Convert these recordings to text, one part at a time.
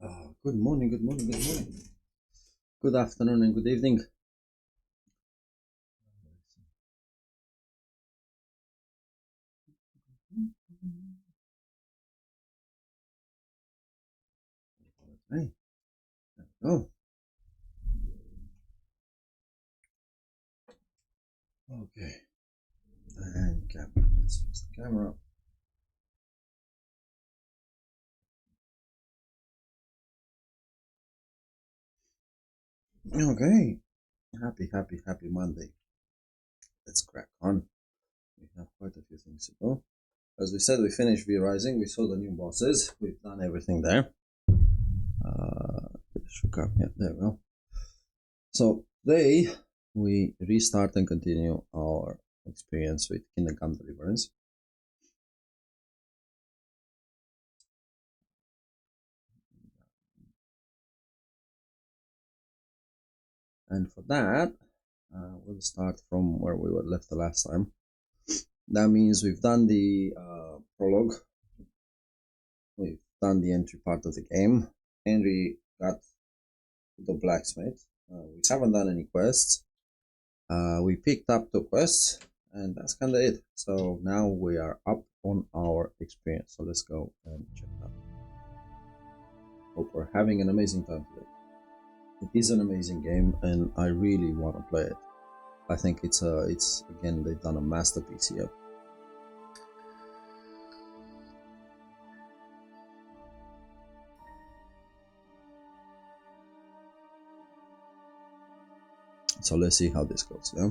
Good morning, good morning, good morning. Good afternoon and good evening. Hey, oh, okay. And camera. Let's fix the camera. Okay. Happy Monday. Let's crack on. We have quite a few things to do. As we said, we finished V-Rising. We saw the new bosses. We've done everything there. Yeah, there we go. So today we restart and continue our experience with Kingdom Come Deliverance. And for that, we'll start from where we were left the last time. That means we've done the prologue. We've done the entry part of the game. Henry got the blacksmith. We haven't done any quests. We picked up 2 quests, and that's kind of it. So now we are up on our experience. So let's go and check that. Hope we're having an amazing time today. It is an amazing game, and I really want to play it. I think it's again, they've done a masterpiece here. So let's see how this goes, yeah?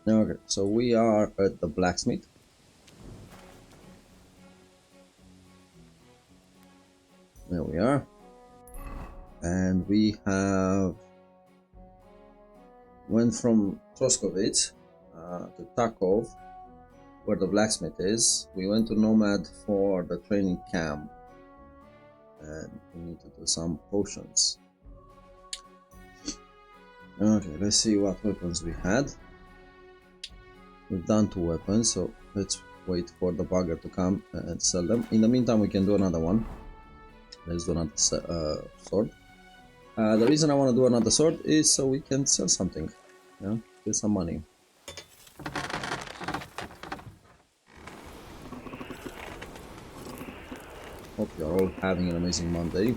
Okay, so we are at the blacksmith. There we are. And we have went from Troskovitz to Takov, where the blacksmith is. We went to Nomad for the training camp, and we need to do some potions. Okay, let's see what weapons we had. We've done 2 weapons, so let's wait for the bugger to come and sell them. In the meantime, we can do another one. Let's do another sword. The reason I want to do another sword is so we can sell something, yeah, get some money. Hope you're all having an amazing Monday.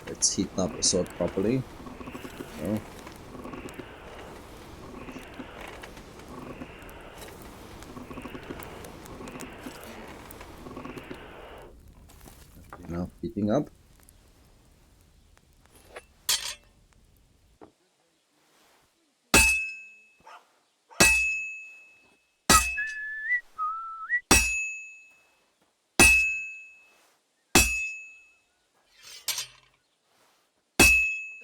Let's heat up the sword properly. So. Now heating up.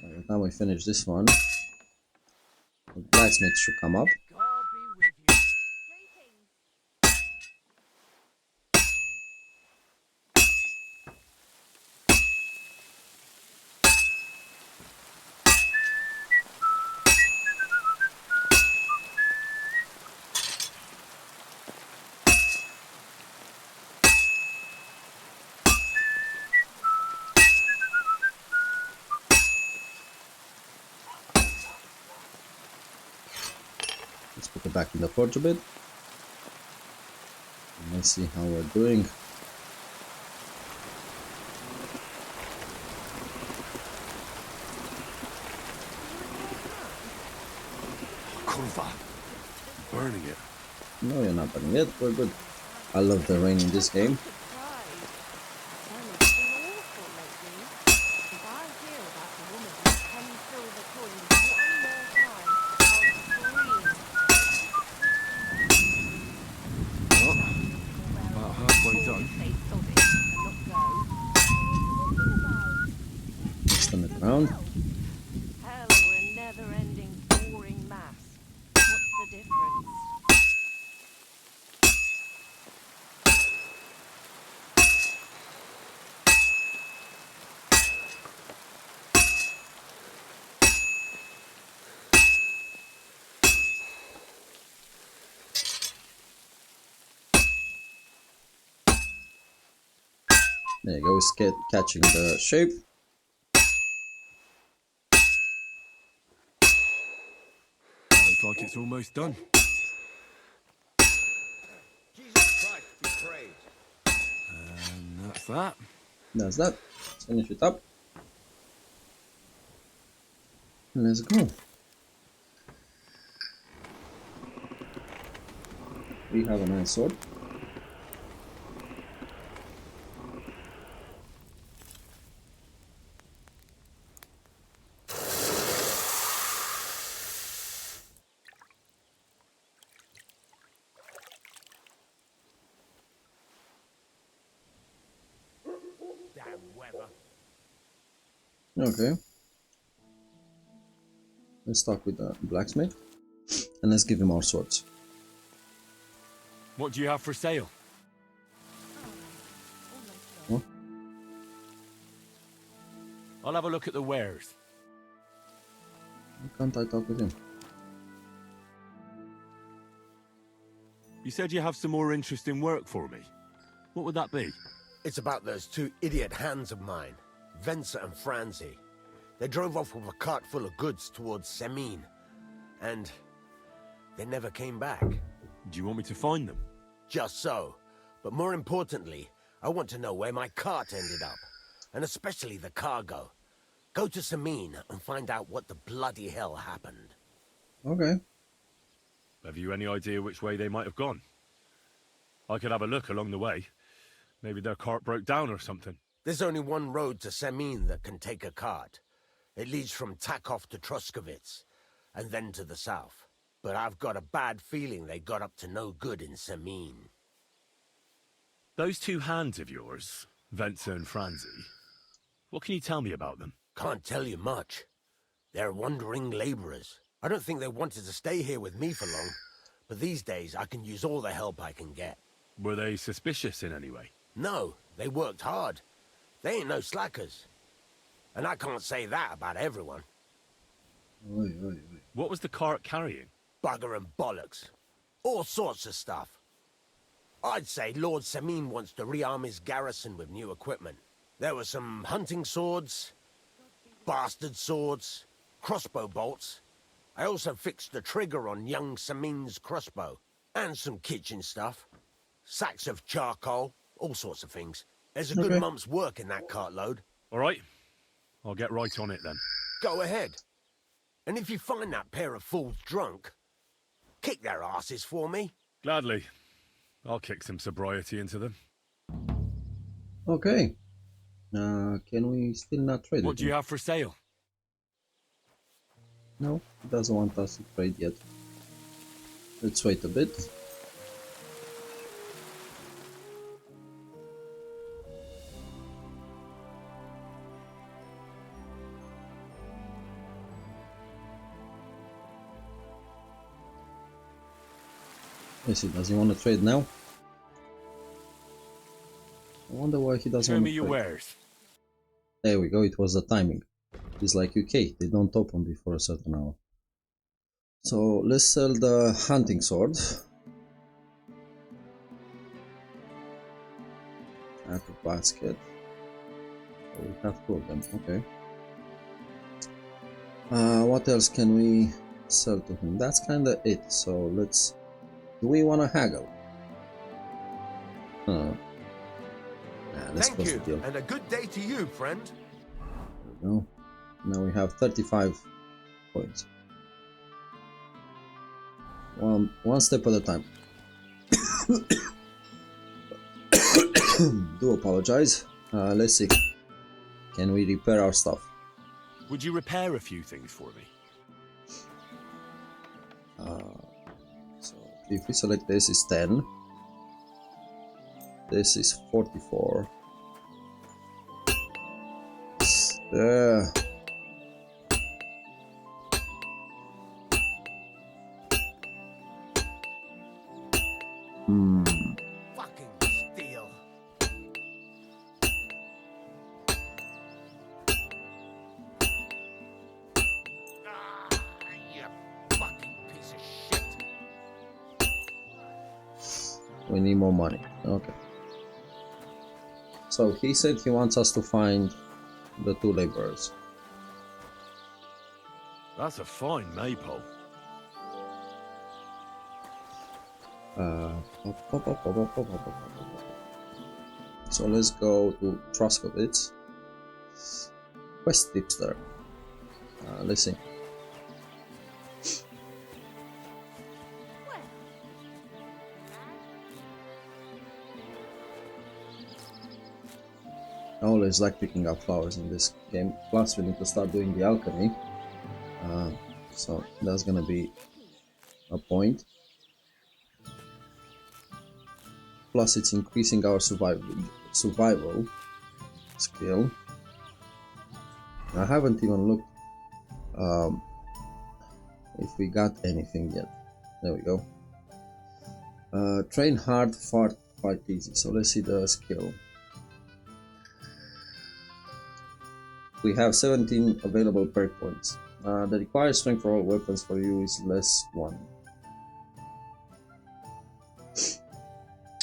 By the time we finish this one, the blacksmith should come up. Let's put it back in the forge a bit. And let's see how we're doing. Burning it. No, you're not burning it. We're good. I love the rain in this game. About halfway done. Let's turn it around. Hell, we're a never-ending, boring mass. What's the difference? There you go, it's catching the shape. Looks like it's almost done. Jesus Christ be praised. And that's that. That's that. Let's finish it up. Let's go. We have a nice sword. Damn weather. Okay. Let's talk with the blacksmith and let's give him our swords. What do you have for sale? Huh? I'll have a look at the wares. Why can't I talk with him? You said you have some more interesting work for me. What would that be? It's about those two idiot hands of mine, Venser and Franzi. They drove off with a cart full of goods towards Semin, and they never came back. Do you want me to find them? Just so. But more importantly, I want to know where my cart ended up, and especially the cargo. Go to Semin and find out what the bloody hell happened. Okay. Have you any idea which way they might have gone? I could have a look along the way. Maybe their cart broke down or something. There's only one road to Semin that can take a cart. It leads from Takov to Troskovitz, and then to the south. But I've got a bad feeling they got up to no good in Semin. Those two hands of yours, Venser and Franzi, what can you tell me about them? Can't tell you much. They're wandering laborers. I don't think they wanted to stay here with me for long, but these days I can use all the help I can get. Were they suspicious in any way? No, they worked hard. They ain't no slackers. And I can't say that about everyone. Oi, oi, oi. What was the cart carrying? Bugger and bollocks. All sorts of stuff. I'd say Lord Semin wants to rearm his garrison with new equipment. There were some hunting swords, bastard swords, crossbow bolts. I also fixed the trigger on young Semin's crossbow. And some kitchen stuff. Sacks of charcoal, all sorts of things. There's a good Okay. month's work in that cartload. All right, I'll get right on it then. Go ahead. And if you find that pair of fools drunk, kick their asses for me. Gladly. I'll kick some sobriety into them. Okay. Can we still not trade What with do you him? have for sale? No, he doesn't want us to trade yet. Let's wait a bit. Let's see, does he want to trade now? I wonder why he doesn't Show want me to your trade. wares. There we go, it was the timing. It's like UK, they don't open before a certain hour. So let's sell the hunting sword. Add to basket. Oh, we have two of them, okay. What else can we sell to him? That's kinda it, so let's... Do we wanna haggle? Yeah, let's Thank close you, the deal. and a good day to you, friend. There we go. Now we have 35 points. One step at a time. Do apologize. Let's see. Can we repair our stuff? Would you repair a few things for me? So if we select this is 10. This is 44. Yeah. Fucking steal. You fucking piece of shit. We need more money. Okay. So So he said he wants us to find the 2 laborers. That's a fine maypole. So let's go to Troskovitz. Quest tipster. Let's see. I always like picking up flowers in this game. Plus, we need to start doing the alchemy. So that's gonna be a point. Plus, it's increasing our survival skill. I haven't even looked if we got anything yet. There we go. Train hard, fight easy. So let's see the skill. We have 17 available perk points. The required strength for all weapons for you is +1.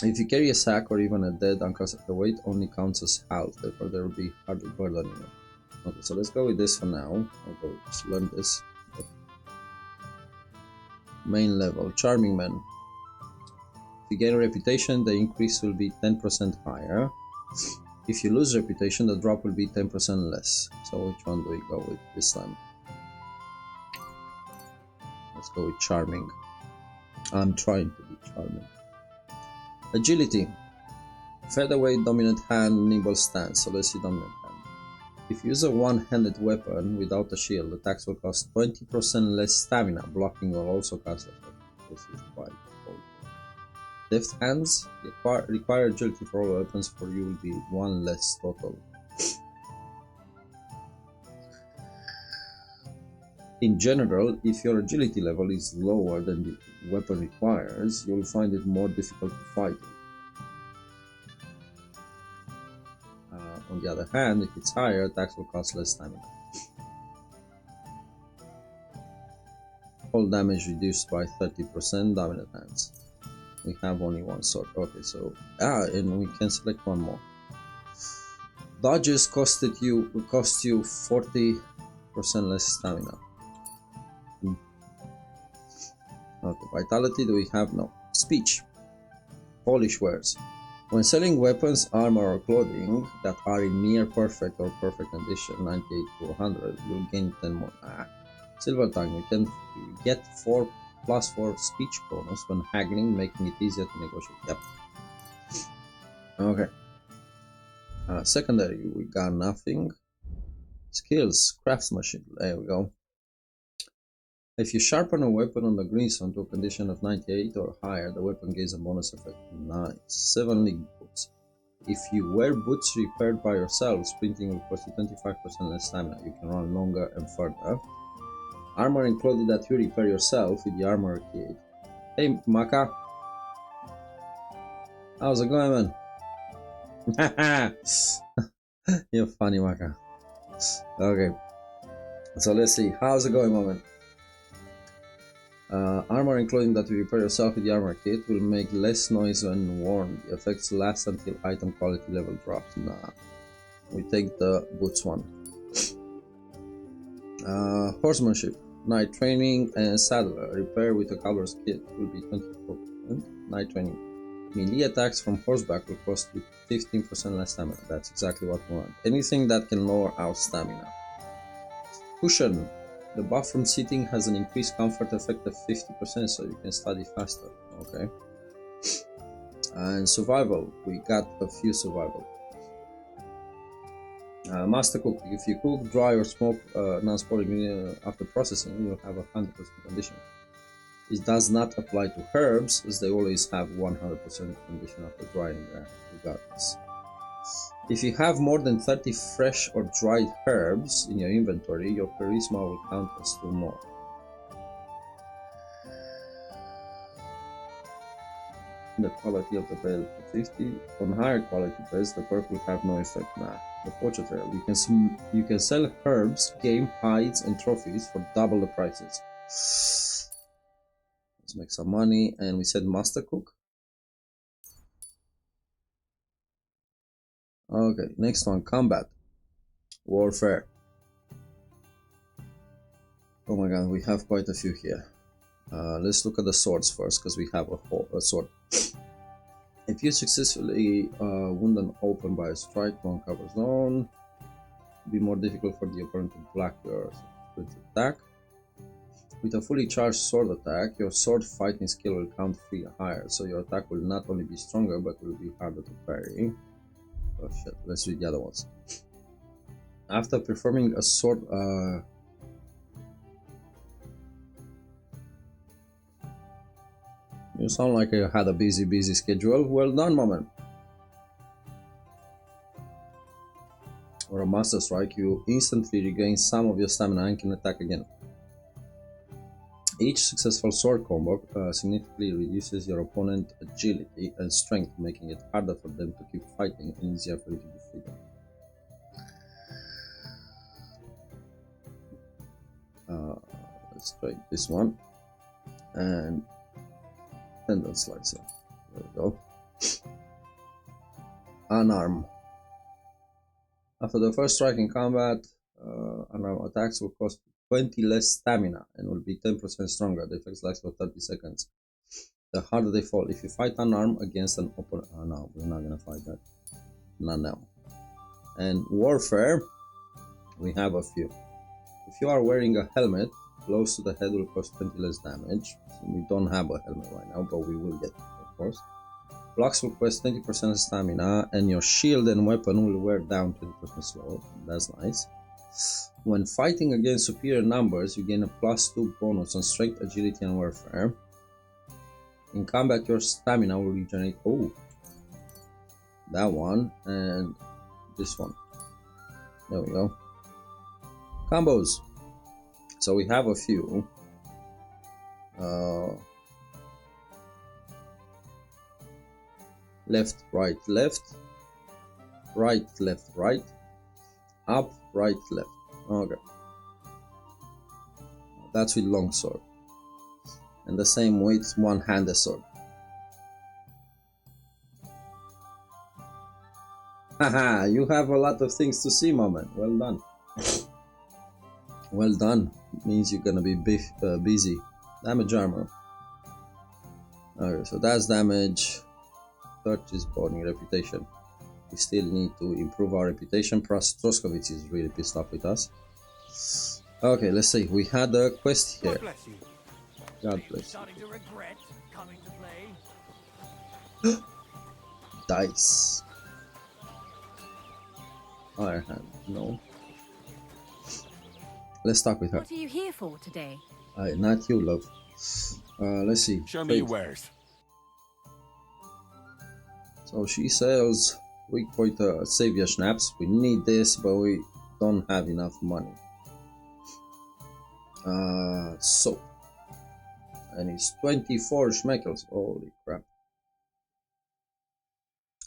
If you carry a sack or even a dead unclassified, the weight only counts as half, therefore there will be hardly burden in it. Okay, so let's go with this for now. I'll go just learn this. Main level, Charming Man. If you gain a reputation, the increase will be 10% higher. If you lose reputation, the drop will be 10% less. So which one do we go with this time? Let's go with Charming. I'm trying to be charming. Agility. Featherweight, dominant hand, nimble stance. So let's see dominant hand. If you use a one-handed weapon without a shield, attacks will cost 20% less stamina. Blocking will also cost effect. This is quite cool. Deft hands. Require agility for all weapons for you will be 1 less total. In general, if your agility level is lower than the weapon requires, you'll find it more difficult to fight it. On the other hand, if it's higher, attacks will cost less stamina. All damage reduced by 30%, dominant hands. We have only one sword. Okay, so and we can select one more. Dodges cost you 40% less stamina. Okay, vitality do we have? No. Speech. Polish wares. When selling weapons, armor or clothing that are in near perfect or perfect condition, 98 to 100, you'll gain 10 more. Silver tongue, you can get 4+4 speech bonus when haggling, making it easier to negotiate. Yep. Okay. Secondary, we got nothing. Skills, craftsmanship, there we go. If you sharpen a weapon on the greenstone to a condition of 98 or higher, the weapon gains a bonus effect. Nice. 7 league boots. If you wear boots repaired by yourself, sprinting will cost you 25% less stamina. You can run longer and further. Armor and clothing that you repair yourself with the armor kit. Hey, Maka. How's it going, man? You're funny, Maka. Okay. So let's see. How's it going, man? Armor and clothing that you repair yourself with the armor kit will make less noise when worn. The effects last until item quality level drops. Nah. We take the boots one. Horsemanship. Night training and saddler. Repair with a cavalry's kit will be 24%. Night training. Melee attacks from horseback will cost you 15% less stamina. That's exactly what we want. Anything that can lower our stamina. Cushion. The buff from sitting has an increased comfort effect of 50%, so you can study faster. Okay. And survival. We got a few survival. Master cook. If you cook, dry, or smoke non-spoiling after processing, you'll have a 100% condition. It does not apply to herbs, as they always have 100% condition after drying regardless. If you have more than 30 fresh or dried herbs in your inventory, your charisma will count as 2 more. The quality of the bed to 50. On higher quality beds, the perk will have no effect. The poacher trail. You can sell herbs, game, hides, and trophies for double the prices. Let's make some money, and we said master cook. Okay, next one, combat. Warfare. Oh my god, we have quite a few here. Let's look at the swords first, because we have a sword. If you successfully wound an open by a strike to uncover zone, it'll be more difficult for the opponent to block your attack. With a fully charged sword attack, your sword fighting skill will count 3 higher, so your attack will not only be stronger, but will be harder to parry. Oh shit, let's read the other ones. After performing a sword... You sound like you had a busy schedule. Well done, Moment. Or a Master Strike, you instantly regain some of your stamina and can attack again. Each successful sword combo significantly reduces your opponent's agility and strength, making it harder for them to keep fighting and easier for you to defeat them. Let's try this one. And tendon slicer. There we go. Unarm. After the first strike in combat, unarmed attacks will cost 20 less stamina and will be 10% stronger. The effects last for 30 seconds. The harder they fall. If you fight unarmed against an opponent... Oh no, we're not gonna fight that. Not now. And warfare, we have a few. If you are wearing a helmet, blows to the head will cause 20 less damage. We don't have a helmet right now, but we will get it, of course. Blocks will cost 20% stamina, and your shield and weapon will wear down 20% slow. That's nice. When fighting against superior numbers, you gain a +2 bonus on strength, agility, and warfare. In combat, your stamina will regenerate. Oh, that one and this one. There we go. Combos. So we have a few. Left, right, left, right, left, right, up, right, left. Okay. That's with longsword. And the same with one-handed sword. Haha, you have a lot of things to see, Moment. Well done. Well done. It means you're gonna be busy. Damage armor. Okay, so that's damage. Touch is boarding reputation. We still need to improve our reputation. Troskovitz is really pissed off with us. Okay, let's see. We had a quest here. God bless you. God bless Starting to regret coming to play. Dice. Iron hand. No. Let's talk with her. What are you here for today? Not you, love. Let's see. Show me your wares. So she sells weak point savior schnapps. We need this, but we don't have enough money. Soap. And it's 24 schmeckles. Holy crap.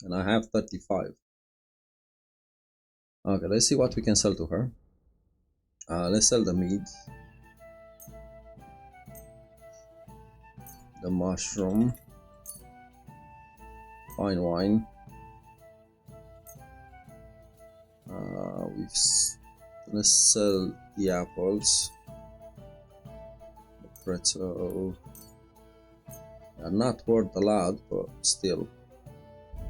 And I have 35. Okay, let's see what we can sell to her. Let's sell the meat. The mushroom. Fine wine. Let's sell the apples. The pretzel. Not worth a lot, but still.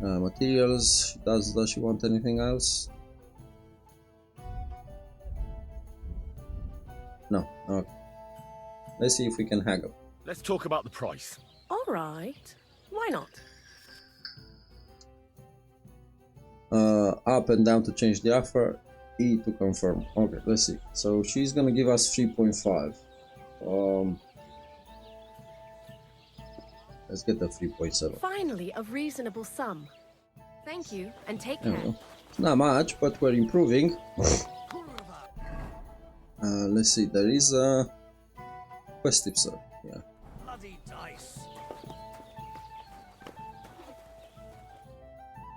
Materials. Does she want anything else? No. Okay. Let's see if we can haggle. Let's talk about the price. All right. Why not? Up and down to change the offer, E to confirm. Okay, let's see. So she's gonna give us 3.5. Let's get the 3.7. Finally, a reasonable sum. Thank you, and take care. Not much, but we're improving. Let's see. There is a quest tip, sir. Yeah. Bloody dice.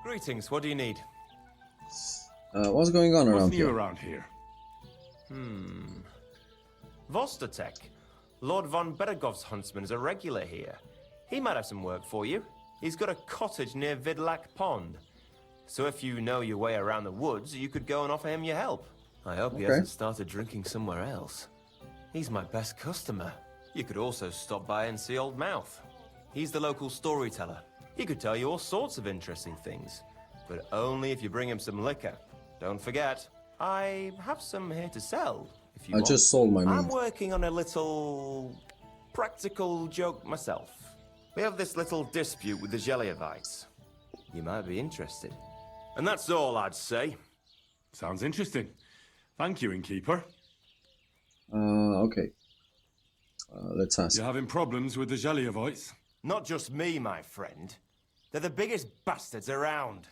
Greetings, what do you need? What's going on What's around new here? around here? Vostotek. Lord von Beregov's huntsman is a regular here. He might have some work for you. He's got a cottage near Vidlak Pond. So if you know your way around the woods, you could go and offer him your help. I hope he Okay. hasn't started drinking somewhere else. He's my best customer. You could also stop by and see Old Mouth. He's the local storyteller. He could tell you all sorts of interesting things, but only if you bring him some liquor. Don't forget, I have some here to sell, if you I want. just sold my I'm meat. working on a little practical joke myself. We have this little dispute with the Geliovites. You might be interested. And that's all I'd say. Sounds interesting. Thank you, innkeeper. Okay. Let's ask. You're having problems with the Geliovites? Not just me, my friend. They're the biggest bastards around.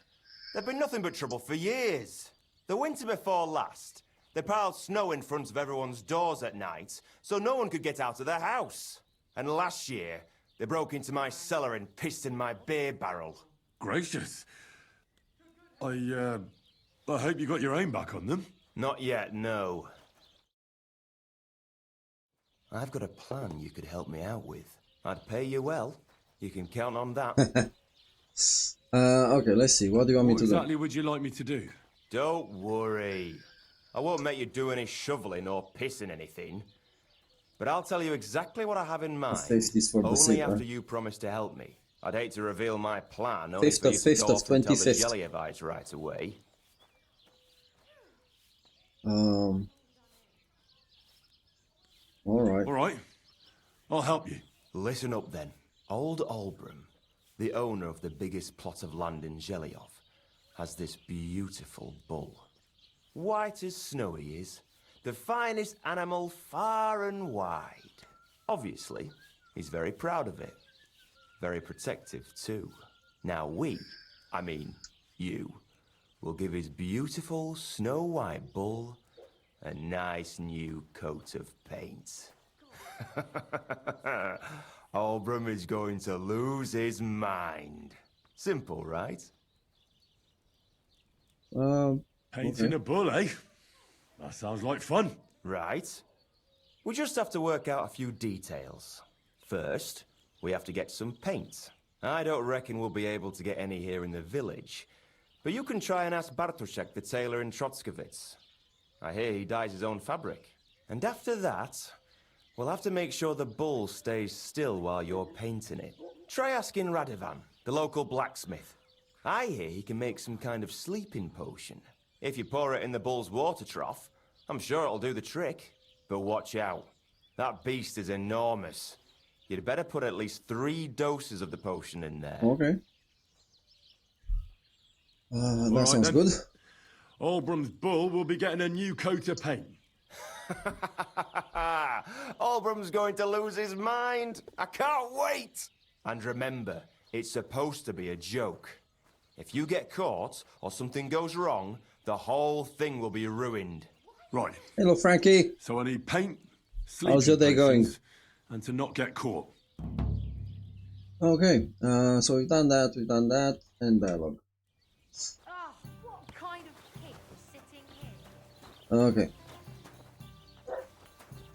They've been nothing but trouble for years. The winter before last, they piled snow in front of everyone's doors at night, so no one could get out of their house. And last year, they broke into my cellar and pissed in my beer barrel. Gracious. I hope you got your aim back on them. Not yet, no. I've got a plan you could help me out with. I'd pay you well. You can count on that. Okay, let's see. What do you want me What to exactly would you like me to do? Don't worry. I won't make you do any shoveling or pissing anything. But I'll tell you exactly what I have in mind. Safety's for the Only sick, after right? you promise to help me. I'd hate to reveal my plan only 5th for of you to 5th go of off and tell the 25th. Geliovites right away. Alright. All right. I'll help you. Listen up then. Old Albram, the owner of the biggest plot of land in Geliov, has this beautiful bull. White as snow he is, the finest animal far and wide. Obviously, he's very proud of it. Very protective too. Now you, will give his beautiful snow-white bull a nice new coat of paint. Albram is going to lose his mind. Simple, right? Painting Okay. a bull, eh? That sounds like fun. Right. We just have to work out a few details. First, we have to get some paint. I don't reckon we'll be able to get any here in the village, but you can try and ask Bartoszek, the tailor in Trotskovitz. I hear he dyes his own fabric. And after that, we'll have to make sure the bull stays still while you're painting it. Try asking Radovan, the local blacksmith. I hear he can make some kind of sleeping potion. If you pour it in the bull's water trough, I'm sure it'll do the trick. But watch out. That beast is enormous. You'd better put at least 3 doses of the potion in there. Okay. That right sounds then. good. Albram's bull will be getting a new coat of paint. Albram's going to lose his mind. I can't wait. And remember, it's supposed to be a joke. If you get caught or something goes wrong, the whole thing will be ruined. Right. Hello, Frankie. So I need paint, sleeping How's your day going? potions, and to not get caught. Okay. So we've done that, and dialogue. Ah, what kind of pig was sitting here? Okay.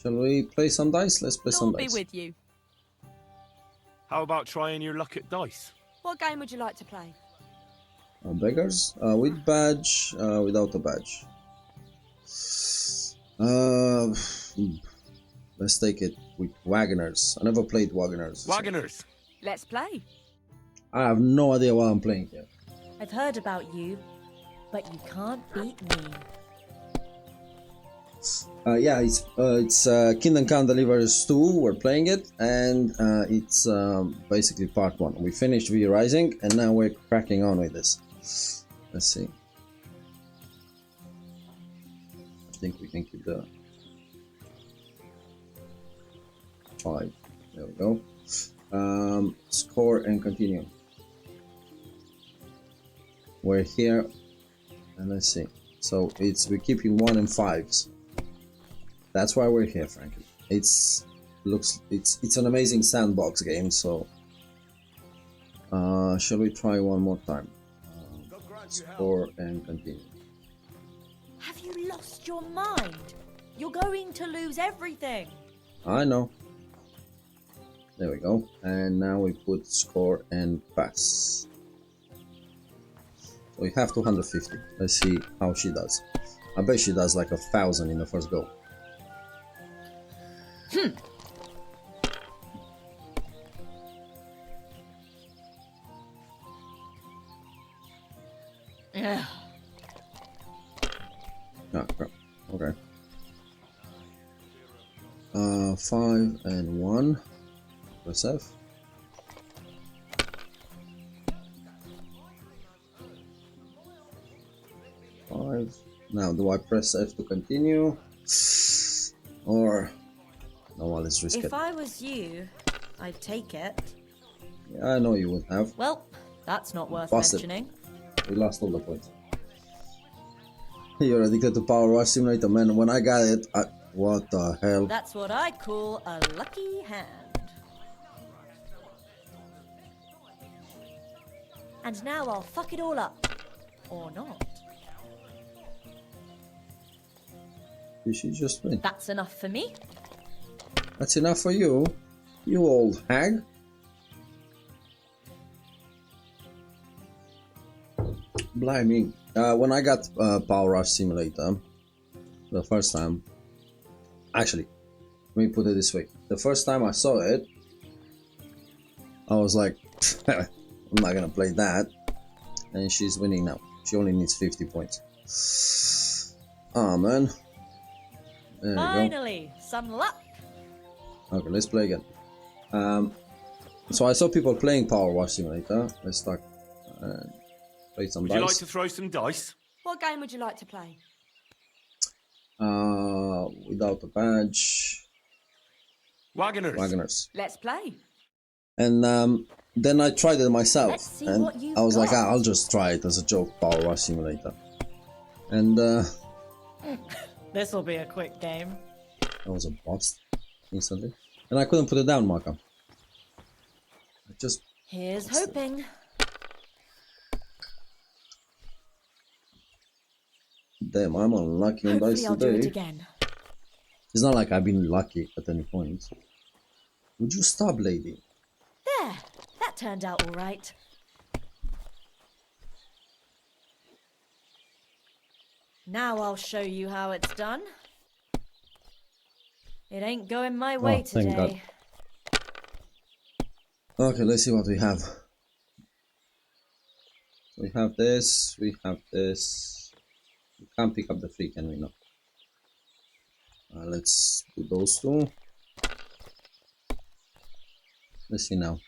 Shall we play some dice? Let's play some Lord be dice. with you. How about trying your luck at dice? What game would you like to play? Beggars? With badge, without a badge. Let's take it with Wagoners. I never played Wagoners. so Wagoners. Let's play. I have no idea what I'm playing here. I've heard about you, but you can't beat me. Yeah, it's Kingdom Come Deliverance 2. We're playing it, and it's basically part 1. We finished V Rising, and now we're cracking on with this. Let's see. I think we can keep the 5. There we go. Score and continue. We're here, and let's see. So we're keeping 1 and 5s. That's why we're here, frankly. It's an amazing sandbox game. So shall we try one more time? Score and continue. Have you lost your mind? You're going to lose everything. I know. There we go. And now we put score and pass. So we have 250. Let's see how she does. I bet she does like 1,000 in the first go. Ugh. Ah, crap. Okay. 5 and 1. Press F. Now, do I press F to continue? Or... No, well, let's risk it. If I was you, I'd take it. Yeah, I know you would have. Well, that's not worth Busted. mentioning. We lost all the points. You're addicted to Power Wash Simulator, man. When I got it, what the hell? That's what I call a lucky hand. And now I'll fuck it all up. Or not. You should just win. That's enough for me. That's enough for you, you old hag. Blimey. When I got Power Rush Simulator the first time, actually, let me put it this way. The first time I saw it, I was like, I'm not gonna play that. And she's winning now. She only needs 50 points. Oh man. There we go. Finally, some luck. Okay, let's play again. So I saw people playing Power Wash Simulator. Let's start play some Would dice. you like to throw some dice? What game would you like to play? Without a badge. Wagoners. Wagoners. Let's play. And then I tried it myself, Let's see and what you've I was like, got. I'll just try it as a joke, Power Wash Simulator. And This'll be a quick game. that was a bust instantly, and I couldn't put it down, Marco. I just Here's hoping. damn, I'm unlucky on dice Hopefully I'll do it today. again. It's not like I've been lucky at any point. Would you stop, lady? There, that turned out all right. Now I'll show you how it's done. It ain't going my way thank God. today. Okay, let's see what we have. We have this, we have this. We can't pick up the 3, can we? No. Let's do those 2. Let's see now.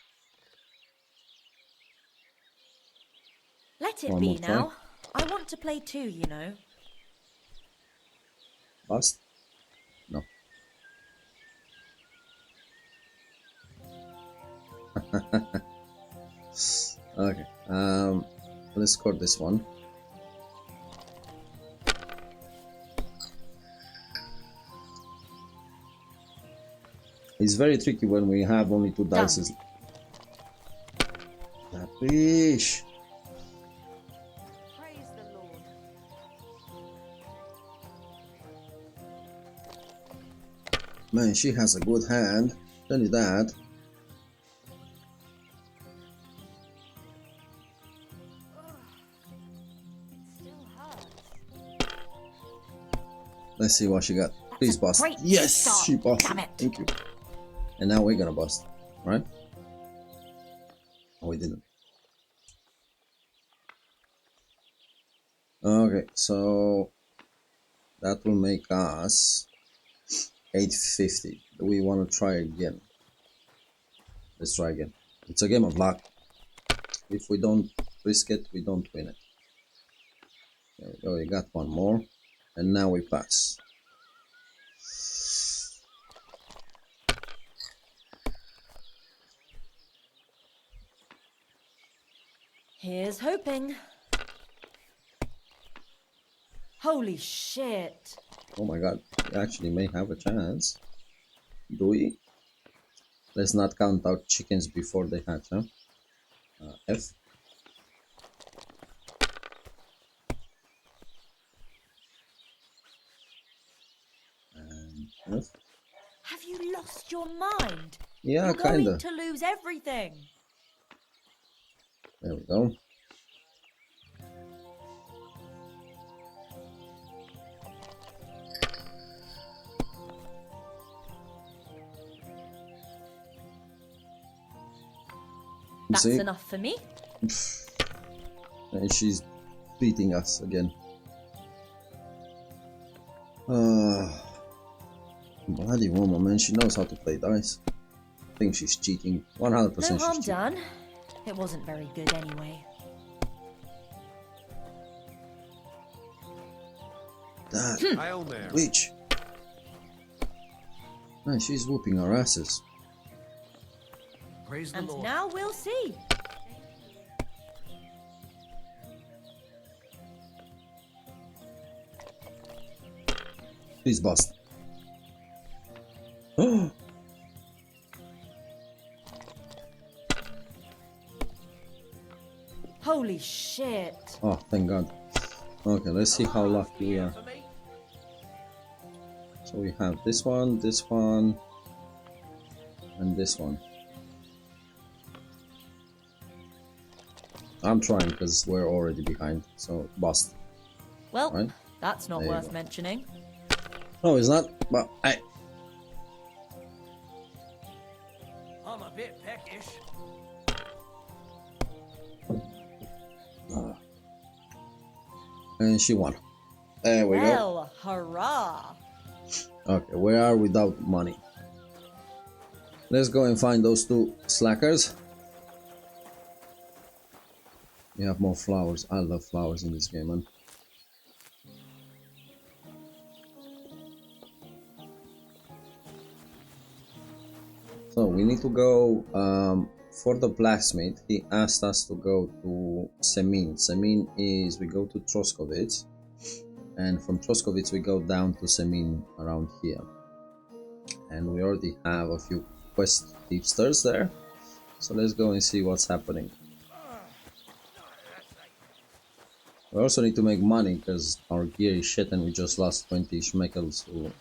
Let it One be more try. now. I want to play too, you know. Bust? No. Okay. Let's score this one. It's very tricky when we have only 2 dice. That fish. Praise the Lord. Man, she has a good hand. Tell you that. It still hurts. Let's see what she got. Please a bust. great Yes, start. she busted. Damn it. Thank you. And now we're gonna bust, right? Oh, we didn't. Okay, so that will make us 850. Do we want to try again? Let's try again. It's a game of luck. If we don't risk it, we don't win it. There we go. We got one more, and now we pass. Here's hoping. Holy shit. Oh my god, we actually may have a chance. Do we? Let's not count out chickens before they hatch, huh? F. And F. Have you lost your mind? Yeah, You're kinda. going to lose everything. There we go. That's See? enough for me. And she's beating us again. Bloody woman, man, she knows how to play dice. I think she's cheating. 100% No harm she's cheating. done. It wasn't very good anyway. That witch. Man, she's whooping our asses. Praise the And Lord. now we'll see. Please bust. Holy shit. Oh, thank God. Okay, let's see how lucky we are. So we have this one, and this one. I'm trying because we're already behind, so bust. Well, Right. that's not There you worth go. mentioning. No, it's not, but I... I'm a bit peckish. And she won. There we go. Well, hurrah. Okay, we are without money. Let's go and find those two slackers. We have more flowers. I love flowers in this game, man. So we need to go for the blacksmith. He asked us to go to Semin. Semin is, we go to Troskovitz, and from Troskovitz we go down to Semin around here. And we already have a few quest tipsters there, so let's go and see what's happening. We also need to make money because our gear is shit and we just lost 20 schmeckles to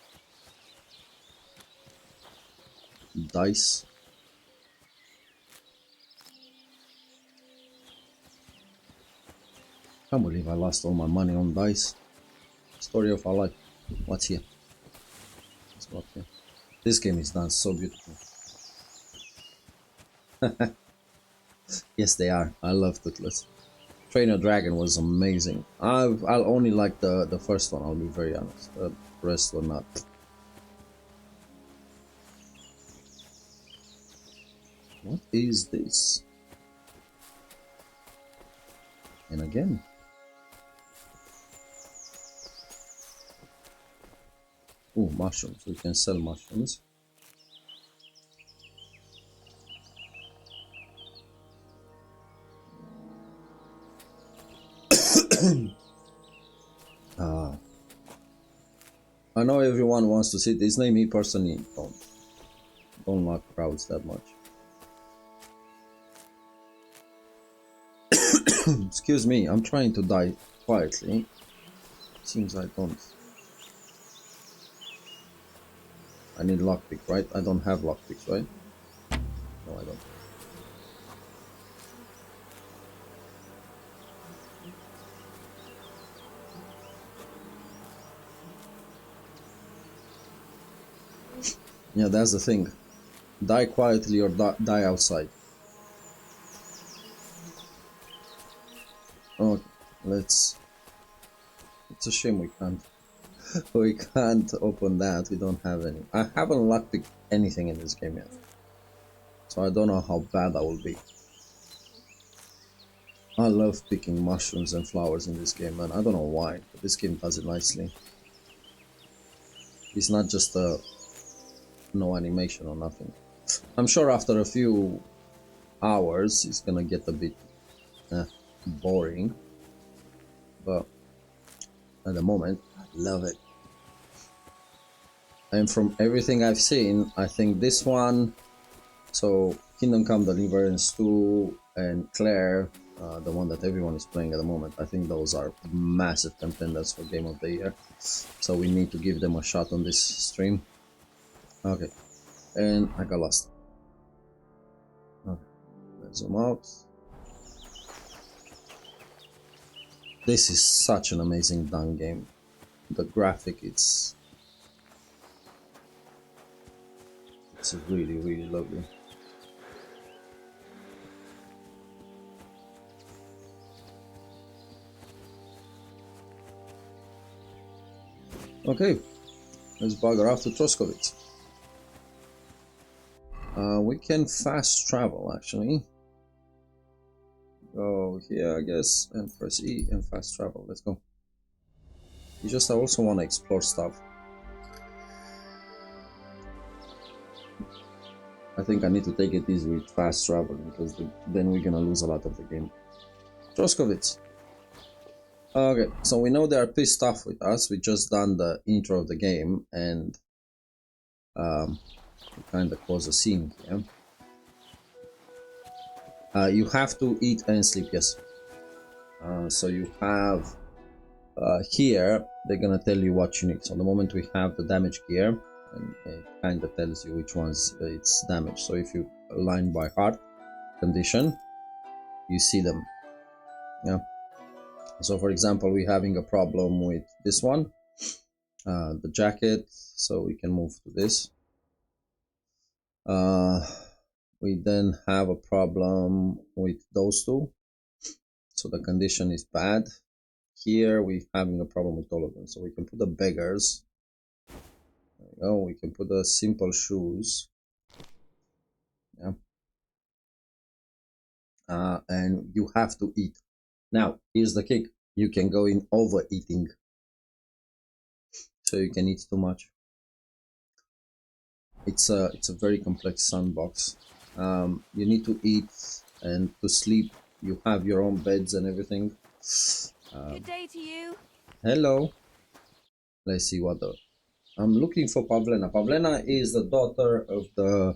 dice. Can't believe I lost all my money on dice. Story of our life. What's here? Let's go up here. This game is done so beautiful. Yes, they are. I love Tootless. Trainer Dragon was amazing. I'll only like the first one, I'll be very honest. The rest were not. What is this? And again. Oh, mushrooms. We can sell mushrooms. I know everyone wants to see this name. Me personally don't like crowds that much. Excuse me, I'm trying to die quietly. Seems I don't. I need lockpick, right? I don't have lockpicks, right? No, I don't. Yeah, that's the thing. Die quietly or die outside. Okay, let's... It's a shame we can't. We can't open that. We don't have any. I haven't lockpicked anything in this game yet, so I don't know how bad I will be. I love picking mushrooms and flowers in this game, man. I don't know why, but this game does it nicely. It's not just a no animation or nothing. I'm sure after a few hours it's gonna get a bit boring, but at the moment I love it. And from everything I've seen, I think this one, so Kingdom Come Deliverance 2 and Claire, the one that everyone is playing at the moment, I think those are massive contenders for Game of the Year, so we need to give them a shot on this stream. Okay, and I got lost. Okay, let's zoom out. This is such an amazing done game. The graphic, it's really, really lovely. Okay, let's bugger off to Troskovitz. We can fast travel actually. Go here, I guess, and press E and fast travel. Let's go. You just also want to explore stuff. I think I need to take it easy with fast travel because then we're gonna lose a lot of the game. Troskovitz. Okay, so we know they are pissed off with us. We just done the intro of the game and we kind of cause a scene here. You have to eat and sleep, yes. So you have here they're gonna tell you what you need. So the moment we have the damage gear, and it kind of tells you which ones it's damaged. So if you align by heart condition, you see them. Yeah. So for example, we're having a problem with this one, the jacket. So we can move to this. We then have a problem with those two. So the condition is bad. Here we're having a problem with all of them. So we can put the beggars. There we go. We can put the simple shoes. Yeah. And you have to eat. Now, here's the kick. You can go in overeating. So you can eat too much. It's a very complex sandbox. You need to eat and to sleep. You have your own beds and everything. Good day to you. Hello. Let's see what the... I'm looking for Pavlena. Pavlena is the daughter of the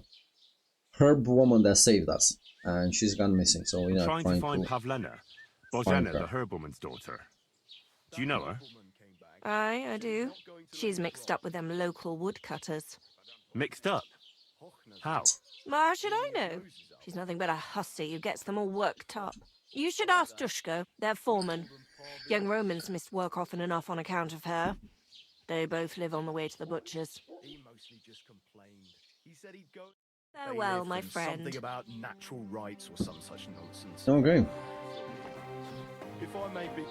herb woman that saved us. And she's gone missing, so we are trying to find Pavlena. find Bozena, her. the herb woman's daughter. Do you know her? Aye, I do. She's mixed up with them local woodcutters. Mixed up? How? How should I know? She's nothing but a hussy who gets them all worked up. You should ask Dushko, their foreman. Young Romans missed work often enough on account of her. They both live on the way to the butcher's. He mostly just complained. He said he'd go. Farewell, my friend. Something about natural rights or some such nonsense. Okay. If I may be.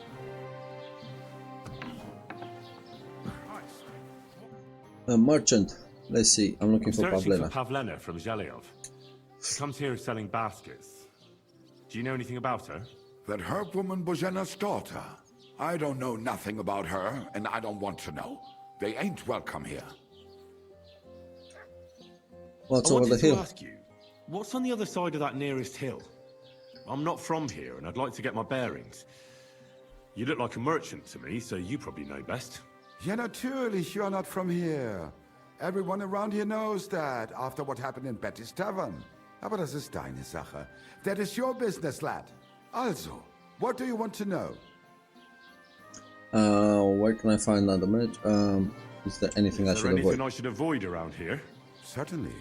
A merchant. Let's see. I'm looking for Searching Pavlena. for Pavlena from Zhelyov. She comes here selling baskets. Do you know anything about her? That herb woman Bozena's daughter. I don't know nothing about her, and I don't want to know. They ain't welcome here. What's I over the wanted to hill? ask you, what's on the other side of that nearest hill? I'm not from here, and I'd like to get my bearings. You look like a merchant to me, so you probably know best. Ja, natürlich, you're not from here. Everyone around here knows that, after what happened in Betty's Tavern. Aber das ist deine Sache. That is your business, lad. Also, what do you want to know? Where can I find another merch? Is there anything I Is should there anything avoid? I should avoid around here? Certainly.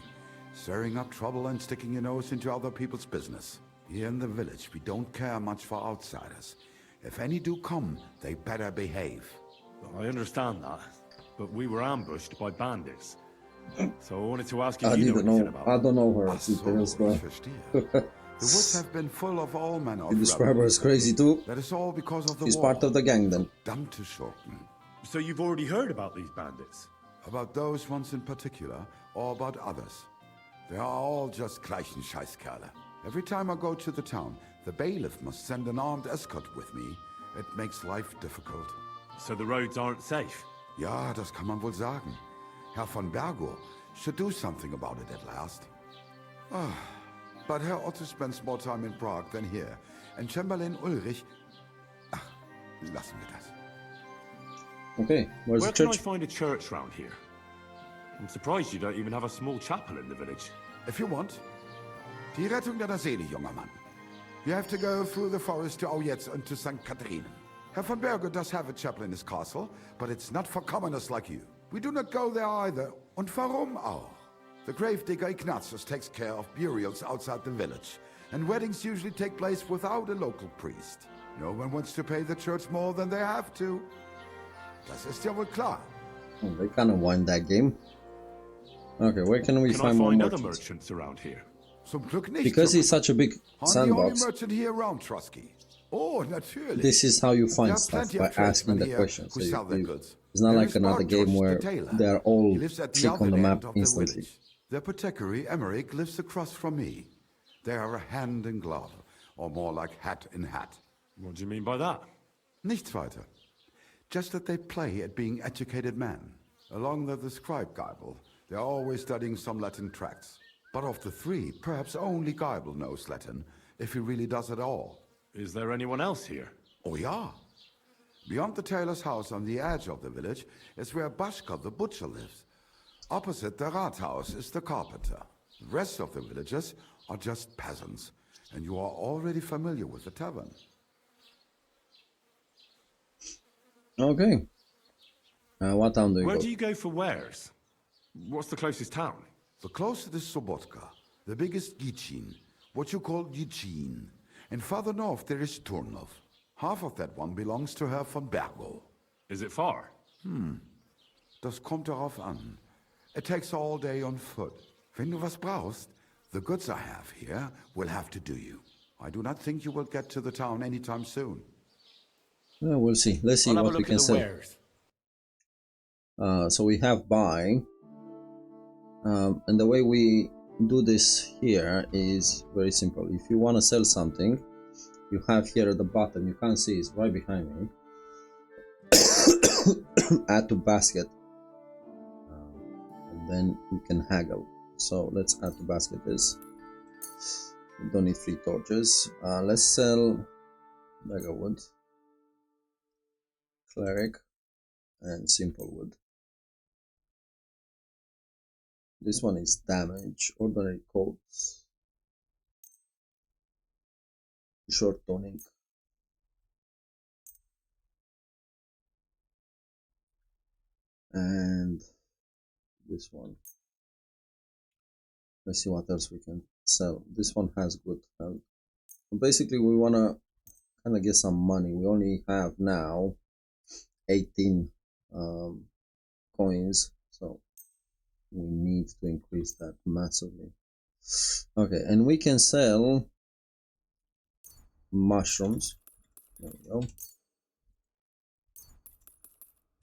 Stirring up trouble and sticking your nose into other people's business. Here in the village, we don't care much for outsiders. If any do come, they better behave. I understand that, but we were ambushed by bandits. So I wanted to ask if I you know didn't anything know. about I them. don't know her Ach so, details, ich but verstehe. The woods have been full of all manner of you describe her as rebels. crazy too. That is all because of the She's war. part of the gang then. Dumb to shorten. So you've already heard about these bandits? About those ones in particular, or about others. They are all just gleichen Scheißkerle. Every time I go to the town, the bailiff must send an armed escort with me. It makes life difficult. So the roads aren't safe? Ja, das kann man wohl sagen. Herr von Bergo should do something about it at last. Ah, but Herr Otto spends more time in Prague than here. And Chamberlain Ulrich... Ach, lassen wir das. Okay, where's Where the can I church? find a church round here? I'm surprised you don't even have a small chapel in the village. If you want. Die Rettung deiner Seele, junger Mann. You have to go through the forest to Aujetz and to St. Catherine. Herr von Berger does have a chapel in his castle, but it's not for commoners like you. We do not go there either. Und warum auch? The gravedigger Ignatius takes care of burials outside the village, and weddings usually take place without a local priest. No one wants to pay the church more than they have to. Das ist ja wohl klar. Oh, they kind of won that game. Okay, where can we Can I find more find other merchants? merchants around here? Zum Glück nicht. Because junger it's such a big Mann. I'm the only sandbox. merchant here around, Trusky. Oh, natürlich. This is how you There find are stuff, plenty by of tradesmen asking the here questions. who So sell their goods. it's not There like is another game Bartosz where the tailor. they are all He lives at the click on other the map end of the instantly. village. The apothecary Emmerich lives across from me. They are a hand in glove, or more like hat in hat. What do you mean by that? Nichts weiter. Just that they play at being educated men. Along with the scribe Geibel, they are always studying some Latin tracts. But of the three, perhaps only Geibel knows Latin, if he really does at all. Is there anyone else here? Oh yeah. Beyond the tailor's house on the edge of the village is where Bashka the butcher lives. Opposite the Rathaus is the carpenter. The rest of the villagers are just peasants, and you are already familiar with the tavern. Okay. What town do you Where go? do you go for wares? What's the closest town? The closest is Sobotka, the biggest Gichin, what you call Gichin. And farther north there is Turnov. Half of that one belongs to Herr von Bergo. Is it far? Das kommt darauf an. It takes all day on foot. Wenn du was brauchst, the goods I have here will have to do you. I do not think you will get to the town anytime soon. Yeah, we'll see. Let's see I'll have a what we look can at the sell. wares. So we have buying. And the way we do this here is very simple. If you want to sell something, you have here at the bottom, you can't see, it's right behind me. Add to basket. And then you can haggle. So let's add to basket this. We don't need 3 torches. Let's sell mega wood, cleric, and simple wood. This one is damage, ordinary coats, short tonic, and this one. Let's see what else we can sell. This one has good health. Basically, we want to kind of get some money. We only have now 18 coins, so we need to increase that massively. Okay, and we can sell mushrooms. There we go.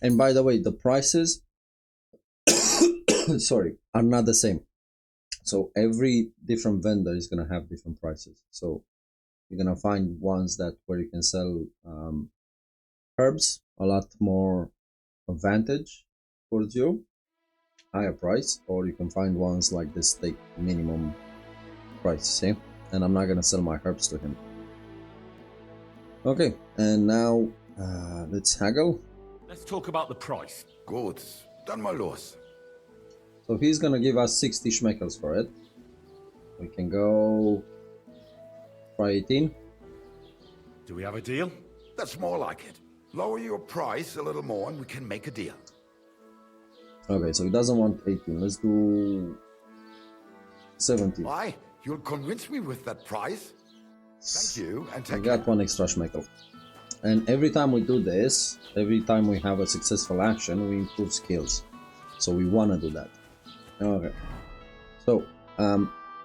And by the way, the prices sorry, are not the same. So every different vendor is gonna have different prices. So you're gonna find ones that where you can sell herbs a lot more advantage towards you, higher price, or you can find ones like this take minimum price. See, and I'm not gonna sell my herbs to him. Okay, and now let's haggle. Let's talk about the price. Gut, dann mal los. So he's gonna give us 60 schmeckels for it. We can go try 18. Do we have a deal? That's more like it. Lower your price a little more and we can make a deal. Okay, so he doesn't want 18. Let's do 17. Why? You'll convince me with that price? Thank you, and We take got care. 1 extra schmeckel. And every time we do this, every time we have a successful action, we improve skills. So we want to do that. Okay. So,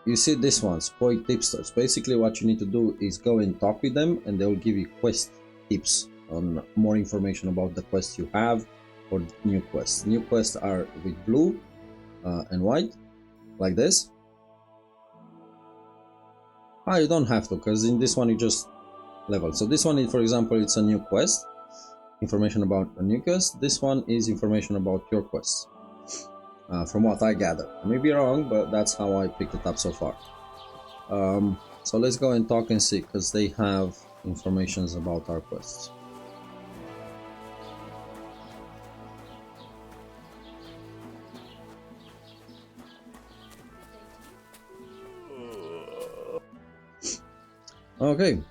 you see this one, Spoiled Tipsters. Basically what you need to do is go and talk with them and they'll give you quest tips on more information about the quests you have or new quests. New quests are with blue and white, like this. You don't have to, because in this one you just level. So this one is, for example, it's a new quest, information about a new quest. This one is information about your quests, from what I gather. I may be wrong, but that's how I picked it up so far. So let's go and talk and see, because they have informations about our quests. Okay,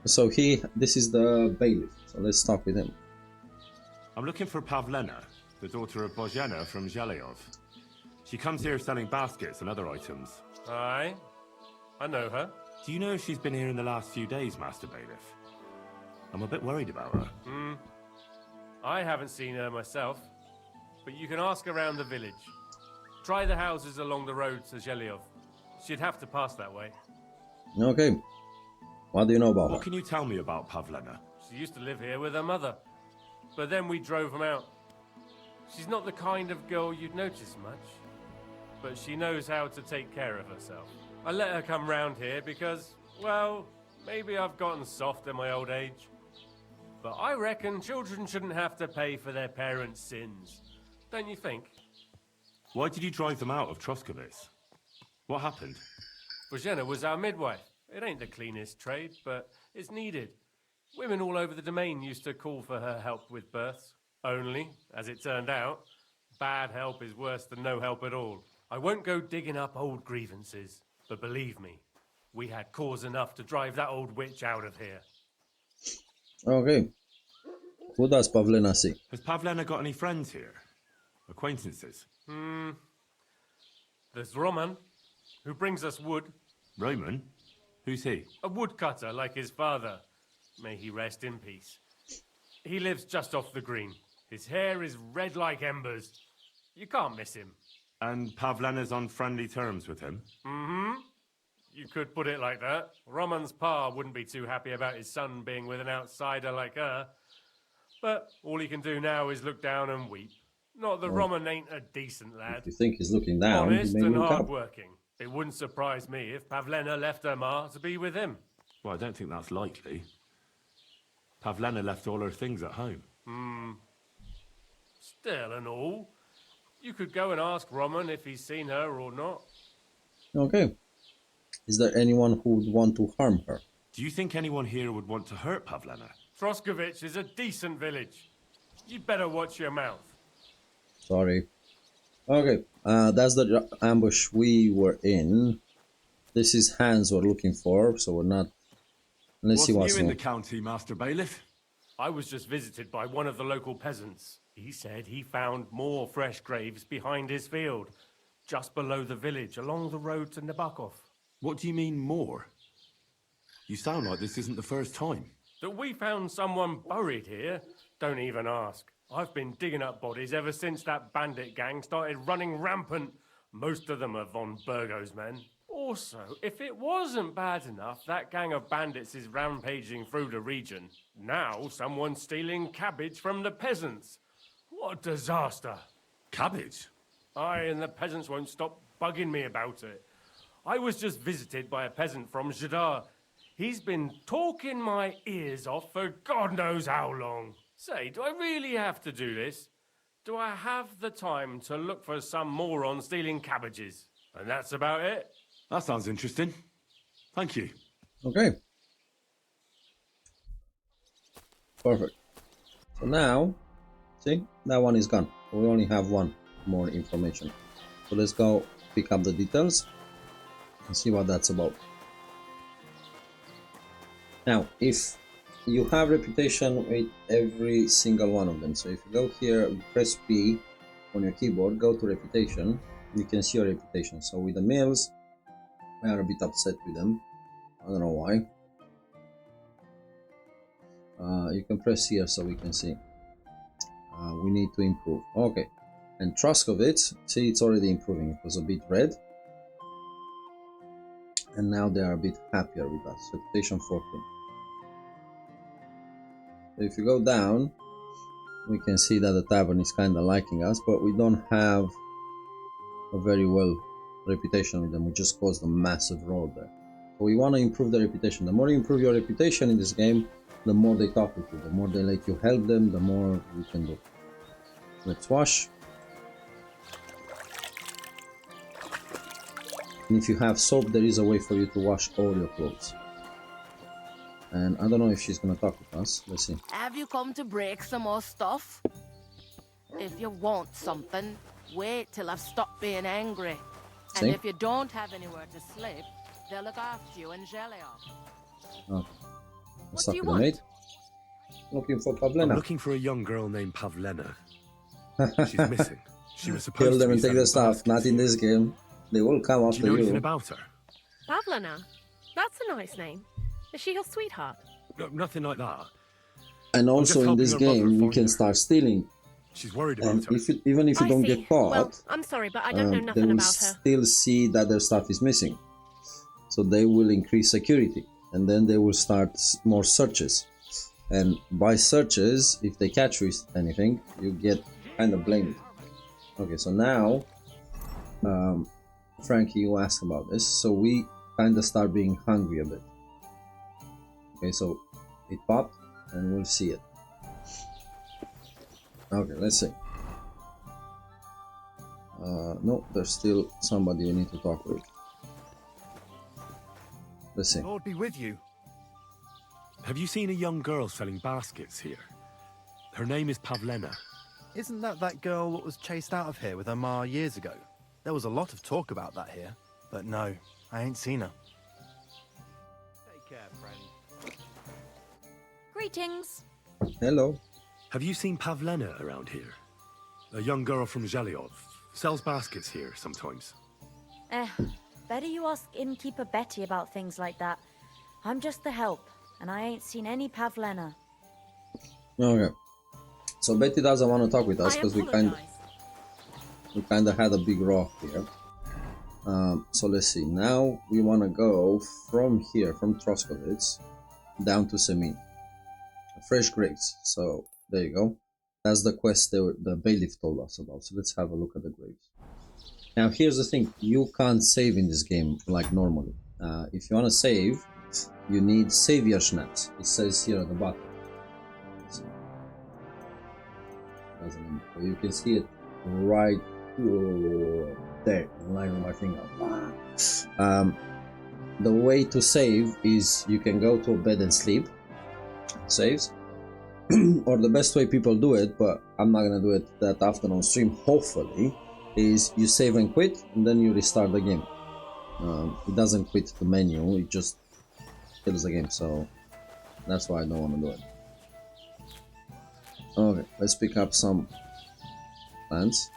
so this is the bailiff, so let's talk with him. I'm looking for Pavlena, the daughter of Bozhena from Zhelyov. She comes here selling baskets and other items. Aye, I know her. Do you know if she's been here in the last few days, Master Bailiff? I'm a bit worried about her. I haven't seen her myself, but you can ask around the village. Try the houses along the road to Zhelyov. She'd have to pass that way. Okay, What do you know about What her? can you tell me about Pavlena? She used to live here with her mother, but then we drove them out. She's not the kind of girl you'd notice much, but she knows how to take care of herself. I let her come round here because, well, maybe I've gotten soft in my old age. But I reckon children shouldn't have to pay for their parents' sins. Don't you think? Why did you drive them out of Troskovitz? What happened? Bozhena was our midwife. It ain't the cleanest trade, but it's needed. Women all over the domain used to call for her help with births. Only, as it turned out, bad help is worse than no help at all. I won't go digging up old grievances, but believe me, we had cause enough to drive that old witch out of here. Okay. Who does Pavlena see? Has Pavlena got any friends here? Acquaintances? There's Roman, who brings us wood. Roman? Who's he? A woodcutter like his father. May he rest in peace. He lives just off the green. His hair is red like embers. You can't miss him. And Pavlena's on friendly terms with him? You could put it like that. Roman's pa wouldn't be too happy about his son being with an outsider like her. But all he can do now is look down and weep. Not that Roman ain't a decent lad. If you think he's looking down, Honest he may and look up. hard-working. It wouldn't surprise me if Pavlena left her ma to be with him. Well, I don't think that's likely. Pavlena left all her things at home. Still and all, you could go and ask Roman if he's seen her or not. Okay. Is there anyone who would want to harm her? Do you think anyone here would want to hurt Pavlena? Troskovitz is a decent village. You'd better watch your mouth. Sorry. Okay. That's the ambush we were in. This is Hans we're looking for, so we're not... Let's see what's you in new. the county, Master Bailiff? I was just visited by one of the local peasants. He said he found more fresh graves behind his field, just below the village, along the road to Nabokov. What do you mean, more? You sound like this isn't the first time. That we found someone buried here? Don't even ask. I've been digging up bodies ever since that bandit gang started running rampant. Most of them are von Burgo's men. Also, if it wasn't bad enough, that gang of bandits is rampaging through the region. Now someone's stealing cabbage from the peasants. What a disaster. Cabbage? Aye, and the peasants won't stop bugging me about it. I was just visited by a peasant from Jadar. He's been talking my ears off for God knows how long. Say, do I really have to do this? Do I have the time to look for some moron stealing cabbages? And that's about it. That sounds interesting. Thank you. Okay. Perfect. So now, see, that one is gone. We only have one more information. So let's go pick up the details and see what that's about. Now, if you have reputation with every single one of them, so if you go here, press P on your keyboard, go to reputation, you can see your reputation. So with the males, I are a bit upset with them. I don't know why. You can press here so we can see. We need to improve. Okay. And Troskovitz, see, it's already improving. It was a bit red. And now they are a bit happier with us. Reputation 14. So if you go down, we can see that the tavern is kind of liking us, but we don't have a very well reputation with them. We just caused a massive row there. So we want to improve the reputation. The more you improve your reputation in this game, the more they talk with you, the more they let you help them, the more we can do. Let's wash. And if you have soap, there is a way for you to wash all your clothes. And I don't know if she's gonna talk with us. Let's see. Have you come to break some more stuff? If you want something, wait till I've stopped being angry. See? And if you don't have anywhere to sleep, they'll look after you in Gelion. Okay. Let's What do talk you with the want? maid. Looking for I'm Pavlena. looking for a young girl named Pavlena. She's missing. She was supposed Kill to them be and take selling their stuff. baskets Not in here. this game. They will come Do after you know anything you. about her? Pavlena? That's a nice name. Is she your sweetheart? No, nothing like that. And also in helping this her mother game, you find can her. start stealing. She's worried And about her. if even if you I don't see. get caught, Well, I'm sorry, but I don't know they nothing will about her. still see that their stuff is missing. So they will increase security. and then they will start more searches. And by searches, if they catch you with anything, you get kind of blamed. Okay, so now, Frankie, you asked about this, so we kind of start being hungry a bit. Okay, so it popped, and we'll see it. Okay, let's see. No, there's still somebody we need to talk with. Let's see. Lord be with you. Have you seen a young girl selling baskets here? Her name is Pavlena. Isn't that girl that was chased out of here with her ma years ago? There was a lot of talk about that here. But no, I ain't seen her. Take care, friend. Greetings. Hello. Have you seen Pavlena around here? A young girl from Zhelyov. Sells baskets here sometimes. Better you ask innkeeper Betty about things like that. I'm just the help, and I ain't seen any Pavlena. Okay. So Betty doesn't want to talk with us because we kind of had a big rock here. So let's see. Now we want to go from here, from Troskovitz, down to Semin. Fresh graves. So there you go. That's the quest the bailiff told us about. So let's have a look at the graves. Now here's the thing. You can't save in this game like normally. If you want to save, you need savior schnapps. It says here at the bottom. You can see it right there in line with my finger. The way to save is you can go to a bed and sleep. Saves. Or the best way people do it, but I'm not gonna do it that often on stream, hopefully, is you save and quit, and then you restart the game. It doesn't quit the menu, it just kills the game, so that's why I don't want to do it. Okay, let's pick up some plants.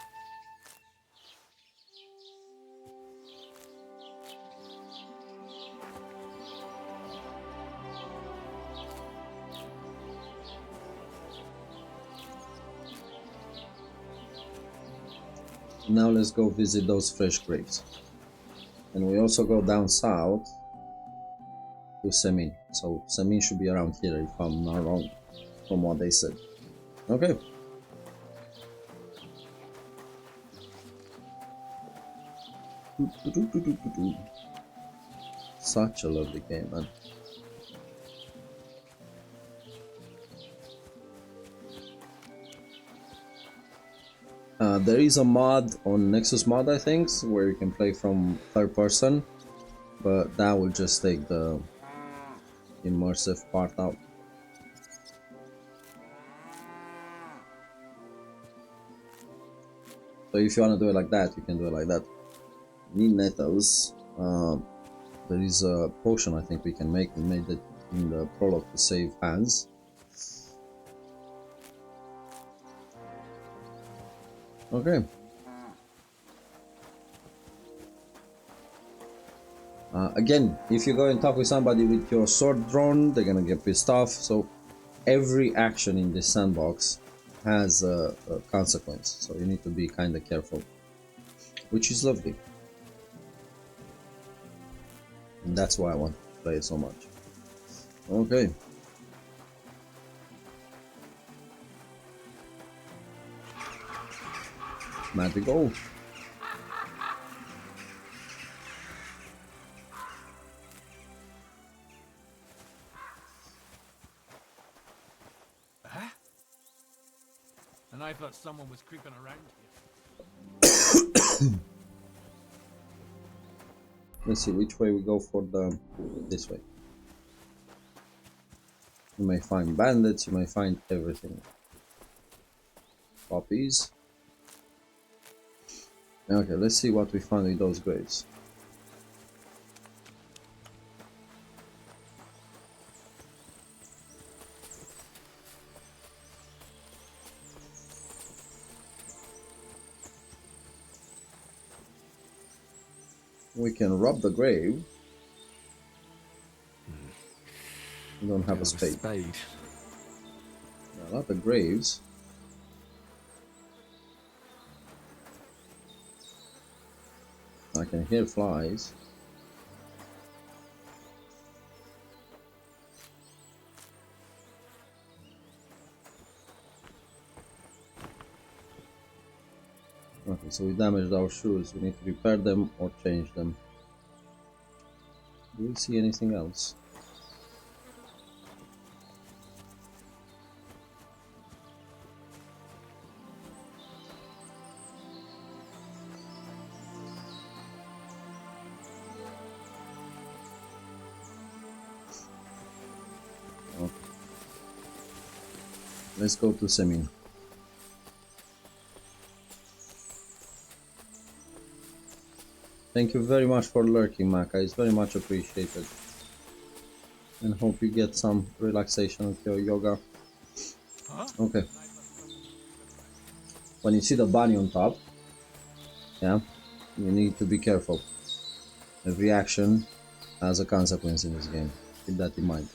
Now let's go visit those fresh graves. And we also go down south to Semin. So Semin should be around here if I'm not wrong from what they said. Okay. Such a lovely game, man. There is a mod on Nexus Mod, I think, where you can play from third person, but that will just take the immersive part out. So if you want to do it like that, you can do it like that. Need nettles. There is a potion I think we can make. We made it in the prologue to save hands. Okay. Again, if you go and talk with somebody with your sword drawn, they're gonna get pissed off. So every action in this sandbox has a consequence. So you need to be kind of careful, which is lovely. And that's why I want to play it so much. Okay. Magic go. Huh? And I thought someone was creeping around here. Let's see which way we go for this way. You may find bandits, you may find everything. Poppies. Okay, let's see what we find with those graves. We can rob the grave. We don't have a spade. A lot of graves. I can hear flies. Okay, so we damaged our shoes. We need to repair them or change them. Do we see anything else? Okay. Let's go to Semin. Thank you very much for lurking, Maka. It's very much appreciated. And hope you get some relaxation with your yoga. Okay. When you see the bunny on top, yeah, you need to be careful. Every action has a consequence in this game. Keep that in mind.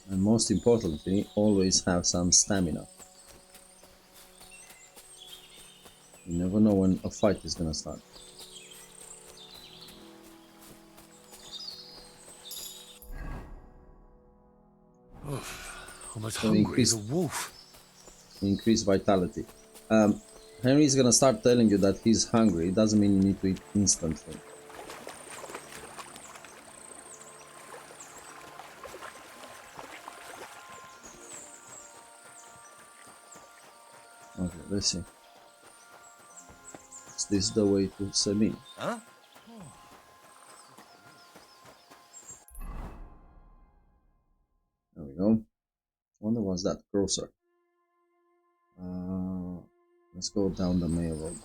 And most importantly, always have some stamina. You never know when a fight is gonna start. Almost So hungry as a wolf. Increase vitality. Henry's gonna start telling you that he's hungry. It doesn't mean you need to eat instantly. Okay, let's see. Is this the way to Semin? Huh? There we go. Wonder what's that grocer. Let's go down the main road.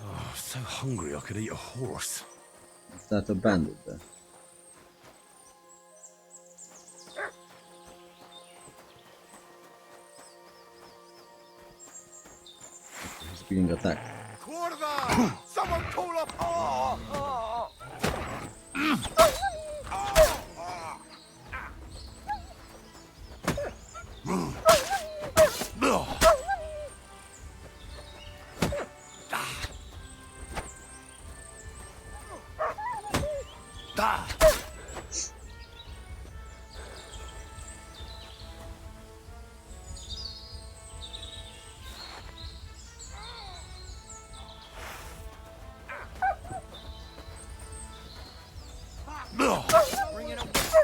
Oh, so hungry I could eat a horse. Is that a bandit there? He's being attacked. Someone call up!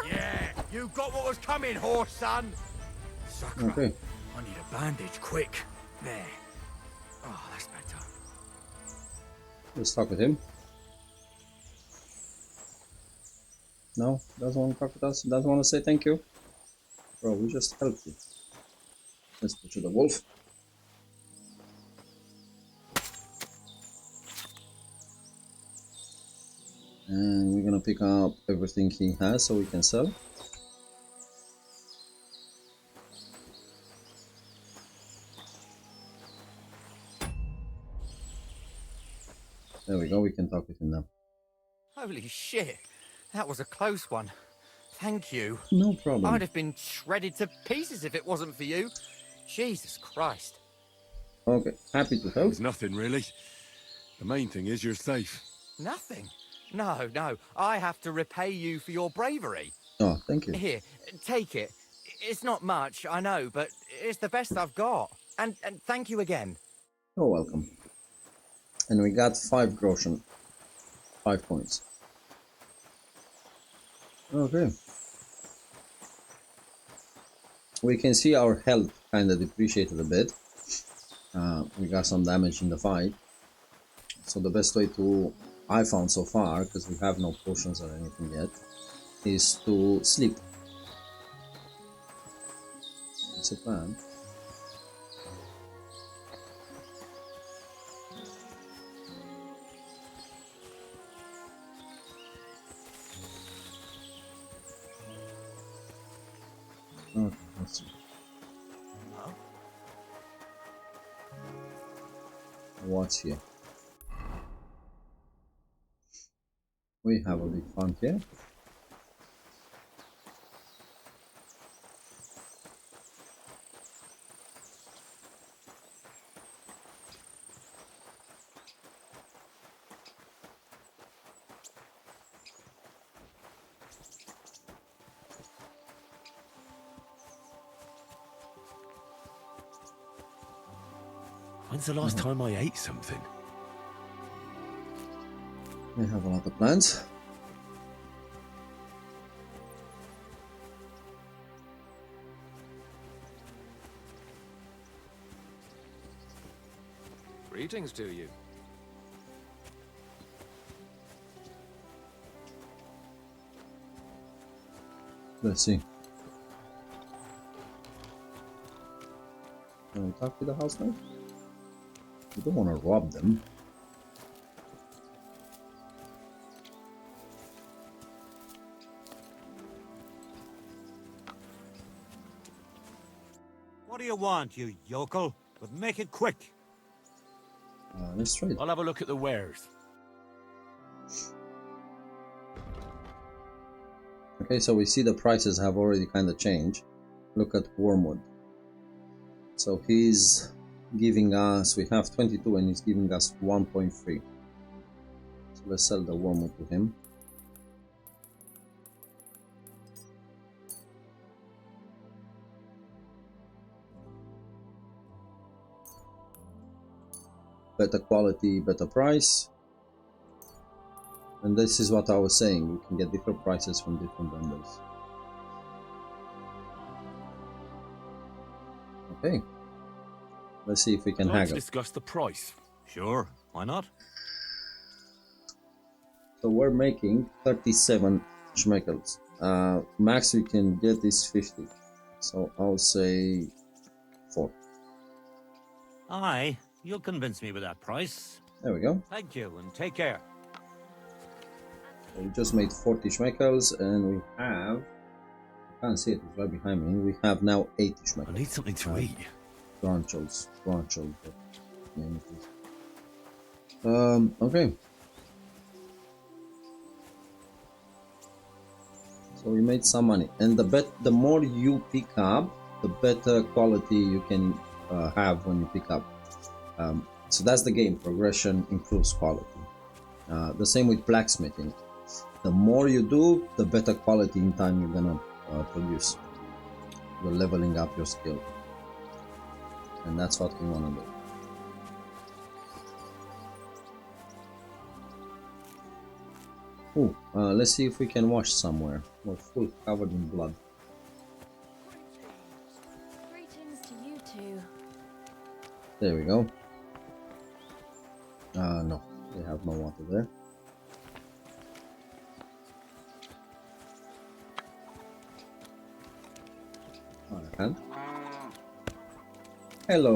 Yeah, you got what was coming, horse son. Sucker. Okay. I need a bandage, quick. There. Oh, that's better. Let's talk with him. No, doesn't want to talk with us. Doesn't want to say thank you. Bro, we just helped you. Let's put you the wolf. And we're gonna pick up everything he has so we can sell. There we go, we can talk with him now. Holy shit, that was a close one. Thank you. No problem. I'd have been shredded to pieces if it wasn't for you. Jesus Christ. Okay, happy to help. There's nothing really. The main thing is you're safe. Nothing? No, no. I have to repay you for your bravery. Oh, thank you. Here, take it. It's not much, I know, but it's the best I've got. And thank you again. You're welcome. And we got 5 groschen. 5 points. Okay. We can see our health kind of depreciated a bit. We got some damage in the fight. So the best way to, I found so far, because we have no potions or anything yet, is to sleep. It's a plan. Okay, let's see. What's here? We have a big fun here. When's the last time I ate something? We have a lot of plans. Greetings to you. Let's see. Can we talk to the housemate? We don't want to rob them. What do you want, you yokel? But make it quick. Let's trade. I'll have a look at the wares. Okay, so we see the prices have already kind of changed. Look at Wormwood. So he's giving us, we have 22 and he's giving us 1.3. So let's sell the Wormwood to him. Better quality, better price. And this is what I was saying, we can get different prices from different vendors. Okay. Let's see if we can I'd like haggle. to discuss the price. Sure, why not? So we're making 37 schmeckles. Max we can get is 50. So I'll say 4. Aye, you'll convince me with that price. There we go. Thank you, and take care. So we just made 40 schmeckles and we have, I can't see it, it's right behind me. We have now 80 schmeckles. I need something to eat. Branchels. Name it is. Okay. So we made some money, and the more you pick up, the better quality you can have when you pick up. So that's the game. Progression improves quality. The same with blacksmithing. The more you do, the better quality in time you're gonna produce. You're leveling up your skill, and that's what we want to do. Ooh, let's see if we can wash somewhere. We're full covered in blood. Greetings to you two. There we go. No, we have no water there. Hello,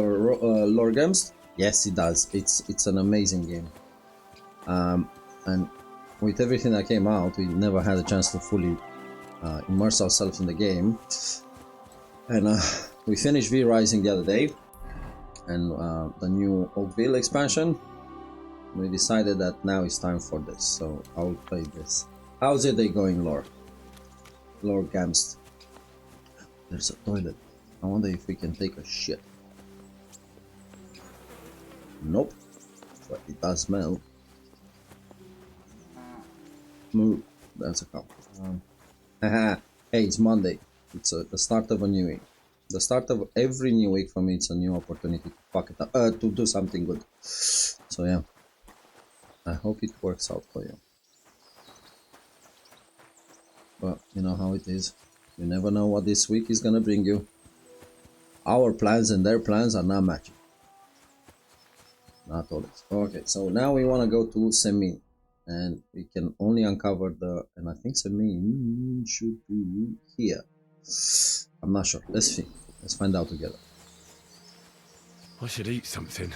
Lord Games. Yes, it does. It's an amazing game. And with everything that came out, we never had a chance to fully immerse ourselves in the game. And we finished V-Rising the other day, and the new Oakville expansion. We decided that now it's time for this, so I'll play this. How's your day going, Lord? Lord Gamst. There's a toilet. I wonder if we can take a shit. Nope, but it does smell. Move. That's a couple. Haha. Hey, it's Monday. It's the start of a new week. The start of every new week for me, it's a new opportunity to fuck it up, to do something good. So yeah, I hope it works out for you. But you know how it is. You never know what this week is gonna bring you. Our plans and their plans are not matching. Not always. Okay, so now we want to go to Semin. And we can only uncover the, and I think Semin should be here. I'm not sure. Let's see. Let's find out together. I should eat something.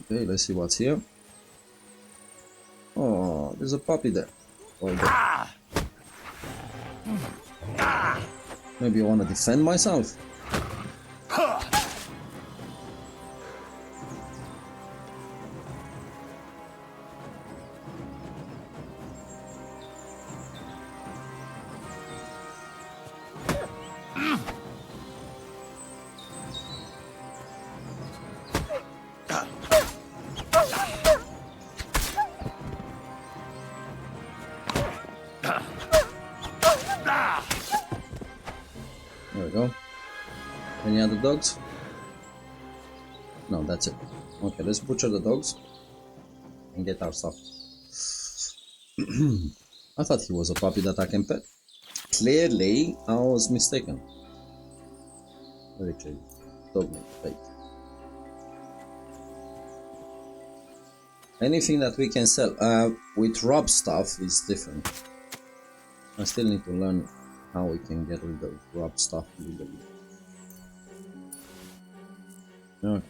Okay, let's see what's here. Oh, there's a puppy there. Maybe I want to defend myself. There we go. Any other dogs? No, that's it. Okay, let's butcher the dogs and get our stuff. I thought he was a puppy that I can pet. Clearly, I was mistaken. Very true. Dog meat, bait. Anything that we can sell with rub stuff is different. I still need to learn how we can get rid of rub stuff legally. Okay.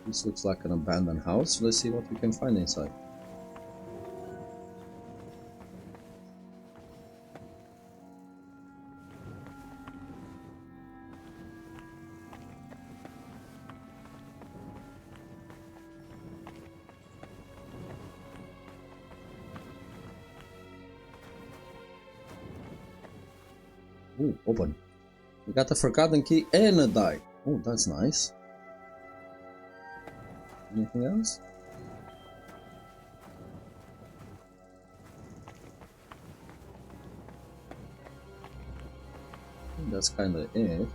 This looks like an abandoned house. Let's see what we can find inside. Ooh, open. We got a forgotten key and a die. Oh, that's nice. Anything else? I think that's kind of it.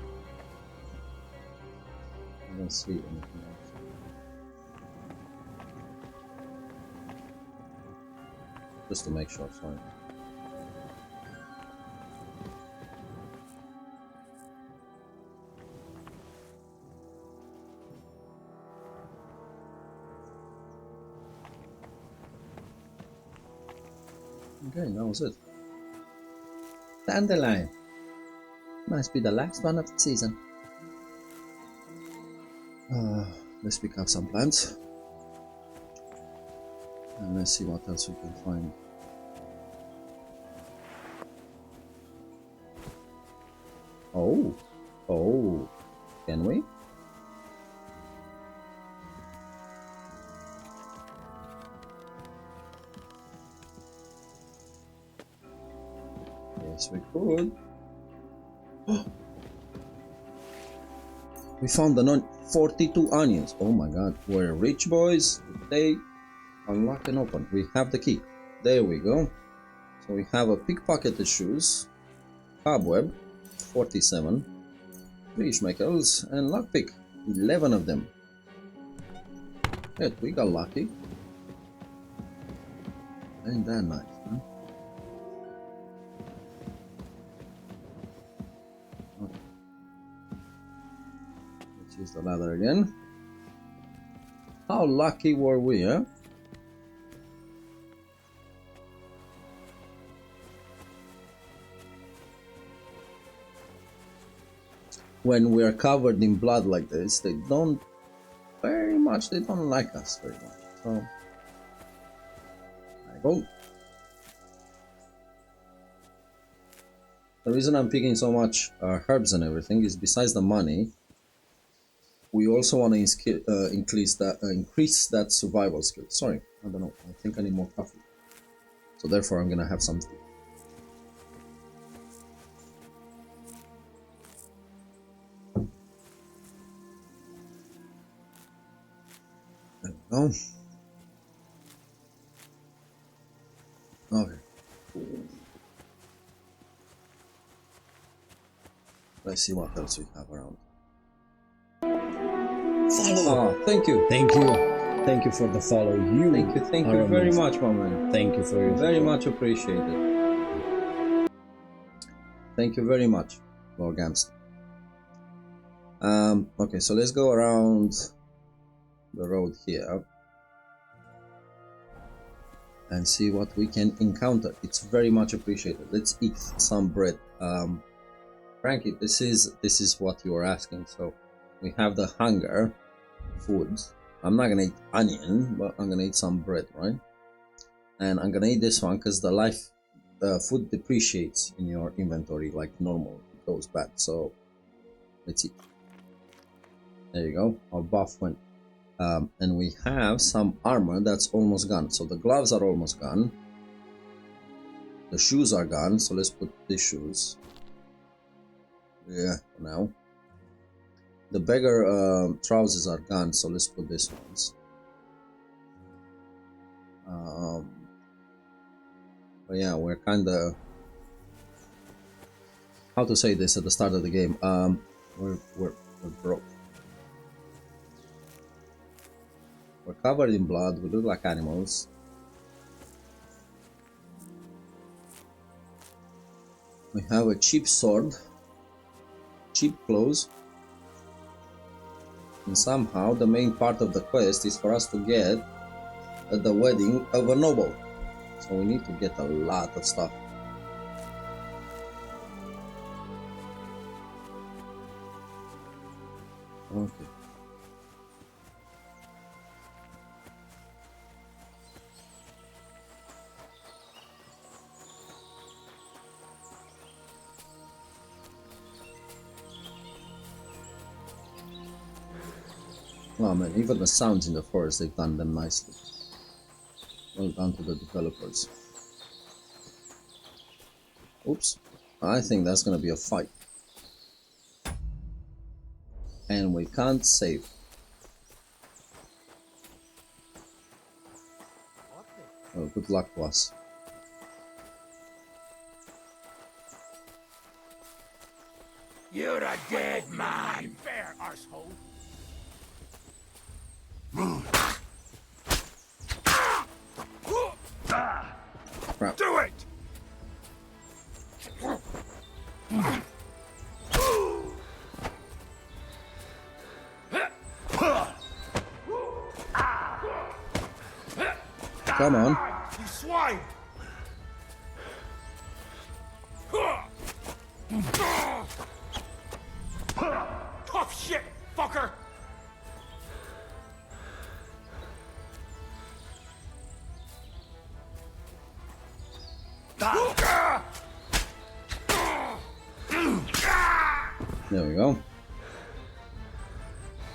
I don't see anything else. Just to make sure, sorry. Okay, that was it. Dandelion. Must be the last one of the season. Let's pick up some plants. And let's see what else we can find. Oh, can we? Yes, we could. We found the 42 onions. Oh my god, we're rich boys. They unlock and open. We have the key. There we go. So we have a pickpocketed shoes, cobweb, 47, fishmakers, and lockpick, 11 of them. Good, we got lucky. Ain't that nice, huh? Okay. Let's use the ladder again. How lucky were we, huh? When we are covered in blood like this, they don't like us very much. So, I go. The reason I'm picking so much herbs and everything is besides the money, we also want to increase that survival skill. Sorry, I don't know. I think I need more coffee. So therefore, I'm gonna have some tea. There we go. Okay. Let's see what else we have around. Follow. Oh, thank you. Thank you. Thank you for the follow. Thank you very much, my man. Thank you for your very support. much appreciated. Thank you very much, Lord Gams. Okay, so let's go around the road here and see what we can encounter. It's very much appreciated. Let's eat some bread. Frankie, this is what you were asking. So we have the hunger food. I'm not gonna eat onion, but I'm gonna eat some bread, right? And I'm gonna eat this one because the food depreciates in your inventory like normal. It goes bad. So let's eat. There you go. Our buff went. And we have some armor that's almost gone. So the gloves are almost gone. The shoes are gone. So let's put these shoes. Yeah, for now. The beggar trousers are gone, so let's put these ones. But yeah, we're kinda how to say this at the start of the game. We're broke. We're covered in blood. We look like animals. We have a cheap sword, cheap clothes, and somehow the main part of the quest is for us to get at the wedding of a noble. So we need to get a lot of stuff. Okay. Oh man, even the sounds in the forest, they've done them nicely. Well done to the developers. Oops. I think that's gonna be a fight. And we can't save. Oh, good luck to us. You're a dead man! Fair, arsehole! Crap. Do it! Come on. You swine! Tough shit, fucker! There we go.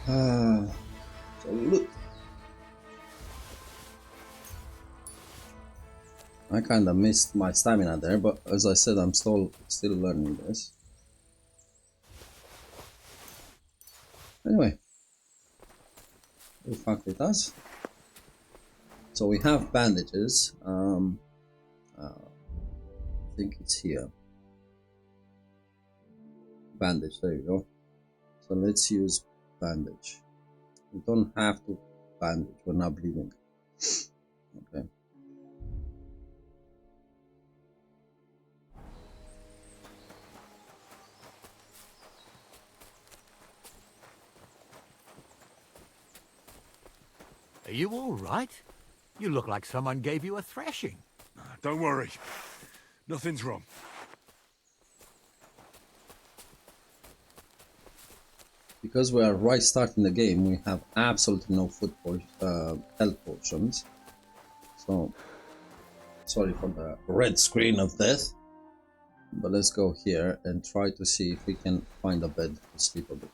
So look. I kinda missed my stamina there, but as I said, I'm still learning this. Anyway, the fuck it does. So we have bandages. I think it's here. Bandage, there you go. So let's use bandage. We don't have to bandage, we're not bleeding. Okay. Are you all right? You look like someone gave you a thrashing. Don't worry. Nothing's wrong. Because we are right starting the game, we have absolutely no health potions. So, sorry for the red screen of death. But let's go here and try to see if we can find a bed to sleep a bit.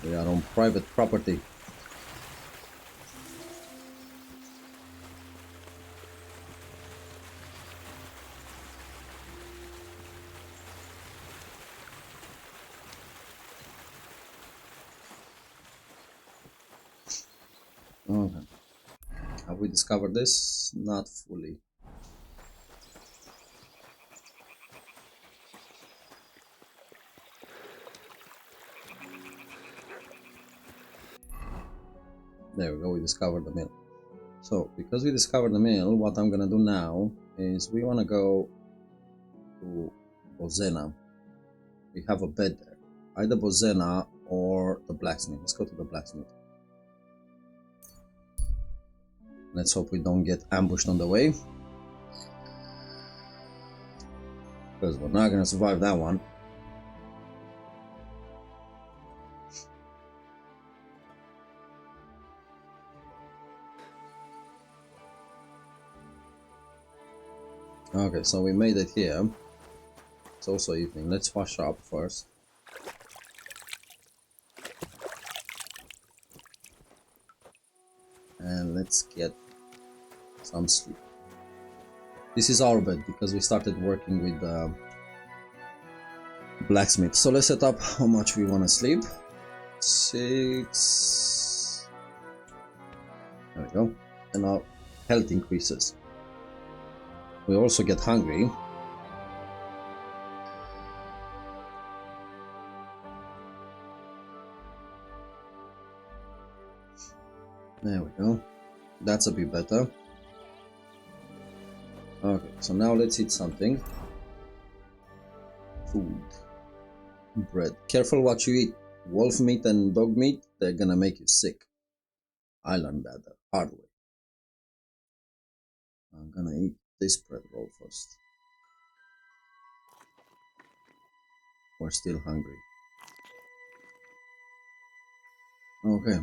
We are on private property. Okay. Have we discovered this? Not fully. There we go, we discovered the mill. So, because we discovered the mill, what I'm gonna do now is we wanna go to Bozena. We have a bed there. Either Bozena or the blacksmith. Let's go to the blacksmith. Let's hope we don't get ambushed on the way. Because we're not gonna survive that one. Okay, so we made it here. It's also evening. Let's wash up first. let's get some sleep. This is our bed because we started working with the blacksmith. So let's set up how much we want to sleep. 6. There we go. And our health increases. We also get hungry. There we go. That's a bit better. Okay, so now let's eat something. Food. Bread. Careful what you eat. Wolf meat and dog meat, they're gonna make you sick. I learned that the hard way. I'm gonna eat this bread roll first. We're still hungry. Okay.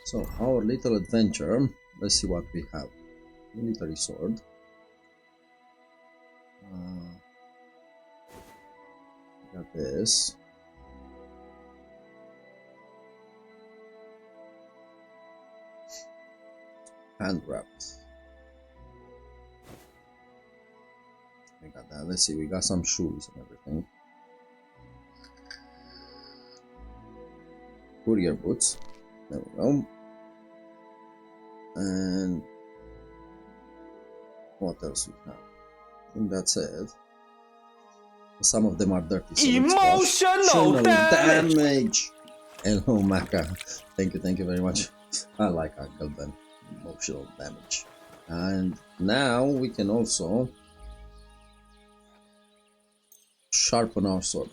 So, our little adventure, let's see what we have. Military sword. Got this. Hand wrapped. We got that. Let's see, we got some shoes and everything. Courier boots. There we go. And what else we have? I think that's it. Some of them are dirty. So emotional damage. Hello, Maka. Thank you very much. I like Uncle Ben. Emotional damage. And now we can also sharpen our sword.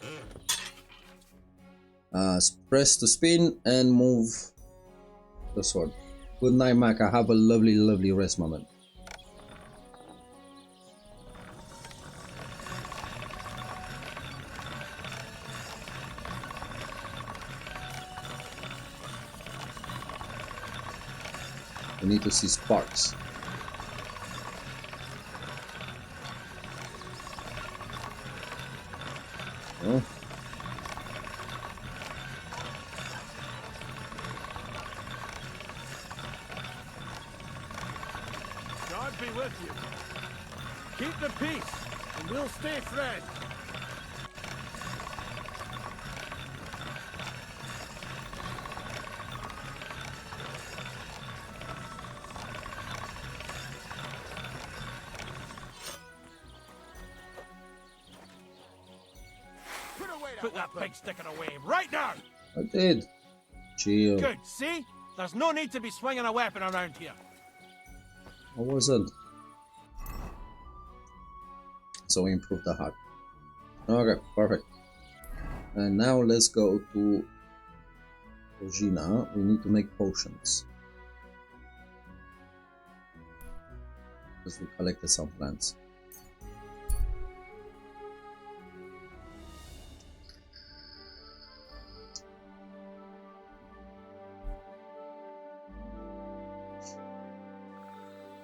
Press to spin and move the sword. Good night, Maka. Have a lovely rest moment. We need to see sparks. Oh. God be with you. Keep the peace, and we'll stay friends. Put that pig sticking away right now! I did. Chill. Good, see? There's no need to be swinging a weapon around here. I wasn't. So we improved the heart. Okay, perfect. And now let's go to Ojina. We need to make potions. Because we collected some plants.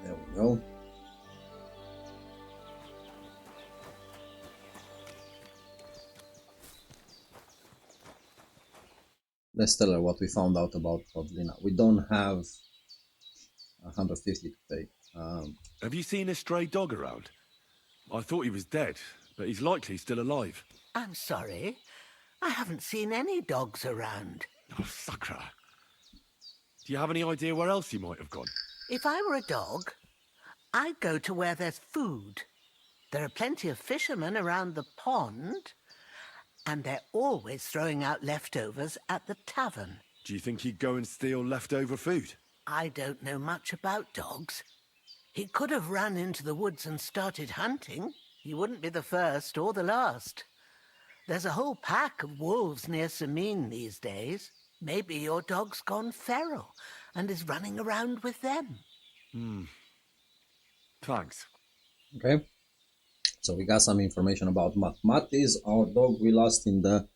There we go. Let's tell her what we found out about Podlina. We don't have 150 to pay. Have you seen a stray dog around? I thought he was dead, but he's likely still alive. I'm sorry. I haven't seen any dogs around. Oh, sucker. Do you have any idea where else he might have gone? If I were a dog, I'd go to where there's food. There are plenty of fishermen around the pond, and they're always throwing out leftovers at the tavern. Do you think he'd go and steal leftover food? I don't know much about dogs. He could have run into the woods and started hunting. He wouldn't be the first or the last. There's a whole pack of wolves near Samin these days. Maybe your dog's gone feral and is running around with them. Thanks. Okay. So we got some information about Matt. Matt is our dog we lost in the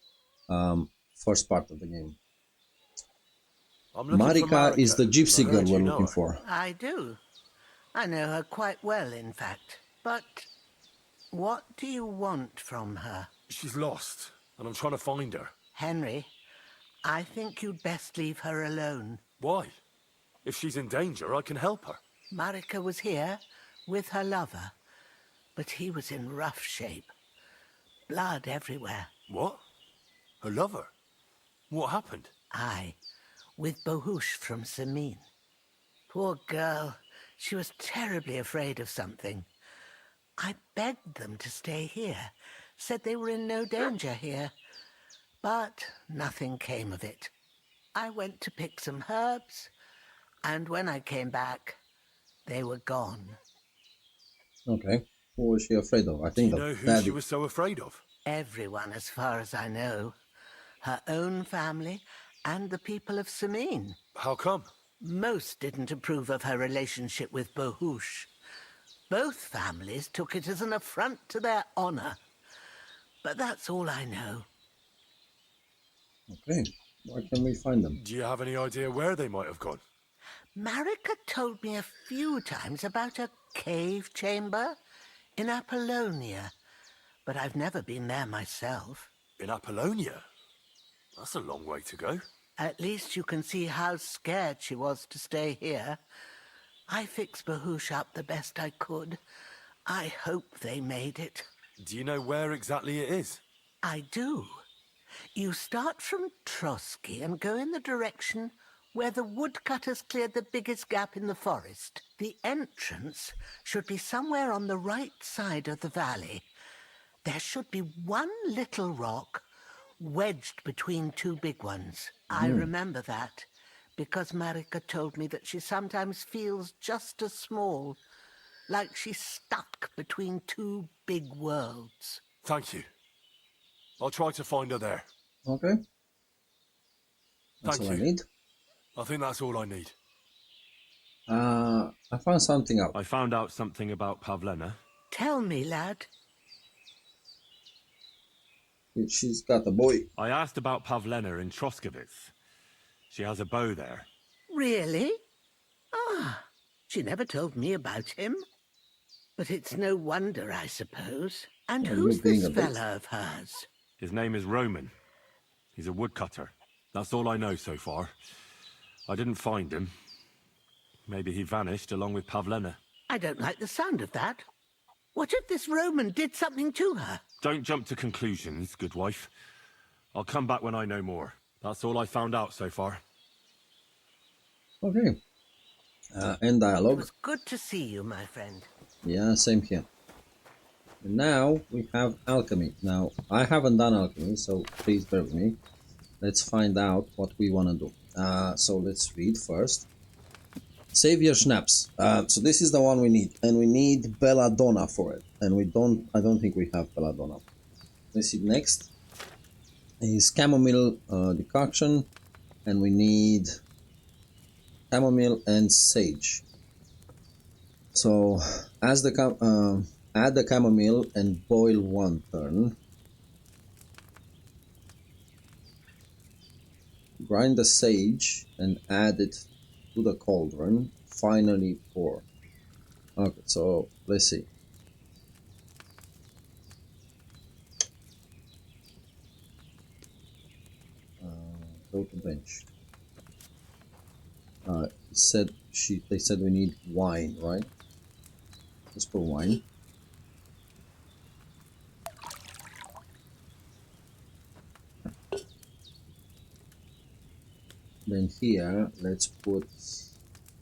first part of the game. Marika is the gypsy girl we're looking for. I do. I know her quite well, in fact. But what do you want from her? She's lost, and I'm trying to find her. Henry, I think you'd best leave her alone. Why? If she's in danger, I can help her. Marika was here with her lover, but he was in rough shape. Blood everywhere. What? Her lover? What happened? Aye, with Bohush from Samin. Poor girl. She was terribly afraid of something. I begged them to stay here, said they were in no danger here. But nothing came of it. I went to pick some herbs, and when I came back, they were gone. Okay. What was she afraid of? I think Do you know who she was so afraid of? Everyone, as far as I know. Her own family and the people of Samin. How come? Most didn't approve of her relationship with Bohush. Both families took it as an affront to their honor. But that's all I know. Okay. Where can we find them? Do you have any idea where they might have gone? Marika told me a few times about a cave chamber in Apollonia, but I've never been there myself. In Apollonia? That's a long way to go. At least you can see how scared she was to stay here. I fixed Bohush up the best I could. I hope they made it. Do you know where exactly it is? I do. You start from Trotsky and go in the direction where the woodcutters cleared the biggest gap in the forest. The entrance should be somewhere on the right side of the valley. There should be one little rock wedged between two big ones. I remember that, because Marika told me that she sometimes feels just as small, like she's stuck between two big worlds. Thank you. I'll try to find her there. Okay. That's Thank all you. I need. I think that's all I need. I found something out. I found out something about Pavlena. Tell me, lad. She's got a boy. I asked about Pavlena in Troskowitz. She has a bow there. Really? Ah, she never told me about him. But it's no wonder, I suppose. And who's this fella of hers? His name is Roman. He's a woodcutter. That's all I know so far. I didn't find him. Maybe he vanished along with Pavlena. I don't like the sound of that. What if this Roman did something to her? Don't jump to conclusions, good wife. I'll come back when I know more. That's all I found out so far. Okay. End dialogue. It was good to see you, my friend. Yeah, same here. And now we have alchemy. Now, I haven't done alchemy, so please bear with me. Let's find out what we want to do. So let's read first. Savior Schnapps. So this is the one we need, and we need belladonna for it. And I don't think we have belladonna. Let's see next. Is chamomile decoction, and we need chamomile and sage. So add the chamomile and boil 1 turn. Grind the sage and add it to the cauldron. Finally pour. Okay, so let's see. Go to bench. They said we need wine, right? Let's put wine. Then here, let's put,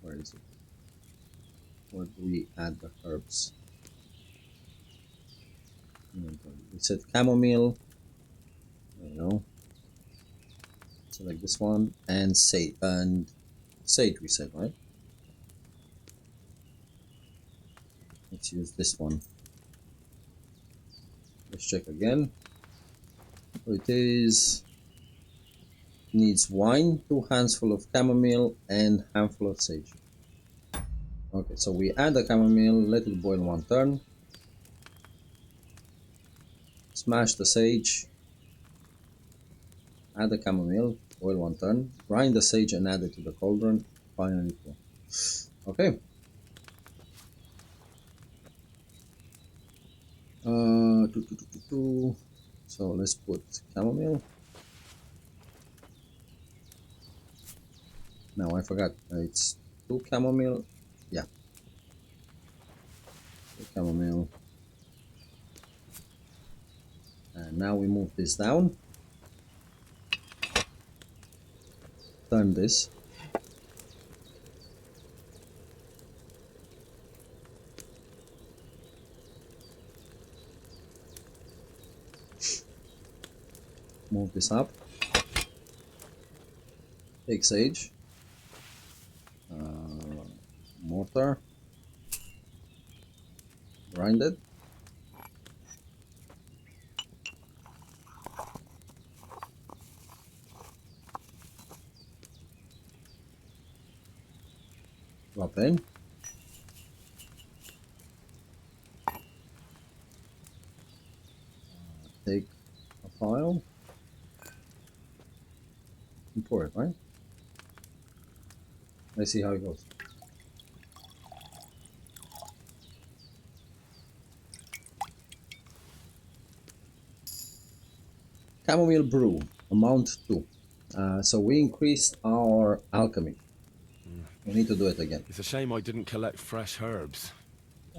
where is it? Where do we add the herbs? We said chamomile, you know. Select this one, and sage we said, right? Let's use this one. Let's check again. So it needs wine, 2 handfuls of chamomile, and handful of sage. Okay, so we add the chamomile, let it boil 1 turn. Smash the sage. Add the chamomile, boil 1 turn. Grind the sage and add it to the cauldron. Finally pour. Okay. So let's put chamomile. No, I forgot. It's 2 chamomile. Yeah. 2 chamomile. And now we move this down. Turn this. Move this up. Take sage. Mortar. Grind it. Drop in. Take a file. And pour it, right? Let's see how it goes. Chamomile brew, amount 2. So we increased our alchemy. We need to do it again. It's a shame I didn't collect fresh herbs.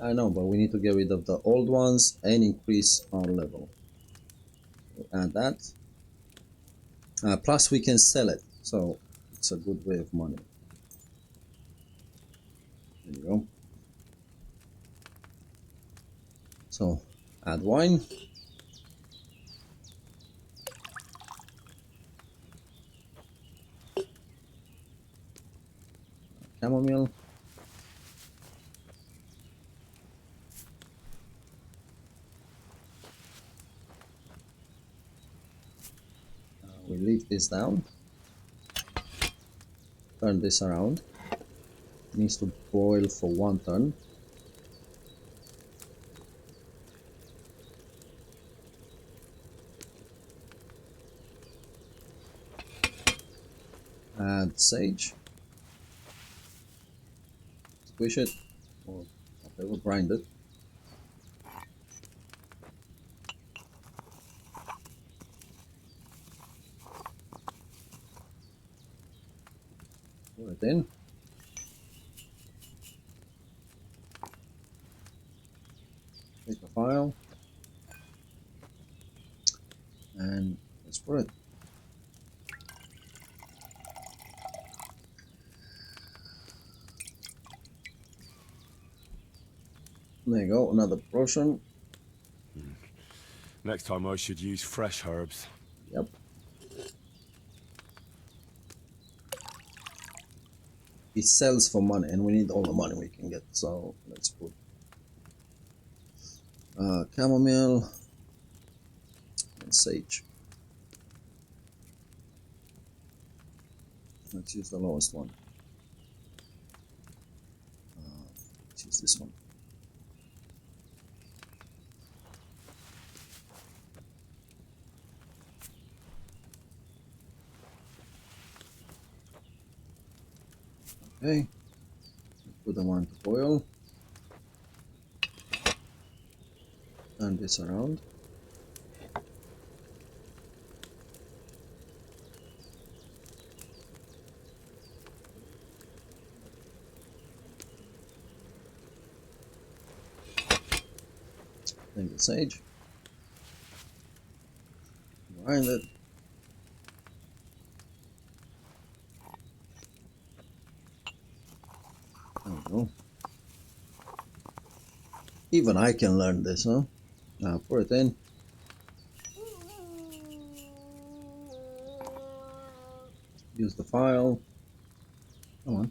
I know, but we need to get rid of the old ones and increase our level. We'll add that. Plus we can sell it, so it's a good way of money. There you go. So add wine. Chamomile. We leave this down. Turn this around. It needs to boil for 1 turn. Add sage. Squish it, or whatever, grind it. Pour it in. Take a file. And let's pour it. There you go, another potion. Next time I should use fresh herbs. Yep. It sells for money, and we need all the money we can get. So let's put chamomile and sage. Let's use the lowest one. Let's use this one. Okay, put them on to boil. Turn this around. Take the sage. Grind it. There we go. Even I can learn this, huh? Now pour it in. Use the file. Come on.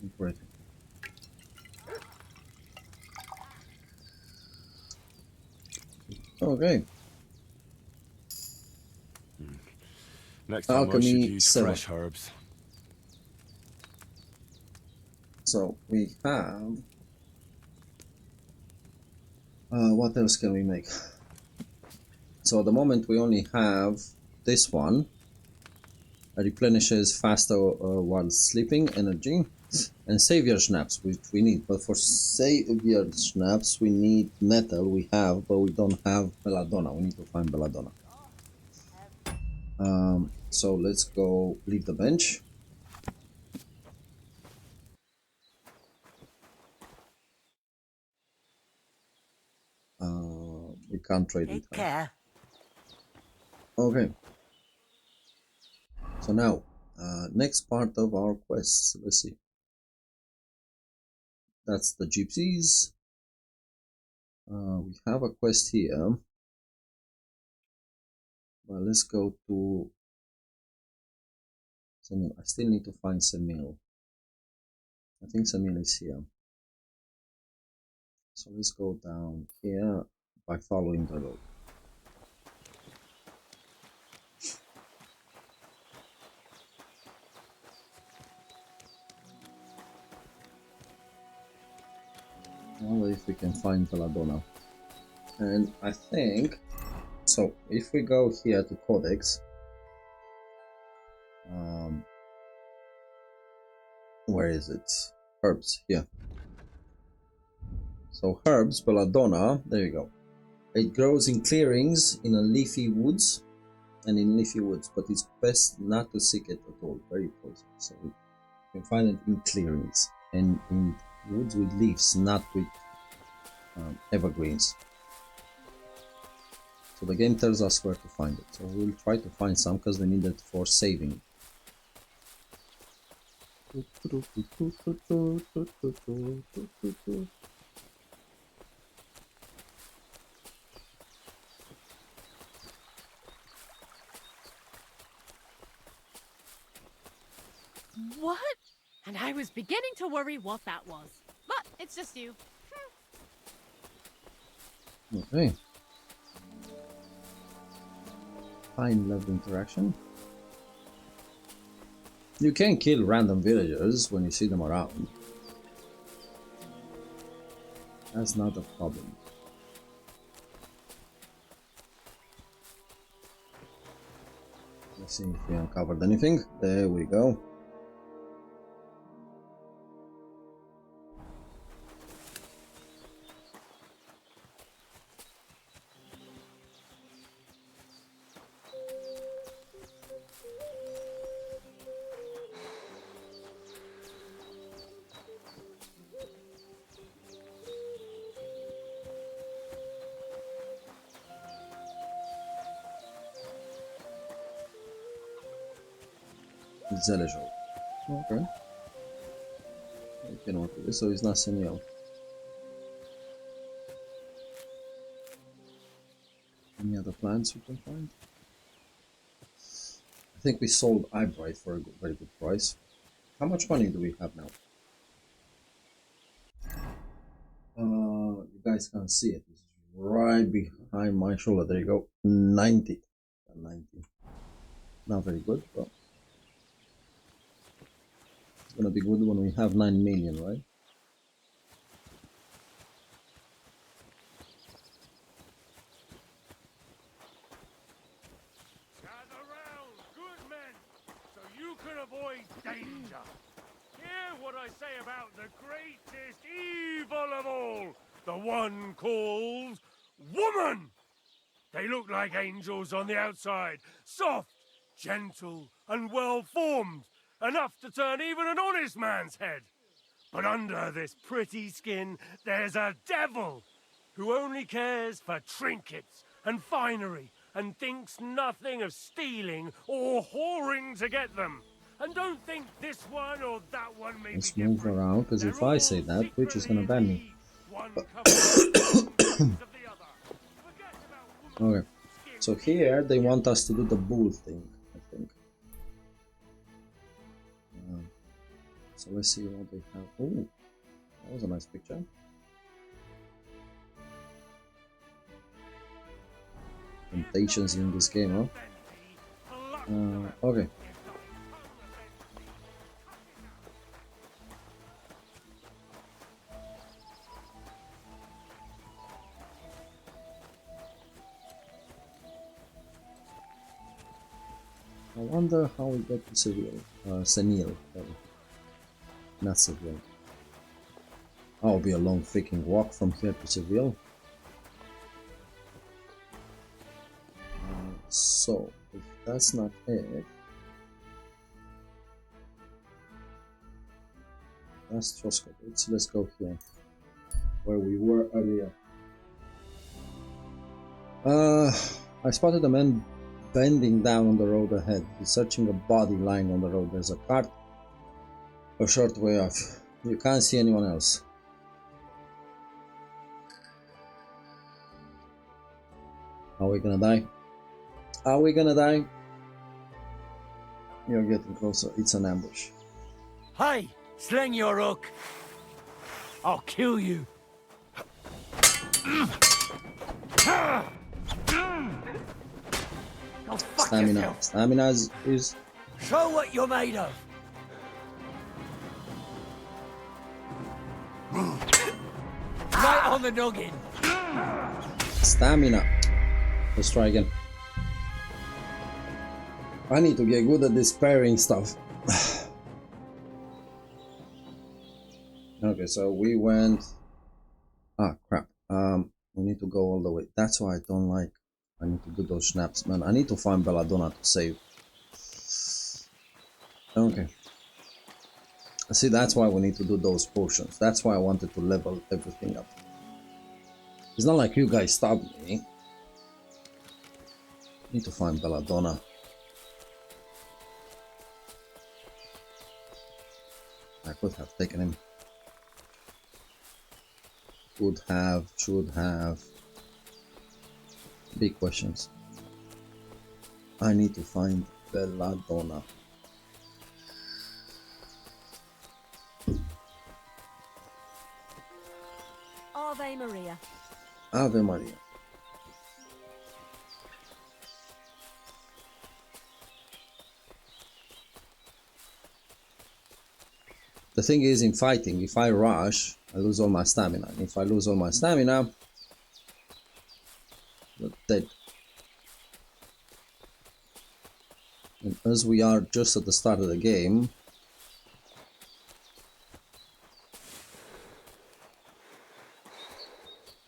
And pour it in. Okay. Next time I should use fresh herbs. So we have. What else can we make? So at the moment we only have this one. Replenishes faster while sleeping energy, and savior snaps, which we need. But for savior snaps we need metal. We have, but we don't have belladonna. We need to find belladonna. So let's go leave the bench. We can't trade with her. Care. Okay. So now, next part of our quest. Let's see. That's the gypsies. We have a quest here. Well, let's go to Semil. I still need to find Semil. I think Semil is here. So let's go down here by following the road. Well, if we can find Belladonna. And I think, so if we go here to Codex, where is it? Herbs, here. So herbs, Belladonna, there you go. It grows in clearings, in a leafy woods, and in leafy woods, but it's best not to seek it at all, very poisonous. So you can find it in clearings, and in woods with leaves, not with evergreens. So the game tells us where to find it. So we'll try to find some because we need it for saving. What? And I was beginning to worry what that was. But it's just you. Okay. Fine level interaction. You can kill random villagers when you see them around. That's not a problem. Let's see if we uncovered anything. There we go. Zelejo. Okay. You can work with this, so it's not Samuel. Any other plants we can find? I think we sold Eyebright for a very good price. How much money do we have now? You guys can't see it. It's right behind my shoulder. There you go. 90. 90. Not very good, but it's gonna be good when we have 9 million, right? Gather round, good men, so you can avoid danger. Hear what I say about the greatest evil of all, the one called woman. They look like angels on the outside, soft, gentle, and well-formed, enough to turn even an honest man's head. But under this pretty skin, there's a devil who only cares for trinkets and finery and thinks nothing of stealing or whoring to get them. And don't think this one or that one may Let's be move different. around, because if I say that, Twitch is gonna ban me. One covers the of the other. Forget about woman. Okay, so here they want us to do the bull thing, I think. So let's see what they have. Oh, that was a nice picture. Temptations in this game, huh? Okay. I wonder how we get to Seville. Senil. Not Seville. Oh, it'll be a long freaking walk from here to Seville. So, if that's not it, That's Trosco. Let's go here, where we were earlier. I spotted a man bending down on the road ahead. He's searching a body lying on the road. There's a cart a short way off. You can't see anyone else. Are we gonna die? Are we gonna die? You're getting closer. It's an ambush. Hey, sling your hook. I'll kill you. Go fuck Stamina. yourself. Stamina is... Show what you're made of. Right on the noggin. Stamina. Let's try again. I need to get good at this parrying stuff. Okay, so we went... Ah, crap. We need to go all the way. That's why I don't like... I need to do those snaps, man. I need to find Belladonna to save. Okay. See, that's why we need to do those potions. That's why I wanted to level everything up. It's not like you guys stopped me. Need to find Belladonna. I could have taken him. Could have, should have. Big questions. I need to find Belladonna. Ave Maria. Ave Maria. The thing is, in fighting, if I rush, I lose all my stamina. And if I lose all my stamina, we're dead. And as we are just at the start of the game,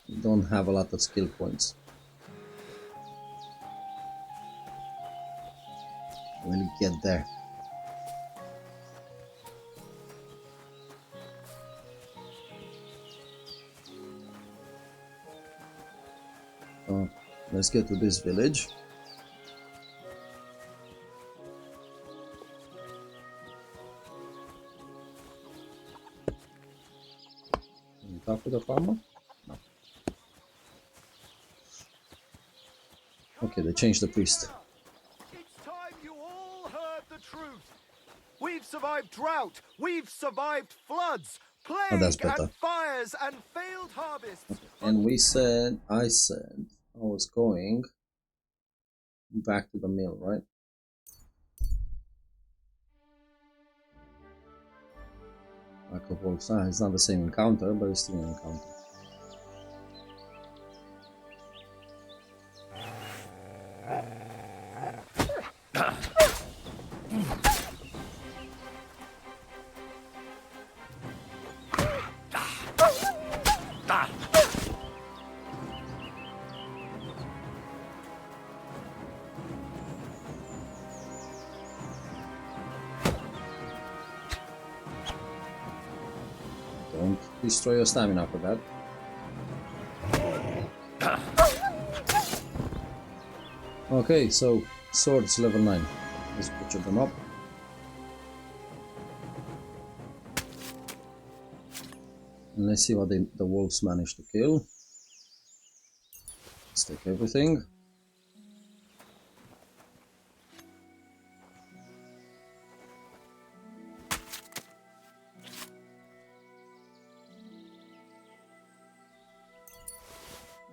we don't have a lot of skill points. We'll get there. Oh, let's get to this village. Can you talk to the farmer? No. Okay, they changed the priest. It's time you all heard the truth. We've survived drought, we've survived floods, Oh, that's plague better. and fires and failed harvests. And we said, I said, I was going back to the mill, right? Like a wolf's eye. It's not the same encounter, but it's still an encounter. Don't destroy your stamina for that. Okay, so swords level 9. Let's butcher them up. And let's see what the wolves managed to kill. Let's take everything.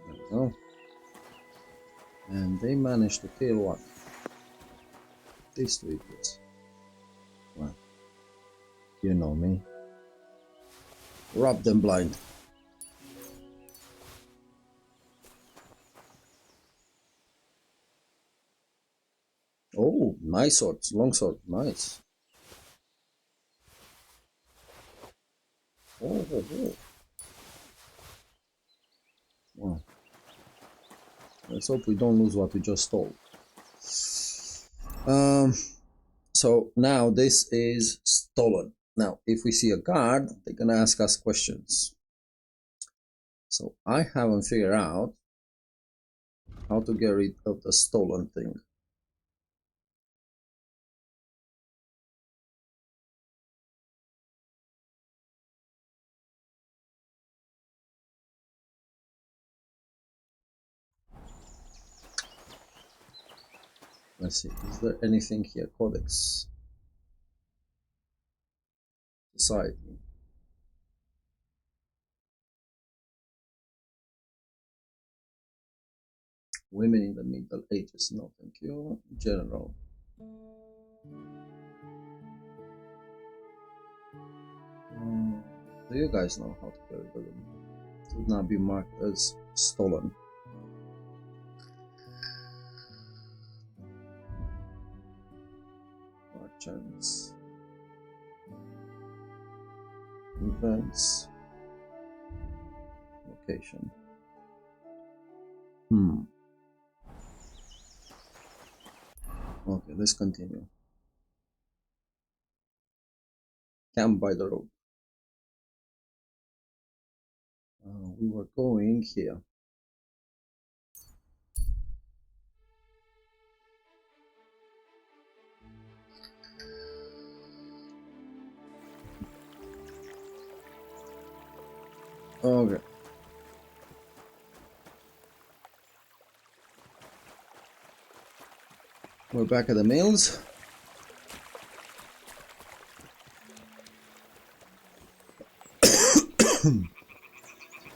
There we go. And they managed to kill what? These two idiots. Well, you know me. Rub them blind. Oh, nice swords, long sword, nice. Oh, oh, oh. Wow. Let's hope we don't lose what we just stole. So now this is stolen. Now, if we see a guard, they're gonna ask us questions. So I haven't figured out how to get rid of the stolen thing. Let's see, is there anything here? Codex. Society. Women in the Middle Ages. No, thank you. General. Do you guys know how to get rid of them? It would not be marked as stolen. Merchants. Events. Location. Okay, let's continue. Camp by the road. We were going here. Okay. We're back at the mills.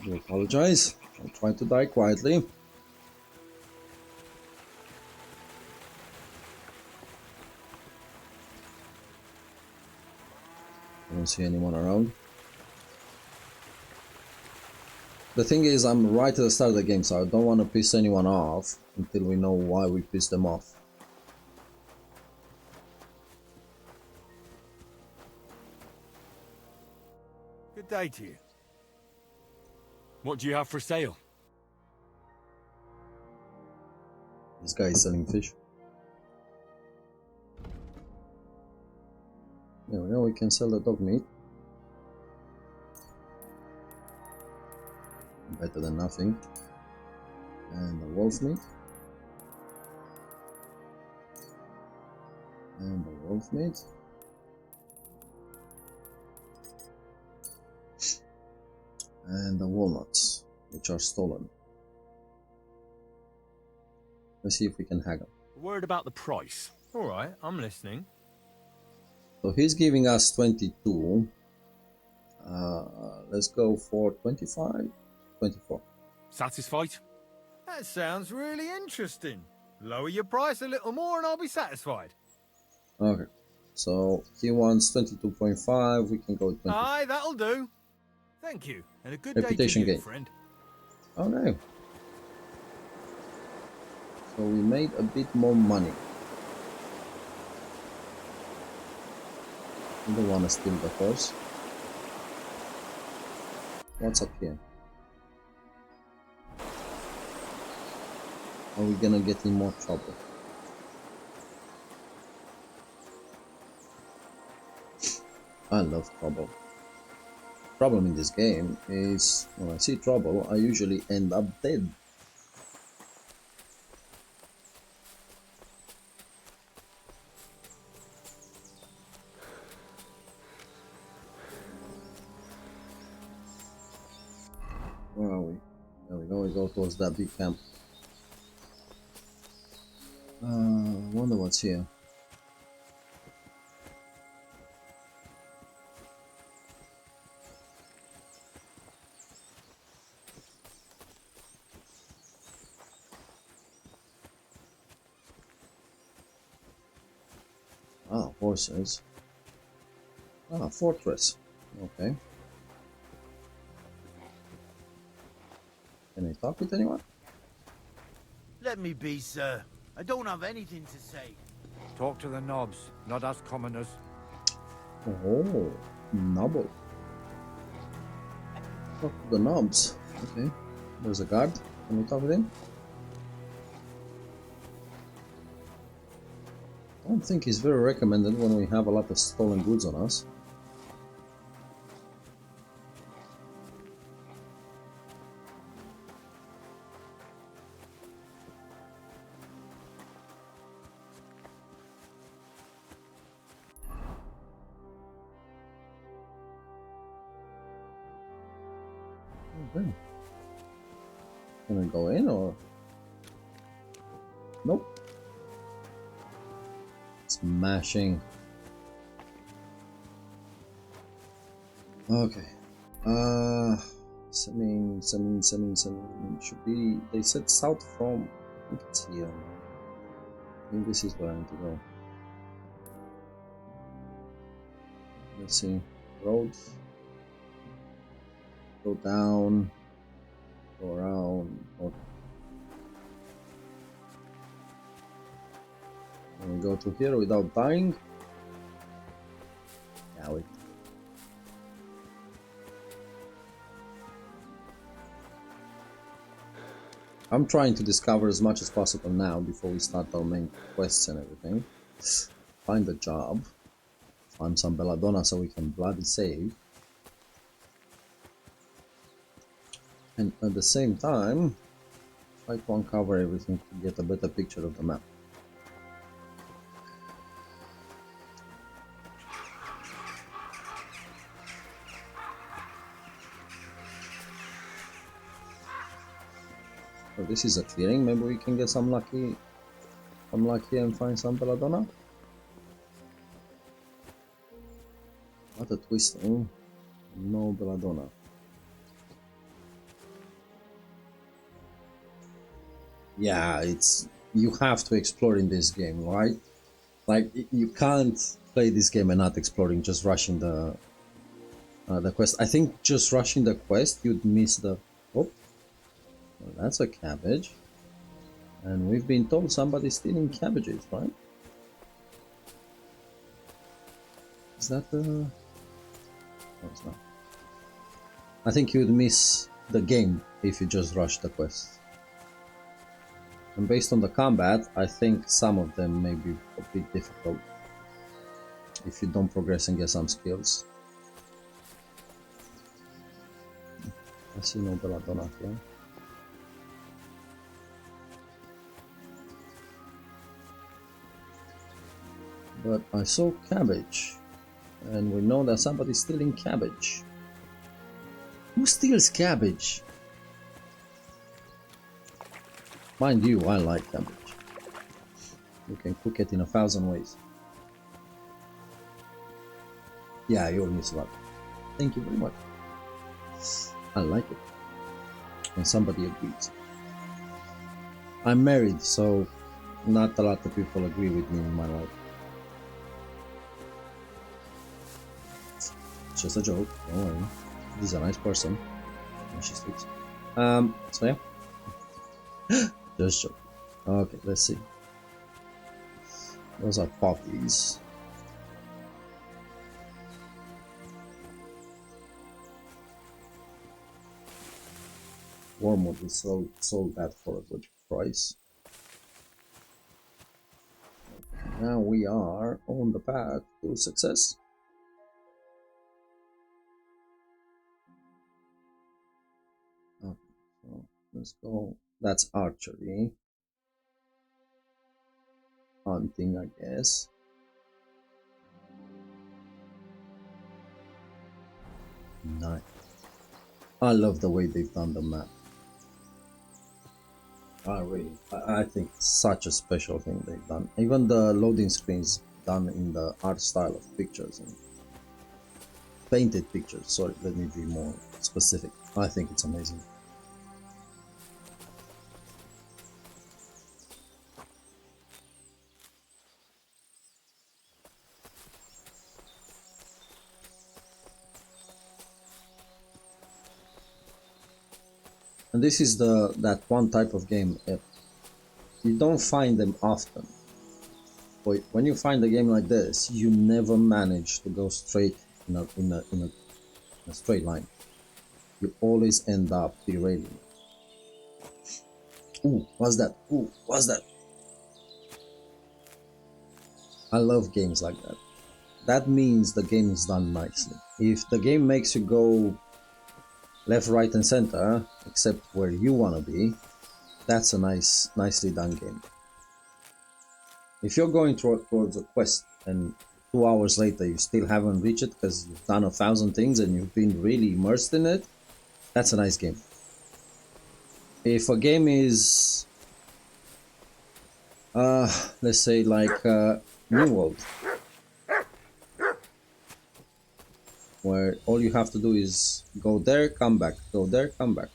I apologize. I'll try to die quietly. I don't see anyone around. The thing is, I'm right at the start of the game, so I don't want to piss anyone off until we know why we pissed them off. Good day to you. What do you have for sale? This guy is selling fish. There we go, we can sell the dog meat. Better than nothing. And the wolf meat. And the wolf meat. And the walnuts, which are stolen. Let's see if we can haggle. A word about the price. All right, I'm listening. So he's giving us 22. Let's go for 25, 24. Satisfied? That sounds really interesting. Lower your price a little more and I'll be satisfied. Okay, so he wants 22.5. We can go 20. Aye, that'll do. Thank you, and a good Reputation day to you, gain. friend. Okay. So we made a bit more money. I don't want to steal the horse. What's up here? Are we gonna get in more trouble? I love trouble. Problem in this game is when I see trouble, I usually end up dead. Where are we? There we go, we go towards that big camp. Wonder what's here. Ah, horses. Ah, fortress. Okay. Can I talk with anyone? Let me be, sir. I don't have anything to say. Talk to the knobs, not us commoners. Oh, noble. Talk to the knobs. Okay. There's a guard. Can we talk with him? I don't think he's very recommended when we have a lot of stolen goods on us. Okay. Can I go in or? Nope. Smashing. Okay. Semin should be. They said south from. I think it's here. I think this is where I need to go. Let's see. Roads. Go down. Go around. Okay. Can we go through here without dying? Yeah, wait. I'm trying to discover as much as possible now before we start our main quests and everything. Find a job. Find some belladonna so we can bloody save. And at the same time, try to uncover everything to get a better picture of the map. So this is a clearing. Maybe we can get some lucky and find some belladonna. What a twist! Oh, no belladonna. Yeah, you have to explore in this game, right? Like you can't play this game and not exploring, just rushing the quest. I think just rushing the quest, you'd miss the. Oh, well, that's a cabbage, and we've been told somebody's stealing cabbages, right? Is that the? No, it's not. I think you'd miss the game if you just rush the quest. And based on the combat, I think some of them may be a bit difficult if you don't progress and get some skills. I see no belladonna here. But I saw cabbage, and we know that somebody's stealing cabbage. Who steals cabbage? Mind you, I like cabbage. You can cook it in 1,000 ways. Yeah, you'll miss a lot. Thank you very much. I like it. And somebody agrees. I'm married, so not a lot of people agree with me in my life. It's just a joke, don't worry. He's a nice person. And she sleeps. So yeah. Just joking. Okay, let's see. Those are poppies. Wormwood, we sold that for a good price. Now we are on the path to success. Okay, so let's go. That's archery. Hunting, I guess. Nice. I love the way they've done the map. I think it's such a special thing they've done. Even the loading screens done in the art style of pictures and painted pictures. Sorry, let me be more specific. I think it's amazing. And this is that one type of game you don't find them often. But when you find a game like this, you never manage to go straight in a straight line. You always end up derailing. Ooh, what's that? Ooh, what's that? I love games like that. That means the game is done nicely. If the game makes you go left, right, and center, except where you want to be, that's a nicely done game. If you're going towards a quest and 2 hours later you still haven't reached it because you've done 1,000 things and you've been really immersed in it, That's a nice game. If a game is, let's say like New World, where all you have to do is go there, come back, go there, come back,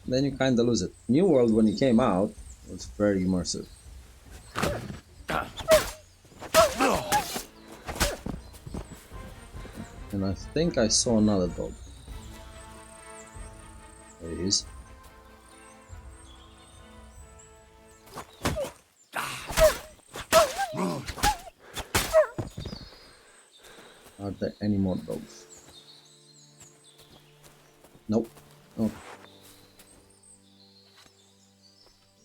then you kind of lose it. New World, when it came out, was very immersive. And I think I saw another dog. There he is. Are there any more dogs? Nope. Okay.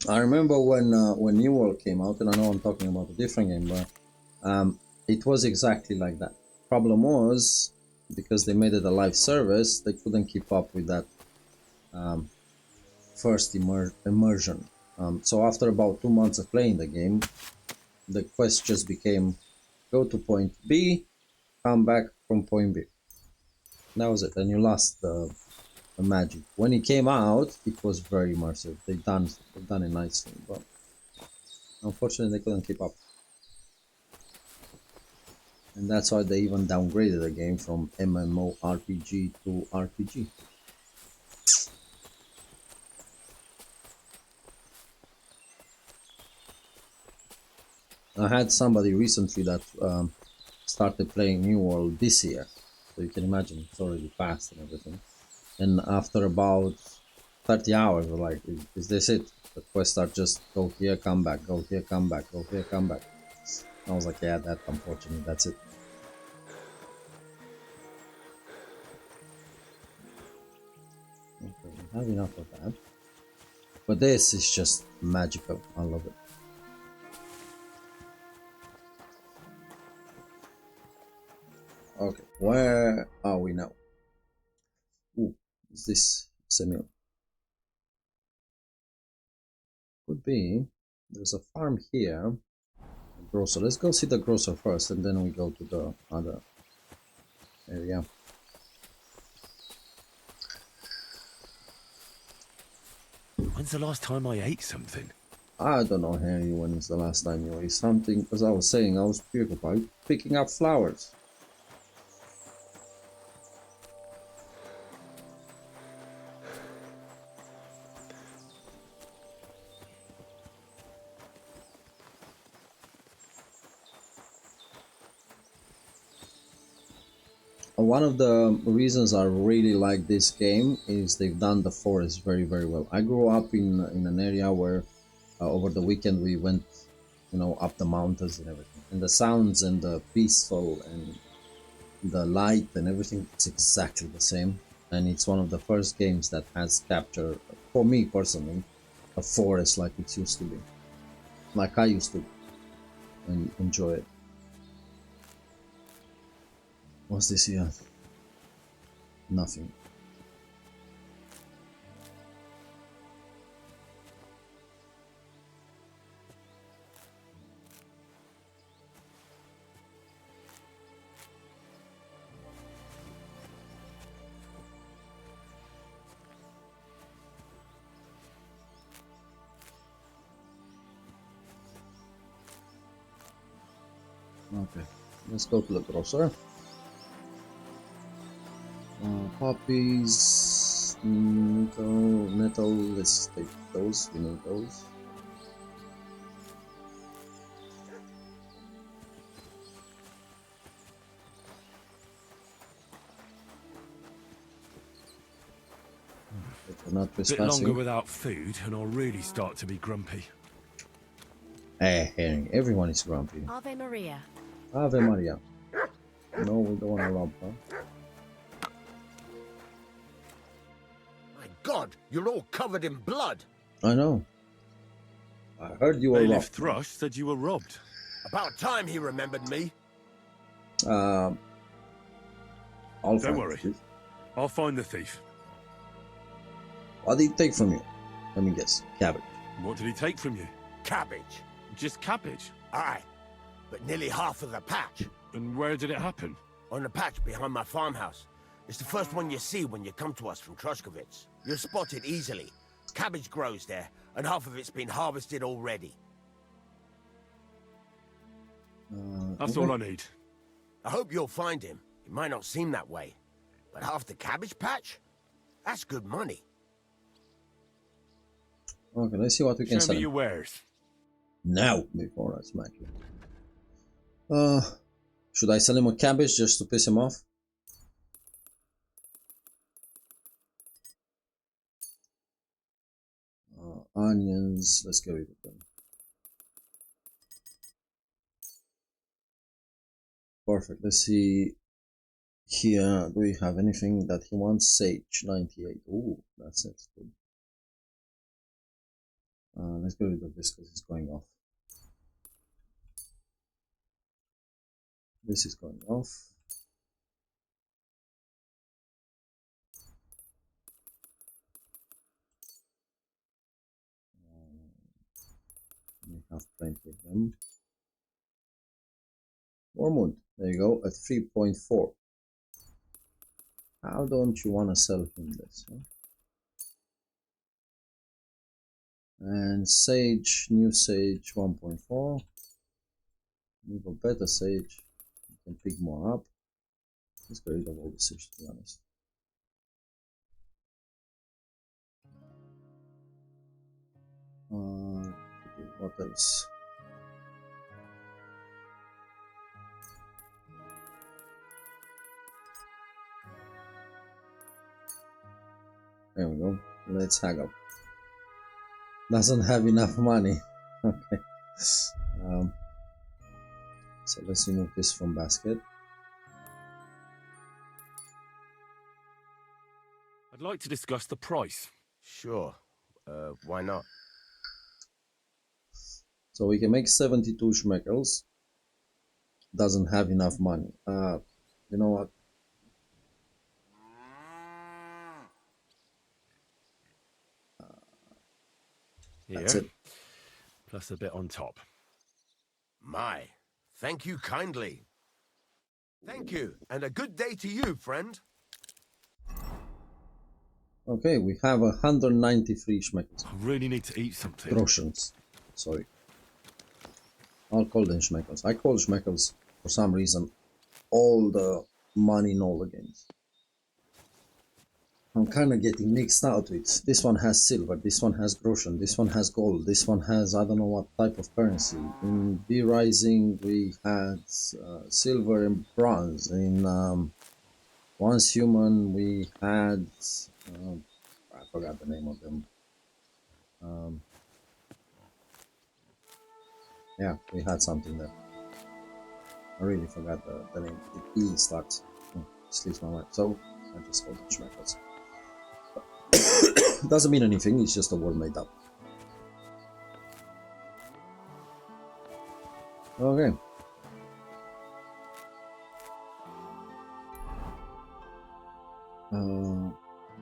I remember when New World came out, and I know I'm talking about a different game, but it was exactly like that. Problem was, because they made it a live service, they couldn't keep up with that first immersion. So after about 2 months of playing the game, the quest just became go to point B, come back from point B. That was it, and you lost the magic. When it came out, it was very immersive. They've done it nicely, but unfortunately they couldn't keep up. And that's why they even downgraded the game from MMORPG to RPG. I had somebody recently that started playing New World this year, so you can imagine it's already passed and everything. And after about 30 hours, we're like, is this it? The quests are just go here, come back, go here, come back, go here, come back. I was like, yeah, that's unfortunate, that's it. Okay, we have enough of that. But this is just magical, I love it. Okay, where are we now? Ooh, is this Semil? Could be. There's a farm here. A grocer. Let's go see the grocer first, and then we go to the other area. When's the last time I ate something? I don't know, Henry, when is the last time you ate something? As I was saying, I was preoccupied picking up flowers. One of the reasons I really like this game is they've done the forest very, very well. I grew up in an area where over the weekend we went, you know, up the mountains and everything. And the sounds and the peaceful and the light and everything, it's exactly the same. And it's one of the first games that has captured, for me personally, a forest like it used to be. Like I used to and enjoy it. What's this here? Nothing. Okay, let's go to the grocer. Poppies, nettle, let's take those, we need those. Not bit longer without food and I'll really start to be grumpy. Hey, Herring, everyone is grumpy. Ave Maria. Ave Maria. No, we don't want to rob, huh? God, you're all covered in blood. I know. I heard you were robbed. Thrush said you were robbed. About time he remembered me. Don't worry. I'll find the thief. What did he take from you? Let me guess. Cabbage. What did he take from you? Cabbage. Just cabbage? Aye, but nearly half of the patch. And where did it happen? On the patch behind my farmhouse. It's the first one you see when you come to us from Trushkovitz. You'll spot it easily. Cabbage grows there, and half of it's been harvested already. That's all I need. I hope you'll find him. It might not seem that way, but half the cabbage patch? That's good money. Okay, let's see what we can Show sell me him. your wares. Now, before I smack you. Should I sell him a cabbage just to piss him off? Onions, let's get rid of them. Perfect. Let's see here. Do we have anything that he wants? Sage 98. Ooh, that's it. Good. Let's get rid of this because it's going off. This is going off. We have plenty of them. Wormwood, there you go, at 3.4. How don't you want to sell him this? Huh? And sage, new sage 1.4. Need a better sage. You can pick more up. Let's get rid of all the sage, to be honest. What else? There we go. Let's hang up. Doesn't have enough money. Okay. So let's remove this from basket. I'd like to discuss the price. Sure. Why not? So we can make 72 schmeckles. Doesn't have enough money. You know what? That's Here, it. plus a bit on top. My, thank you kindly. Thank you, and a good day to you, friend. Okay, we have 193 schmeckles. I really need to eat something. Groschens. Sorry. I'll call them schmeckles. I call schmeckles, for some reason, all the money in all the games. I'm kind of getting mixed out with. This one has silver, this one has groschen, this one has gold, this one has I don't know what type of currency. In B Rising we had silver and bronze. In Once Human we had I forgot the name of them. Yeah, we had something there. I really forgot the name. The E starts. Slips my mind. So I just called it schmeckles. Doesn't mean anything, it's just a word made up. Okay.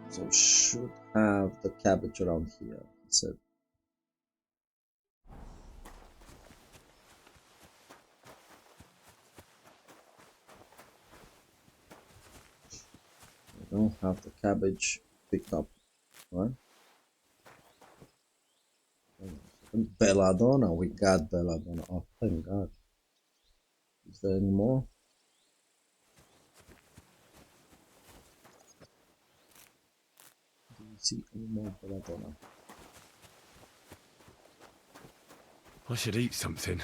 So should have the cabbage around here. That's it. We don't have the cabbage picked up, right? Belladonna, we got Belladonna. Oh, thank God. Is there any more? Do you see any more Belladonna? I should eat something.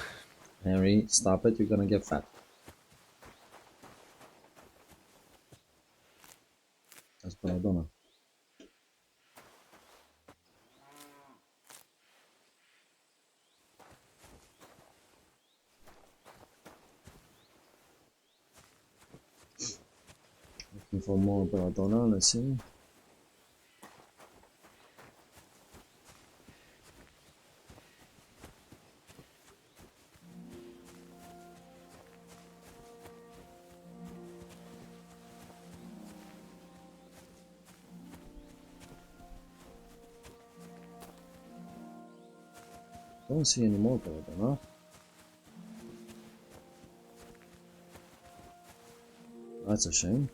Harry, stop it, you're gonna get fat. That's Belladonna. Looking for more Belladonna, let's see. Don't see any more Belladonna. That's a shame.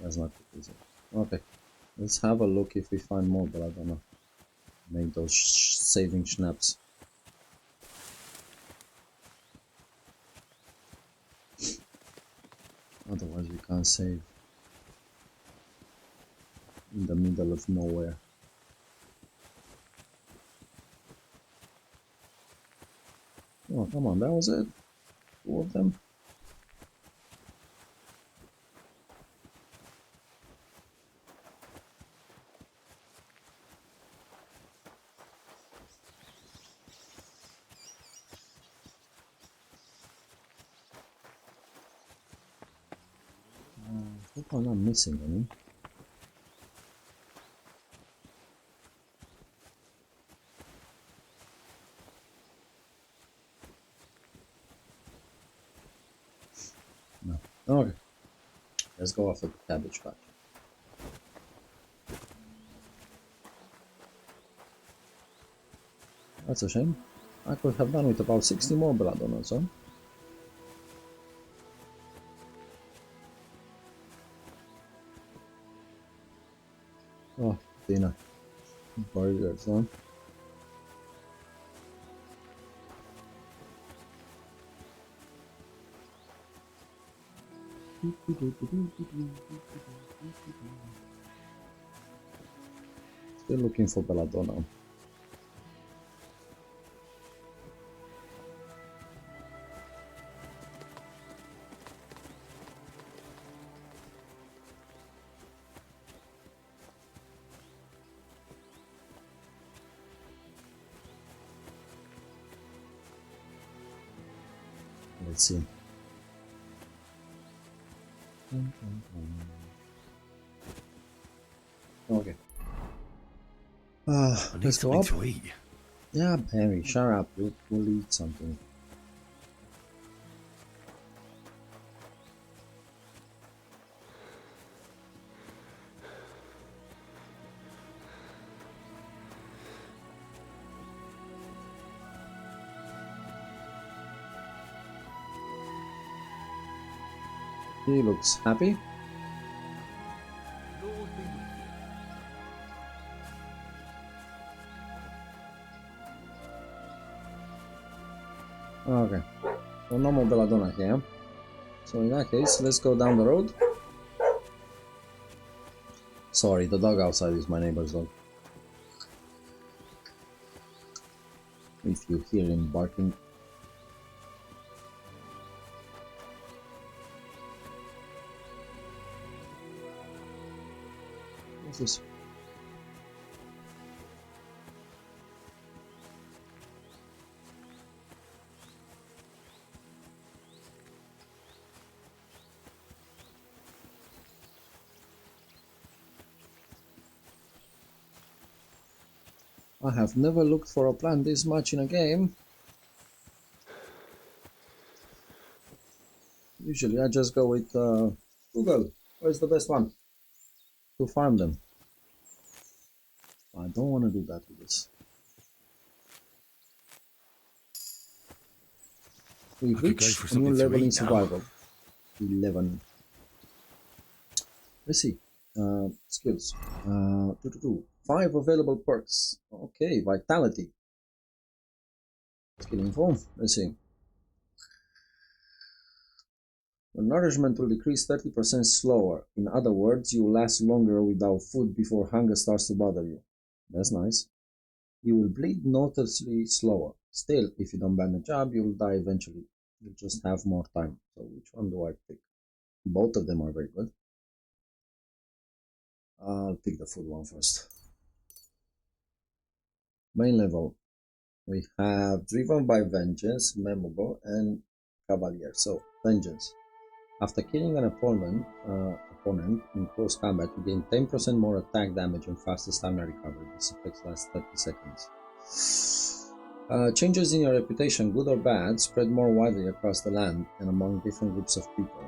That's not easy. Okay, let's have a look if we find more, but I don't know. Make those saving schnapps. Otherwise we can't save in the middle of nowhere. Oh, come on, that was it? 2 of them? I hope I'm not missing any. No. Okay. Let's go after the cabbage patch. That's a shame. I could have done with about 60 more blood on its own. Oh, dinner. Burgers, huh? Still looking for belladonna. Let's see. Okay. Let's go up. To eat. Yeah, Barry, shut up. We'll eat something. He looks happy. Okay, so no more belladonna here. So in that case, let's go down the road. Sorry, the dog outside is my neighbor's dog. If you hear him barking. What's this? I have never looked for a plant this much in a game. Usually I just go with Google. Where's the best one to farm them? I don't want to do that with this. We've reached a new level in survival. 11. Let's see. Skills. 5 available perks. Okay, vitality. Skill info. Let's see. Your nourishment will decrease 30% slower. In other words, you will last longer without food before hunger starts to bother you. That's nice. You will bleed noticeably slower. Still, if you don't bandage up, you will die eventually. You'll just have more time. So which one do I pick? Both of them are very good. I'll pick the food one first. Main level. We have Driven by Vengeance, Memorable, and Cavalier. So, Vengeance. After killing an opponent in close combat, you gain 10% more attack damage and faster stamina recovery. This effect lasts 30 seconds. Changes in your reputation, good or bad, spread more widely across the land and among different groups of people.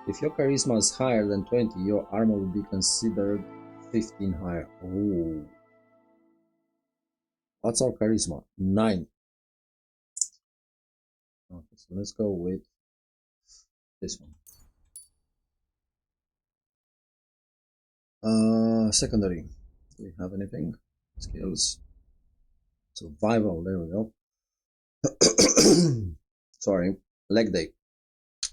If your charisma is higher than 20, your armor will be considered 15 higher. Oh. What's our charisma? 9. Okay, so let's go with this one. Secondary. Do we have anything? Skills. Survival, there we go. Sorry. Leg day.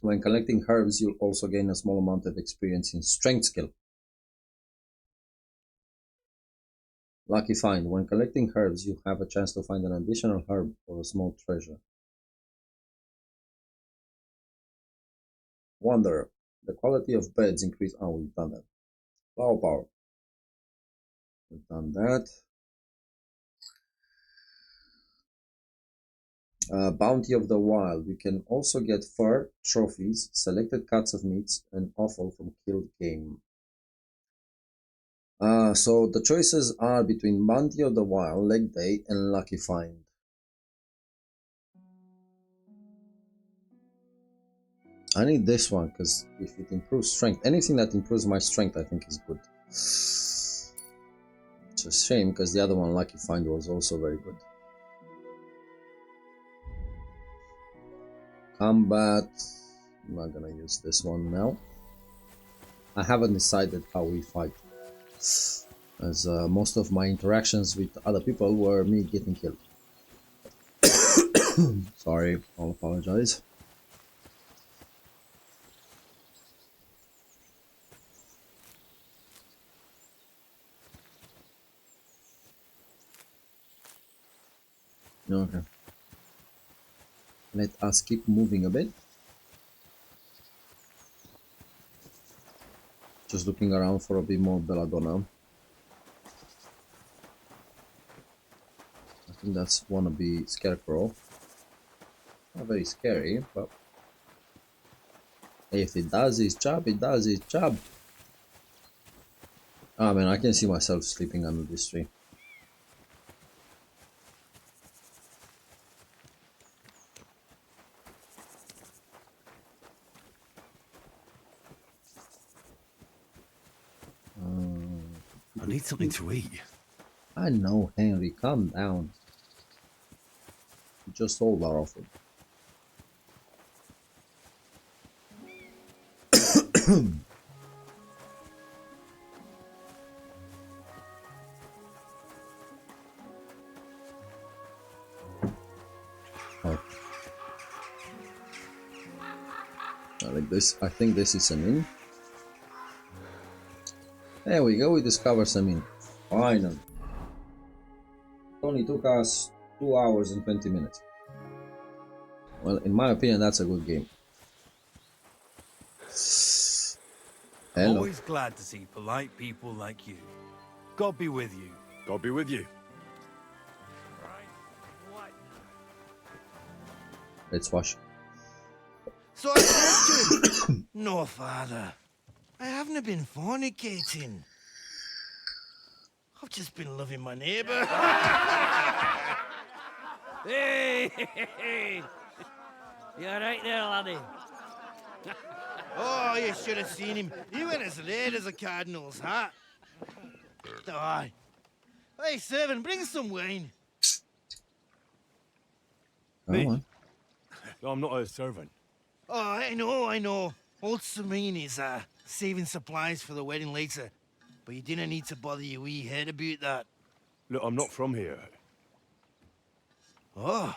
When collecting herbs, you'll also gain a small amount of experience in strength skill. Lucky find. When collecting herbs, you have a chance to find an additional herb or a small treasure. Wonder. The quality of beds increase. Oh, we've done that. Flower power. We've done that. Bounty of the Wild. You can also get fur, trophies, selected cuts of meats, and offal from killed game. So the choices are between Bounty of the Wild, Leg Day, and Lucky Find. I need this one because if it improves strength, anything that improves my strength I think is good. It's a shame because the other one, Lucky Find, was also very good. Combat. I'm not gonna use this one now. I haven't decided how we fight, as most of my interactions with other people were me getting killed. Sorry, I'll apologize. Okay. Let us keep moving a bit. Just looking around for a bit more belladonna. I think that's wannabe scarecrow. Not very scary, but if it does its job, it does its job. Ah man, I can see myself sleeping under this tree. I need something to eat. I know, Henry, calm down. You just sold our offer. Oh. I like this. I think this is an inn. There we go, we discovered some inn. Finally. It only took us 2 hours and 20 minutes. Well, in my opinion, that's a good game. Hello. Always glad to see polite people like you. God be with you. God be with you. Let's wash. So I said to him, no, father. I haven't been fornicating. I've just been loving my neighbour. Hey! You alright there, laddie? Oh, you should have seen him. He went as red as a cardinal's hat. Aye. Hey, servant, bring some wine. Come on. I'm not a servant. Oh, I know. Old Samine is saving supplies for the wedding later. But you didn't need to bother your wee head about that. Look, I'm not from here. Oh.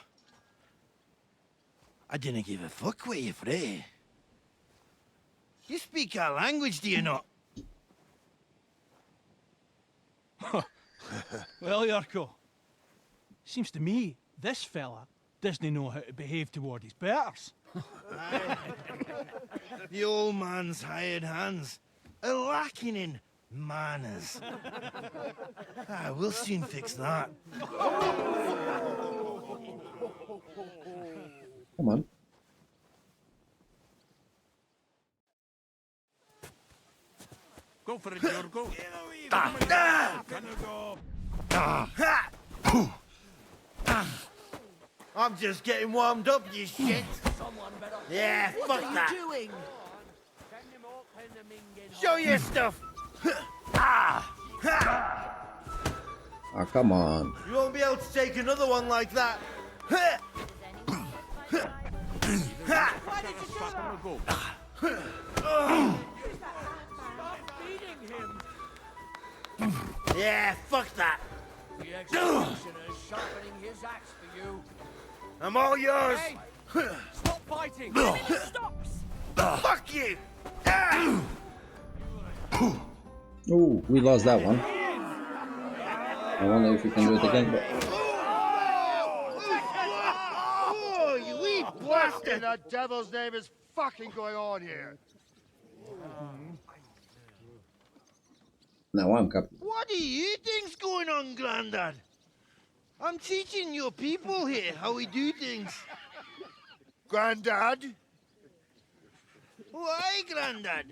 I didn't give a fuck where you're from. You speak our language, do you not? Well, Yarko, seems to me this fella doesn't know how to behave toward his betters. The old man's hired hands are lacking in manners. We'll soon fix that. Come on. Go for it, Yorgo. I'm just getting warmed up, you shit. Yeah, fuck What are that. you doing? Show your stuff. Oh, come on. You won't be able to take another one like that. Yeah, fuck that. The executioner's sharpening his axe for you. I'm all yours. Hey, stop fighting. Stops. Fuck you. Oh, we lost that one. I wonder if we can do it again. But... Oh, you wee bastard! What the devil's name is fucking going on here? Now I'm captain. What do you think's going on, Grandad? I'm teaching your people here how we do things. Grandad? Why, Grandad?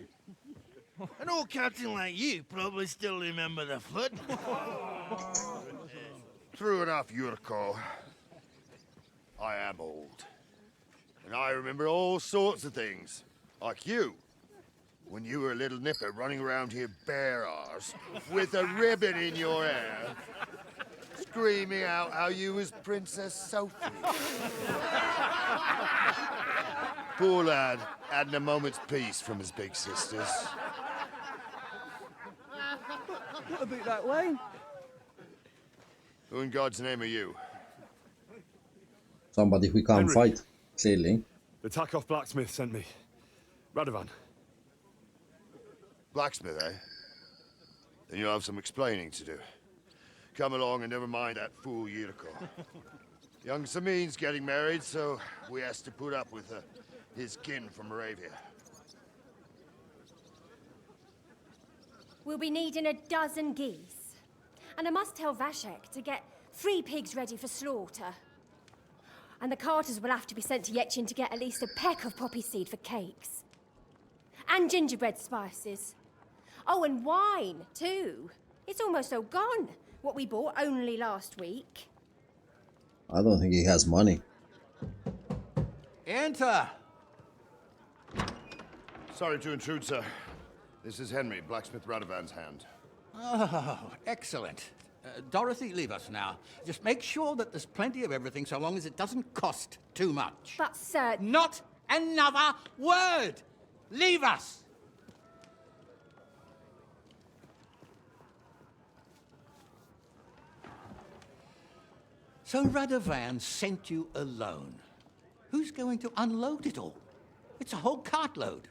An old captain like you probably still remember the flood. True enough, Yurko. I am old. And I remember all sorts of things. Like you. When you were a little nipper running around here bare-arse, with a ribbon in your hair, screaming out how you was Princess Sophie. Poor lad, hadn't a moment's peace from his big sisters. What about that way? Who in God's name are you? Somebody we can't Henry. fight, clearly. The Takoff blacksmith sent me. Radovan. Blacksmith, eh? Then you'll have some explaining to do. Come along and never mind that fool Yurko. Young Samin's getting married, so we has to put up with his kin from Moravia. We'll be needing a dozen geese. And I must tell Vashek to get 3 pigs ready for slaughter. And the carters will have to be sent to Yetchin to get at least a peck of poppy seed for cakes. And gingerbread spices. Oh, and wine, too. It's almost all gone. What we bought only last week. I don't think he has money. Enter! Sorry to intrude, sir. This is Henry, blacksmith Radovan's hand. Oh, excellent. Dorothy, leave us now. Just make sure that there's plenty of everything so long as it doesn't cost too much. But, sir... Not another word! Leave us! So Radovan sent you alone. Who's going to unload it all? It's a whole cartload.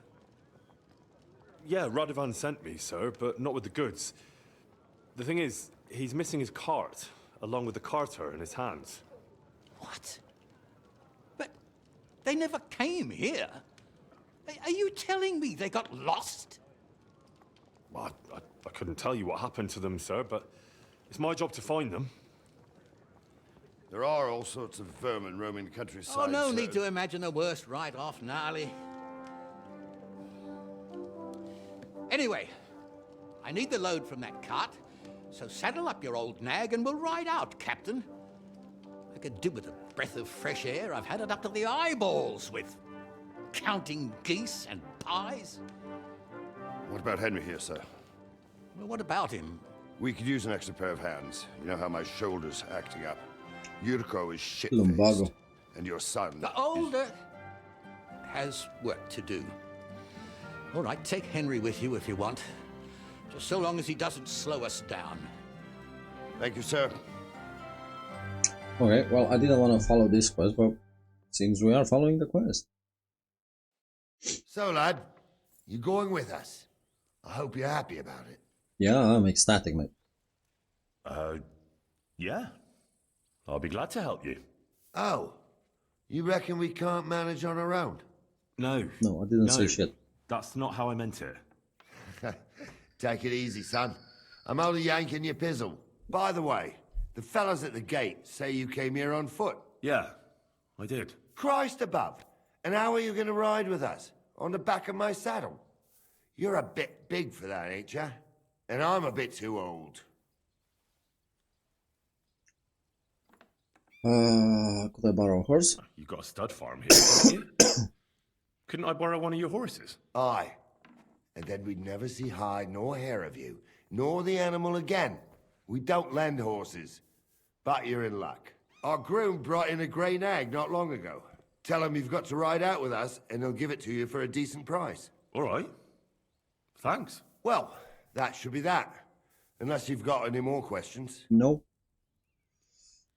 Yeah, Radovan sent me, sir, but not with the goods. The thing is, he's missing his cart, along with the carter in his hands. What? But they never came here. Are you telling me they got lost? Well, I couldn't tell you what happened to them, sir, but it's my job to find them. There are all sorts of vermin roaming the countryside. Oh, no sir. need to imagine the worst right off, gnarly. Anyway, I need the load from that cart, so saddle up your old nag and we'll ride out, Captain. I could do with a breath of fresh air. I've had it up to the eyeballs with counting geese and pies. What about Henry here, sir? Well, what about him? We could use an extra pair of hands. You know how my shoulder's acting up. Yurko is shit. Lumbago. And your son... The older has work to do. All right, take Henry with you if you want. Just so long as he doesn't slow us down. Thank you, sir. Okay, well, I didn't want to follow this quest, but seems we are following the quest. So, lad, you going with us? I hope you're happy about it. Yeah, I'm ecstatic, mate. Yeah. I'll be glad to help you. Oh, you reckon we can't manage on our own? No. No, I didn't say shit. That's not how I meant it. Take it easy, son. I'm only yanking your pizzle. By the way, the fellas at the gate say you came here on foot. Yeah, I did. Christ above. And how are you going to ride with us? On the back of my saddle? You're a bit big for that, ain't ya? And I'm a bit too old. Could I borrow a horse? You've got a stud farm here, haven't you? Couldn't I borrow one of your horses? Aye. And then we'd never see hide nor hair of you, nor the animal again. We don't lend horses, but you're in luck. Our groom brought in a grey nag not long ago. Tell him you've got to ride out with us, and he'll give it to you for a decent price. All right. Thanks. Well, that should be that. Unless you've got any more questions. No.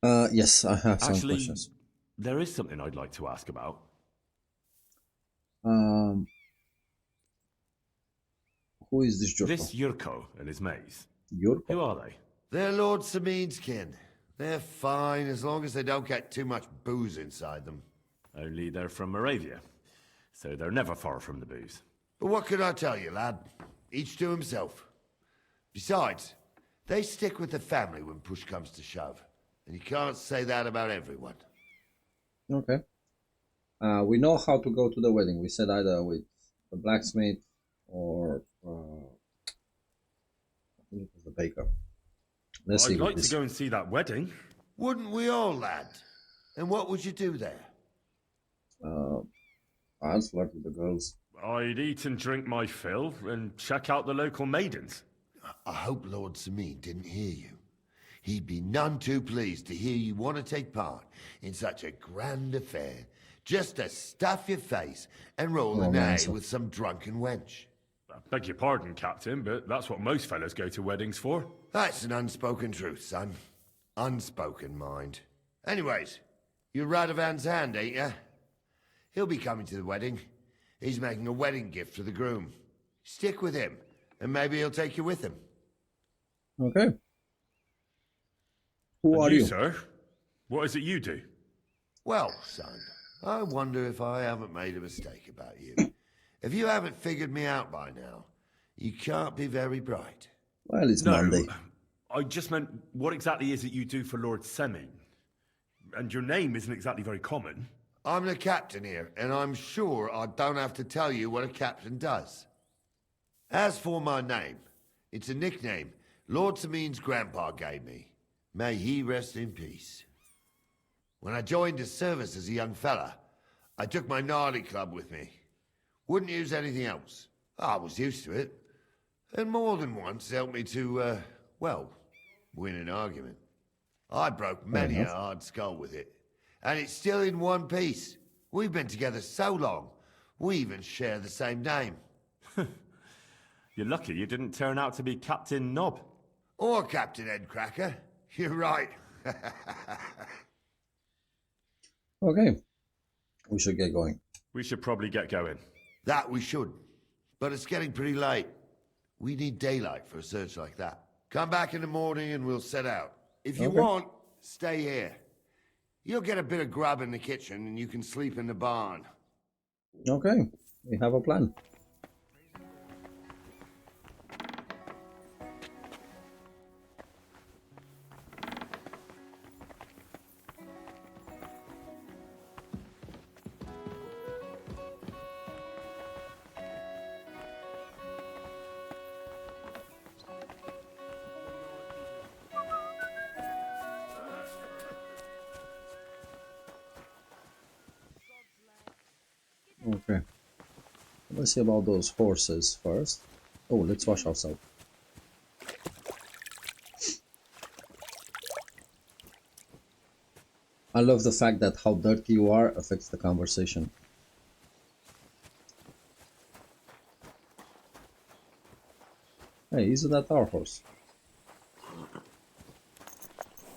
Yes, I have some Actually, questions. there is something I'd like to ask about. Who is this Yurko? This Yurko and his mates. Yurko? Who are they? They're Lord Samin's kin. They're fine as long as they don't get too much booze inside them. Only they're from Moravia, so they're never far from the booze. But what can I tell you, lad? Each to himself. Besides, they stick with the family when push comes to shove. And you can't say that about everyone. Okay. We know how to go to the wedding. We said either with the blacksmith or I think it was the baker. Let's see. I'd like to go and see that wedding. Wouldn't we all, lad? And what would you do there? I'd flirt with the girls. I'd eat and drink my fill and check out the local maidens. I hope Lord Samin didn't hear you. He'd be none too pleased to hear you want to take part in such a grand affair, just to stuff your face and roll an A with some drunken wench. I beg your pardon, Captain, but that's what most fellas go to weddings for. That's an unspoken truth, son. Unspoken, mind. Anyways, you're Radovan's hand, ain't ya? He'll be coming to the wedding. He's making a wedding gift for the groom. Stick with him, and maybe he'll take you with him. Okay. Who are you? Sir? What is it you do? Well, son, I wonder if I haven't made a mistake about you. If you haven't figured me out by now, you can't be very bright. Well, it's Monday. I just meant, what exactly is it you do for Lord Semin? And your name isn't exactly very common. I'm the captain here, and I'm sure I don't have to tell you what a captain does. As for my name, it's a nickname Lord Samin's grandpa gave me. May he rest in peace. When I joined his service as a young fella, I took my gnarly club with me. Wouldn't use anything else. I was used to it. And more than once helped me to, well, win an argument. I broke many a hard skull with it. And it's still in one piece. We've been together so long, we even share the same name. You're lucky you didn't turn out to be Captain Knob. Or Captain Headcracker. You're right. Okay. We should get going. We should probably get going. That we should. But it's getting pretty late. We need daylight for a search like that. Come back in the morning and we'll set out. If you want, stay here. You'll get a bit of grub in the kitchen and you can sleep in the barn. Okay. We have a plan. Okay. Let's see about those horses first. Oh, let's wash ourselves. I love the fact that how dirty you are affects the conversation. Hey, isn't that our horse?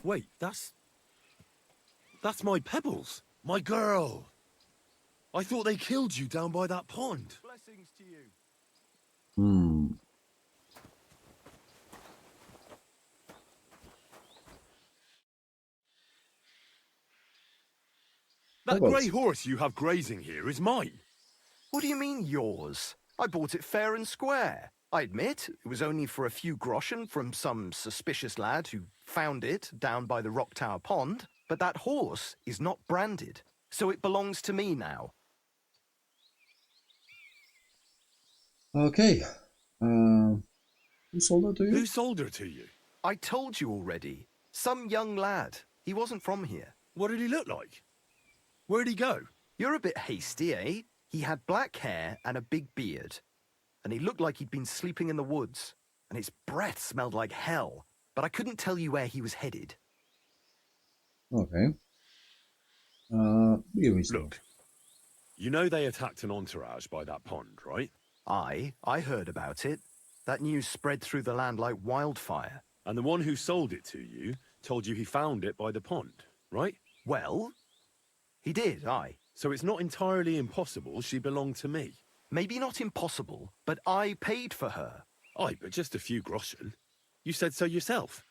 Wait, that's my Pebbles, my girl. I thought they killed you down by that pond. Blessings to you. That grey horse you have grazing here is mine. What do you mean, yours? I bought it fair and square. I admit, it was only for a few groschen from some suspicious lad who found it down by the Rock Tower Pond, but that horse is not branded, so it belongs to me now. Okay. Who sold her to you? Who sold her to you? I told you already. Some young lad. He wasn't from here. What did he look like? Where'd he go? You're a bit hasty, eh? He had black hair and a big beard. And he looked like he'd been sleeping in the woods. And his breath smelled like hell. but I couldn't tell you where he was headed. Okay. Be reasonable. Look, you know they attacked an entourage by that pond, right? I heard about it. That news spread through the land like wildfire. And the one who sold it to you told you he found it by the pond, right? Well, he did, aye. So it's not entirely impossible she belonged to me. Maybe not impossible, but I paid for her. Aye, but just a few groschen. You said so yourself.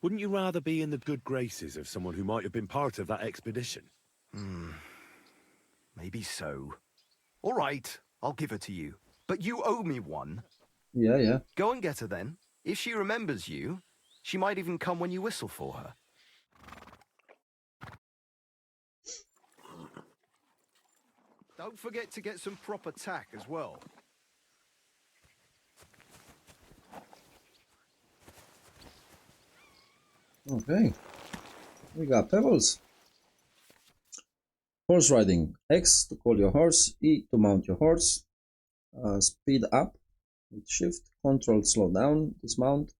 Wouldn't you rather be in the good graces of someone who might have been part of that expedition? Maybe so. All right, I'll give her to you. But you owe me one. Yeah. Go and get her then. If she remembers you, she might even come when you whistle for her. Don't forget to get some proper tack as well. Okay. We got pebbles. Horse riding. X to call your horse. E to mount your horse. Speed up with shift. Control slow down. Dismount.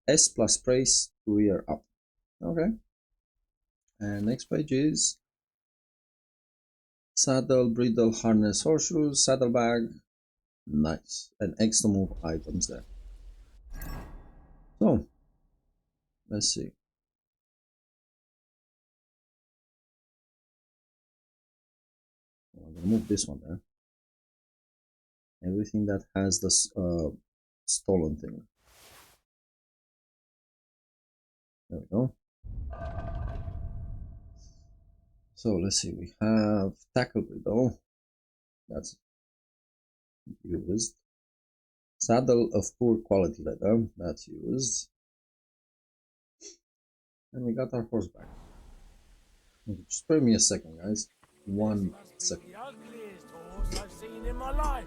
S plus praise to rear up. Okay. And next page is saddle, bridle, harness, horseshoes, saddlebag. Nice. And X to move items there. So, let's see. I'm gonna move this one there. Everything that has this stolen thing. There we go. So let's see, we have tackle bridle. That's used. Saddle of poor quality leather. That's used. And we got our horse back. Okay, just spare me a second, guys. 1 second. The ugliest horse I've seen in my life.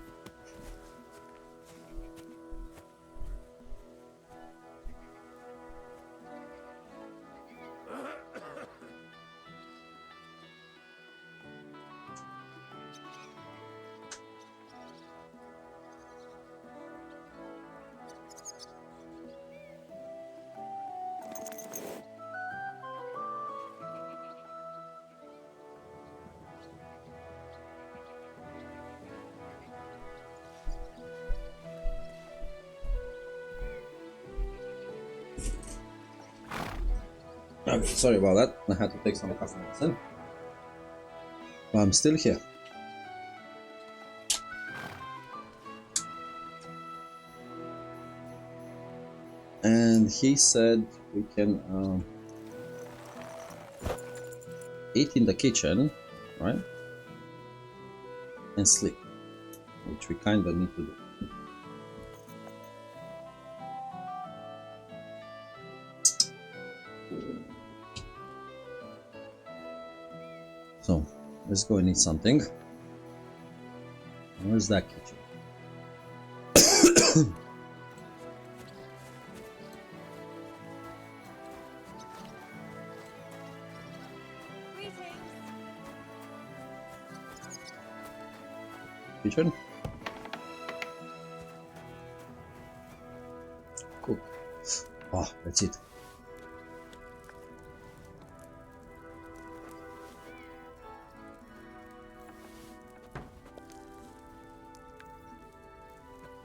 Okay, sorry about that. I had to take some cough medicine. But I'm still here. And he said we can eat in the kitchen, right? And sleep, which we kind of need to do. So let's go and eat something. Where's that kitchen? Kitchen? Cook. Oh, that's it.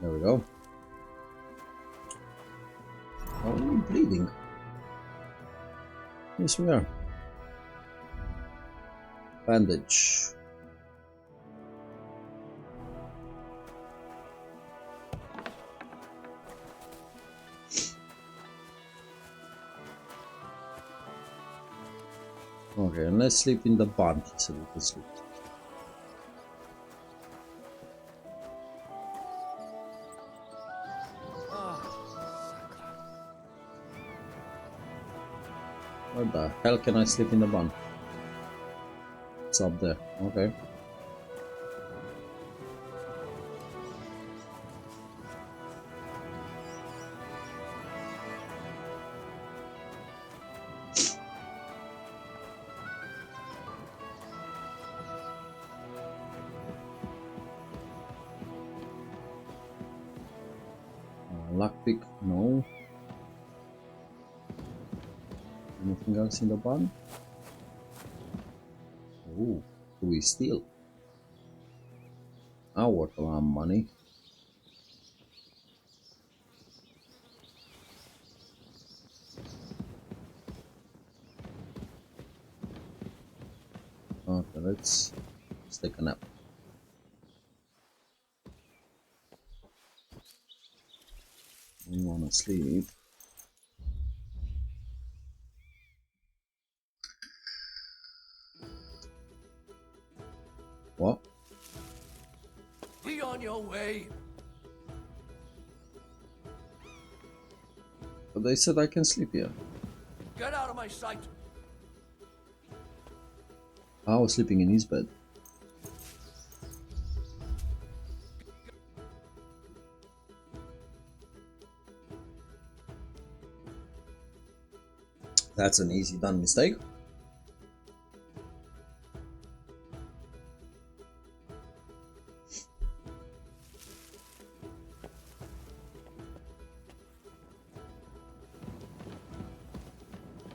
There we go. Are we bleeding? Yes, we are. Bandage. Okay, and let's sleep in the barn, he said we can sleep. Where the hell can I sleep in the barn? It's up there, okay. Lockpick, no. Anything else in the barn? Oh, do we steal? Our money. Okay, let's take a nap. We wanna sleep. What? Be on your way. But they said I can sleep here. Get out of my sight. I was sleeping in his bed. That's an easy done mistake.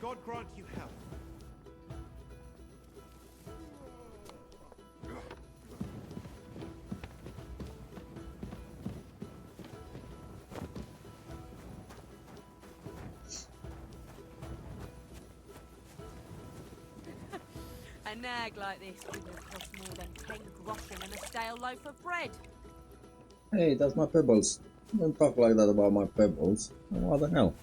God grant you health. A nag like this wouldn't cost more than 10 groschen and a stale loaf of bread. Hey, that's my pebbles. Don't talk like that about my pebbles. What the hell?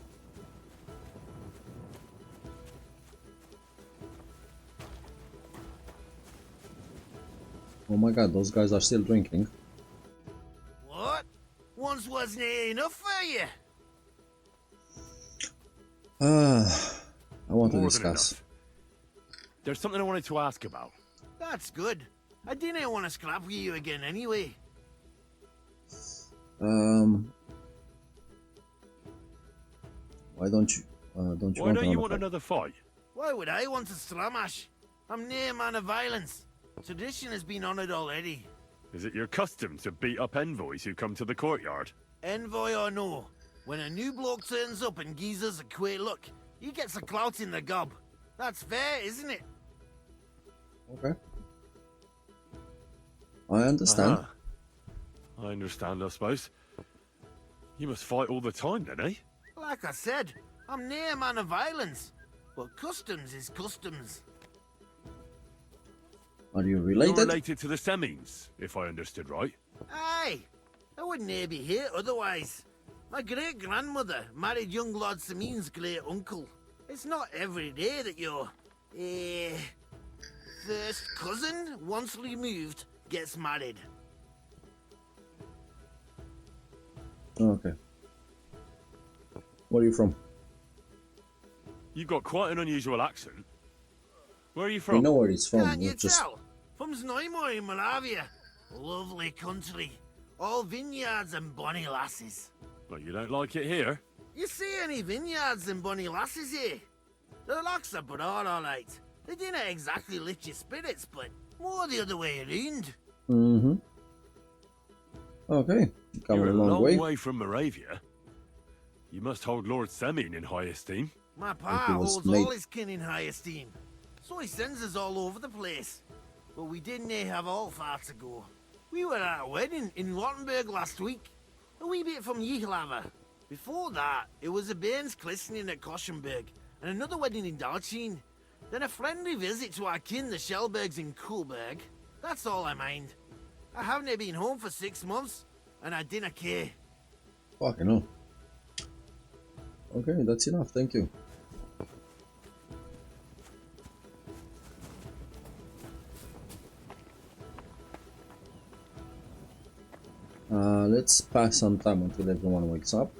Oh my god, those guys are still drinking. What? Once wasn't enough for you? I want to More than discuss. enough. There's something I wanted to ask about. That's good. I didn't want to scrap with you again anyway. Why don't you Why don't you want another fight? Why would I want to slamash? I'm near man of violence. Tradition has been honoured already. Is it your custom to beat up envoys who come to the courtyard? Envoy or no, when a new bloke turns up and gives us a quick look, he gets a clout in the gob. That's fair, isn't it? Okay. I understand. I understand, I suppose. You must fight all the time then, eh? Like I said, I'm near man of violence. But customs is customs. Are you You're related? related to the Semines, if I understood right. Aye, I wouldn't be here otherwise. My great-grandmother married young Lord Samin's great-uncle. It's not every day that your, first cousin, once removed, gets married. Okay. Where are you from? You've got quite an unusual accent. Where are you We from? know where he's from. Can't We're you just tell? From Znojmo in Moravia. Lovely country. All vineyards and bonny lasses. Well, you don't like it here? You see any vineyards and bonny lasses here? The locks are broad, alright. They didn't exactly lift your spirits, but more the other way around. Mm-hmm. Okay. Come You're a long way. way from Moravia. You must hold Lord Semin in high esteem. My Like pa he was holds made- all his kin in high esteem. So he sends us all over the place. But we didn't have all far to go. We were at a wedding in Rottenburg last week. A wee bit from Yihlava. Before that, it was a bairn's christening at Koschenberg, and another wedding in Dalchin. Then a friendly visit to our kin, the Shellbergs in Kuhlberg. That's all I mind. I haven't been home for 6 months, and I didn't care. Fucking hell. Okay, that's enough. Thank you. Let's pass some time until everyone wakes up.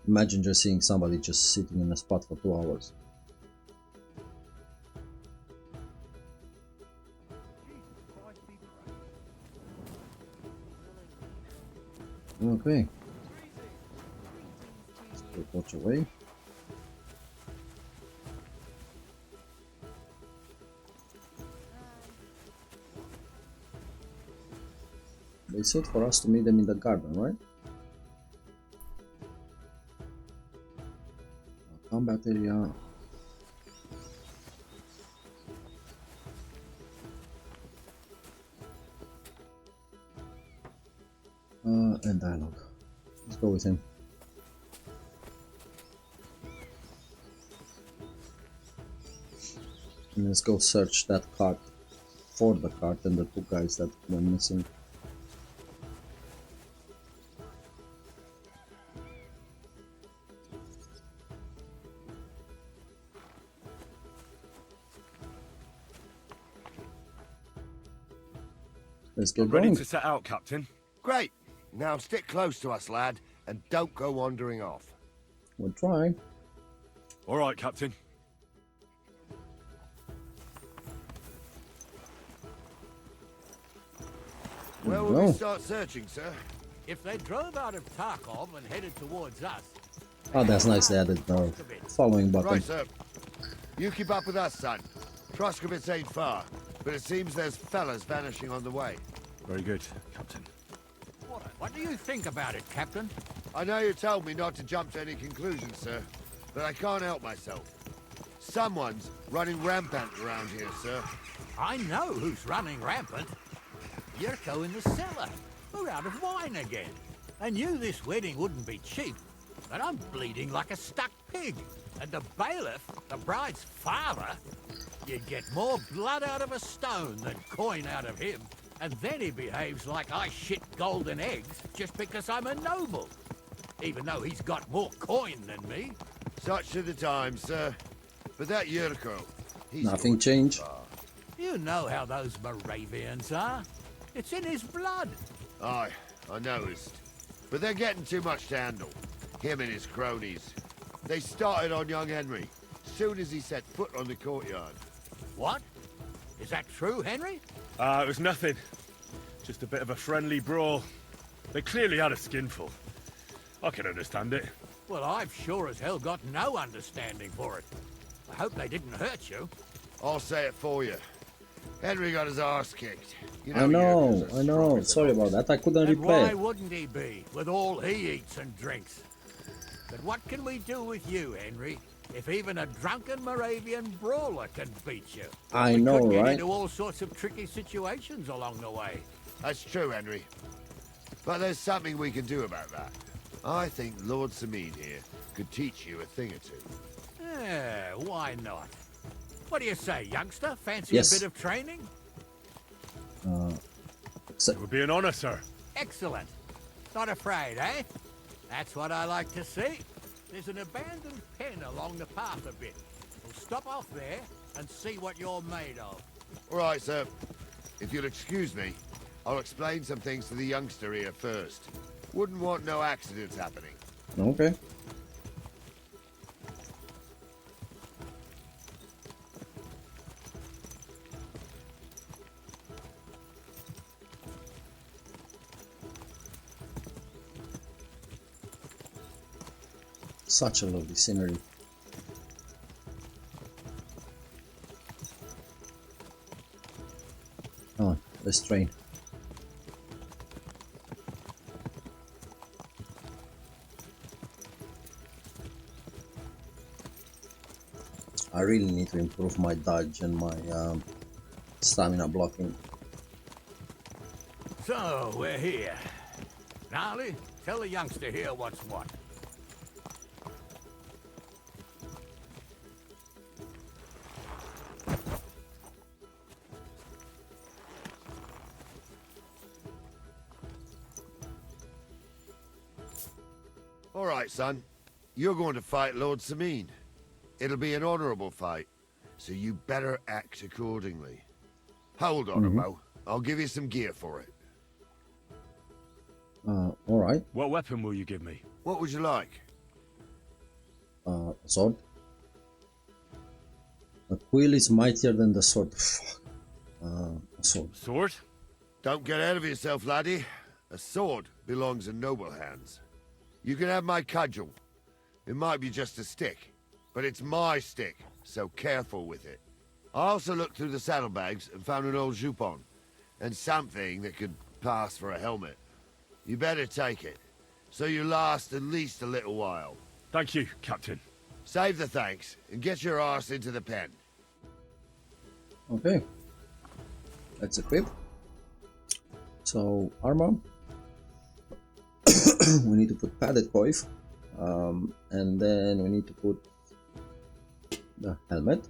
Imagine just seeing somebody just sitting in a spot for 2 hours. Okay. Let's put watch away. They said for us to meet them in the garden, right? Combat area. And dialogue. Let's go with him. And let's go search that cart for the cart and the two guys that went missing. Let's get ready going. to set out, Captain. Great. Now stick close to us, lad, and don't go wandering off. We'll try. All right, Captain. Where will we start searching, sir? If they drove out of Tarkov and headed towards us... Oh, that's nice. They added the following button. Right, sir. You keep up with us, son. Troskovitz ain't far, but it seems there's fellas vanishing on the way. Very good, Captain. What do you think about it, Captain? I know you told me not to jump to any conclusions, sir, but I can't help myself. Someone's running rampant around here, sir. I know who's running rampant. Yurko in the cellar. We're out of wine again. I knew this wedding wouldn't be cheap, but I'm bleeding like a stuck pig. And the bailiff, the bride's father, you'd get more blood out of a stone than coin out of him. And then he behaves like I shit golden eggs just because I'm a noble. Even though he's got more coin than me. Such are the times, sir. But that Yurko, he's... Nothing changed. You know how those Moravians are. It's in his blood. Aye, I noticed. But they're getting too much to handle. Him and his cronies. They started on young Henry, soon as he set foot on the courtyard. What? Is that true, Henry? It was nothing. Just a bit of a friendly brawl. They clearly had a skinful. I can understand it. Well, I've sure as hell got no understanding for it. I hope they didn't hurt you. I'll say it for you. Henry got his arse kicked. You I know. Sorry about that. I couldn't And replay why it. wouldn't he be, with all he eats and drinks? But what can we do with you, Henry, if even a drunken Moravian brawler can beat you? I We know, could get right? into all sorts of tricky situations along the way. That's true, Henry. But there's something we can do about that. I think Lord Sameen here could teach you a thing or two. Yeah, why not? What do you say, youngster? Fancy Yes. a bit of training? It would be an honor, sir. Excellent. Not afraid, eh? That's what I like to see. There's an abandoned pen along the path a bit. We'll stop off there and see what you're made of. All right, sir. If you'll excuse me, I'll explain some things to the youngster here first. Wouldn't want no accidents happening. Okay. Such a lovely scenery. Come on, let's train. I really need to improve my dodge and my stamina blocking. So, we're here. Gnarly, tell the youngster here what's what. All right, son. You're going to fight Lord Sameen. It'll be an honorable fight, so you better act accordingly. Hold on, Amo. I'll give you some gear for it. Alright. What weapon will you give me? What would you like? Sword. The quill is mightier than the sword. Fuck. Sword. Sword? Don't get ahead of yourself, laddie. A sword belongs in noble hands. You can have my cudgel. It might be just a stick, but it's my stick, so careful with it. I also looked through the saddlebags and found an old jupon, and something that could pass for a helmet. You better take it, so you last at least a little while. Thank you, Captain. Save the thanks and get your arse into the pen. Okay. Let's equip. So, armor. We need to put padded coif. And then we need to put the helmet.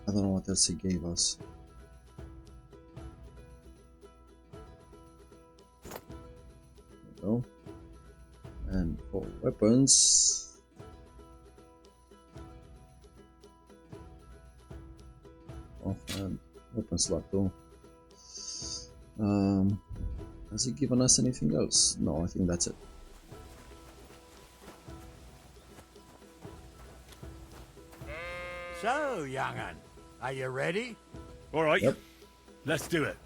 I don't know what else he gave us. There we go. And for weapons, offhand weapon slot too. Has he given us anything else? No, I think that's it. So, young'un, are you ready? All right. Yep. Let's do it.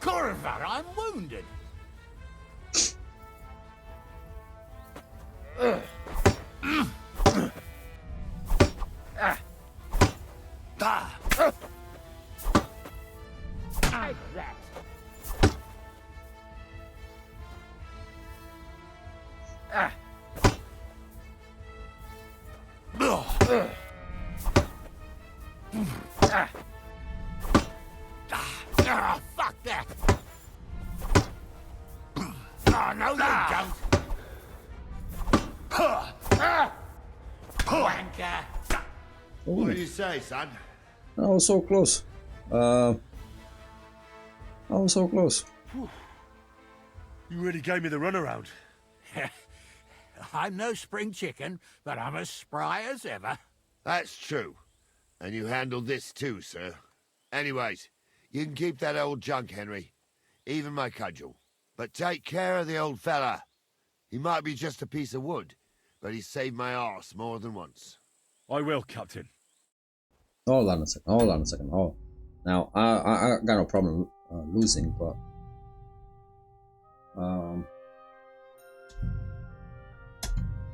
Corvar, I'm wounded. Like that. Fuck that! Oh, no, you don't! Wanker! What do you say, son? I was so close. I was so close. You really gave me the runaround. I'm no spring chicken, but I'm as spry as ever. That's true. And you handled this too, sir. Anyways, you can keep that old junk, Henry. Even my cudgel. But take care of the old fella. He might be just a piece of wood, but he saved my arse more than once. I will, Captain. Hold on a second. Hold on a second. Oh, now I got no problem losing, but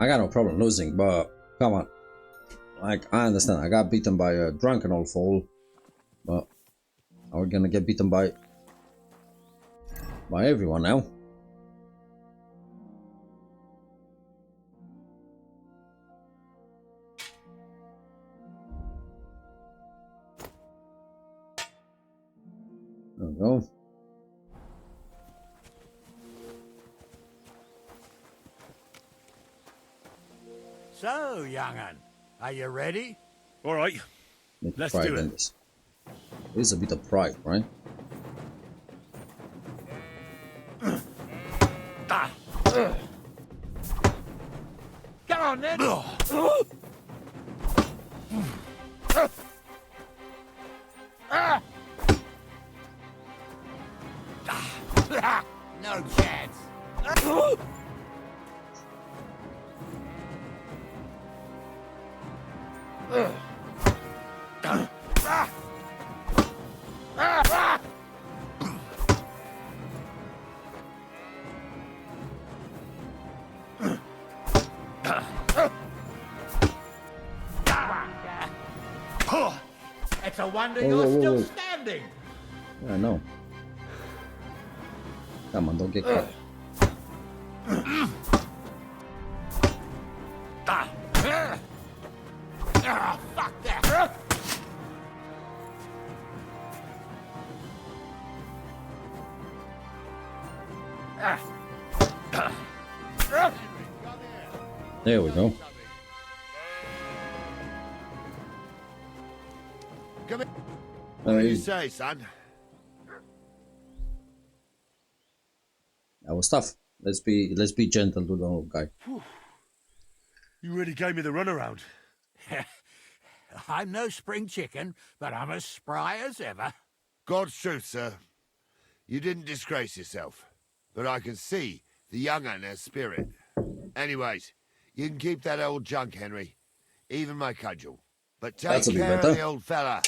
I got no problem losing, but come on. Like, I understand I got beaten by a drunken old fool, but are we gonna get beaten by everyone now? There we go. So, young'un, are you ready? All right. Let's do it. This is a bit of pride, right? Come on, then! No chance! It's a wonder you're still standing. Yeah, I know. Come on, don't get caught. Fuck that! There we go. Come in. What do you say, son? That was tough. Let's be gentle to the old guy. You really gave me the runaround. I'm no spring chicken, but I'm as spry as ever. God's truth, sir. You didn't disgrace yourself, but I can see the young'un has spirit. Anyways, You can keep that old junk, Henry. Even my cudgel. But take That's a bit care of better. the old fella.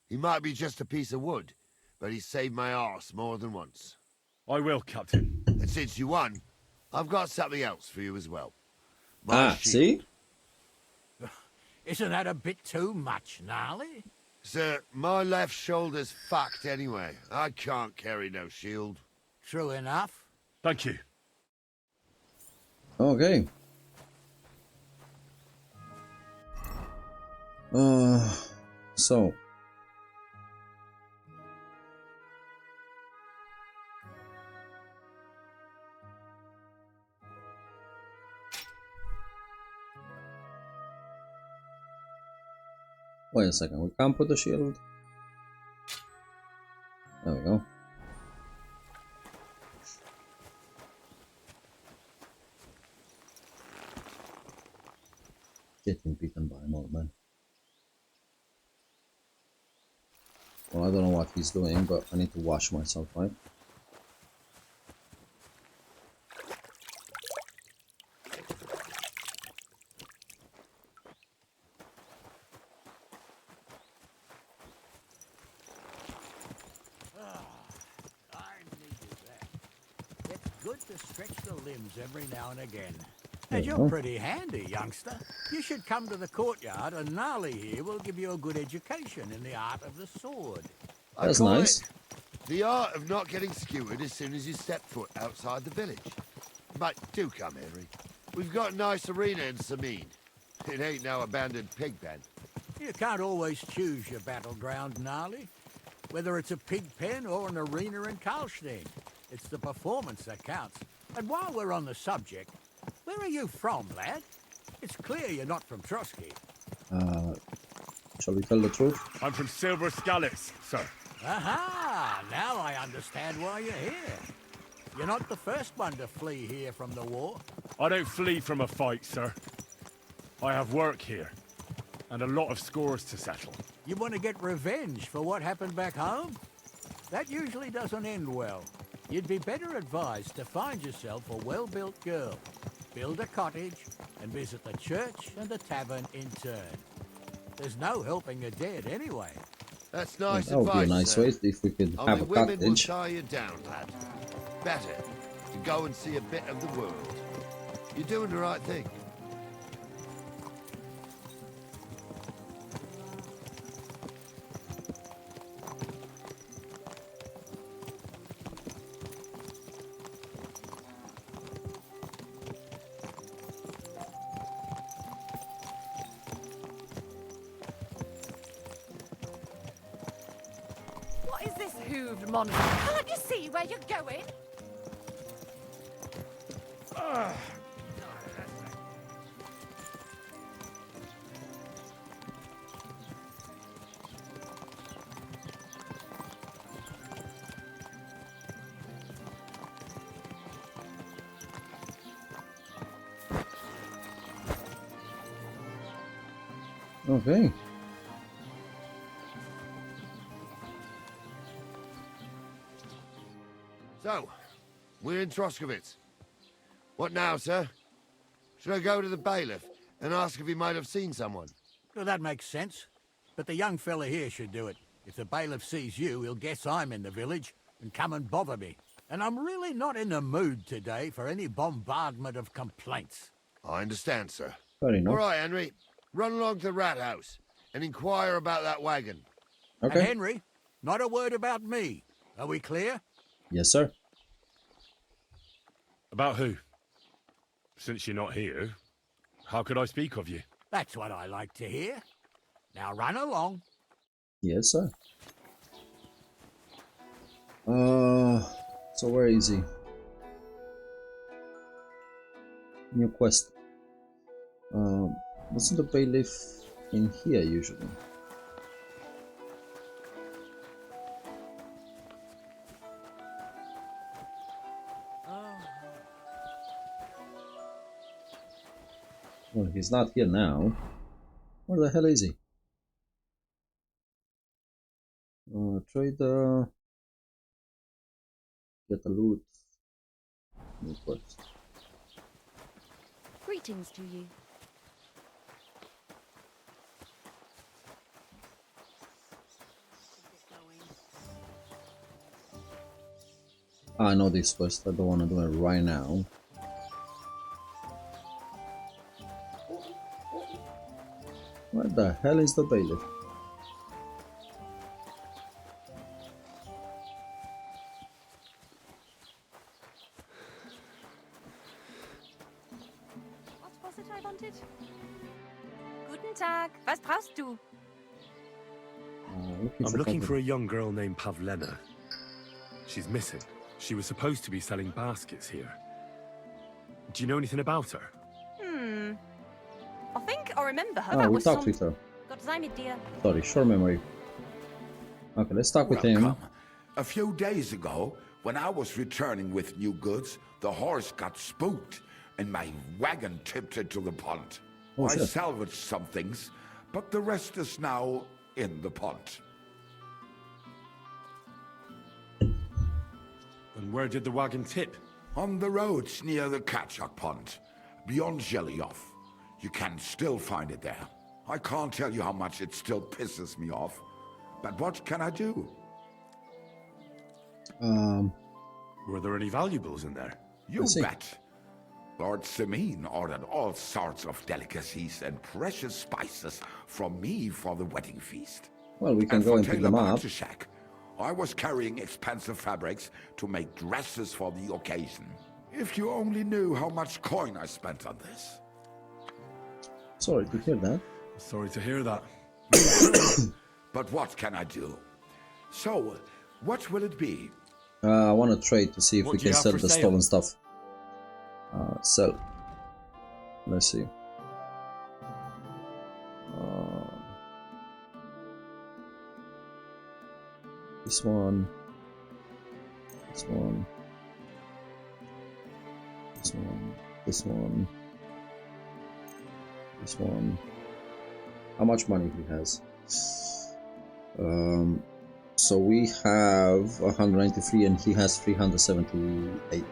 He might be just a piece of wood, but he saved my arse more than once. I will, Captain. And since you won, I've got something else for you as well. My shield. See? Isn't that a bit too much, Gnarly? Sir, my left shoulder's fucked anyway. I can't carry no shield. True enough. Thank you. Okay. So. Wait a second, we can't put the shield. There we go. Getting beaten by an old man. Well, I don't know what he's doing, but I need to wash myself, right? It's good to stretch the limbs every now and again. There And you you're go. pretty handy, youngster. You should come to the courtyard, and Gnarly here will give you a good education in the art of the sword. That's I call nice. it the art of not getting skewered as soon as you step foot outside the village. But do come, Henry. We've got a nice arena in Sameen. It ain't no abandoned pig pen. You can't always choose your battleground, Gnarly. Whether it's a pig pen or an arena in Karlstein, it's the performance that counts. And while we're on the subject, where are you from, lad? It's clear you're not from Trotsky. Shall we tell the truth? I'm from Silver Scallops, sir. Aha! Now I understand why you're here. You're not the first one to flee here from the war. I don't flee from a fight, sir. I have work here, and a lot of scores to settle. You want to get revenge for what happened back home? That usually doesn't end well. You'd be better advised to find yourself a well-built girl, build a cottage, and visit the church and the tavern in turn. There's no helping the dead anyway. That's nice That would be a advice, nice sir. way if we could Only have a women will cottage. tie you down, lad. Better to go and see a bit of the world. You're doing the right thing. What is this hooved monster? Can't you see where you're going? Okay. So, we're in Troskowitz. What now, sir? Should I go to the bailiff and ask if he might have seen someone? Well, that makes sense. But the young fella here should do it. If the bailiff sees you, he'll guess I'm in the village and come and bother me. And I'm really not in the mood today for any bombardment of complaints. I understand, sir. Fair enough. All right, Henry. Run along to the rat house and inquire about that wagon. Okay. And Henry, not a word about me. Are we clear? Yes, sir. About who? Since you're not here, how could I speak of you? That's what I like to hear. Now run along. Yes, sir. So where is he? New quest. Wasn't the bailiff in here usually? Well, if he's not here now, where the hell is he? Trade get the loot. New quest. Greetings to you. I know this quest, I don't want to do it right now. Where the hell is the bailiff? What was it I wanted? Guten Tag. Was brauchst du? I'm looking for a young girl named Pavlena. She's missing. She was supposed to be selling baskets here. Do you know anything about her? I think I remember her. Oh, That we was talked some... with her. Gott sei mit dir. Sorry, short memory. Okay, let's talk with him. Welcome. A few days ago, when I was returning with new goods, the horse got spooked and my wagon tipped into the pond. Oh, I shit. salvaged some things, but the rest is now in the pond. And where did the wagon tip? On the roads near the Katchak Pond, beyond Jellyov. You can still find it there. I can't tell you how much it still pisses me off. But what can I do? Were there any valuables in there? You bet. Lord Semin ordered all sorts of delicacies and precious spices from me for the wedding feast. Well, we can and go for and pick Taylor them up. Bartashak, I was carrying expensive fabrics to make dresses for the occasion. If you only knew how much coin I spent on this. Sorry to hear that. Sorry to hear that. But what can I do? So, what will it be? I want to trade to see if What we do you can have sell for the sale? stolen stuff. Sell. Let's see. This one. This one. This one. This one. This one. How much money he has? So we have 193 and he has 378.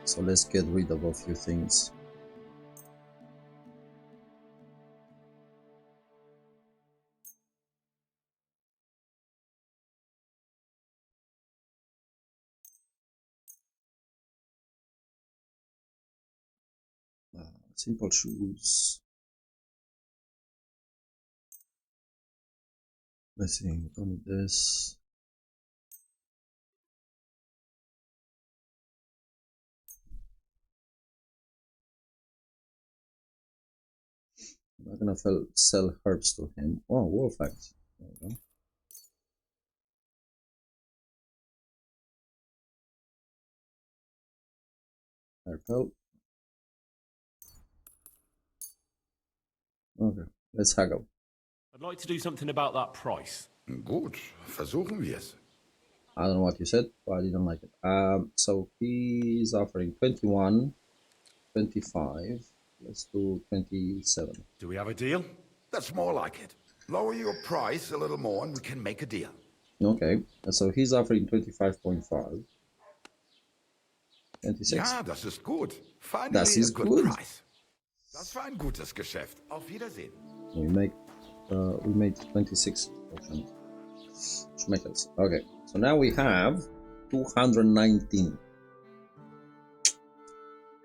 So let's get rid of a few things. Simple shoes. Let's see, we don't need this. I'm not gonna sell herbs to him. Oh, wolf axe. There we go. Herb pelt. Okay, let's haggle. I'd like to do something about that price. Gut, versuchen wir's. I don't know what you said, but I didn't like it. So he's offering 21, 25. Let's do 27. Do we have a deal? That's more like it. Lower your price a little more and we can make a deal. Okay, so he's offering 25.5. 26. Ja, das ist gut. Finally Das a ist good gut. price. Das war ein gutes Geschäft. Auf Wiedersehen. We made 26 options. Schmeckers. Okay, so now we have 219.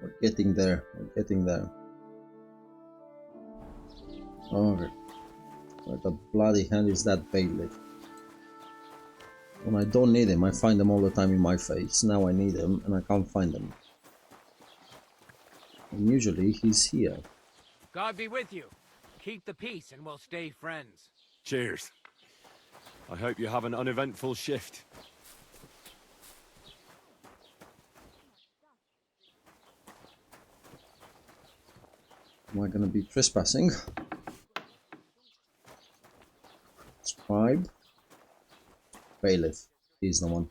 We're getting there. We're getting there. Okay. Where the bloody hell is that bailiff? When I don't need him, I find them all the time in my face. Now I need him and I can't find them. And usually he's here. God be with you. Keep the peace and we'll stay friends. Cheers. I hope you have an uneventful shift. Am I gonna be trespassing? Scribe. Bailiff. He's the one.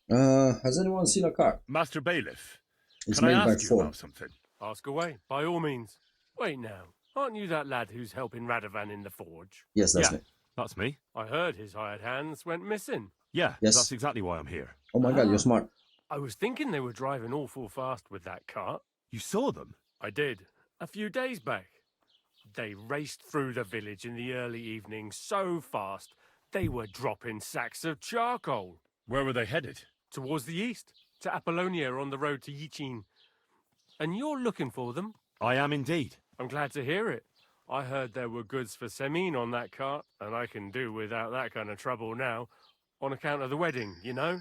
Has anyone seen a car? Master Bailiff, It's can I made by ask you Ford. about something? Ask away, by all means. Wait now, aren't you that lad who's helping Radovan in the forge? Yes, that's Yeah, me. that's me. I heard his hired hands went missing. Yeah, Yes. that's exactly why I'm here. Oh my god, you're smart. I was thinking they were driving awful fast with that cart. You saw them? I did, a few days back. They raced through the village in the early evening so fast, they were dropping sacks of charcoal. Where were they headed? Towards the east, to Apollonia on the road to Yichin. And you're looking for them? I am indeed. I'm glad to hear it. I heard there were goods for Semin on that cart, and I can do without that kind of trouble now, on account of the wedding, you know?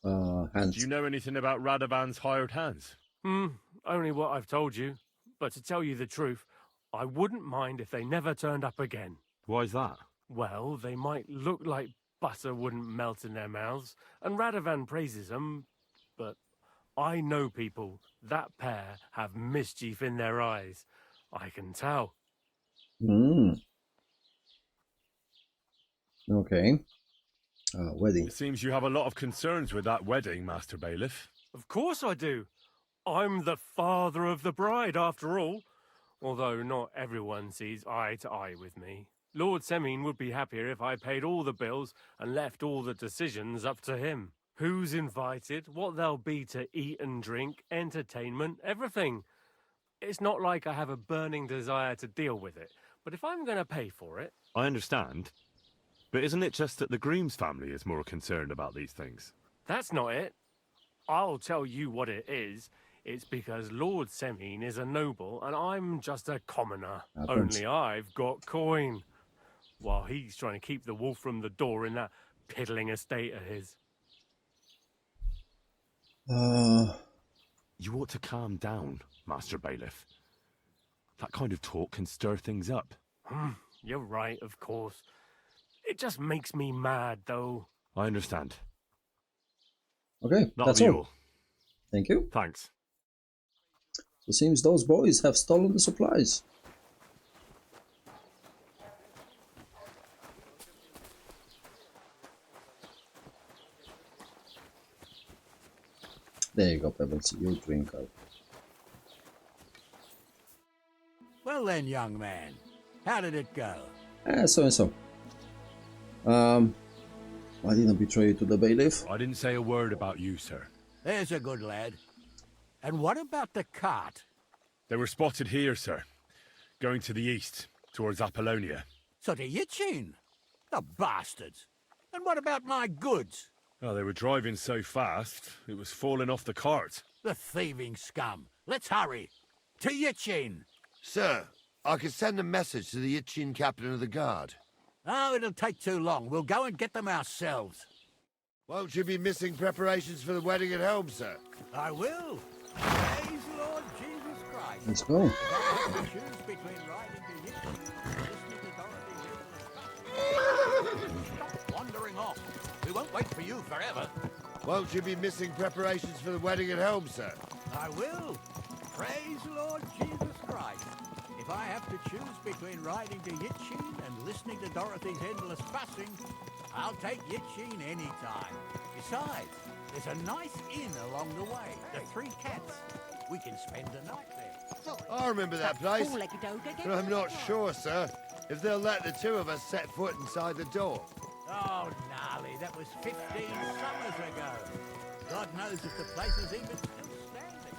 Do you know anything about Radovan's hired hands? Only what I've told you. But to tell you the truth, I wouldn't mind if they never turned up again. Why's that? Well, they might look like butter wouldn't melt in their mouths, and Radovan praises them, but I know people. That pair have mischief in their eyes. I can tell. Okay. Wedding. It seems you have a lot of concerns with that wedding, Master Bailiff. Of course I do. I'm the father of the bride, after all. Although not everyone sees eye to eye with me. Lord Semin would be happier if I paid all the bills and left all the decisions up to him. Who's invited, what there'll be to eat and drink, entertainment, everything. It's not like I have a burning desire to deal with it, but if I'm going to pay for it... I understand. But isn't it just that the groom's family is more concerned about these things? That's not it. I'll tell you what it is. It's because Lord Semin is a noble and I'm just a commoner. Only I've got coin. While he's trying to keep the wolf from the door in that piddling estate of his. You ought to calm down, Master Bailiff. That kind of talk can stir things up. You're right, of course. It just makes me mad, though. I understand. Okay, That'll that's be all. Thank you. Thanks. It seems those boys have stolen the supplies. There you go, Pebbles. You drink up. Well then, young man, how did it go? So and so. I didn't betray you to the bailiff. I didn't say a word about you, sir. There's a good lad. And what about the cart? They were spotted here, sir. Going to the east, towards Apollonia. So to Yichin? The bastards. And what about my goods? Oh, they were driving so fast, it was falling off the cart. The thieving scum. Let's hurry. To Yichin. Sir, I could send a message to the Yichin captain of the guard. Oh, it'll take too long. We'll go and get them ourselves. Won't you be missing preparations for the wedding at home, sir? I will. Praise Lord Jesus Christ. Let's go. Choose between riding to Yichin and listening to Dorothy. Stop wandering off. We won't wait for you forever. Won't you be missing preparations for the wedding at home, sir? I will. Praise Lord Jesus Christ. If I have to choose between riding to Yichin and listening to Dorothy's endless fussing, I'll take Yichin any time. Besides, there's a nice inn along the way, the Three Cats. We can spend the night there. I remember that place, but I'm not sure, sir, if they'll let the two of us set foot inside the door. Oh, gnarly, that was 15 summers ago. God knows if the place is even still standing.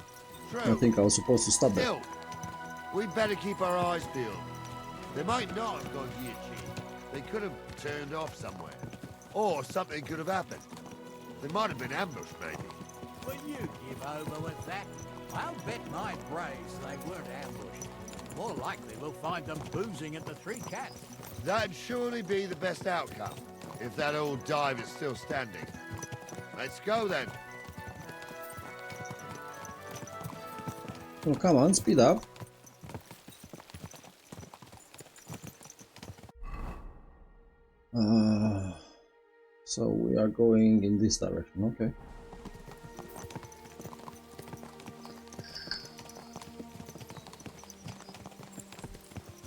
True. I think I was supposed to stop there. Still, we'd better keep our eyes peeled. They might not have gone to Yichin. They could have turned off somewhere. Or something could have happened. They might have been ambushed, maybe. Will you give over with that? I'll bet my brace they weren't ambushed. More likely we'll find them boozing at the Three Cats. That'd surely be the best outcome, if that old dive is still standing. Let's go, then. Oh, come on, speed up. So we are going in this direction, okay.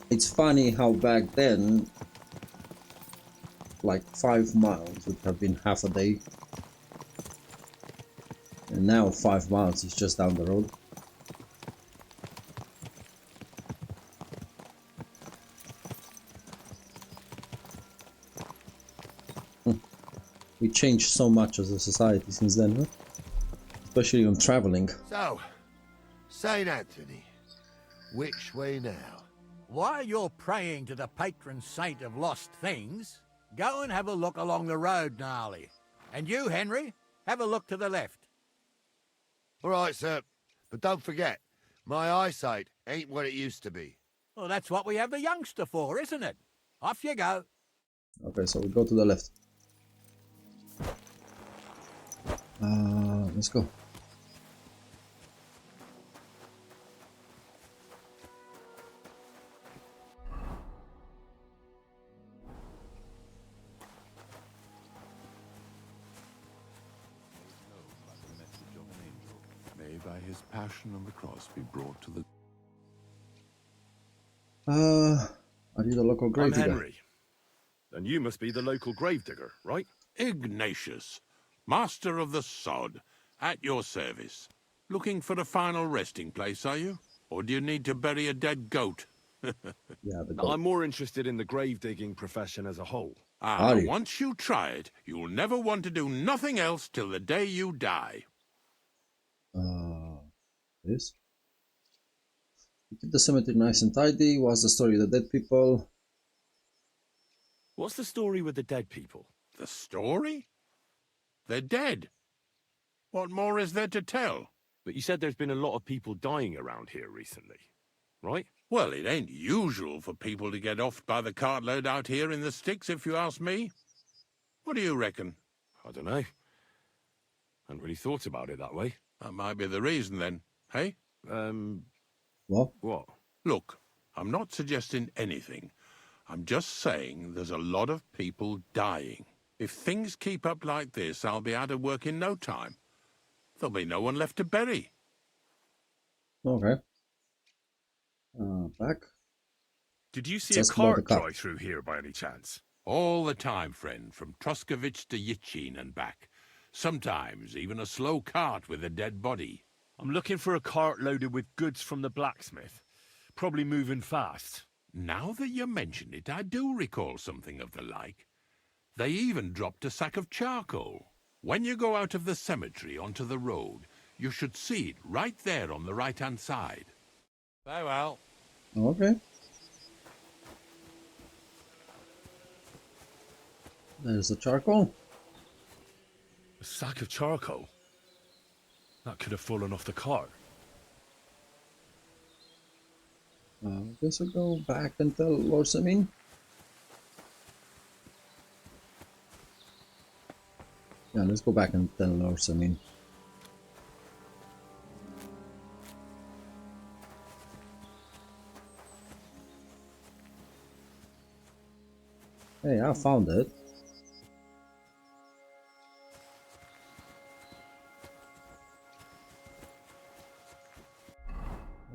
It's funny how back then, like 5 miles would have been half a day. And now 5 miles is just down the road. We changed so much as a society since then, huh? Especially on traveling. So, St. Anthony, which way now? While you're praying to the patron saint of lost things, go and have a look along the road, Gnarly. And you, Henry, have a look to the left. All right, sir. But don't forget, my eyesight ain't what it used to be. Well, that's what we have the youngster for, isn't it? Off you go. Okay, so we go to the left. Let's go. May by his passion on the cross be brought to the... Are you the local grave digger? I'm Henry. And you must be the local gravedigger, right? Ignatius, master of the sod, at your service. Looking for a final resting place, are you? Or do you need to bury a dead goat? Yeah, the goat. I'm more interested in the grave digging profession as a whole. Once you try it, you'll never want to do nothing else till the day you die. This? We keep the cemetery nice and tidy. What's the story of the dead people? What's the story with the dead people? The story? They're dead. What more is there to tell? But you said there's been a lot of people dying around here recently, right? Well, it ain't usual for people to get offed by the cartload out here in the sticks, if you ask me. What do you reckon? I don't know. Hadn't really thought about it that way. That might be the reason, then. Hey? What? What? Look, I'm not suggesting anything. I'm just saying there's a lot of people dying. If things keep up like this, I'll be out of work in no time. There'll be no one left to bury. Okay. Back. Did you see a cart drive through here by any chance? All the time, friend, from Truskovich to Yitchin and back. Sometimes even a slow cart with a dead body. I'm looking for a cart loaded with goods from the blacksmith. Probably moving fast. Now that you mention it, I do recall something of the like. They even dropped a sack of charcoal. When you go out of the cemetery onto the road, you should see it right there on the right-hand side. Farewell. Okay. There's the charcoal. A sack of charcoal? That could have fallen off the cart. I guess I'll go back and tell Lord Samin. Yeah, let's go back and tell Lord Samin. Hey, I found it.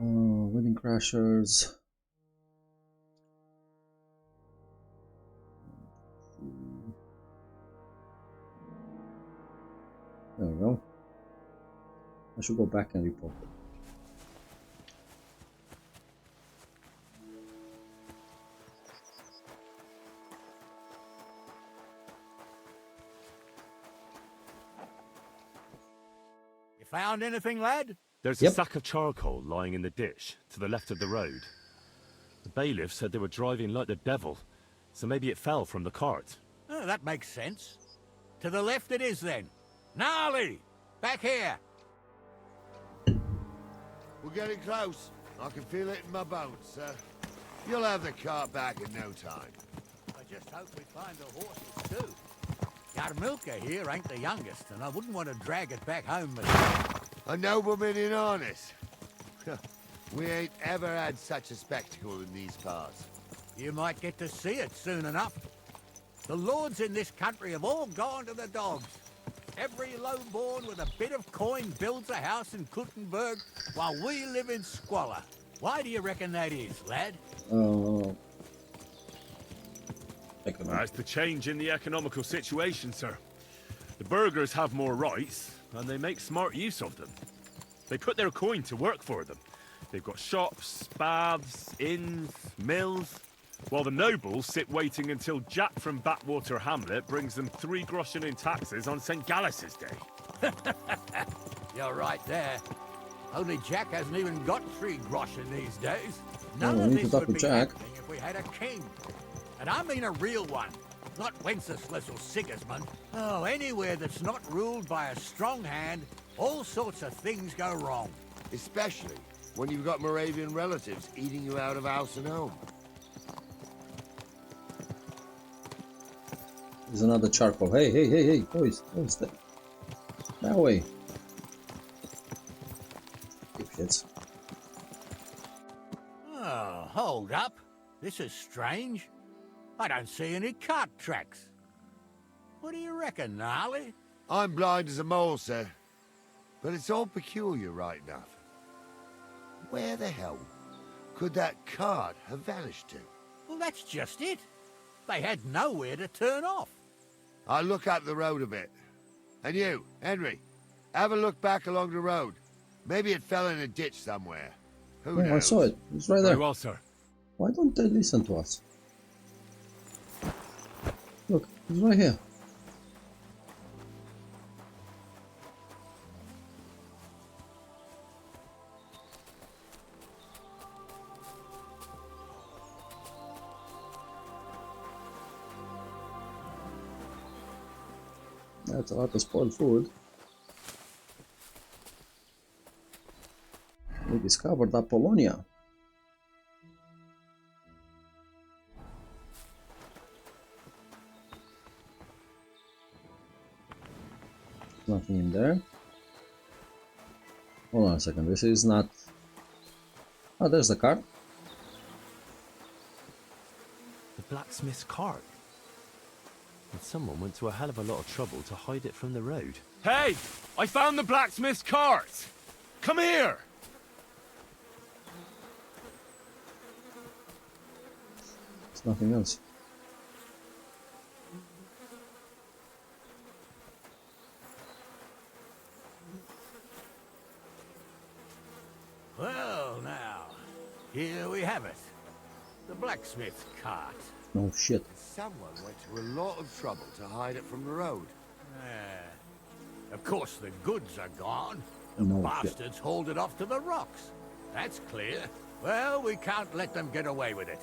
Wedding Crashers. There we go. I should go back and report it. You found anything, lad? There's a sack of charcoal lying in the ditch to the left of the road. The bailiff said they were driving like the devil, so maybe it fell from the cart. Oh, that makes sense. To the left it is then. Gnarly! Back here! We're getting close. I can feel it in my bones, sir. You'll have the cart back in no time. I just hope we find the horses too. Yarmilka here ain't the youngest, and I wouldn't want to drag it back home myself. A nobleman in harness. We ain't ever had such a spectacle in these parts. You might get to see it soon enough. The lords in this country have all gone to the dogs. Every lowborn with a bit of coin builds a house in Kuttenberg while we live in squalor. Why do you reckon that is, lad? That's the change in the economical situation, sir. The burghers have more rights, and they make smart use of them. They put their coin to work for them. They've got shops, baths, inns, mills. while the nobles sit waiting until Jack from Backwater Hamlet brings them 3 groschen in taxes on St. Gallus's Day. You're right there. Only Jack hasn't even got 3 groschen these days. Well, None we of need to this talk would to be Jack. happening if we had a king. And I mean a real one, not Wenceslas or Sigismund. Oh, anywhere that's not ruled by a strong hand, all sorts of things go wrong. Especially when you've got Moravian relatives eating you out of house and home. There's another charcoal. Hey, hey, hey, hey, boys, what's that? That way. Dipshits. Oh, hold up. This is strange. I don't see any cart tracks. What do you reckon, Gnarly? I'm blind as a mole, sir. But it's all peculiar, right enough. Where the hell could that cart have vanished to? Well, that's just it. They had nowhere to turn off. I'll look up the road a bit. And you, Henry, have a look back along the road. Maybe it fell in a ditch somewhere. Who knows? Oh, I saw it. It's right there. Very well, sir. Why don't they listen to us? Look, he's right here. That's a lot of spoiled food. We discovered Apollonia. Nothing in there. Hold on a second, this is not... Oh, there's the cart. The blacksmith's cart. And someone went to a hell of a lot of trouble to hide it from the road. Hey! I found the blacksmith's cart! Come here! There's nothing else. Well, now, here we have it. The blacksmith's cart. No shit. Someone went to a lot of trouble to hide it from the road. Of course, the goods are gone. The No bastards hauled it off to the rocks. That's clear. Well, we can't let them get away with it.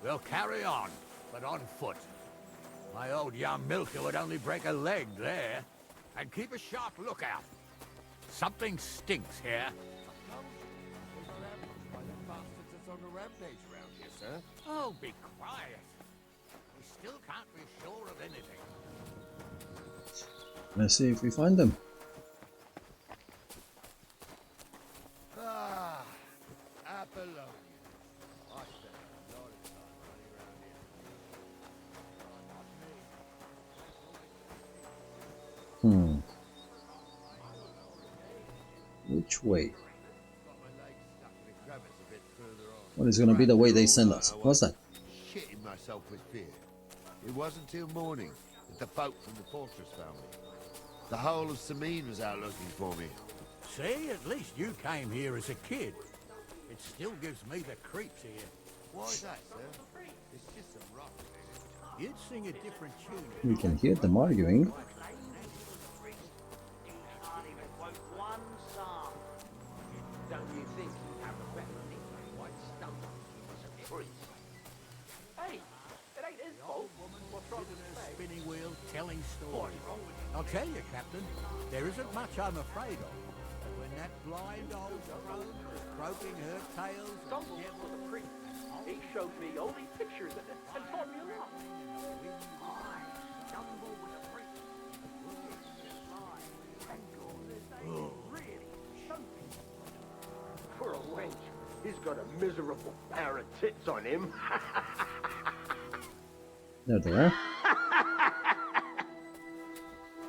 We'll carry on, but on foot. My old young milker would only break a leg there. And keep a sharp lookout. Something stinks here. Oh, be quiet. We still can't be sure of anything. Let's see if we find them. Ah, Apollonia. I spent a lot of time running around here. Which way? What is gonna be the way they send us? What's that? Shitting myself with fear. It wasn't till morning that the folk from the fortress found me. The whole of Sameen was out looking for me. See, at least you came here as a kid. It still gives me the creeps here. Why is that, sir? It's just some rock. You'd sing a different tune. We can hear them arguing. Don't you think you have a better nickname like Stump as a priest? Hey, it ain't his fault. What's wrong with a spinning wheel telling stories. I'll tell you, Captain, there isn't much I'm afraid of. But when that blind old crone was croaking her tales... Stumble was a priest. He showed me all these pictures and taught me a lot. Stumble was a priest. Oh. For a wench, he's got a miserable pair of tits on him. There they are.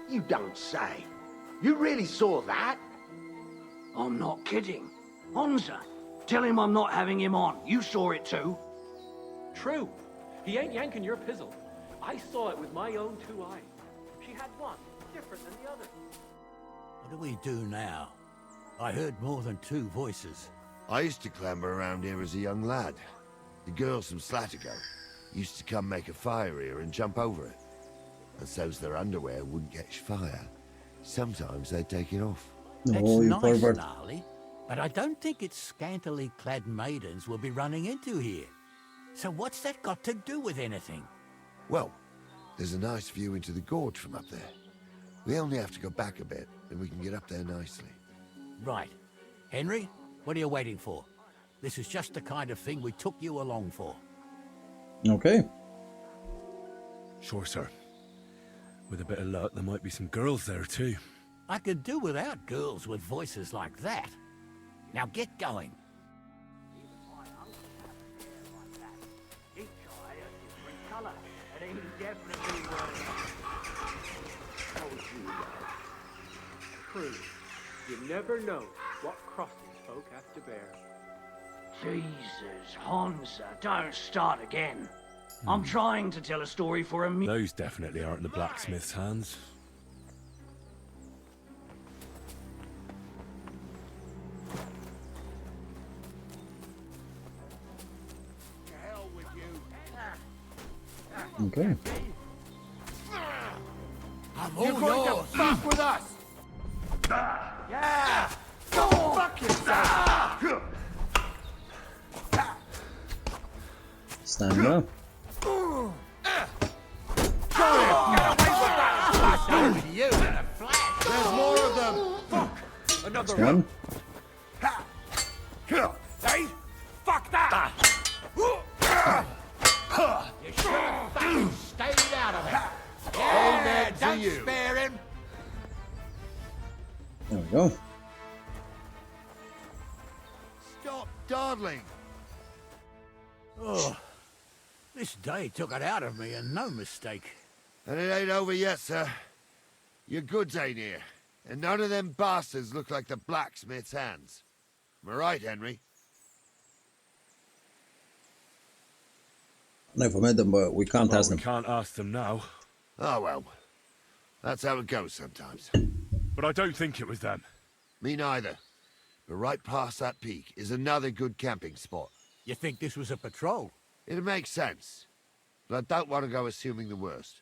You don't say. You really saw that? I'm not kidding. Honza, tell him I'm not having him on. You saw it too. True. He ain't yanking your pizzle. I saw it with my own 2 eyes. She had one, different than the other. What do we do now? I heard more than 2 voices. I used to clamber around here as a young lad. The girls from Slatigo used to come make a fire here and jump over it. And so's their underwear wouldn't catch fire, sometimes they'd take it off. That's Oh, you nice, pervert. Gnarly, but I don't think it's scantily clad maidens we'll be running into here. So what's that got to do with anything? Well, there's a nice view into the gorge from up there. We only have to go back a bit, and we can get up there nicely. Right. Henry, what are you waiting for? This is just the kind of thing we took you along for. Okay. Sure, sir. With a bit of luck, there might be some girls there too. I could do without girls with voices like that. Now get going. True. You never know what crosses folk have to bear. Jesus, Hansa, don't start again. I'm trying to tell a story for a Those definitely aren't the blacksmith's hands. Okay. You're going to fuck with us! Yeah! Go fuck yourself! Stand up. You in a flash. There's more of them! Fuck! Next one. Hey! Fuck that! You should have fucking stayed out of it. Amen to Don't you. spare him. There we go. Stop dawdling! Oh, this day took it out of me, and no mistake. And it ain't over yet, sir. Your goods ain't here, and none of them bastards look like the blacksmith's hands. Am I right, Henry? Never met them, but we can't ask them. We can't ask them now. Oh, well. That's how it goes sometimes. But I don't think it was them. Me neither. But right past that peak is another good camping spot. You think this was a patrol? It makes sense. But I don't want to go assuming the worst.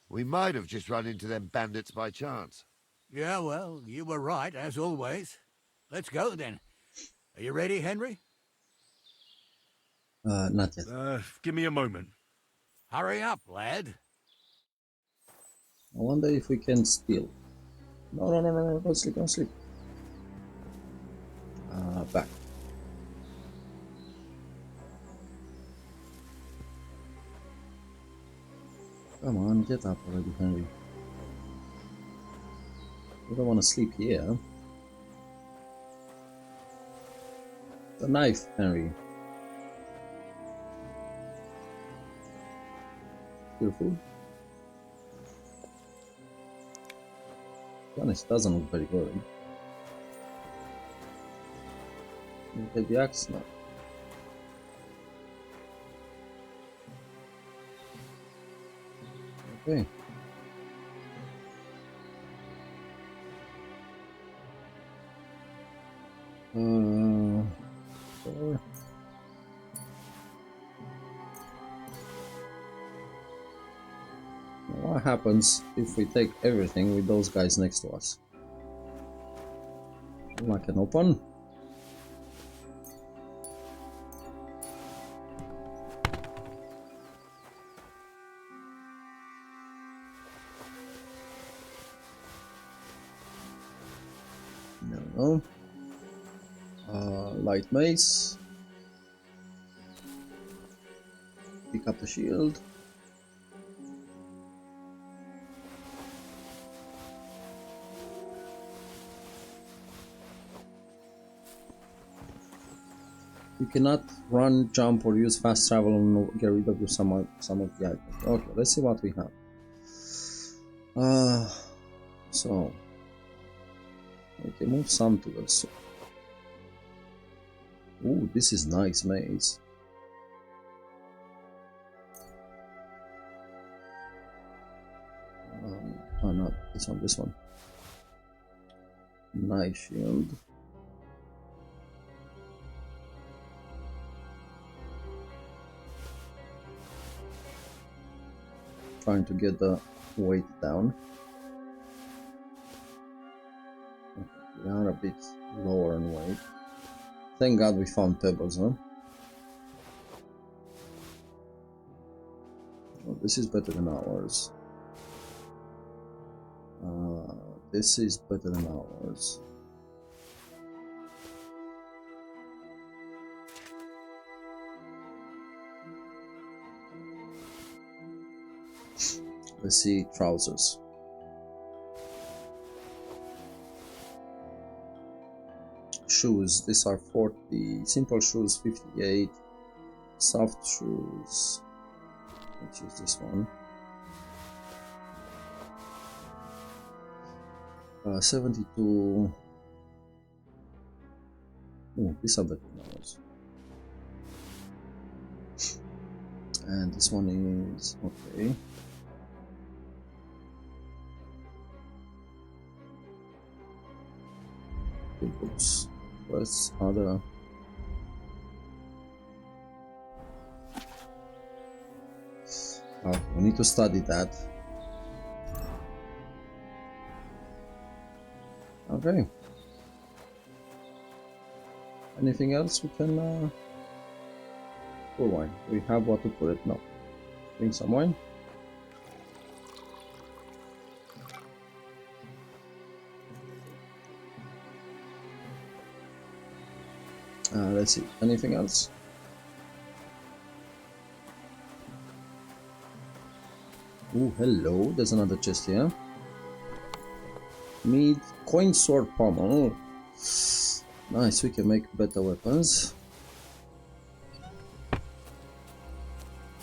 We might have just run into them bandits by chance. Yeah, well, you were right, as always. Let's go, then. Are you ready, Henry? Not yet. Give me a moment. Hurry up, lad. I wonder if we can steal. No, don't sleep, don't sleep. Back. Come on, get up already, Henry. We don't want to sleep here. The knife, Henry. Beautiful. To be honest, it doesn't look very good. Look at the axe now. Okay. There. What happens if we take everything with those guys next to us? I can open. No. Light mace. Pick up the shield. You cannot run, jump, or use fast travel and get rid of some of the items. Okay, let's see what we have. So we can move some to us. Ooh, this is nice maze. Oh no, this one. Nice shield. trying to get the weight down. We are a bit lower in weight. Thank God we found pebbles, huh? Oh, this is better than ours. This is better than ours. Let's see, trousers. Shoes, these are 40. Simple shoes, 58. Soft shoes, which is this one. 72. Oh, these are better than ours. And this one is okay. Books. What's other? Oh, we need to study that. Okay. Anything else we can pour wine? We have what to put it. No. Drink some wine. Let's see. Anything else? Oh, hello. There's another chest here. Meat, coin sword pommel. Nice. We can make better weapons.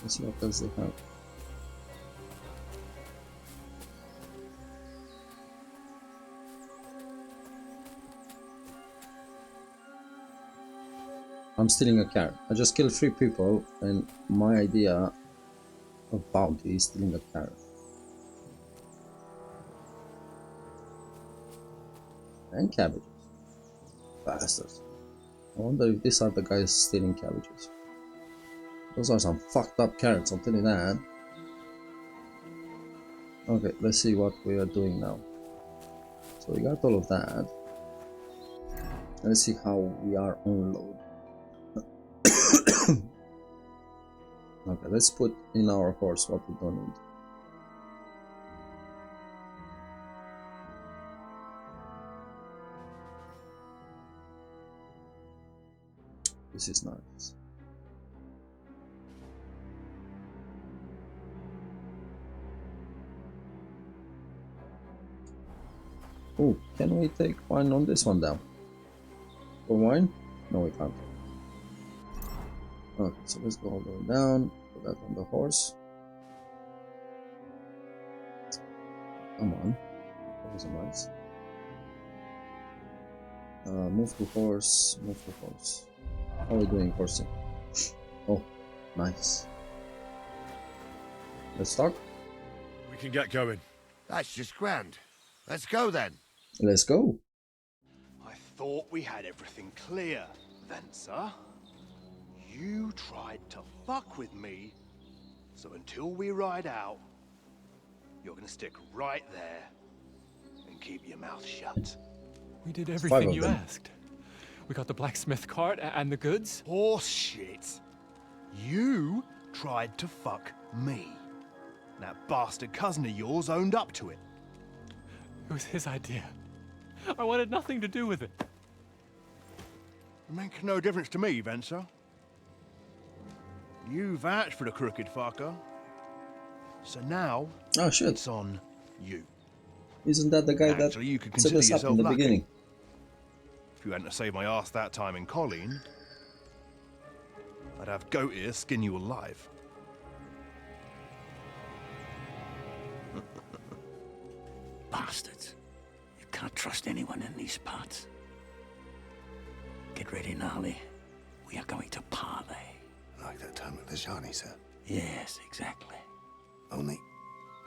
Let's see what else they have. I'm stealing a carrot. I just killed 3 people, and my idea of bounty is stealing a carrot. And cabbages. Bastards. I wonder if these are the guys stealing cabbages. Those are some fucked up carrots, I'm telling you that. Okay, let's see what we are doing now. So we got all of that. Let's see how we are on load. Okay, let's put in our horse what we don't need. This is nice. Oh, can we take wine on this one down? For wine? No, we can't. Okay, so let's go all the way down. Put that on the horse. Come on. That was nice. Move to horse. Move to horse. How are we doing, horsing? Oh, nice. Let's talk. We can get going. That's just grand. Let's go then. Let's go. I thought we had everything clear, Venser. You tried to fuck with me, so until we ride out, you're gonna stick right there and keep your mouth shut. We did everything you asked. We got the blacksmith cart and the goods. Horse shit. You tried to fuck me. That bastard cousin of yours owned up to it. It was his idea. I wanted nothing to do with it. It makes no difference to me, Venser. You vouched for the crooked fucker. So now, oh shit, it's on you. Isn't that the guy that you could set consider us up yourself in the lucky. beginning? If you hadn't saved my ass that time in Colleen, I'd have goat ear skin you alive. Bastards. You can't trust anyone in these parts. Get ready, Gnarly. We are going to parley. Like that time with the Shani, sir? Yes, exactly. Only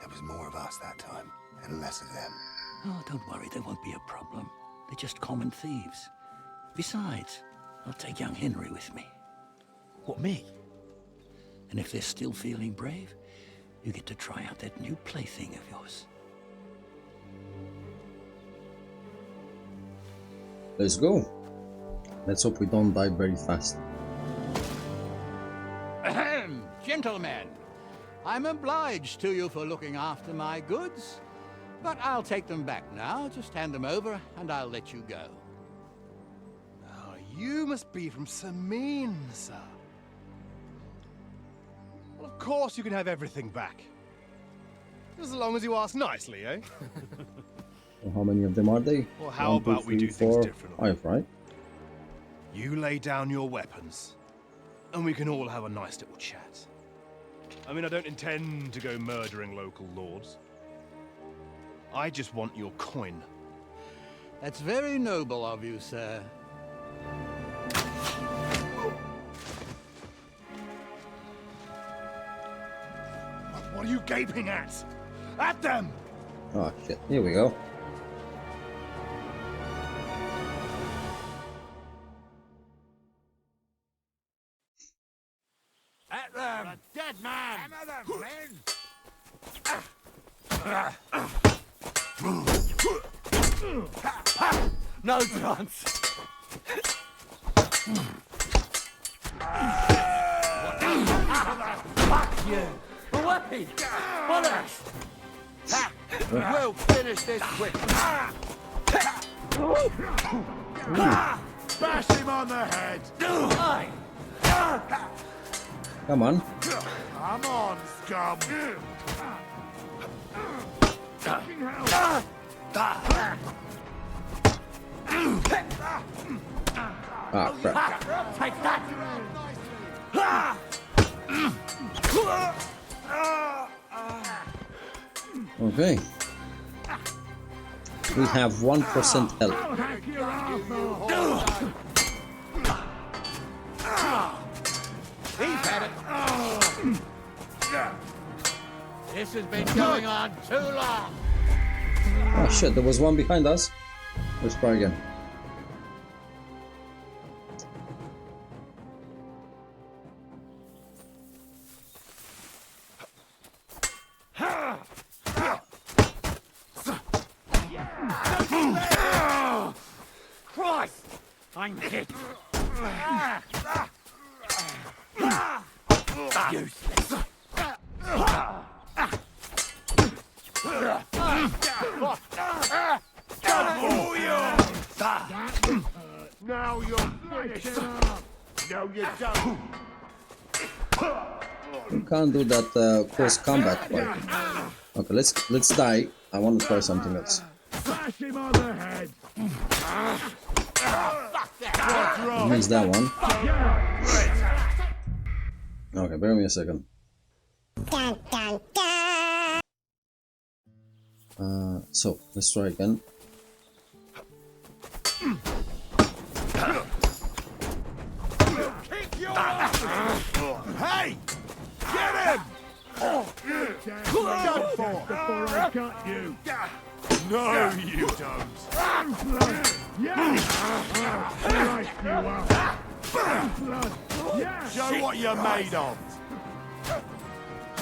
there was more of us that time, and less of them. Oh, don't worry, there won't be a problem. They're just common thieves. Besides, I'll take young Henry with me. What, me? And if they're still feeling brave, you get to try out that new plaything of yours. Let's go. Let's hope we don't die very fast. Ahem, gentlemen, I'm obliged to you for looking after my goods, but I'll take them back now. Just hand them over, and I'll let you go. Oh, you must be from Samin, sir. Well, of course you can have everything back. Just as long as you ask nicely, eh? Well, how many of them are they? Well, how 1, 2, about we 3, do things 4, differently? 5, right? You lay down your weapons, and we can all have a nice little chat. I mean, I don't intend to go murdering local lords. I just want your coin. That's very noble of you, sir. What are you gaping at? At them! Oh shit, here we go. At them! A dead man! Hammer them, men! No chance. Fuck you. Away! Bollocks! We'll finish this quick. Bash him on the head! Come on. Come on, scum! Ah, crap. Take that! Okay. We have 1% health. He's had it. This has been going on too long. Oh shit, there was one behind us. Let's try again. Christ! I'm hit. Useless. Now you're finished! No, you don't! You can't do that close combat fight. Okay, let's die. I want to try something else. Bash him on the head! Missed that one. Okay, bear with me a second. So let's try again. Hey! Get him! Done for! Before I cut you! No, you don't! Show what you're made of!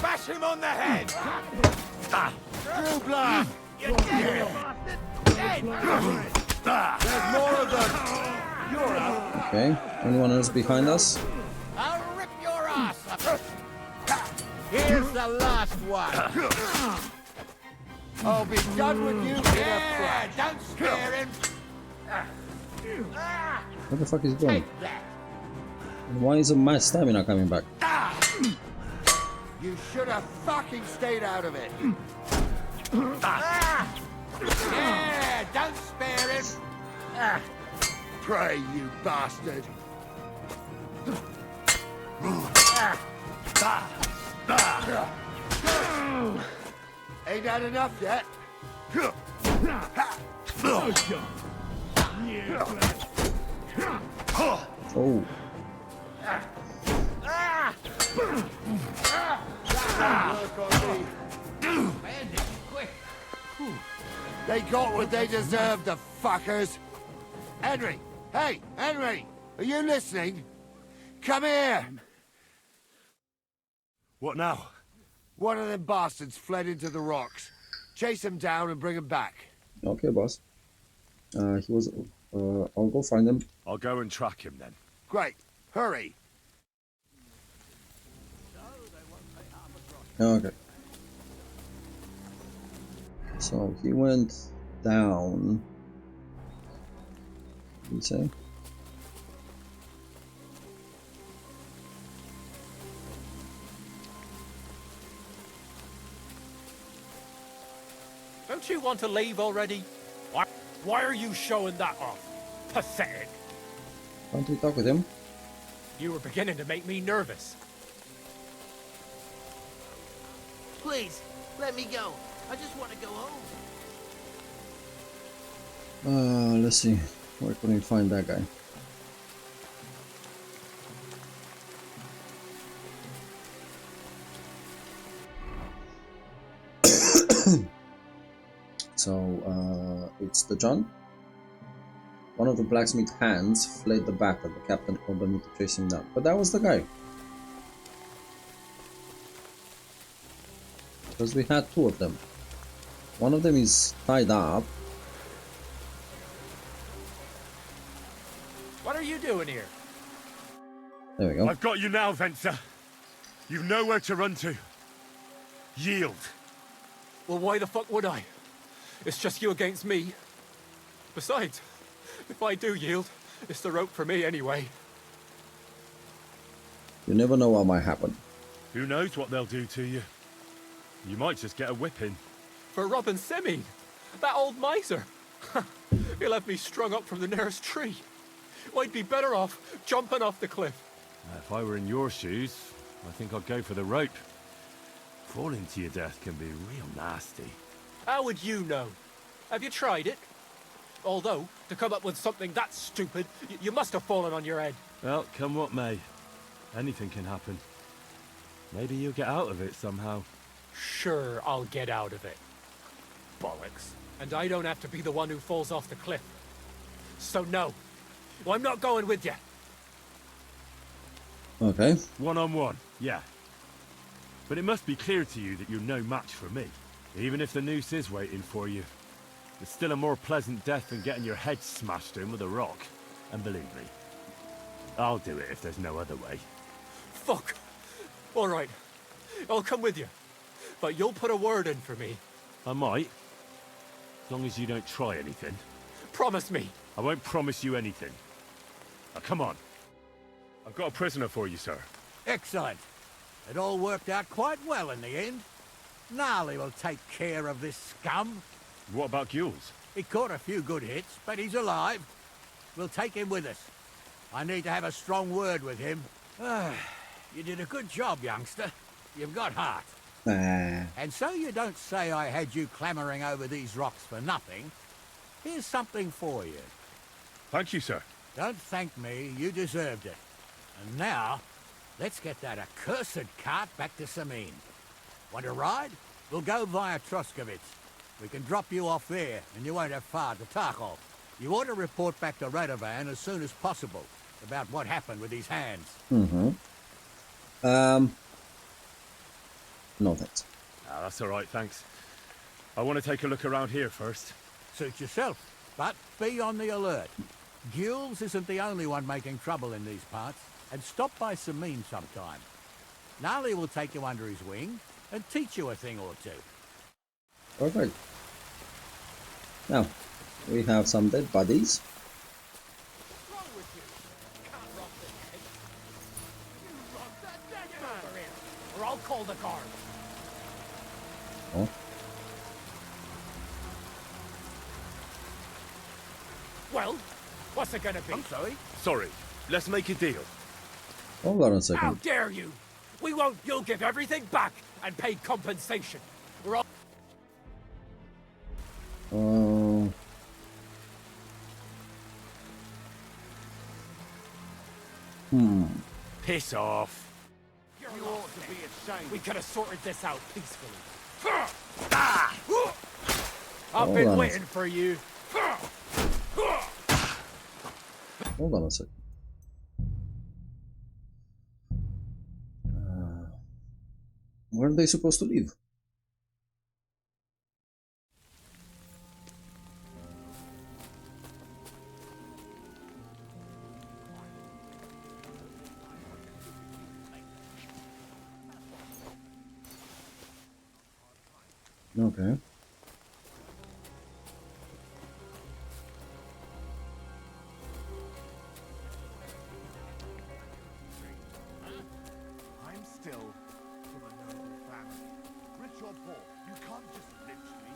Bash him on the head! True blood! You're dead! There's more of them! You're out! Okay, anyone else behind us? I'll rip your ass up. Here's the last one. I'll be done with you in a flash. Don't scare him. Where the fuck is he going? And why is my stamina coming back? You should have fucking stayed out of it! Yeah, don't spare him. Pray, you bastard! Ain't that enough yet? Oh. They got what they deserved, the fuckers! Henry! Hey, Henry! Are you listening? Come here! What now? One of them bastards fled into the rocks. Chase him down and bring him back. Okay, boss. He was. I'll go find him. I'll go and track him then. Great. Hurry. Okay. So he went down. What did he say? Don't you want to leave already? Why are you showing that off? Pathetic. Can't we talk with him? You were beginning to make me nervous. Please, let me go. I just want to go home. Let's see. Where can we find that guy? So, it's the John. One of the blacksmith hands flayed the back of the captain ordered me to chase him down. But that was the guy. Because we had two of them. One of them is tied up. What are you doing here? There we go. I've got you now, Venser. You've nowhere to run to. Yield. Well, why the fuck would I? It's just you against me. Besides, if I do yield, it's the rope for me anyway. You never know what might happen. Who knows what they'll do to you? You might just get a whipping. For robbing Semi, that old miser. He'll have me strung up from the nearest tree. I'd be better off jumping off the cliff. If I were in your shoes, I think I'd go for the rope. Falling to your death can be real nasty. How would you know? Have you tried it? Although, to come up with something that stupid, you must have fallen on your head. Well, come what may. Anything can happen. Maybe you'll get out of it somehow. Sure, I'll get out of it. Bollocks. And I don't have to be the one who falls off the cliff. So no, I'm not going with you. Okay. One-on-one, yeah. But it must be clear to you that you're no match for me. Even if the noose is waiting for you. It's still a more pleasant death than getting your head smashed in with a rock. And believe me, I'll do it if there's no other way. Fuck. All right, I'll come with you. But you'll put a word in for me. I might. As long as you don't try anything. Promise me. I won't promise you anything. Now, come on. I've got a prisoner for you, sir. Excellent. It all worked out quite well in the end. Gnarly will take care of this scum. What about Gules? He caught a few good hits, but he's alive. We'll take him with us. I need to have a strong word with him. You did a good job, youngster. You've got heart. And so you don't say I had you clambering over these rocks for nothing. Here's something for you. Thank you, sir. Don't thank me, you deserved it. And now, let's get that accursed cart back to Samin. Want to ride? We'll go via Troskovitz. We can drop you off there, and you won't have far to Tarkov. You ought to report back to Radovan as soon as possible about what happened with these hands. Mm-hmm. No thanks. That's all right, thanks. I want to take a look around here first. Suit yourself, but be on the alert. Gules isn't the only one making trouble in these parts, and stop by Samin sometime. Gnarly will take you under his wing and teach you a thing or two. Perfect. Now, we have some dead bodies. Or I'll call the guard. Oh. Well, what's it gonna be? I'm sorry. Sorry. Let's make a deal. Hold on a How second. dare you? We won't. You'll give everything back and pay compensation. We're all. Piss off. You ought to be ashamed. We could have sorted this out peacefully. I've Hold been on a waiting for you. Hold on a second. Weren't they supposed to leave? Okay. I'm still from a noble family. Rich or poor, you can't just lynch me.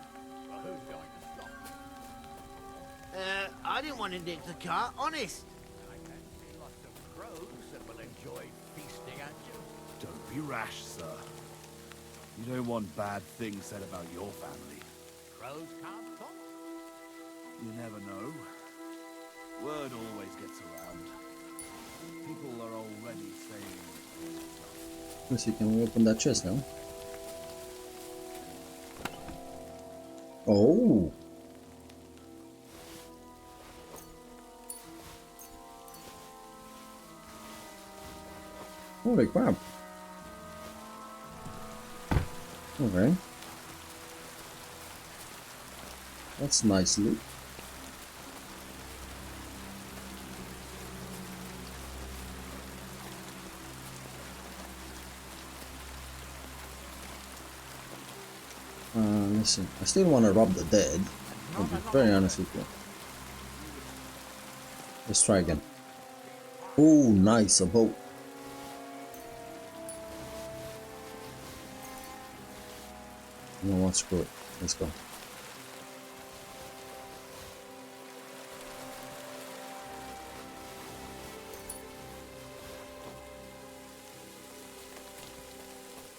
Well, who's going to stop me? I didn't want to nick the car, honest. I can see lots of crows that will enjoy feasting at you. Don't be rash, sir. You don't want bad things said about your family. Crows can't talk. You never know. Word always gets around. People are already saying... Let's see, can we open that chest now? Oh! Holy crap! Okay. That's nice loot. Let's see. I still want to rob the dead. I'll be very honest with you. Let's try again. Oh, nice, a boat. You know what? Screw it. Let's go.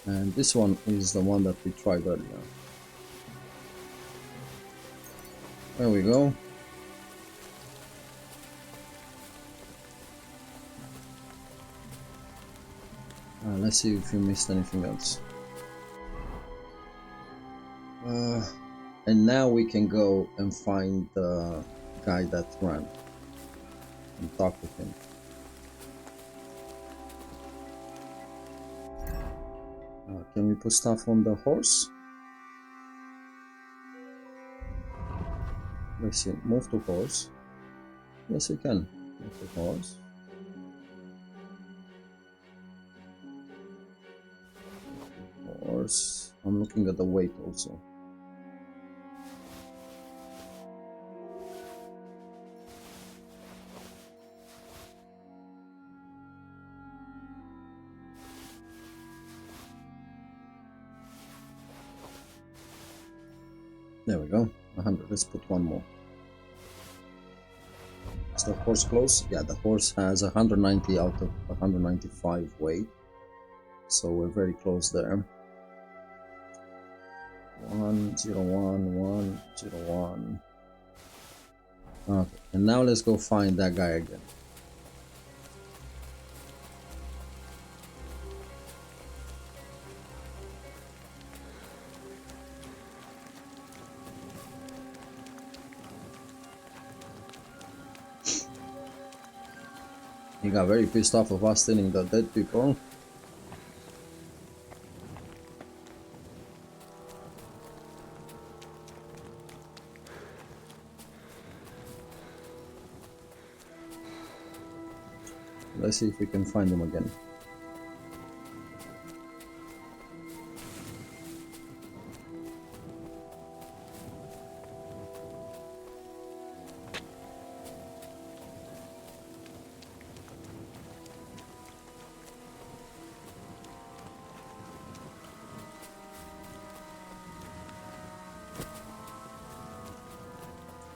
And this one is the one that we tried earlier. There we go. Let's see if you missed anything else. And now we can go and find the guy that ran and talk with him. Can we put stuff on the horse? Let's see, move to horse. Yes, we can. Move to horse. Horse. I'm looking at the weight also. There we go. 100. Let's put one more. Is the horse close? Yeah, the horse has 190 out of 195 weight. So we're very close there. 101, 101. Okay, and now let's go find that guy again. He got very pissed off of us stealing the dead people. Let's see if we can find him again.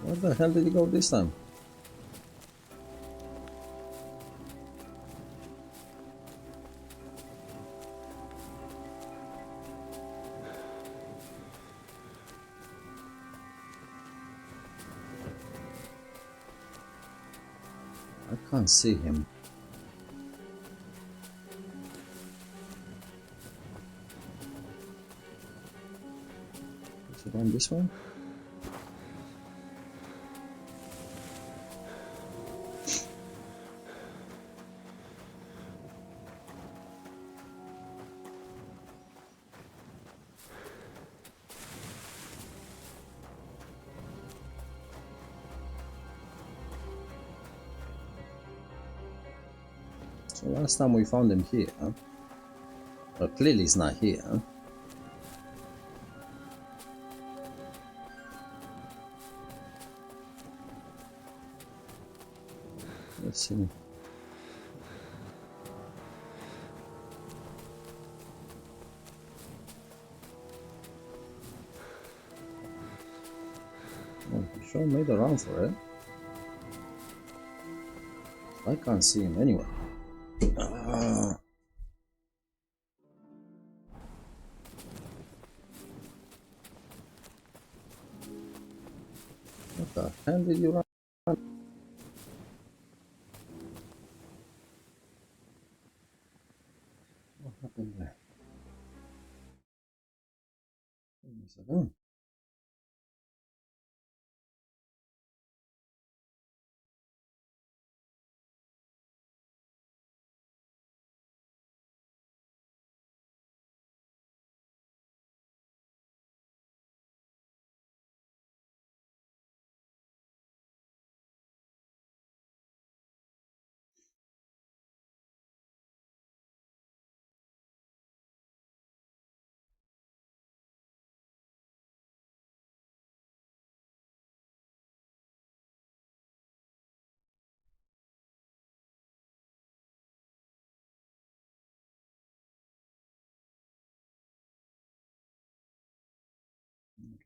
Where the hell did he go this time? I can't see him. Is it on this one? So last time we found him here, but clearly he's not here. Let's see. Oh, he sure made a run for it. I can't see him anywhere. What the hell did you run? What happened there? Wait a second.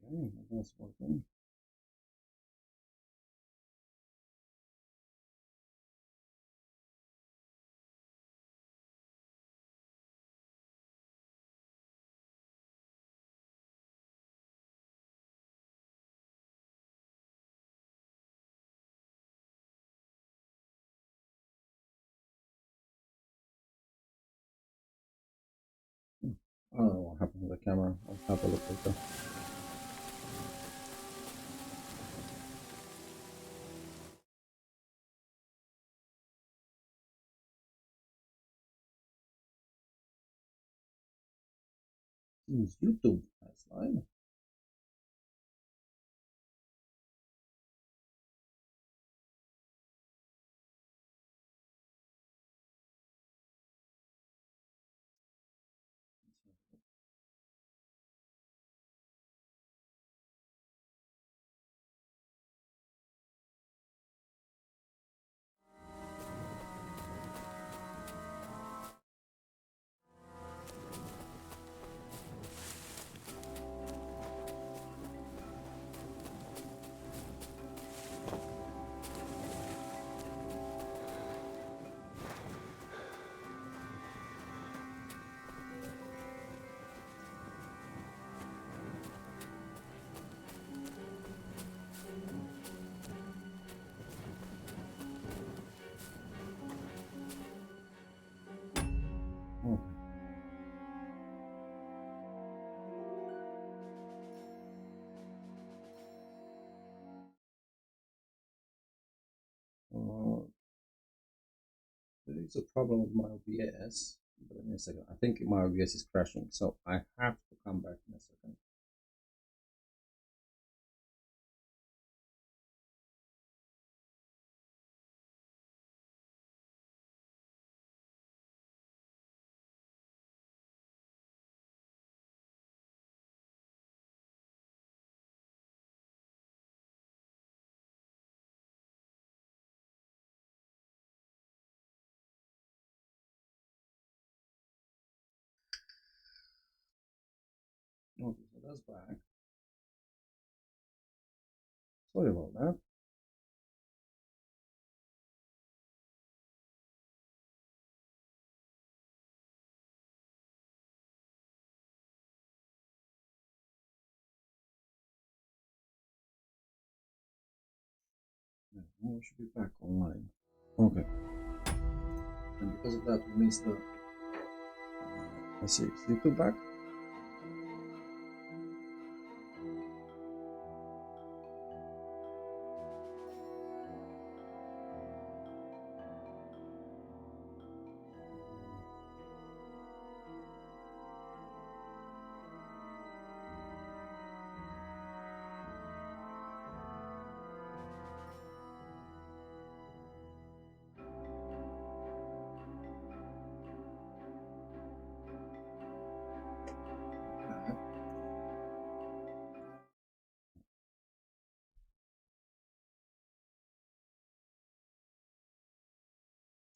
Okay, that's working. I don't know what happened to the camera. I'll have a look later. Use YouTube as line. Okay. There is a problem with my OBS. But in a second, I think my OBS is crashing, so I have to come back in a second. Okay, so that's back. Sorry about that. Yeah, we should be back online. Okay. And because of that, we missed the. Let's see, is YouTube back?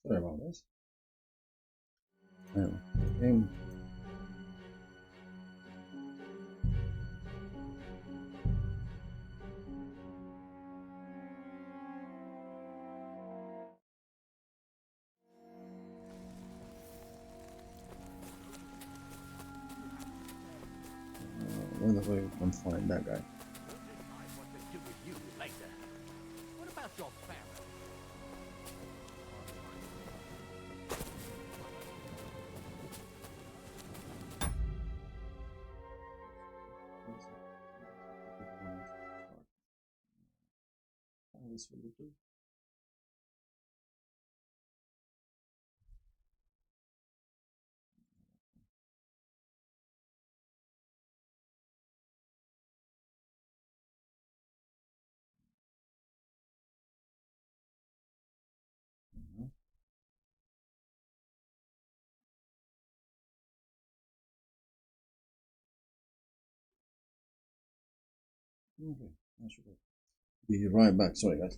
Sorry about this. Anyway, game. Wonder where we can find that guy. What about your family? This will do. Okay, that should be right back. Sorry, guys.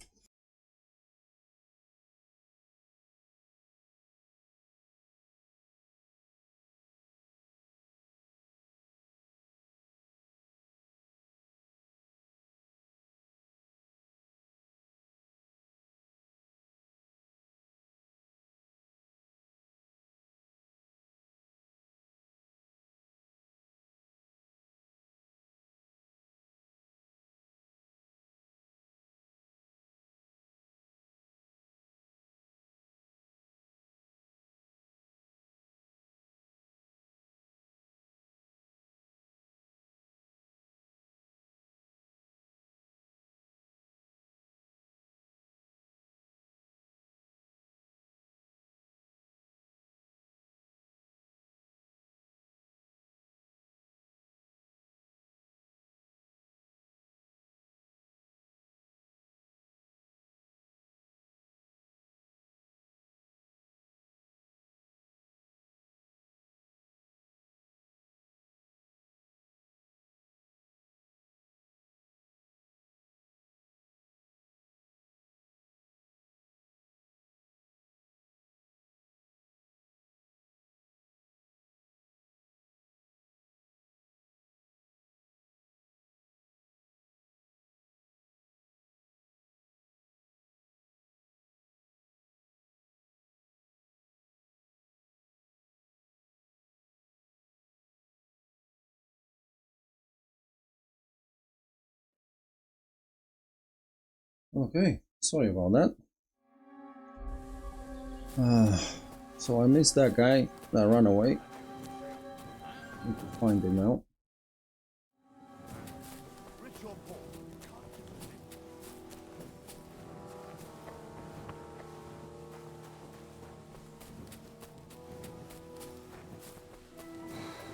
Okay, sorry about that. So I missed that guy that ran away. Need to find him now.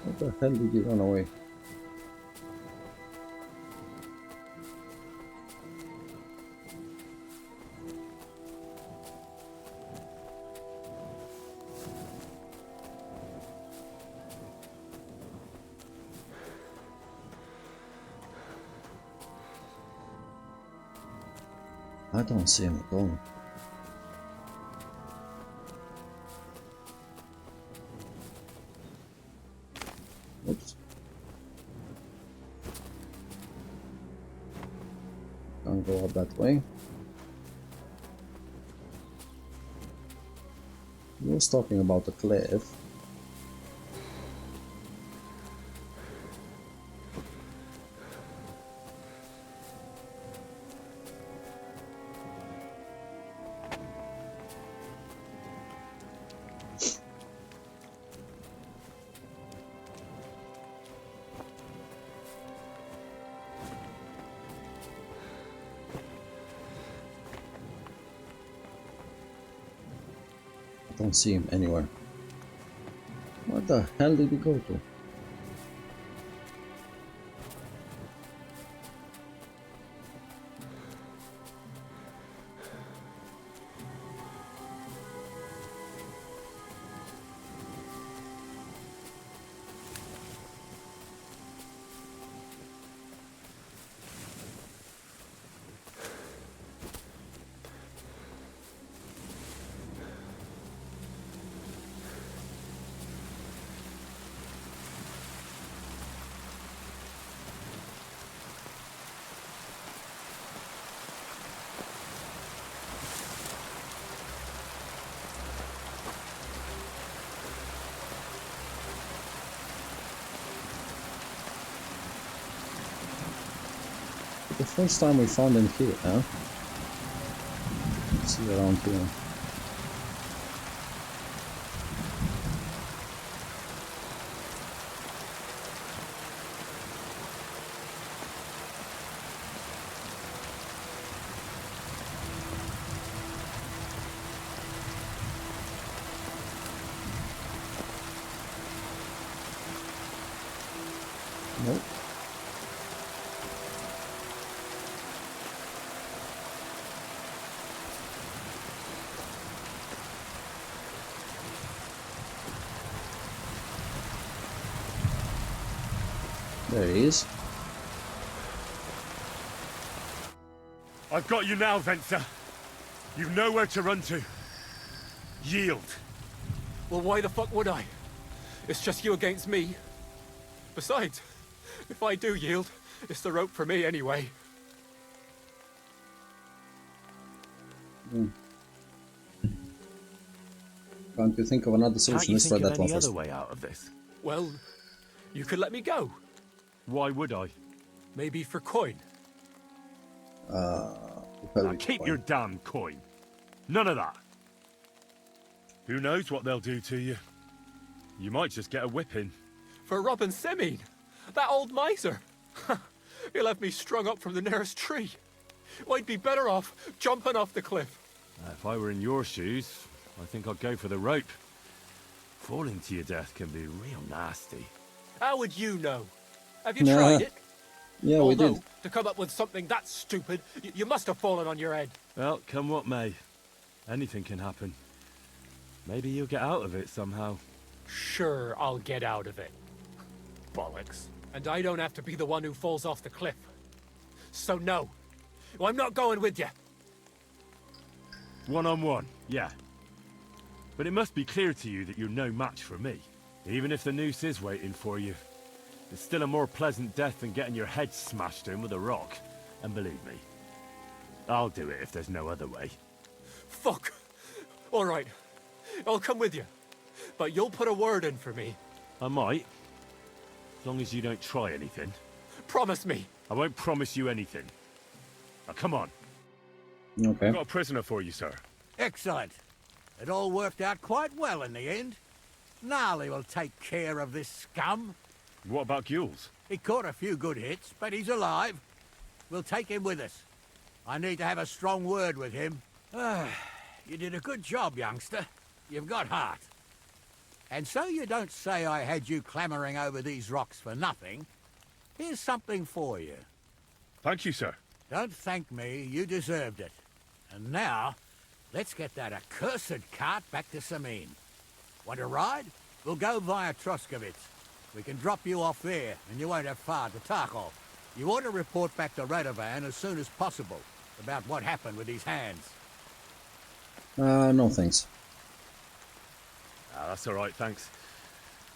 What the hell did he run away? I don't see him at all. Oops. Can't go up that way. He was talking about the cliff. I don't see him anywhere. What the hell did he go to? The first time we found them here, huh? Let's see around here. Nope. There he is. I've got you now, Venser. You've nowhere to run to. Yield. Well, why the fuck would I? It's just you against me. Besides, if I do yield, it's the rope for me anyway. Can't you think of another solution? Let's try that one first. Way out of this? Well, you could let me go. Why would I? Maybe for coin. Now keep your damn coin. None of that. Who knows what they'll do to you? You might just get a whipping. For robbing Semine, that old miser. He'll have me strung up from the nearest tree. I'd be better off jumping off the cliff. If I were in your shoes, I think I'd go for the rope. Falling to your death can be real nasty. How would you know? Have you tried it? Yeah, Although, we did. to come up with something that stupid, you must have fallen on your head. Well, come what may. Anything can happen. Maybe you'll get out of it somehow. Sure, I'll get out of it. Bollocks. And I don't have to be the one who falls off the cliff. So no, I'm not going with you. One-on-one, yeah. But it must be clear to you that you're no match for me. Even if the noose is waiting for you. It's still a more pleasant death than getting your head smashed in with a rock. And believe me, I'll do it if there's no other way. Fuck. All right, I'll come with you. But you'll put a word in for me. I might. As long as you don't try anything. Promise me. I won't promise you anything. Now, come on. Okay. I've got a prisoner for you, sir. Excellent. It all worked out quite well in the end. Gnarly will take care of this scum. What about Gules? He caught a few good hits, but he's alive. We'll take him with us. I need to have a strong word with him. You did a good job, youngster. You've got heart. And so you don't say I had you clambering over these rocks for nothing. Here's something for you. Thank you, sir. Don't thank me, you deserved it. And now, let's get that accursed cart back to Semine. Want to ride? We'll go via Troskovitz. We can drop you off there, and you won't have far to Tarkov. You ought to report back to Radovan as soon as possible about what happened with these hands. No thanks. That's all right, thanks.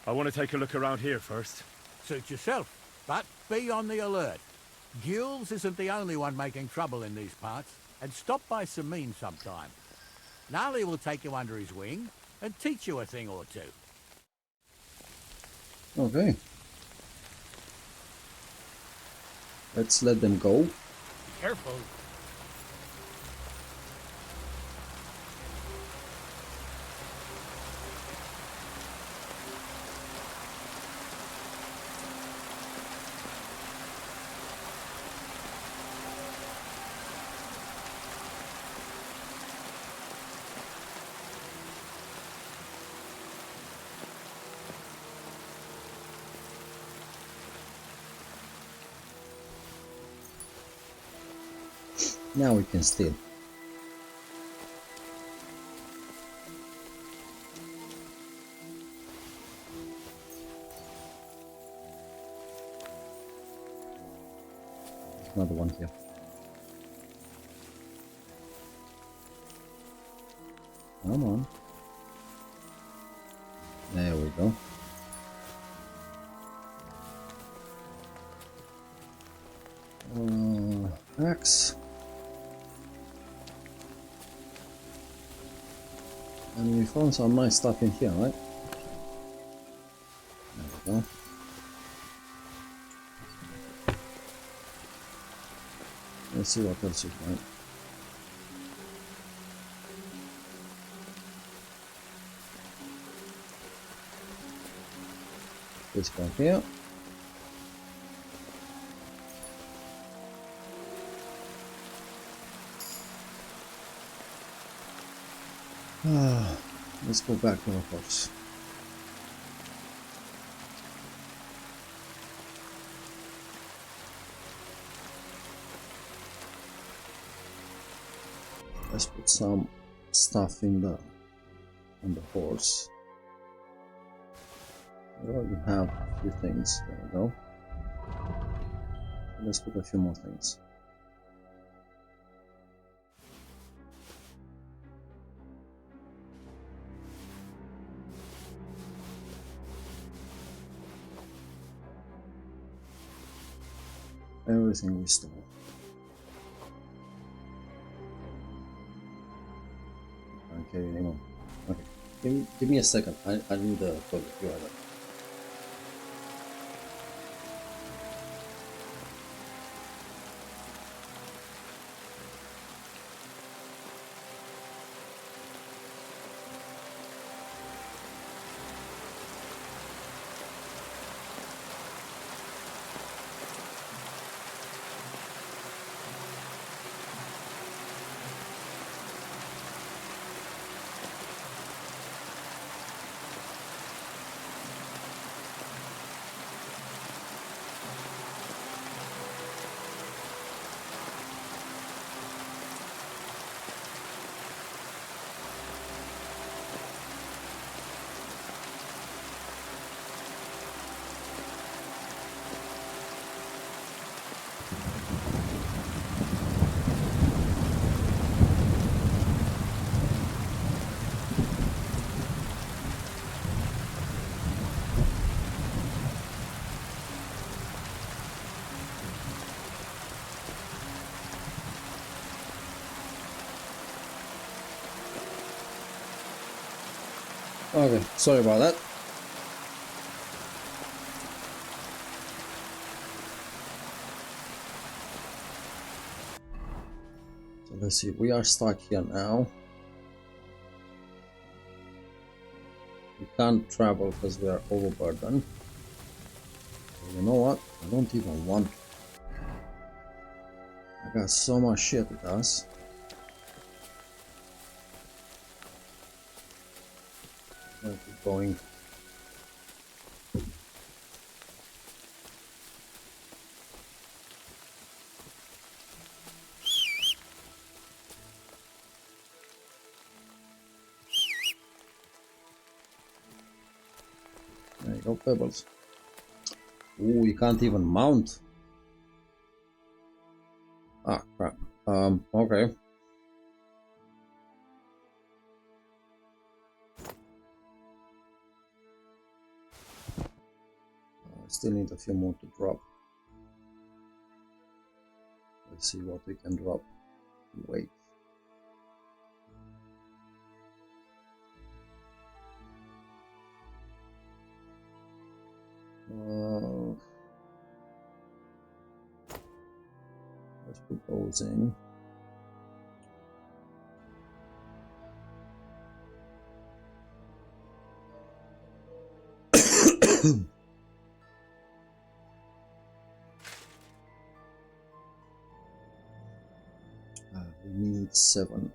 I want to take a look around here first. Suit yourself, but be on the alert. Gules isn't the only one making trouble in these parts, and stop by Semine sometime. Gnarly will take you under his wing and teach you a thing or two. Okay. Let's let them go. Careful. Now we can steal. Another one here. Come on. There we go. Axe. And we found some nice stuff in here, right? There we go. Let's see what else we find. This guy here. Let's go back to our horse. Let's put some stuff in the on the horse. We already have a few things. There we go. Let's put a few more things. Everything we stole. Can't carry anymore. Okay, give me a second. I need the toilet. You are right. Okay, sorry about that. So let's see, we are stuck here now. We can't travel because we are overburdened. You know what? I don't even want to. I got so much shit with us. I'll keep going. There you go, pebbles. Ooh, you can't even mount. Ah, crap. Okay. Still need a few more to drop. Let's see what we can drop. Wait. Let's put those in. We need 7.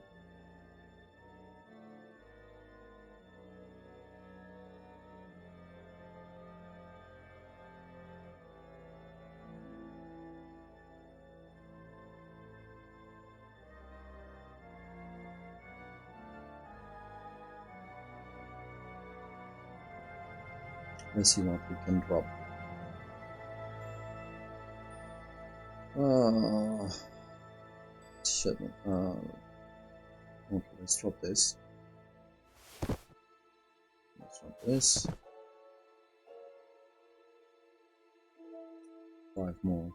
Let's see what we can drop. Shit. Okay, let's drop this. Let's drop this. 5 more.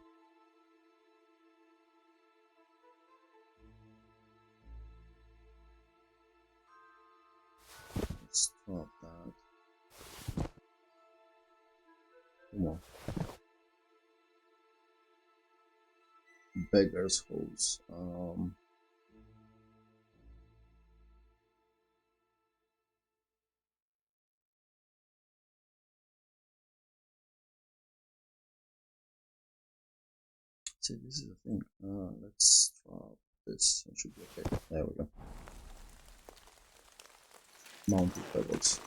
Let's drop that. 2 more. beggar's house. See, this is the thing. Let's drop this. It should be okay. There we go. Mounted pebbles.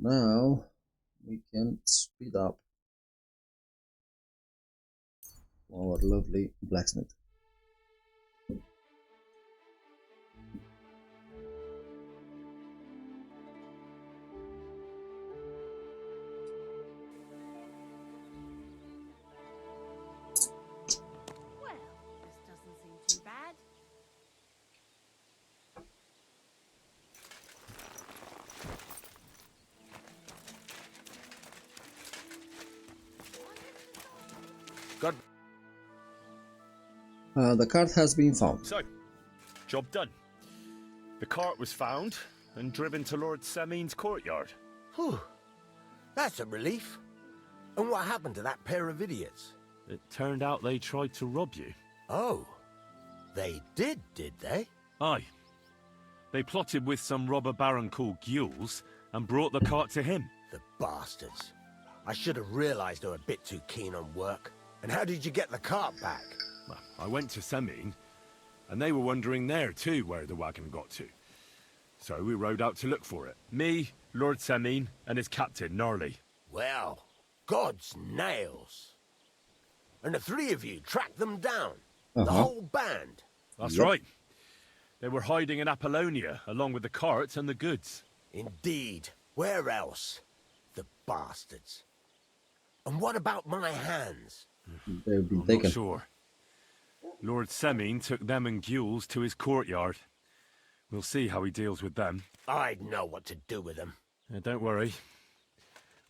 Now we can speed up our lovely blacksmith. Good. The cart has been found. So, job done. The cart was found and driven to Lord Semin's courtyard. Whew. That's a relief. And what happened to that pair of idiots? It turned out they tried to rob you. Oh. They did they? Aye. They plotted with some robber baron called Gules and brought the cart to him. The bastards. I should have realized they were a bit too keen on work. And how did you get the cart back? Well, I went to Semin, and they were wondering there too where the wagon got to. So we rode out to look for it. Me, Lord Semin, and his captain, Gnarly. Well, God's nails. And the three of you tracked them down? The whole band? That's right. They were hiding in Apollonia, along with the carts and the goods. Indeed. Where else? The bastards. And what about my hands? They've been I'm taken. not sure. Lord Semin took them and Gules to his courtyard. We'll see how he deals with them. I'd know what to do with them. Don't worry.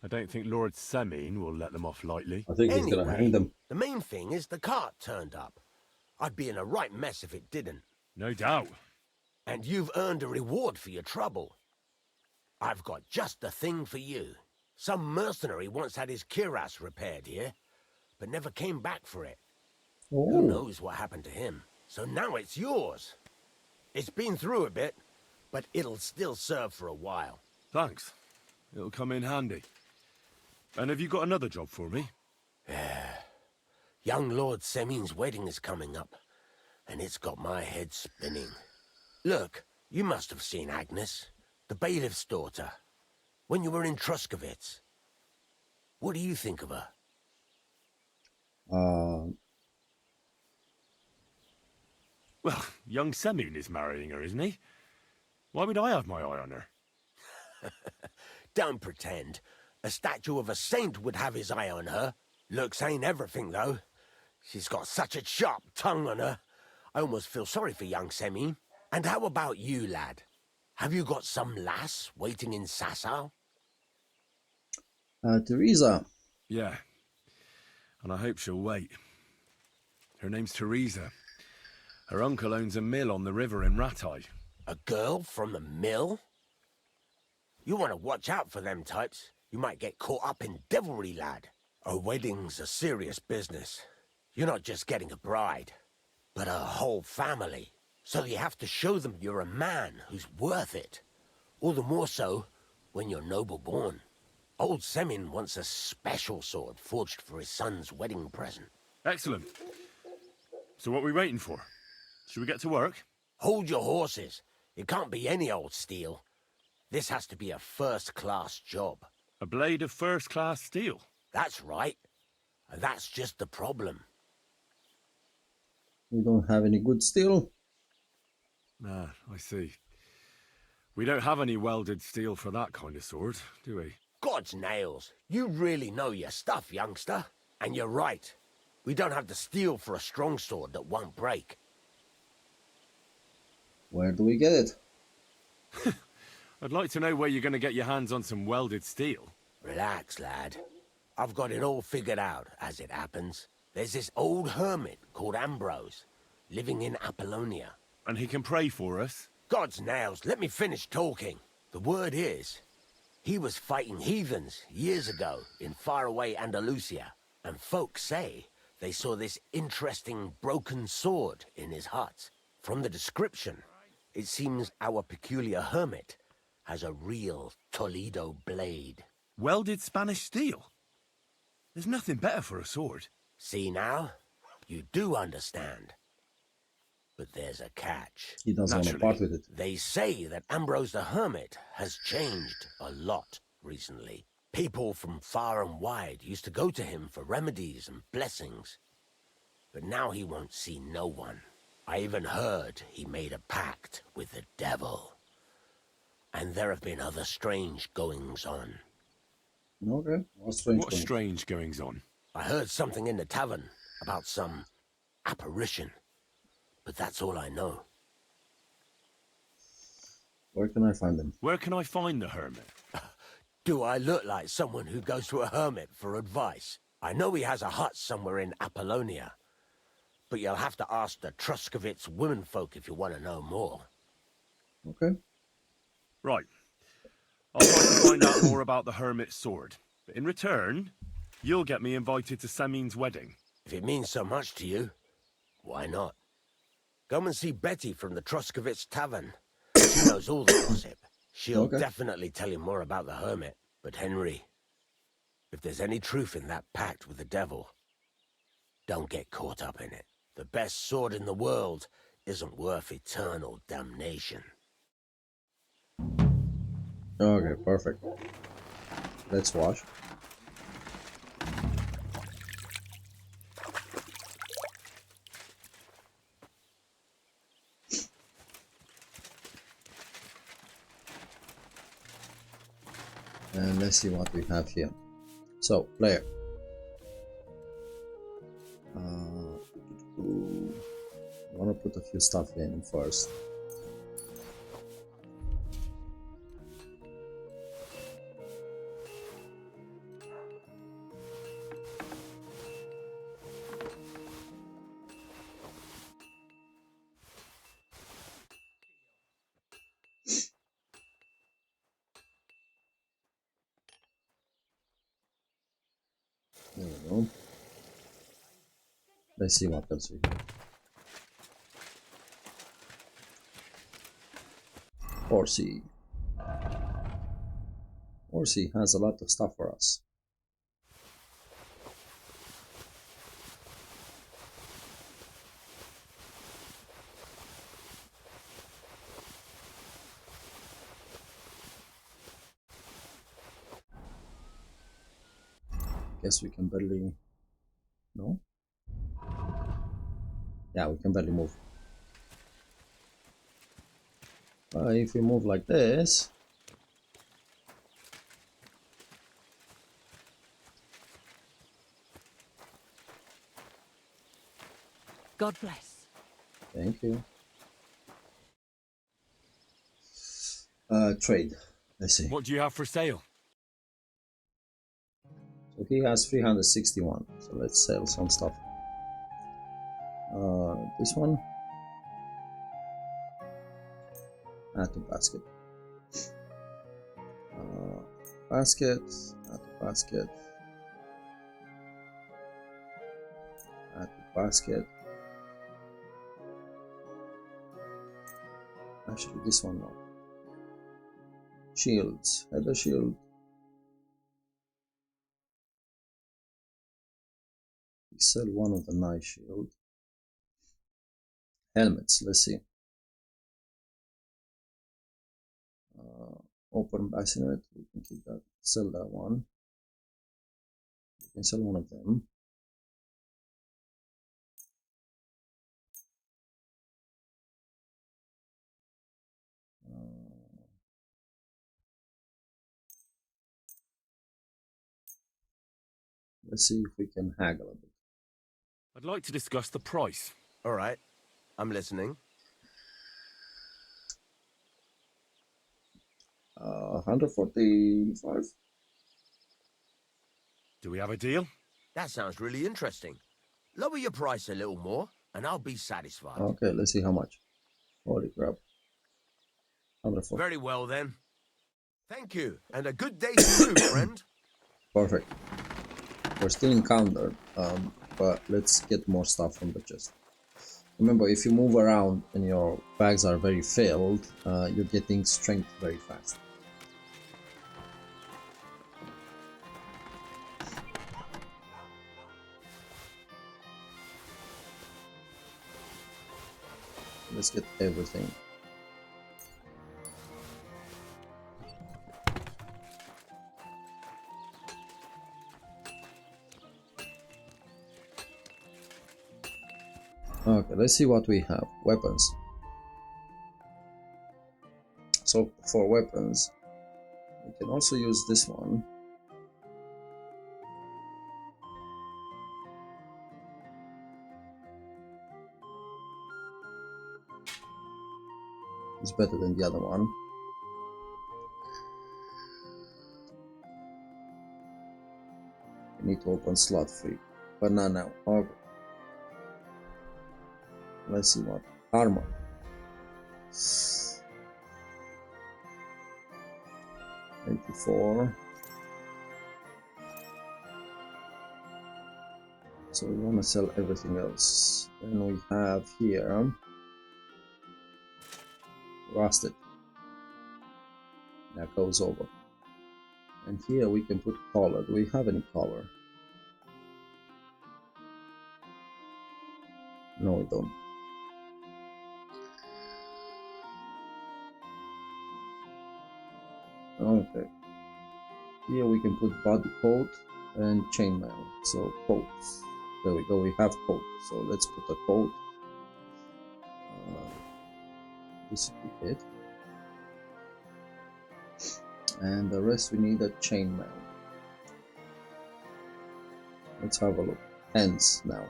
I don't think Lord Semin will let them off lightly. I think he's gonna hang them. The main thing is the cart turned up. I'd be in a right mess if it didn't. No doubt. And you've earned a reward for your trouble. I've got just the thing for you. Some mercenary once had his cuirass repaired here, but never came back for it. Oh. Who knows what happened to him? So now it's yours. It's been through a bit, but it'll still serve for a while. Thanks. It'll come in handy. And have you got another job for me? Young Lord Semin's wedding is coming up, and it's got my head spinning. Look, you must have seen Agnes, the bailiff's daughter, when you were in Truscovitz. What do you think of her? Well, young Semin is marrying her, isn't he? Why would I have my eye on her? Don't pretend. A statue of a saint would have his eye on her. Looks ain't everything, though. She's got such a sharp tongue on her. I almost feel sorry for young Semin. And how about you, lad? Have you got some lass waiting in Sasau? Teresa. Yeah. And I hope she'll wait. Her name's Teresa. Her uncle owns a mill on the river in Ratai. A girl from the mill? You want to watch out for them types. You might get caught up in devilry, lad. A wedding's a serious business. You're not just getting a bride, but a whole family. So you have to show them you're a man who's worth it. All the more so when you're noble-born. Old Semin wants a special sword forged for his son's wedding present. Excellent. So what are we waiting for? Should we get to work? Hold your horses. It can't be any old steel. This has to be a first-class job. A blade of first-class steel? That's right. And that's just the problem. We don't have any good steel. Ah, I see. We don't have any welded steel for that kind of sword, do we? God's nails. You really know your stuff, youngster. And you're right. We don't have the steel for a strong sword that won't break. Where do we get it? I'd like to know where you're going to get your hands on some welded steel. Relax, lad. I've got it all figured out, as it happens. There's this old hermit called Ambrose, living in Apollonia. And he can pray for us? God's nails, let me finish talking. The word is, he was fighting heathens years ago in faraway Andalusia. And folks say they saw this interesting broken sword in his hut. From the description, it seems our peculiar hermit has a real Toledo blade. Welded Spanish steel? There's nothing better for a sword. See now? You do understand. But there's a catch. He doesn't want to part with it. They say that Ambrose the Hermit has changed a lot recently. People from far and wide used to go to him for remedies and blessings. But now he won't see no one. I even heard he made a pact with the devil. And there have been other strange goings-on. Okay, what strange goings-on? I heard something in the tavern about some apparition. But that's all I know. Where can I find them? Where can I find the hermit? Do I look like someone who goes to a hermit for advice? I know he has a hut somewhere in Apollonia. But you'll have to ask the Truscovitz womenfolk if you want to know more. Okay. Right. I'll try to find out more about the hermit's sword. But in return, you'll get me invited to Samin's wedding. If it means so much to you, why not? Come and see Betty from the Truscovitz Tavern. She knows all the gossip. She'll definitely tell you more about the hermit. But Henry, if there's any truth in that pact with the devil, don't get caught up in it. The best sword in the world isn't worth eternal damnation. Okay, perfect. Let's watch. And let's see what we have here. So, player. I want to put a few stuff in first. There we go. Let's see what else we have. Horsey. Horsey has a lot of stuff for us. Guess we can barely... No? Yeah, we can barely move. If we move like this... God bless. Thank you. Trade. Let's see. What do you have for sale? So he has 361. So let's sell some stuff. This one. Add to basket. Basket. Add to basket. Add to basket. Actually, this one now. Shields. Add a shield. We sell one of the nice shield. Helmets. Let's see. Open bassinet. We can keep that. Sell that one. We can sell one of them. Let's see if we can haggle a bit. I'd like to discuss the price. All right, I'm listening. 145. Do we have a deal? That sounds really interesting. Lower your price a little more, and I'll be satisfied. Okay, let's see how much. Holy crap. 140. Very well, then. Thank you, and a good day to you, friend. Perfect. We're still encountered, but let's get more stuff from the chest. Remember, if you move around and your bags are very filled, you're getting strength very fast. Let's get everything. Okay, let's see what we have. Weapons. So for weapons, we can also use this one. It's better than the other one. We need to open slot 3, but not now. Okay. Let's see what armor. 84. So we want to sell everything else. Then we have here rusted. That goes over. And here we can put color. Do we have any color? No, we don't. Okay. Here we can put body coat and chainmail. So coats. There we go. We have coat. So let's put a coat. This would be it. And the rest we need a chainmail. Let's have a look. Hands now.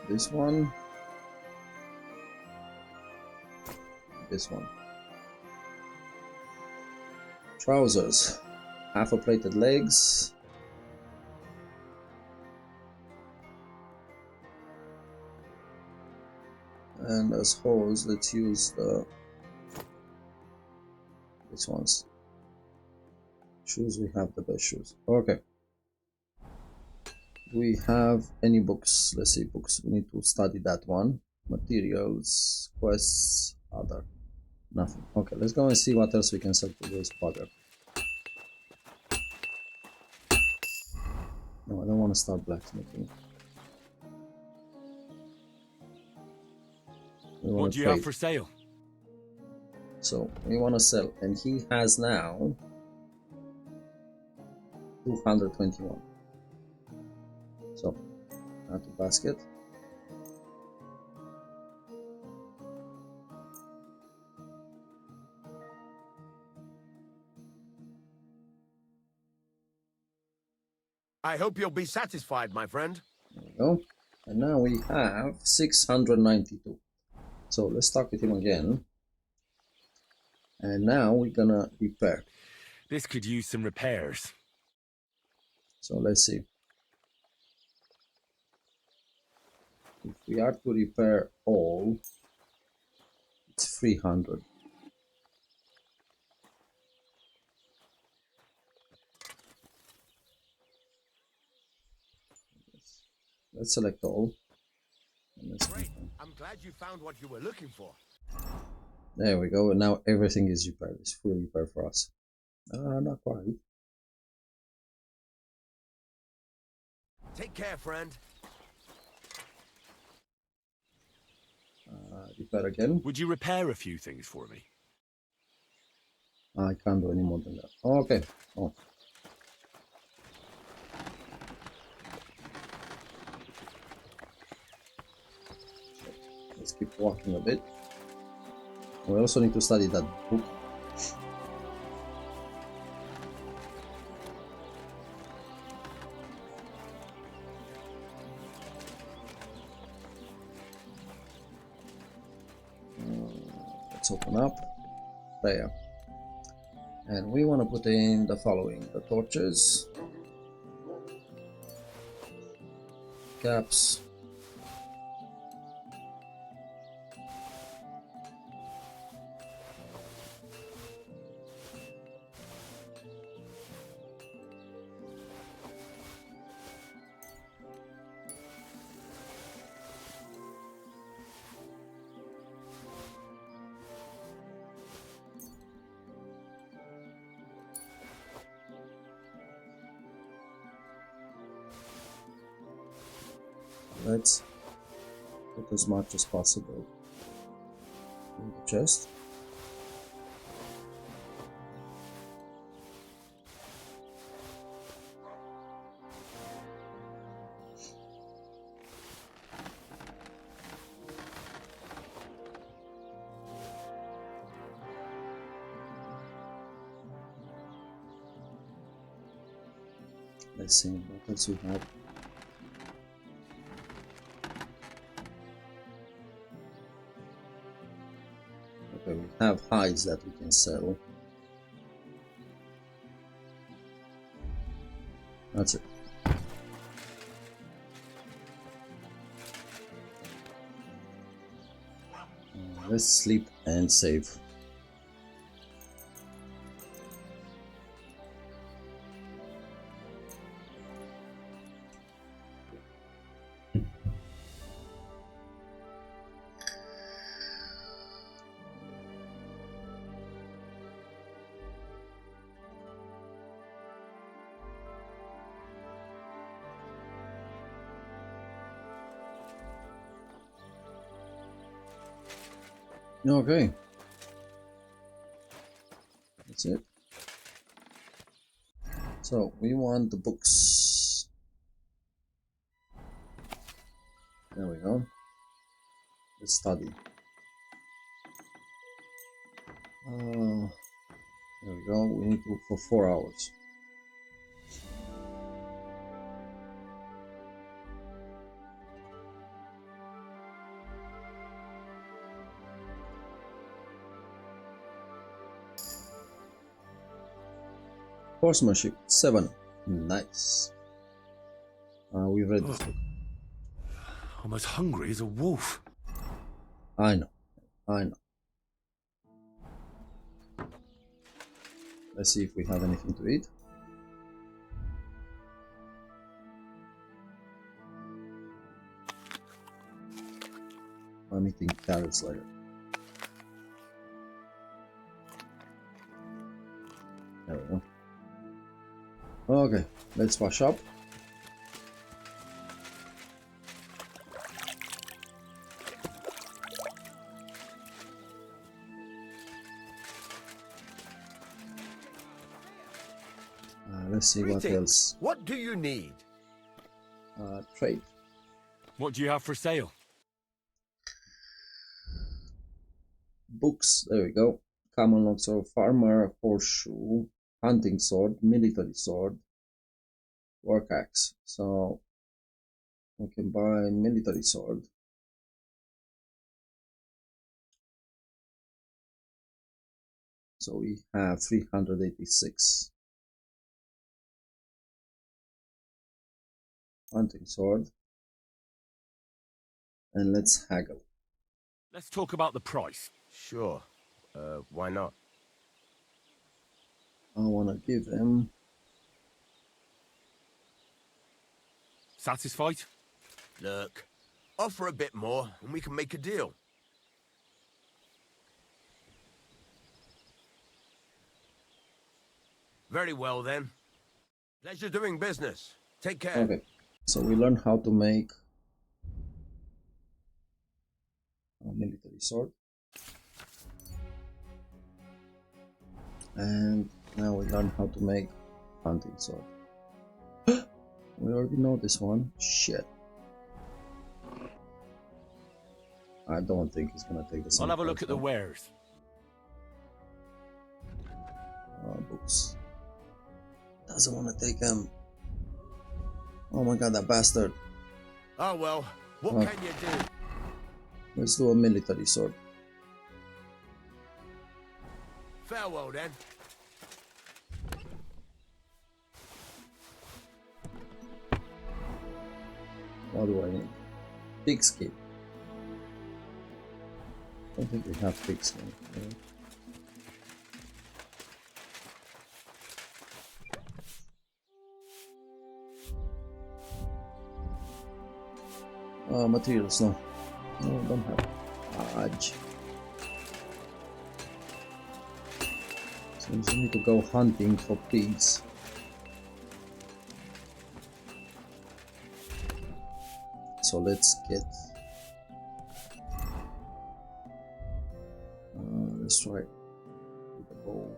This one. This one. Trousers. Half a plated legs. And as hose, let's use this ones. Shoes, we have the best shoes. Okay. Do we have any books? Let's see, books. We need to study that one. Materials, quests, other. Nothing. Okay, let's go and see what else we can sell to this bugger. No, I don't want to start blacksmithing. What do you have for sale? So we want to sell, and he has now 221. So add to basket. I hope you'll be satisfied, my friend. There we go. And now we have 692. So let's talk with him again. And now we're gonna repair. This could use some repairs. So let's see. If we are to repair all, it's 300. Let's select all. Great. I'm glad you found what you were looking for. There we go. And now everything is repaired. It's fully repaired for us. Not quite. Take care, friend. Repair again. Would you repair a few things for me? I can't do any more than that. Okay. Oh. Let's keep walking a bit. We also need to study that book. Let's open up there, and we want to put in the following: the torches, caps, let's put as much as possible in the chest. Let's see what else we have. Okay, we have hides that we can sell. That's it. Let's sleep and save. Okay, that's it. So we want the books. There we go. Let's study. There we go. We need to look for 4 hours. Horsemanship 7. Nice. We read this book. I'm as hungry as a wolf. I know. Let's see if we have anything to eat. I'm eating carrots later. There we go. Okay, let's wash up. Let's see what else. What do you need? Trade. What do you have for sale? Books. There we go. Common longsword, farmer, horseshoe, hunting sword, military sword, work axe. So we can buy military sword. So we have 386. Hunting sword. And let's haggle. Let's talk about the price. Sure. Why not? I want to give him... Satisfied? Look, offer a bit more and we can make a deal. Very well then. Pleasure doing business. Take care. Okay, so we learn how to make a military sword. And now we learn how to make hunting sword. We already know this one. Shit. I don't think he's gonna take the same. I'll have a look at the wares. Books. Doesn't want to take them. Oh my god, that bastard. Oh well, what can you do? Let's do a military sword. Farewell then. What do I need? Pigskin. I don't think we have pigskin. Materials, no. No, don't have. Fudge. So we need to go hunting for pigs. so let's get let's try with the bow.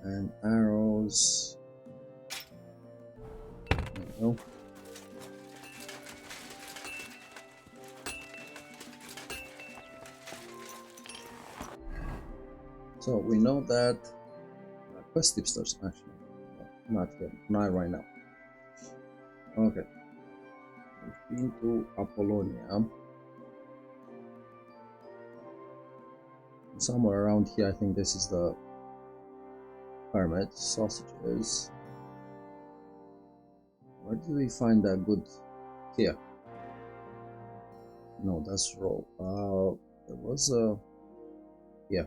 And arrows. There we go. So we know that quest tipsters actually not yet, not right now. Okay, we've been to Apollonia. Somewhere around here, I think this is the hermit sausages. Where do we find that good here? No, that's raw. There was a yeah.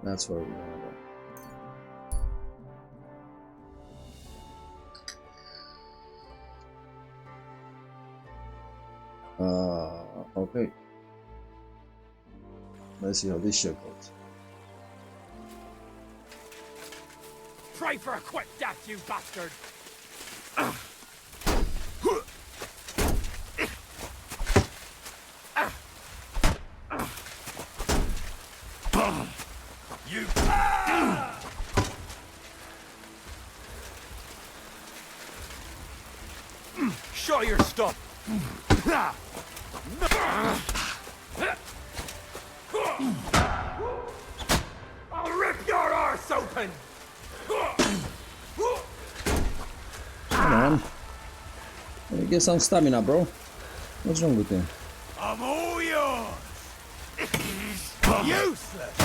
That's where we want to go. Okay. Let's see how this shit goes. Pray for a quick death, you bastard! You. Show your stuff. I'll rip your arse open. Come on. Let me get some stamina, bro. What's wrong with you? I'm all yours. Useless.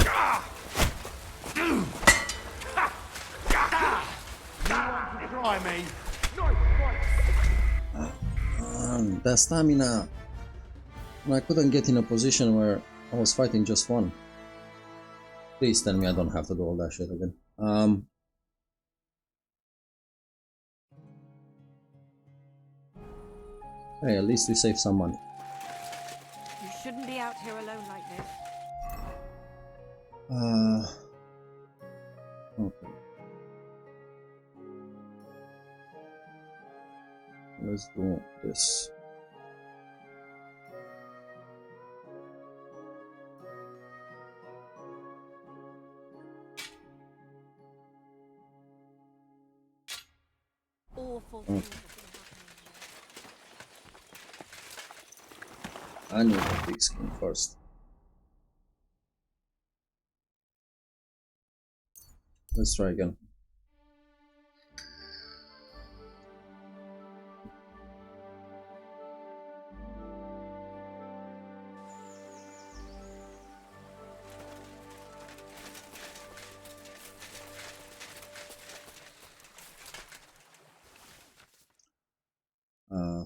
Try me. That stamina. I couldn't get in a position where I was fighting just one. Please tell me I don't have to do all that shit again. Hey, at least we saved some money. You shouldn't be out here alone like this. Okay. Let's do this. Awful Oh. things. I need a big skin first. Let's try again.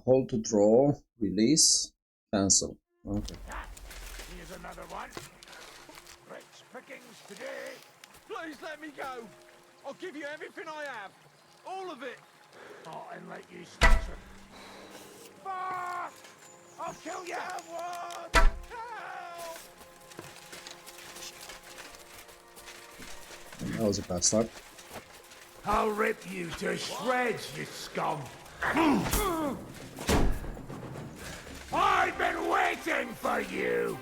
Hold to draw, release, cancel. Okay. Here's another one. Rich pickings today. Please let me go. I'll give you everything I have. All of it. Not and let you snatch it. Fuck! I'll kill you. Someone! Help! And that was a bad start. I'll rip you to shreds, you scum. I've been waiting for you.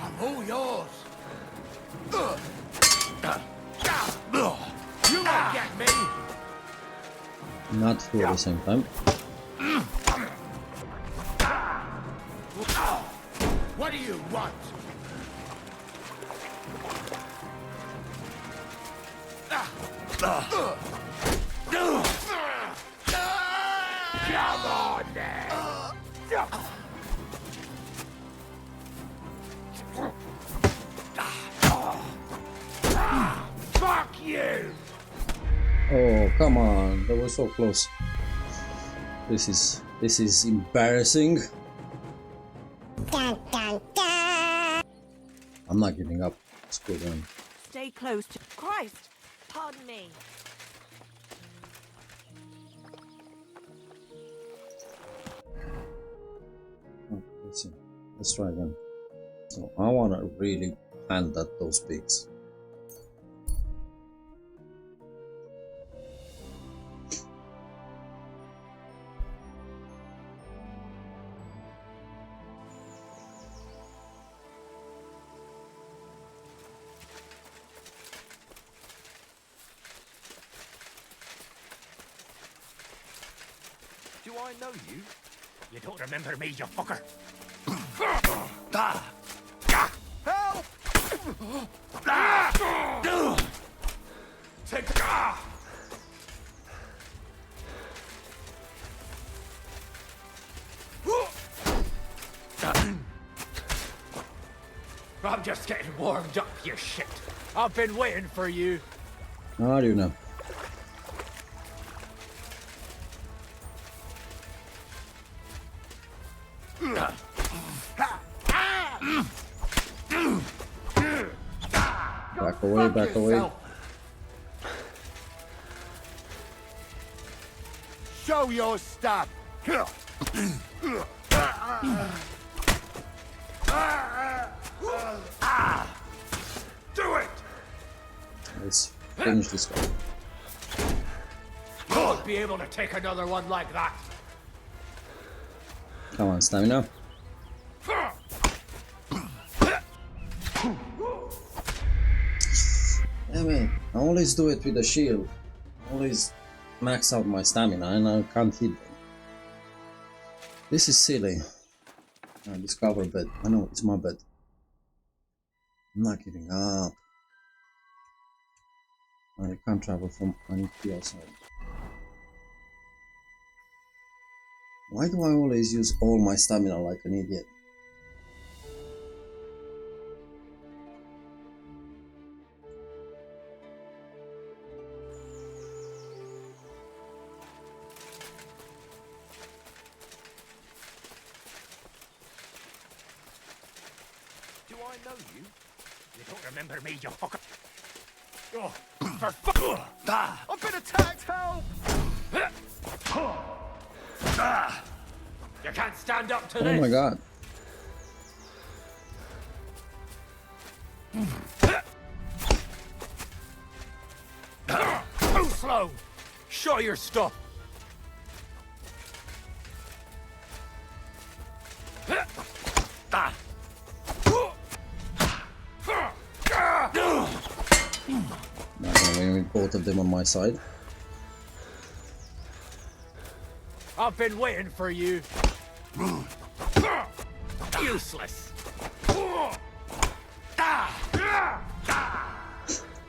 I'm all yours. You won't get me. Not two at the same time. What do you want? Come on, then. Fuck you! Oh, come on. That was so close. This is embarrassing. I'm not giving up. It's good then. Stay close to Christ. Pardon me. Let's see. Let's try again. So I want to really hand at those pigs. Do I know you? You don't remember me, you fucker. Help! Take I'm just getting warmed up, you shit. I've been waiting for you. How do you know? Back away, back away. Show your stuff! Do it! Let's finish this guy. You won't be able to take another one like that. Come on, stamina. Yeah, man, I always do it with the shield. I always max out my stamina and I can't hit them. This is silly. Discover bed. I know, it's my bed. I'm not giving up. I can't travel from any outside. Why do I always use all my stamina like an idiot? Do I know you? You don't remember me, you fucker. Oh, for fuck! I've been attacked, help! You can't stand up to this! Oh my god. Too slow! Show your stuff! Not gonna win with both of them on my side. I've been waiting for you. Useless.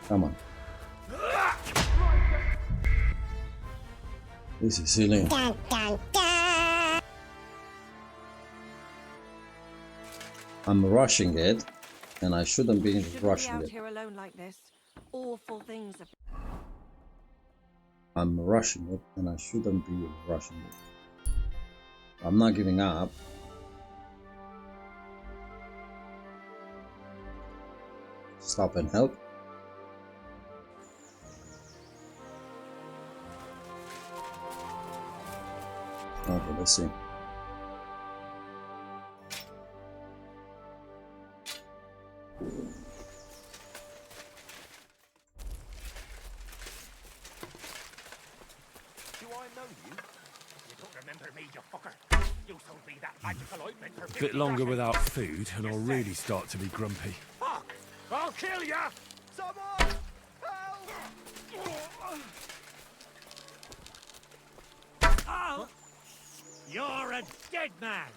Come on. This is silly. I'm rushing it, and I shouldn't be rushing out it. here alone like this. Awful things have... I'm rushing it, and I shouldn't be rushing it. I'm not giving up. Stop and help. Okay, let's see. A bit longer without food, and I'll really start to be grumpy. Fuck! I'll kill ya! Someone! Help! You're a dead man!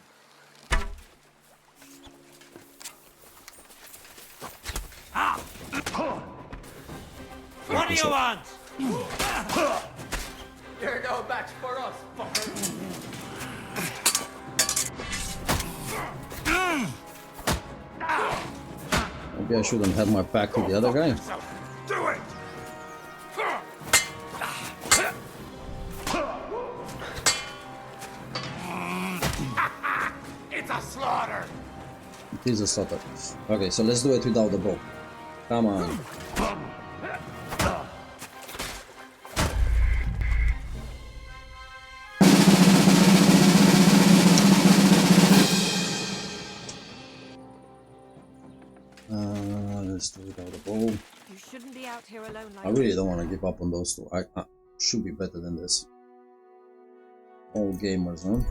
What do you want? You're no match for us, fucker! Maybe I shouldn't have my back to the other guy. Do it! It's a slaughter! It is a slaughter. Okay, so let's do it without the bow. Come on. let's do it without a bow. You shouldn't be out here alone like I really don't want to give up on those two. I should be better than this. All gamers, huh?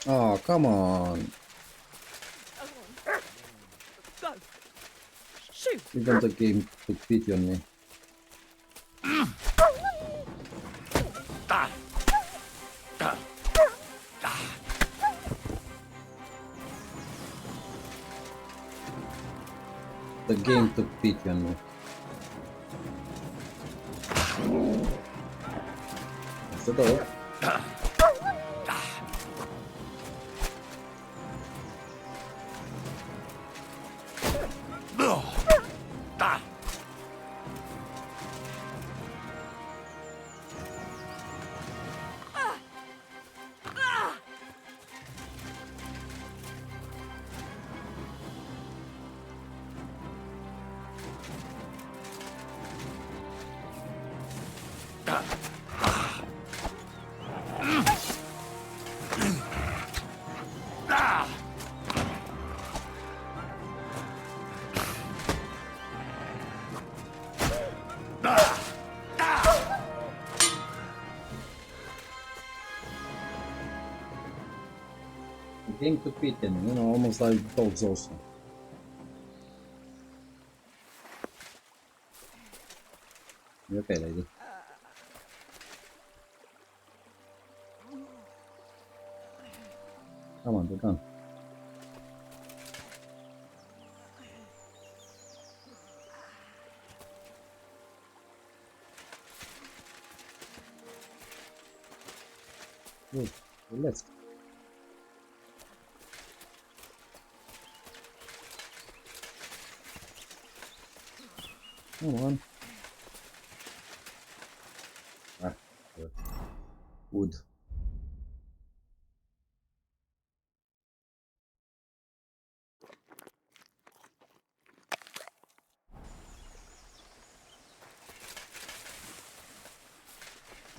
Oh, come on. Go. Shoot. Even the game took pity on me. The game took pity on me. That's the door. The game took pity on me, you know, almost like dogs also. You okay, lady? Come on, we're done. Good, we left. Come on. Ah, good. Wood.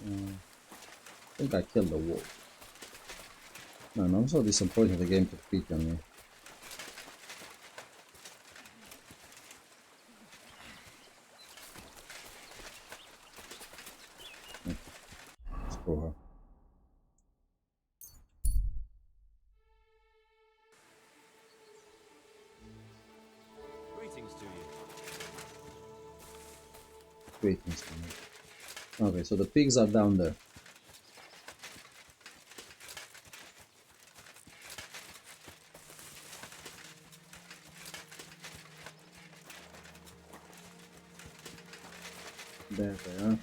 I think I killed the wolf. Man, I'm so disappointed the game took pity on me. Okay. Let's go her. Greetings to you. Greetings to me. Okay, so the pigs are down there. There they are.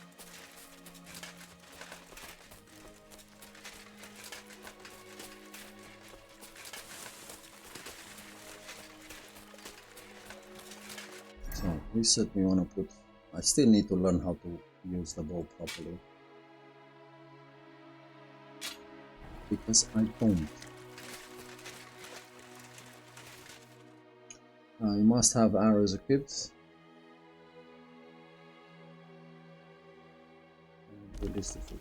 So we said we want to put. I still need to learn how to use the bow properly because I don't. You must have arrows equipped. Realistically.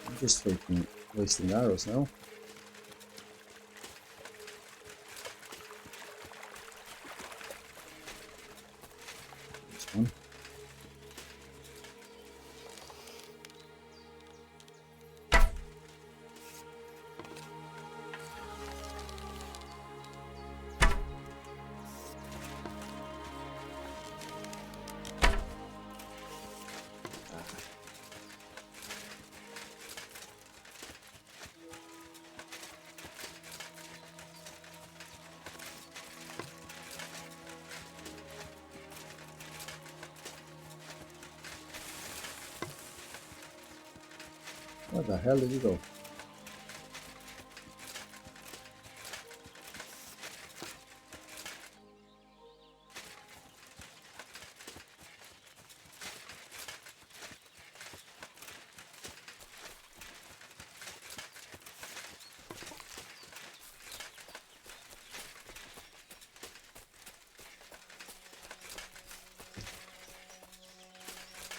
I'm just wasting arrows now. This one. Where the hell did you go?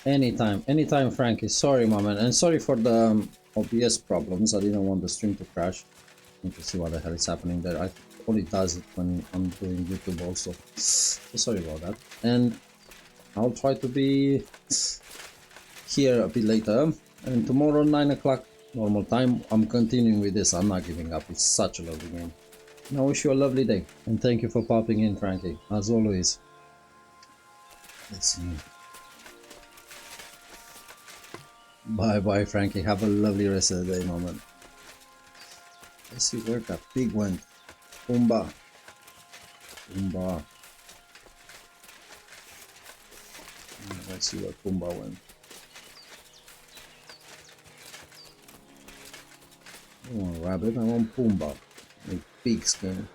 Anytime, Frankie. Sorry, my man, and sorry for the OBS problems. I didn't want the stream to crash. Need to see what the hell is happening there. I only does it when I'm doing YouTube also. So sorry about that. And I'll try to be here a bit later. And tomorrow 9 o'clock normal time. I'm continuing with this. I'm not giving up. It's such a lovely game. And I wish you a lovely day. And thank you for popping in, Frankie. As always. Let's see. Bye bye, Frankie. Have a lovely rest of the day, my man. Let's see where that pig went. Pumbaa. Pumbaa. Let's see where Pumbaa went. I don't want rabbit, I want Pumbaa. With pig skin.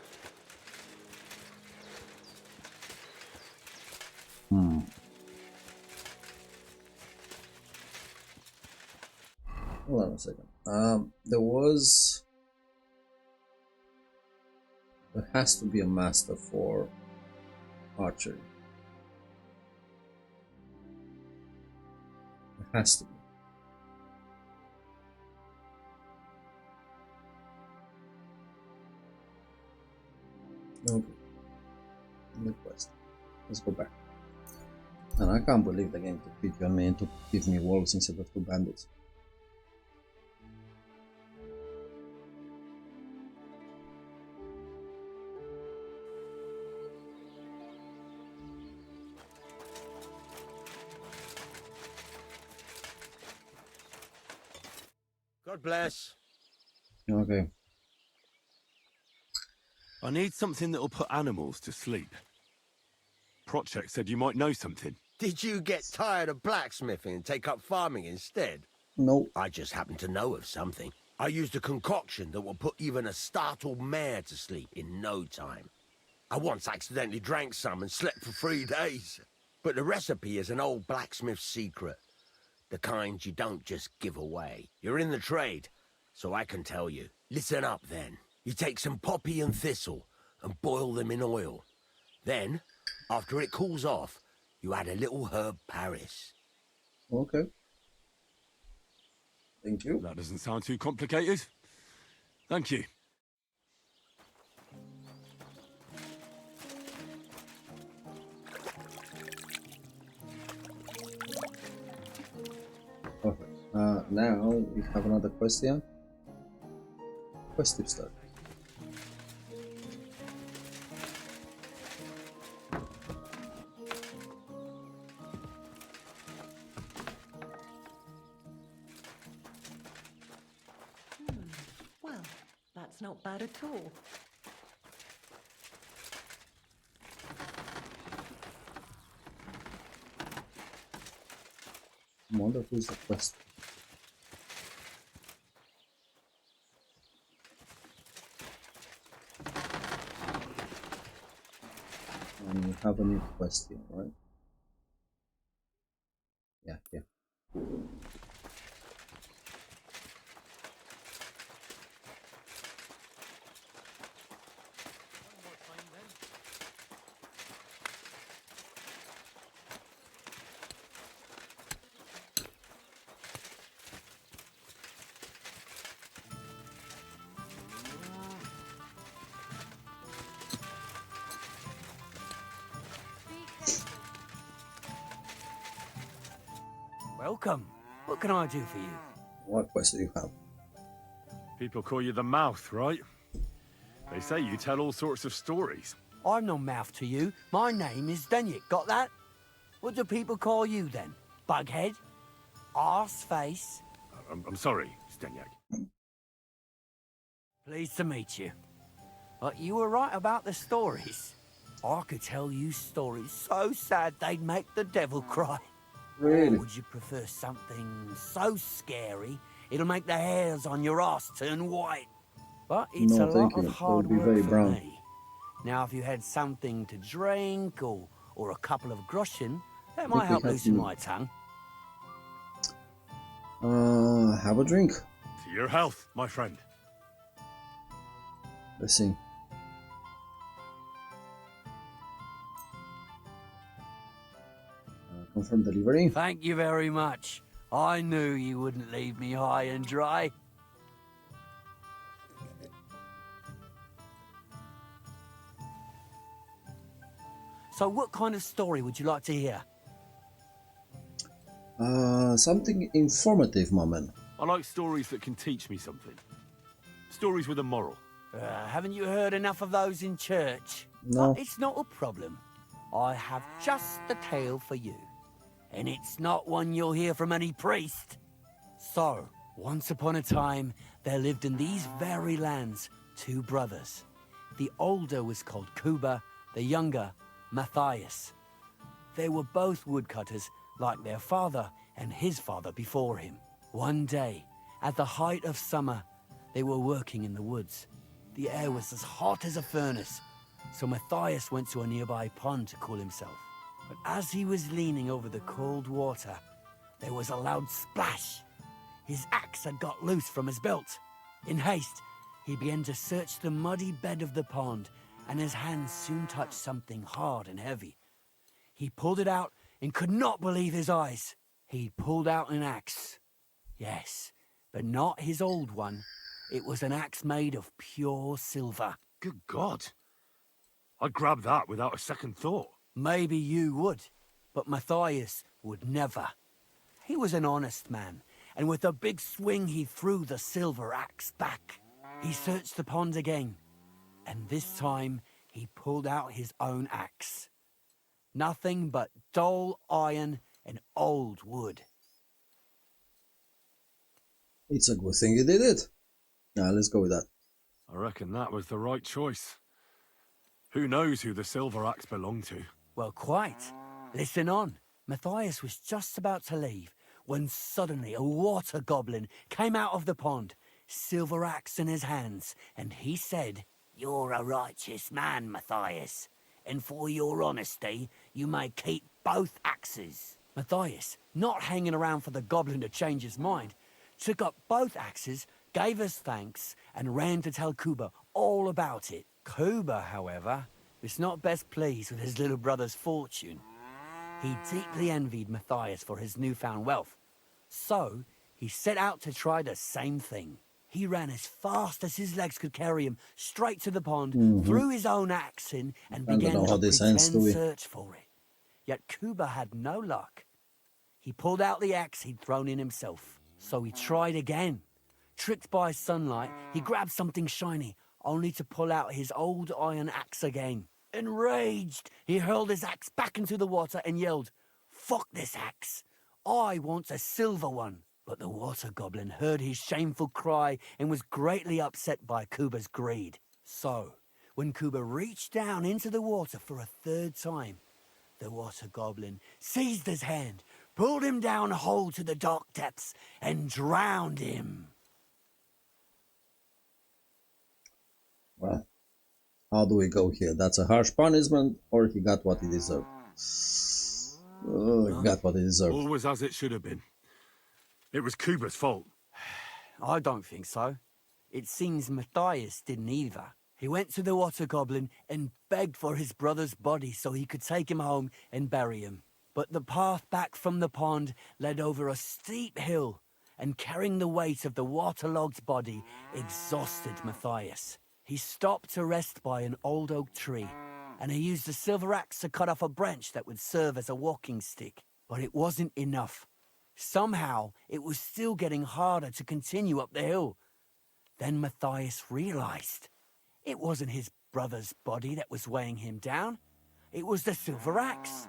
Hold on a second. There has to be a master for archery. There has to be. Okay. New quest. Let's go back. And I can't believe the game took pity on me and to give me wolves instead of 2 bandits. God bless. Okay. I need something that'll put animals to sleep. Project said you might know something. Did you get tired of blacksmithing and take up farming instead? No. I just happen to know of something. I used a concoction that will put even a startled mare to sleep in no time. I once accidentally drank some and slept for 3 days. But the recipe is an old blacksmith's secret. The kind you don't just give away. You're in the trade, so I can tell you. Listen up then. You take some poppy and thistle and boil them in oil. Then, after it cools off, you add a little herb Paris. Okay. Thank you. That doesn't sound too complicated. Thank you. Perfect. Now we have another question. Quest tip start. Well, that's not bad at all. I wonder who's the quest. And we have a new quest here, right? Yeah, yeah. Welcome. What can I do for you? What quest do you have? People call you the mouth, right? They say you tell all sorts of stories. I'm no mouth to you. My name is Denyek. Got that? What do people call you then? Bughead? Arseface? I'm sorry, Stenyak. Pleased to meet you. But you were right about the stories. I could tell you stories so sad they'd make the devil cry. Really? Or would you prefer something so scary it'll make the hairs on your ass turn white? But it's No, a thank lot you. of It hard would be work very for brown. me. Now, if you had something to drink or a couple of groschen, that might help loosen my tongue. Have a drink. To your health, my friend. Let's see. Confirm delivery. Thank you very much. I knew you wouldn't leave me high and dry. So what kind of story would you like to hear? Something informative, my man. I like stories that can teach me something. Stories with a moral. Haven't you heard enough of those in church? No. It's not a problem. I have just the tale for you. And it's not one you'll hear from any priest. So, once upon a time, there lived in these very lands 2 brothers. The older was called Kuba, the younger, Matthias. They were both woodcutters, like their father and his father before him. One day, at the height of summer, they were working in the woods. The air was as hot as a furnace, so Matthias went to a nearby pond to cool himself. But as he was leaning over the cold water, there was a loud splash. His axe had got loose from his belt. In haste, he began to search the muddy bed of the pond, and his hands soon touched something hard and heavy. He pulled it out and could not believe his eyes. He pulled out an axe. Yes, but not his old one. It was an axe made of pure silver. Good God. I'd grab that without a second thought. Maybe you would, but Matthias would never. He was an honest man, and with a big swing he threw the silver axe back. He searched the pond again, and this time he pulled out his own axe. Nothing but dull iron and old wood. It's a good thing you did it. Now let's go with that. I reckon that was the right choice. Who knows who the silver axe belonged to? Well, quite. Listen on. Matthias was just about to leave when suddenly a water goblin came out of the pond, silver axe in his hands, and he said, "You're a righteous man, Matthias, and for your honesty, you may keep both axes." Matthias, not hanging around for the goblin to change his mind, took up both axes, gave us thanks, and ran to tell Kuba all about it. Kuba, however, was not best pleased with his little brother's fortune. He deeply envied Matthias for his newfound wealth. So, he set out to try the same thing. He ran as fast as his legs could carry him straight to the pond, threw his own axe in, and began to pretend search for it. Yet Kuba had no luck. He pulled out the axe he'd thrown in himself. So he tried again. Tricked by sunlight, he grabbed something shiny, only to pull out his old iron axe again. Enraged, he hurled his axe back into the water and yelled, "Fuck this axe! I want a silver one!" But the water goblin heard his shameful cry and was greatly upset by Kuba's greed. So, when Kuba reached down into the water for a third time, the water goblin seized his hand, pulled him down whole to the dark depths, and drowned him. Well, how do we go here? That's a harsh punishment, or he got what he deserved? Oh, he got what he deserved. All was as it should have been. It was Kuba's fault. I don't think so. It seems Matthias didn't either. He went to the water goblin and begged for his brother's body so he could take him home and bury him. But the path back from the pond led over a steep hill, and carrying the weight of the waterlogged body exhausted Matthias. He stopped to rest by an old oak tree, and he used a silver axe to cut off a branch that would serve as a walking stick. But it wasn't enough. Somehow, it was still getting harder to continue up the hill. Then Matthias realized it wasn't his brother's body that was weighing him down. It was the silver axe.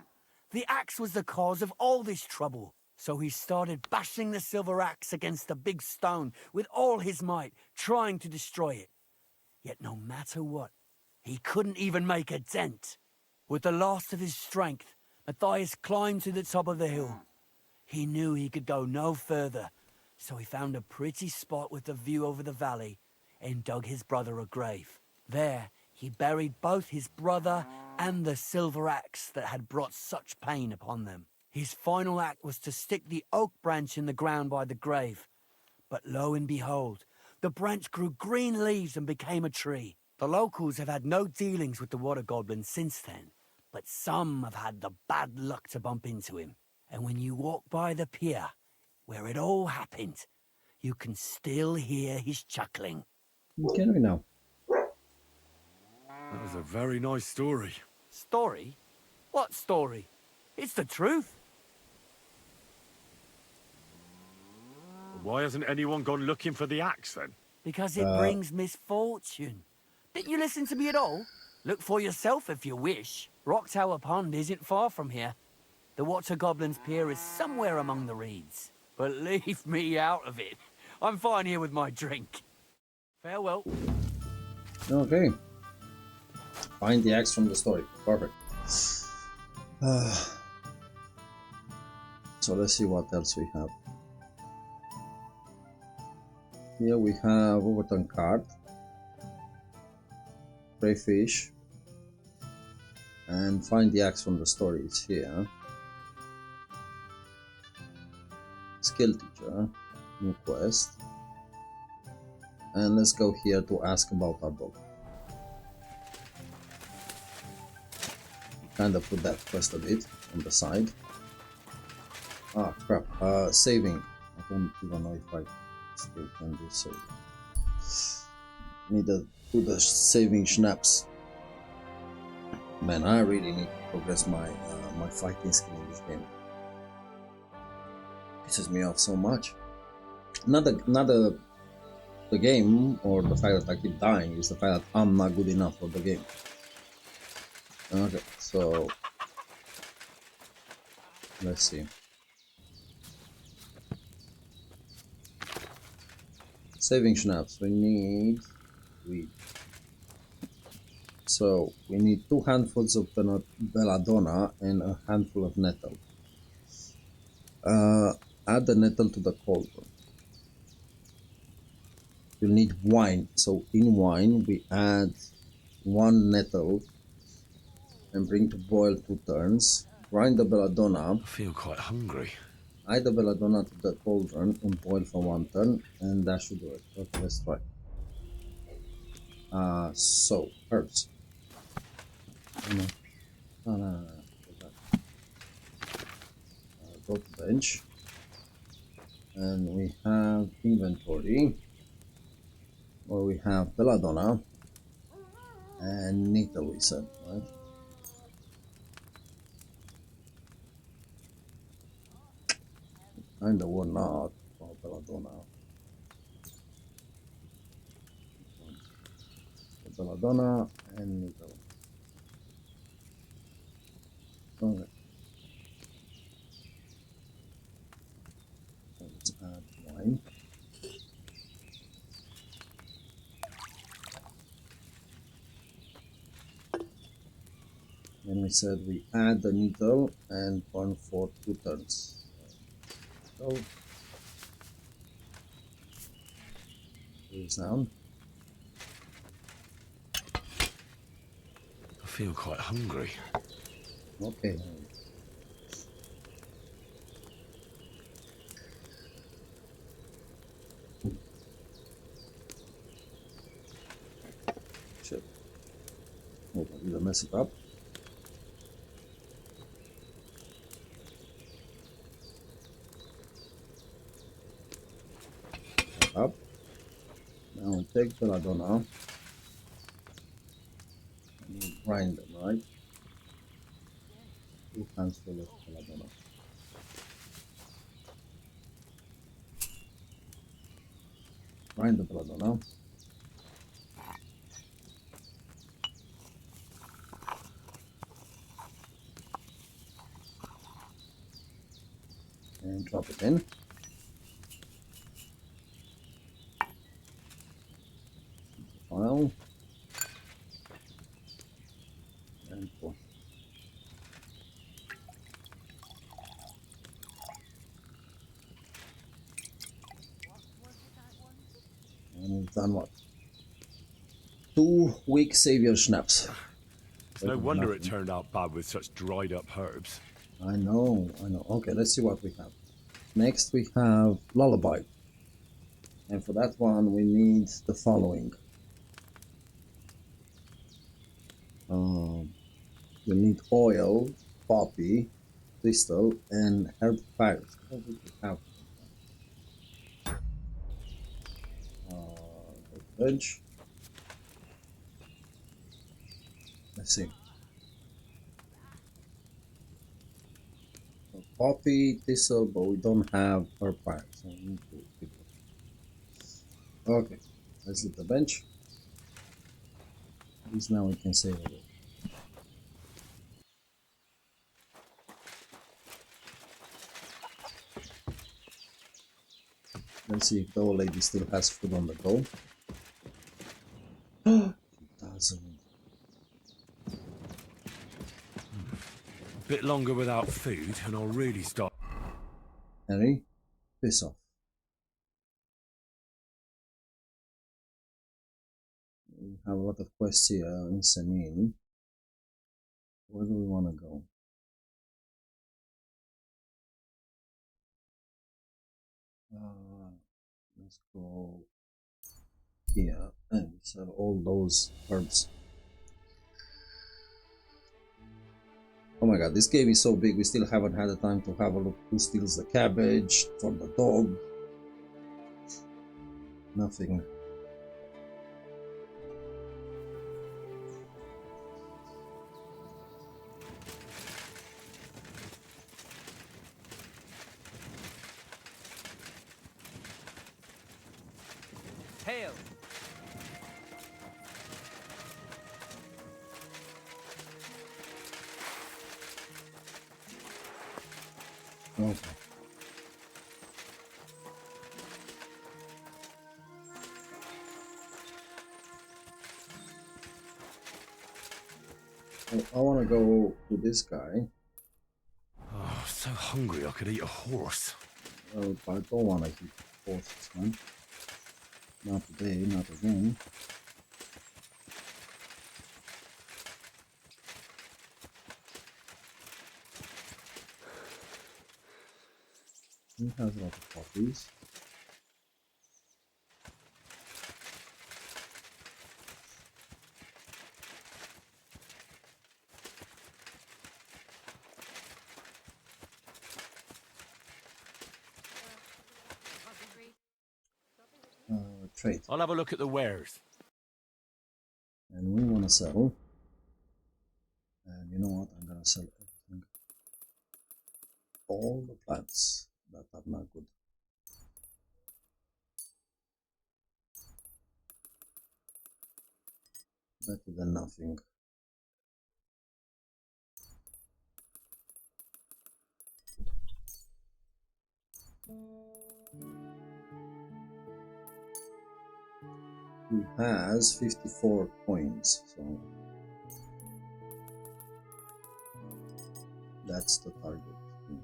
The axe was the cause of all this trouble. So he started bashing the silver axe against a big stone with all his might, trying to destroy it. Yet no matter what, he couldn't even make a dent. With the last of his strength, Matthias climbed to the top of the hill. He knew he could go no further, so he found a pretty spot with a view over the valley and dug his brother a grave. There, he buried both his brother and the silver axe that had brought such pain upon them. His final act was to stick the oak branch in the ground by the grave. But lo and behold, the branch grew green leaves and became a tree. The locals have had no dealings with the water goblin since then, but some have had the bad luck to bump into him. And when you walk by the pier, where it all happened, you can still hear his chuckling. Can we now? That was a very nice story. Story? What story? It's the truth. Why hasn't anyone gone looking for the axe then? Because it brings misfortune. Didn't you listen to me at all? Look for yourself if you wish. Rock Tower Pond isn't far from here. The Water Goblin's Pier is somewhere among the reeds. But leave me out of it. I'm fine here with my drink. Farewell. Okay. Find the axe from the story. Perfect. So let's see what else we have. Here we have overturned card, crayfish, and find the axe from the story. It's here. Skill teacher, new quest, and let's go here to ask about our dog. Kind of put that quest a bit on the side. Ah crap, saving. I don't even know if I still can do saving. Need to do the saving schnapps. Man, I really need to progress my my fighting skill in this game. Pisses me off so much. Not the game or the fact that I keep dying, is the fact that I'm not good enough for the game. Okay, so let's see. Saving schnapps. We need wheat. So we need 2 handfuls of belladonna and a handful of nettle. Add the nettle to the cauldron. You need wine. So in wine we add 1 nettle and bring to boil 2 turns. Grind the belladonna. I feel quite hungry. Add the belladonna to the cauldron and boil for 1 turn, and that should do it. Okay, let's try. So herbs. No. Go to bench, and we have inventory, where we have belladonna and nettle. We said, right? And the one not for belladonna. Belladonna and nettle. Okay. So let's add wine. Then we said we add the needle and burn for 2 turns. So sound. I feel quite hungry. Okay. Shit. Oh, I did mess it up. Up. Now we take belladonna and we grind them, right? 2 handfuls of belladonna. Grind the belladonna. And drop it in. File. And pour. And we've done what? 2 weak savior schnapps. It's no wonder it turned out bad with such dried up herbs. I know. Okay, let's see what we have. Next we have lullaby. And for that one we need the following. We need oil, poppy, pistol and held fires. What did we have? The bench. Let's see. So poppy, thistle, but we don't have herb fire, so we need to pick it. Okay, let's leave the bench. At least now we can save a bit. Let's see if the old lady still has food on the go. She doesn't. A bit longer without food, and I'll really start. Henry, piss off. We have a lot of quests here in Semin. Where do we want to go? Let's go here and sell all those herbs. Oh my god, this game is so big, we still haven't had the time to have a look who steals the cabbage for the dog. Nothing. Hail! Okay. I want to go to this guy. Oh, so hungry I could eat a horse. I don't want to eat horses, man. Not today, not again. He has a lot of poppies. Trade. I'll have a look at the wares. And we want to sell. And you know what? I'm gonna sell everything. All the plants that are not good. Better than nothing. He has 54 coins, so that's the target. No.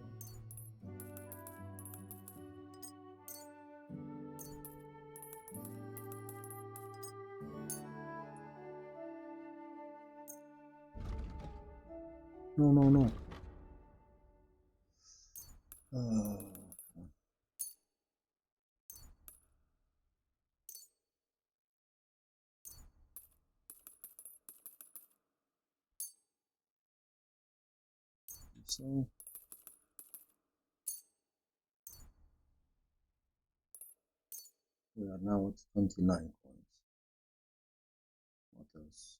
So we are now at 29 coins. What else?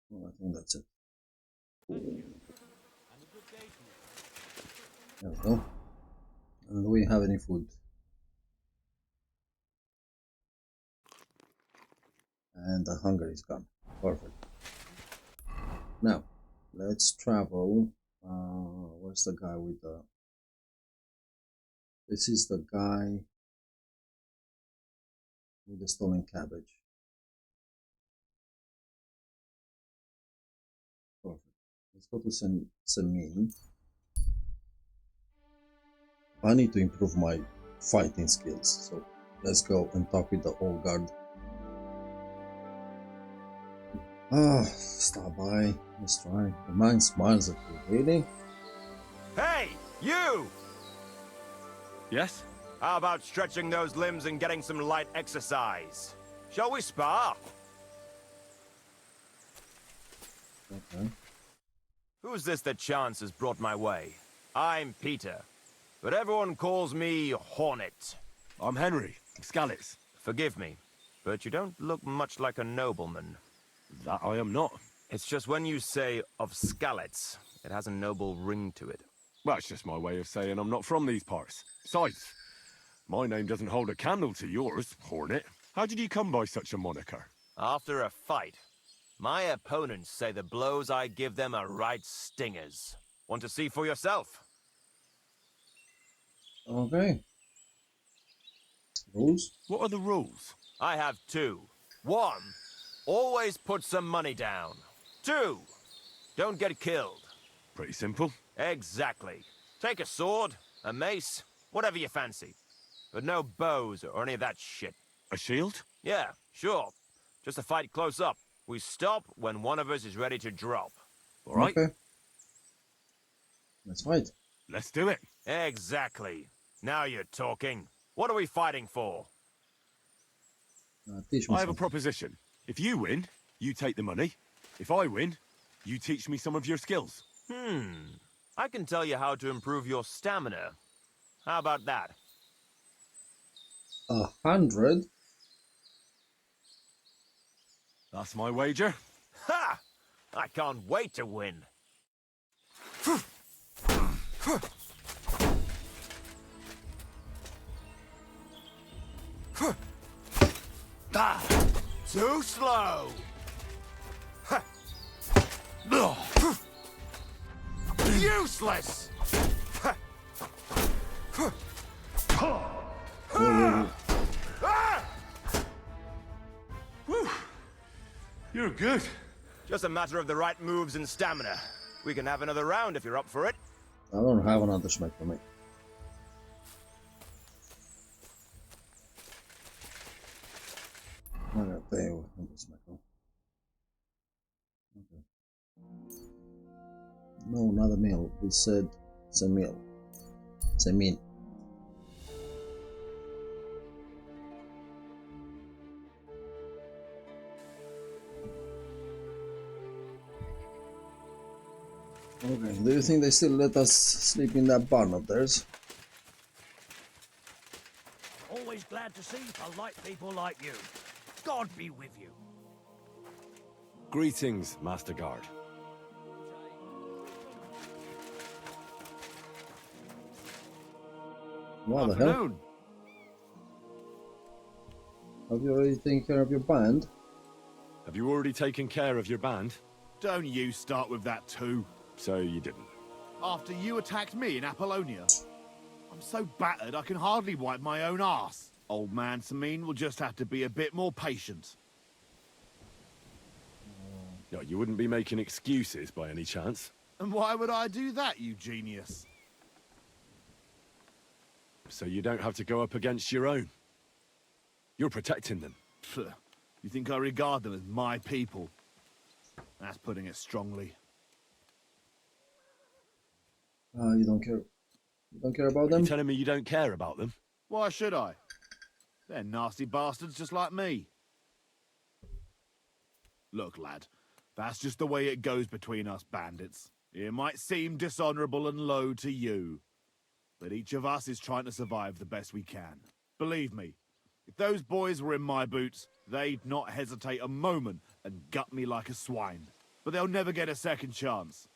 Well, I think that's it. Cool. There we go. And do we have any food? And the hunger is gone. Perfect. Now, let's travel. Where's the guy with the... This is the guy with the stolen cabbage. Perfect. Let's go to Semin. I need to improve my fighting skills, so let's go and talk with the old guard. Stop by. Let's try. The man smiles at you, really? Hey, you! Yes? How about stretching those limbs and getting some light exercise? Shall we spar? Okay. Who's this that chance has brought my way? I'm Peter, but everyone calls me Hornet. I'm Henry, Scalets. Forgive me, but you don't look much like a nobleman. That I am not. It's just when you say of Scalets, it has a noble ring to it. Well, it's just my way of saying I'm not from these parts. Besides, my name doesn't hold a candle to yours, Hornet. How did you come by such a moniker? After a fight, my opponents say the blows I give them are right stingers. Want to see for yourself? Okay. Rules? What are the rules? I have two. One, always put some money down. Two, don't get killed. Pretty simple. Exactly. Take a sword, a mace, whatever you fancy. But no bows or any of that shit. A shield? Yeah, sure. Just a fight close up. We stop when one of us is ready to drop. All right. Okay. Let's fight. Let's do it. Exactly. Now you're talking. What are we fighting for? Teach me I have a something. proposition. If you win, you take the money. If I win, you teach me some of your skills. I can tell you how to improve your stamina. How about that? 100? That's my wager. Ha! I can't wait to win. Too slow. Useless. Whew. You're good. Just a matter of the right moves and stamina. We can have another round if you're up for it. I don't have another smack for me. I got there with the smack. Okay. No, not a meal. We said it's a meal. It's a meal. Okay, do you think they still let us sleep in that barn of theirs? Always glad to see polite people like you. God be with you. Greetings, Master Guard. What the hell? Have you already taken care of your band? Have you already taken care of your band? Don't you start with that too. So you didn't. After you attacked me in Apollonia. I'm so battered I can hardly wipe my own arse. Old man Sameen will just have to be a bit more patient. No, you wouldn't be making excuses by any chance. And why would I do that, you genius? So you don't have to go up against your own. You're protecting them. Pfft. You think I regard them as my people? That's putting it strongly. You don't care. You don't care about them? You're telling me you don't care about them? Why should I? They're nasty bastards just like me. Look, lad, that's just the way it goes between us bandits. It might seem dishonorable and low to you, but each of us is trying to survive the best we can. Believe me, if those boys were in my boots, they'd not hesitate a moment and gut me like a swine. But they'll never get a second chance,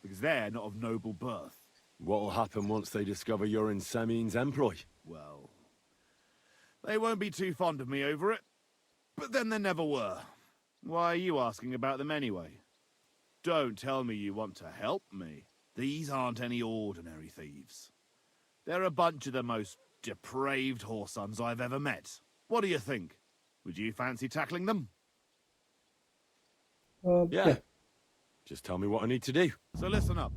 because they're not of noble birth. What'll happen once they discover you're in Sameen's employ? Well, they won't be too fond of me over it, but then they never were. Why are you asking about them anyway? Don't tell me you want to help me. These aren't any ordinary thieves. They're a bunch of the most depraved whoresons I've ever met. What do you think? Would you fancy tackling them? Yeah. Just tell me what I need to do. So listen up.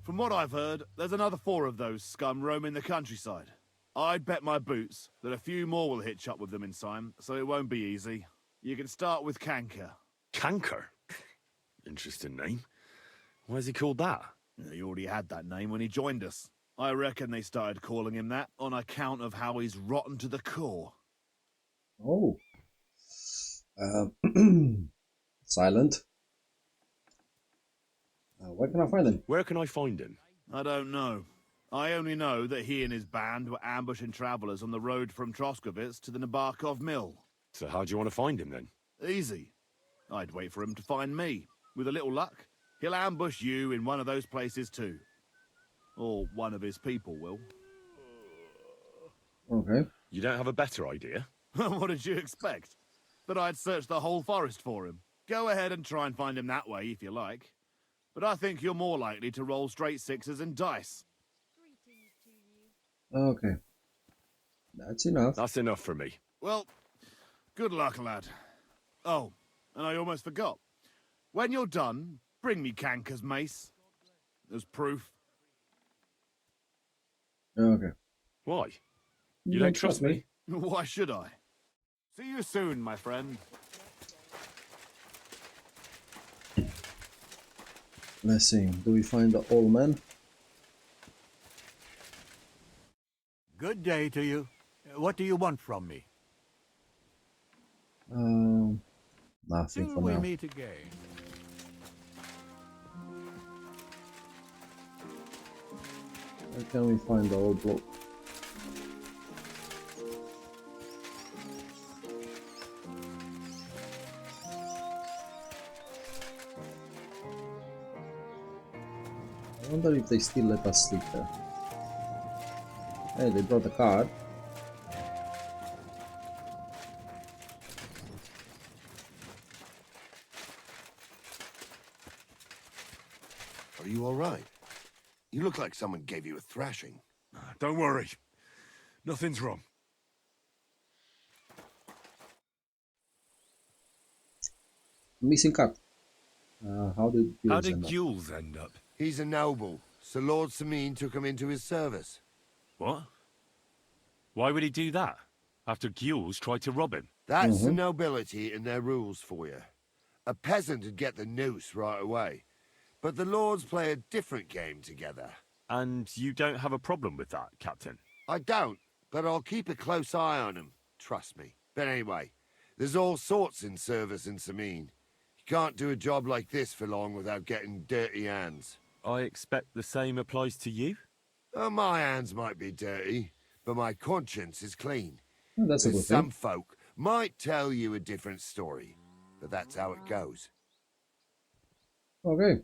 From what I've heard, there's another 4 of those scum roaming the countryside. I'd bet my boots that a few more will hitch up with them in time, so it won't be easy. You can start with Canker. Canker? Interesting name. Why is he called that? He already had that name when he joined us. I reckon they started calling him that on account of how he's rotten to the core. Oh. Silent. Where can I find him? Where can I find him? I don't know. I only know that he and his band were ambushing travelers on the road from Troskovitz to the Nabarkov mill. So how do you want to find him then? Easy. I'd wait for him to find me. With a little luck, he'll ambush you in one of those places too. Or one of his people will. Okay. You don't have a better idea? What did you expect? That I'd search the whole forest for him? Go ahead and try and find him that way if you like. But I think you're more likely to roll straight sixes and dice. Okay. That's enough. That's enough for me. Well, good luck, lad. Oh, and I almost forgot. When you're done, bring me Kanka's mace. As proof. Okay. Why? You don't trust me? Why should I? See you soon, my friend. Let's see. Do we find the old man? Good day to you. What do you want from me? Nothing Till for we now. meet again. Where can we find the old bloke? I wonder if they still let us sleep there. Hey, they brought a card. Are you all right? You look like someone gave you a thrashing. Don't worry. Nothing's wrong. Missing card. How did Jules end up? He's a noble, so Lord Sameen took him into his service. What? Why would he do that? After Jules tried to rob him? That's the nobility and their rules for you. A peasant would get the noose right away, but the lords play a different game together. And you don't have a problem with that, Captain? I don't, but I'll keep a close eye on him, trust me. But anyway, there's all sorts in service in Sameen. You can't do a job like this for long without getting dirty hands. I expect the same applies to you? My hands might be dirty, but my conscience is clean. Oh, that's a good Some thing. folk might tell you a different story, but that's how it goes. Okay.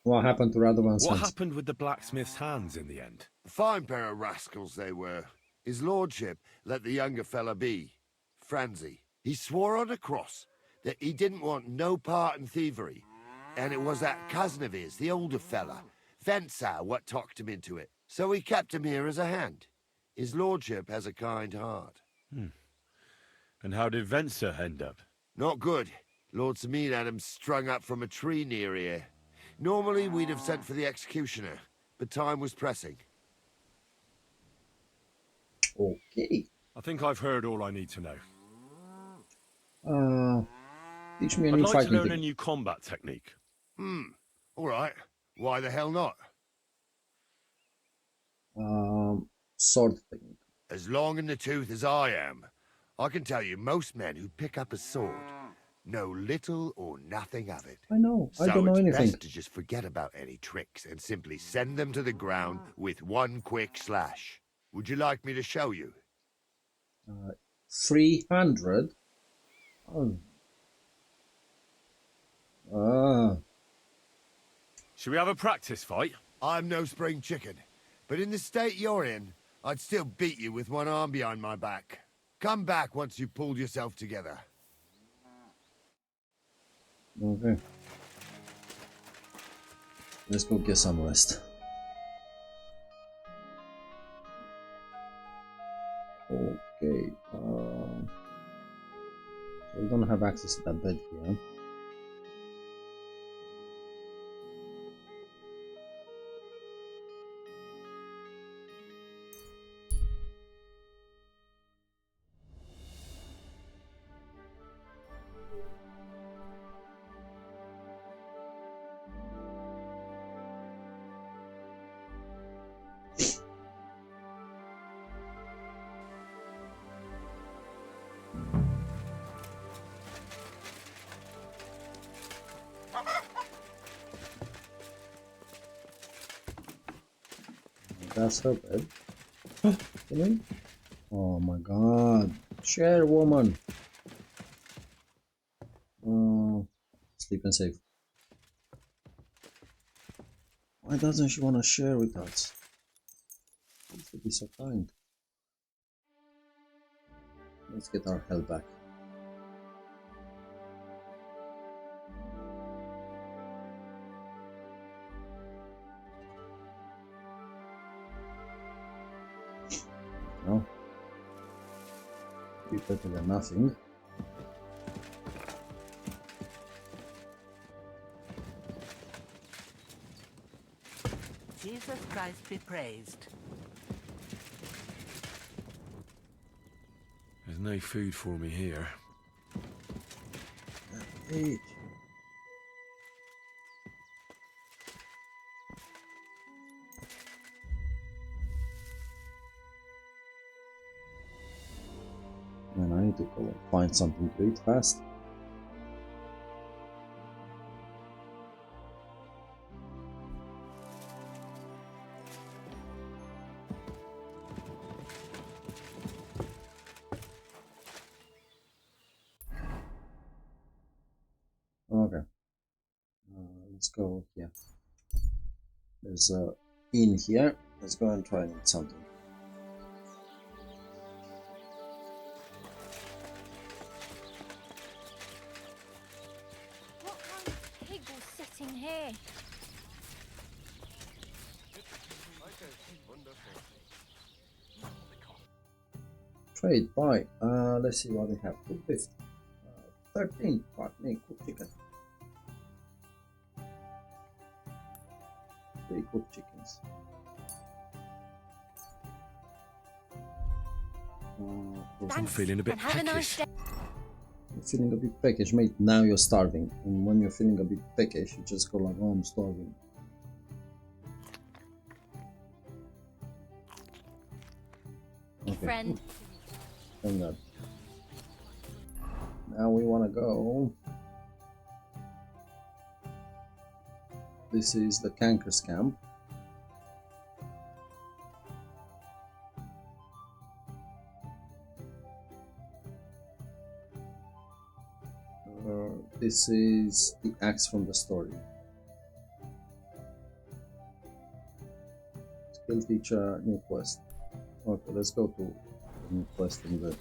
What happened to Radovan's What hands? happened with the blacksmith's hands in the end? A fine pair of rascals they were. His lordship let the younger fella be, Franzi. He swore on a cross that he didn't want no part in thievery, and it was that cousin of his, the older fella, Vensar, what talked him into it. So he kept him here as a hand. His lordship has a kind heart. And how did Venser end up? Not good. Lord Sameen had him strung up from a tree near here. Normally we'd have sent for the executioner, but time was pressing. Okay. I think I've heard all I need to know. Teach me a I'd new like to fighting learn a technique. new combat technique. All right. Why the hell not? Sword technique. As long in the tooth as I am, I can tell you most men who pick up a sword know little or nothing of it. I know. I So don't know it's anything. best to just forget about any tricks and simply send them to the ground with one quick slash. Would you like me to show you? 300? Oh. Should we have a practice fight? I'm no spring chicken, but in the state you're in, I'd still beat you with one arm behind my back. Come back once you've pulled yourself together. Okay. Let's go get some rest. Okay. So we don't have access to that bed here. That's her bed. Really? Oh my god. Share, woman. Sleep and save. Why doesn't she want to share with us? She should be so kind. Let's get our health back. No. Be better than nothing. Jesus Christ be praised. There's no food for me here. Eat. Man, I need to go find something to eat fast. Okay. Let's go here. There's a inn here. Let's go and try and eat something. What kind of pig was sitting here? Trade, buy. Let's see what they have. 250. 13. Partner, cooked chicken. 3 cooked chickens. I'm feeling a bit peckish. You're feeling a bit peckish, mate. Now you're starving. And when you're feeling a bit peckish, you just go like, oh, I'm starving. Hey, friend. And that. Now we want to go. This is the Cankers camp. This is the axe from the story. Skill teacher, new quest. Okay, let's go to the new quest in the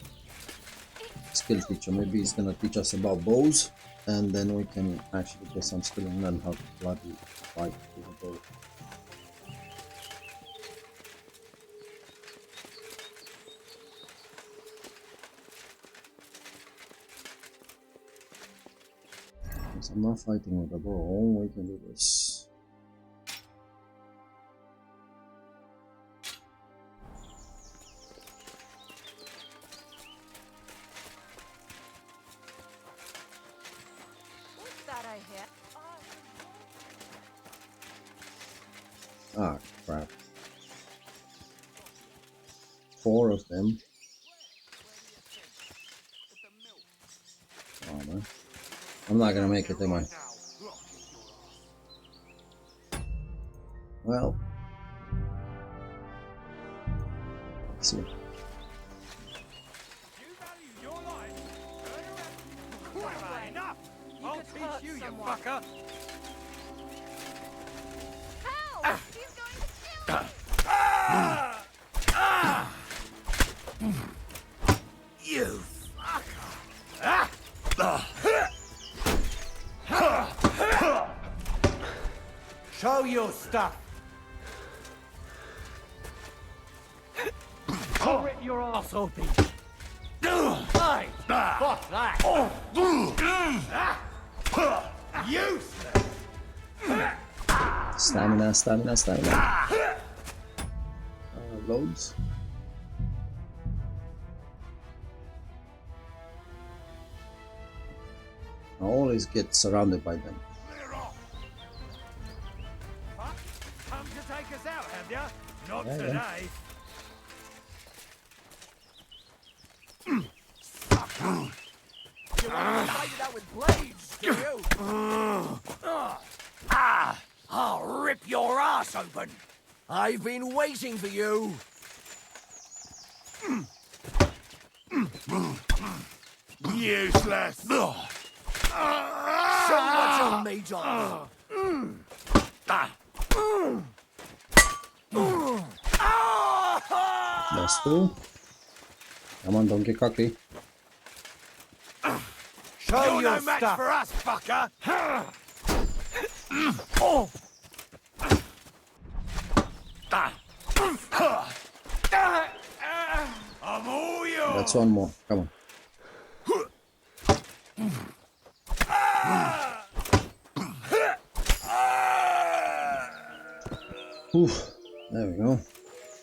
skill teacher. Maybe he's gonna teach us about bows, and then we can actually get some skill and learn how to bloody fight with a bow. Because I'm not fighting with a bow, we can do this. What's that I hear? Ah, crap. 4 of them. Oh man. I'm not gonna make it, am I? Well. Let's see. Enough! I'll teach you, you fucker! Help! He's going to kill me! You Show your stuff. I'll rip your ass open. Hey, fuck that. Useless. Stamina, stamina, stamina. Loads. I always get surrounded by them. come to take us out, have ya? Not Yeah, today. yeah. You want to fight it out with blades, do you? I'll rip your ass open. I've been waiting for you. Useless. Show what you're made of. That's two. Come on, don't get cocky. Show You're your no match stuff. for us, fucker. I'm all yours. That's one more. Come on. Oof. There we go.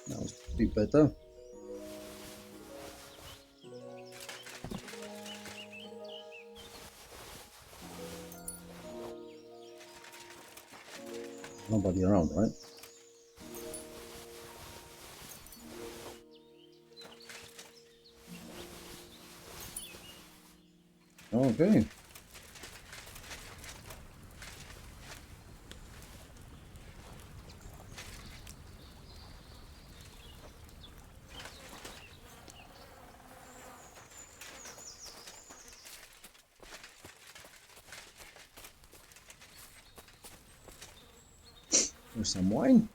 That was a bit better. Nobody around, right? Okay. There's some wine.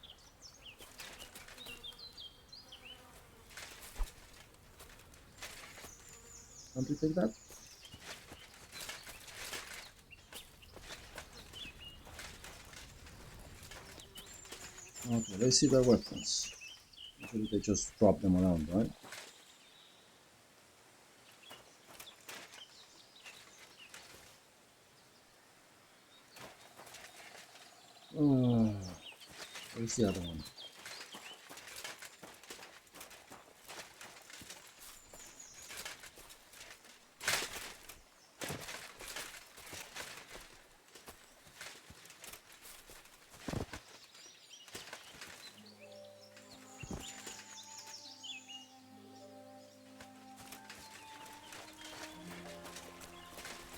Can't we take that? Okay, let's see their weapons. Usually they just drop them around, right? Where's the other one?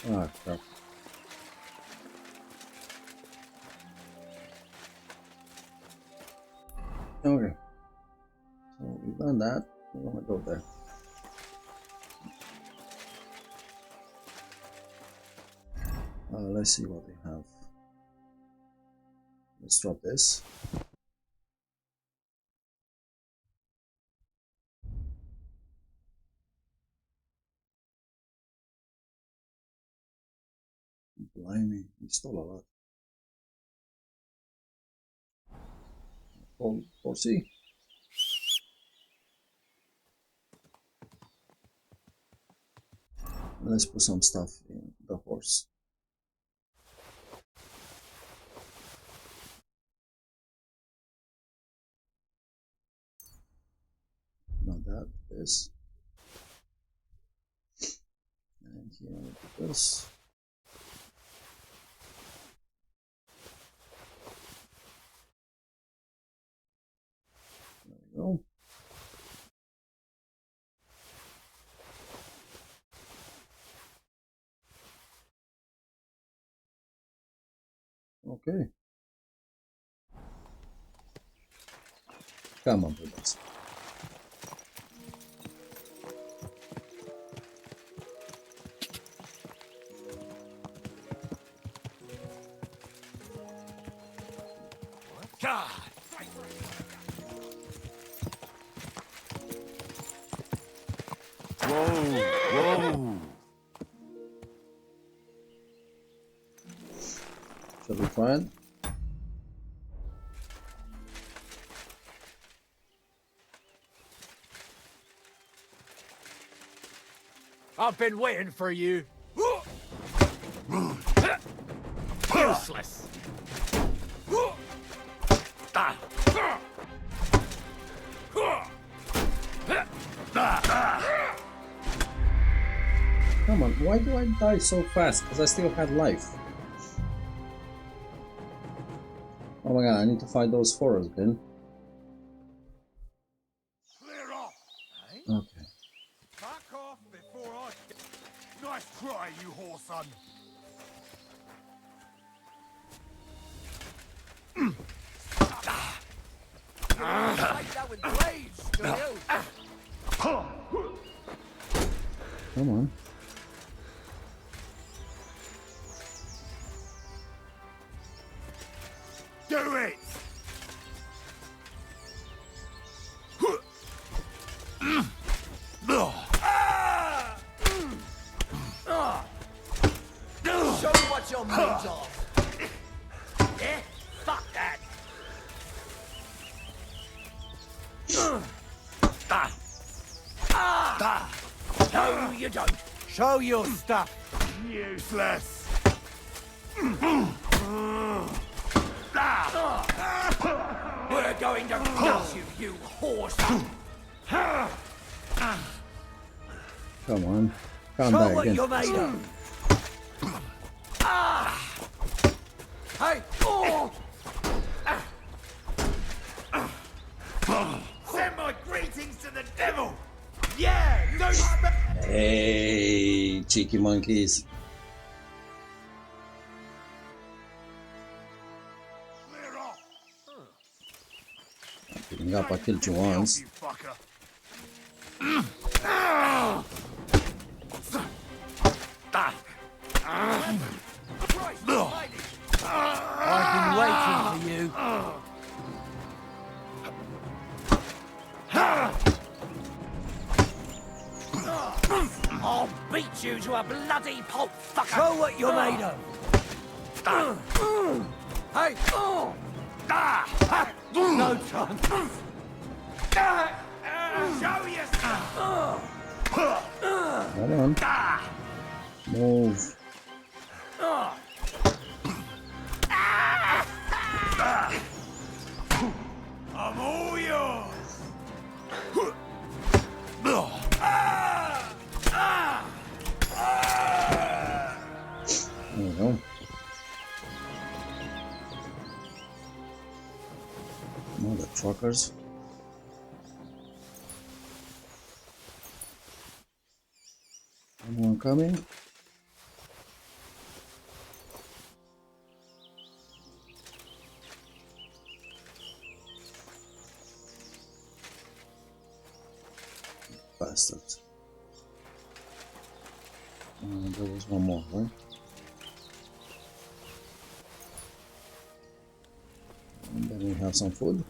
Ah, crap. Okay. So we've done that. We're gonna go there. Let's see what they have. Let's drop this. Blimey, we stole a lot. 4C. Let's put some stuff in the horse. Not that, this. And here we put this. There we go. Okay. Come on, bullets. God. Whoa. Shall we try it? I've been waiting for you. Useless. Come on, why do I die so fast? Because I still had life. Oh my god, I need to fight those fours again. Clear off. Okay. Back off before I... Nice try, you whoreson. with blades, do you? Come on. Do it! Show me what you're made of. Yeah? Fuck that. No, you don't. Show your stuff. Useless. We're going to gut you, you horse. Come on. Calm Show down what again. you're made of. Hey! Oh! Send my greetings to the devil! Yeah! No Hey, cheeky monkeys. I'm picking up, I killed you once. I've been waiting for you. I'll beat you to a bloody pulp fucker! Show what you're made of. Hey! No chance. Show yourself! Come on. Move. I'm all yours! There we go. Mother truckers. Anyone coming? Bastards. There was one more, right? And then we have some food.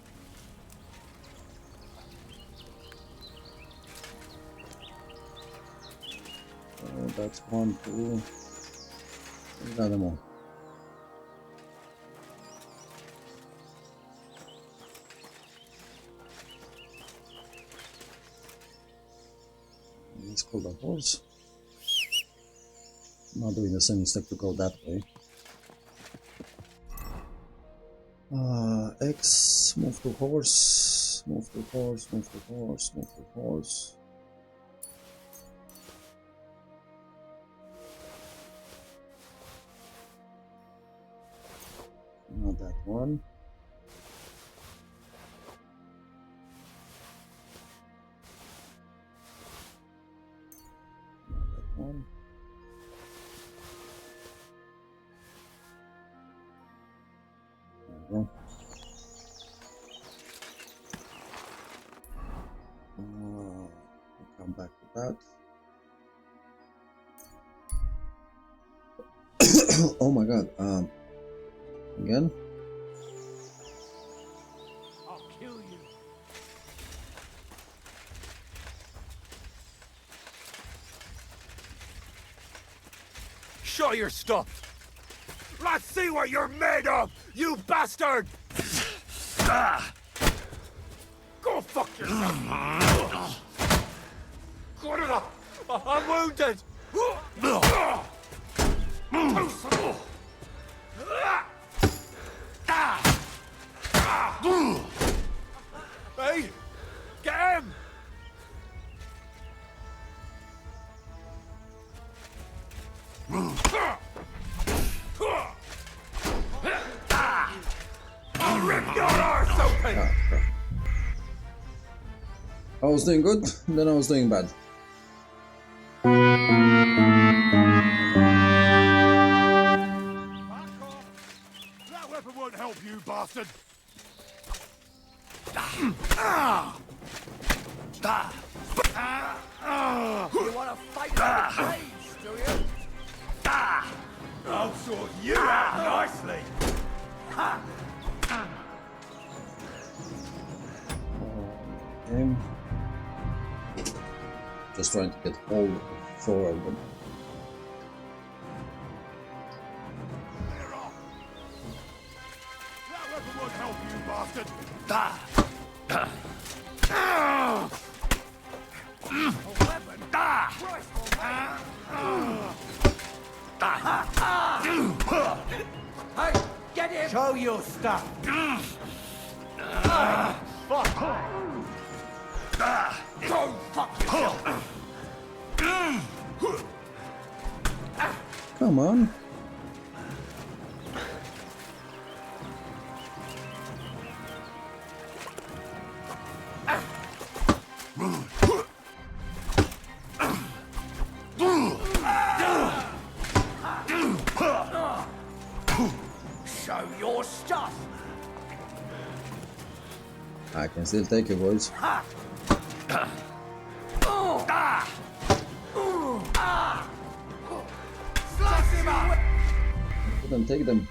So that's 1, 2. We got them all. Let's call the horse. Not doing the same mistake to go that way. X, move to horse, move to horse, move to horse, move to horse. Not that one. Not that one. There we go. We'll come back to that. Oh my god, again? I'll kill you. Show your stuff. Let's see what you're made of, you bastard! Go fuck yourself! I'm wounded! Hey! Get him! I'll rip your arse open! I was doing good, then I was doing bad. That weapon won't help you, bastard! You want to fight about the blades, do you? I'll sort you out nicely. Okay. Just trying to get all 4 of them. That weapon won't help you, bastard. Hey, get him! Show your stuff! Fuck. Go fuck yourself! Come on. Show your stuff! I can still take it, boys. Couldn't take them.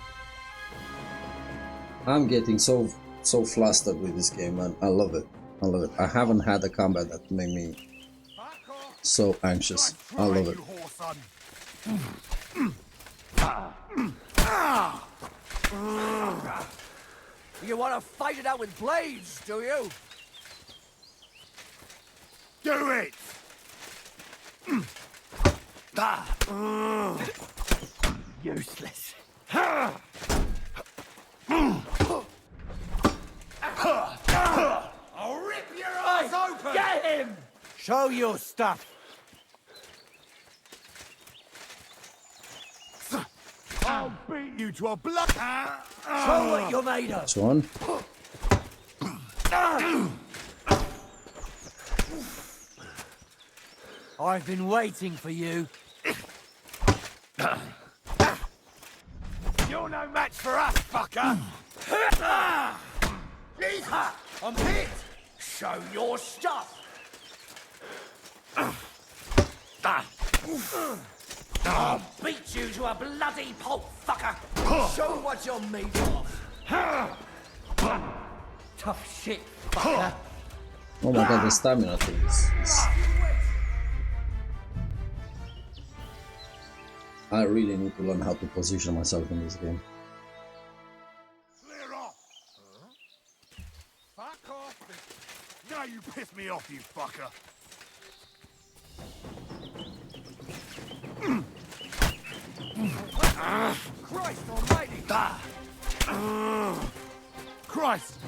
I'm getting so flustered with this game, man. I love it. I love it. I haven't had a combat that made me so anxious. I love it. You want to fight it out with blades, do you? Do it! Useless. I'll rip your eyes open! Get him! Show your stuff! I'll beat you to a blood. Show what you're made of! This one. I've been waiting for you. You're no match for us, fucker! I'm hit! Show your stuff! I'll beat you to a bloody pulp, fucker! Show what you're made of! Tough shit, fucker! Oh my god, the stamina thing is... I really need to learn how to position myself in this game. Clear off! Fuck off! Now you piss me off, you fucker! Christ almighty! Christ!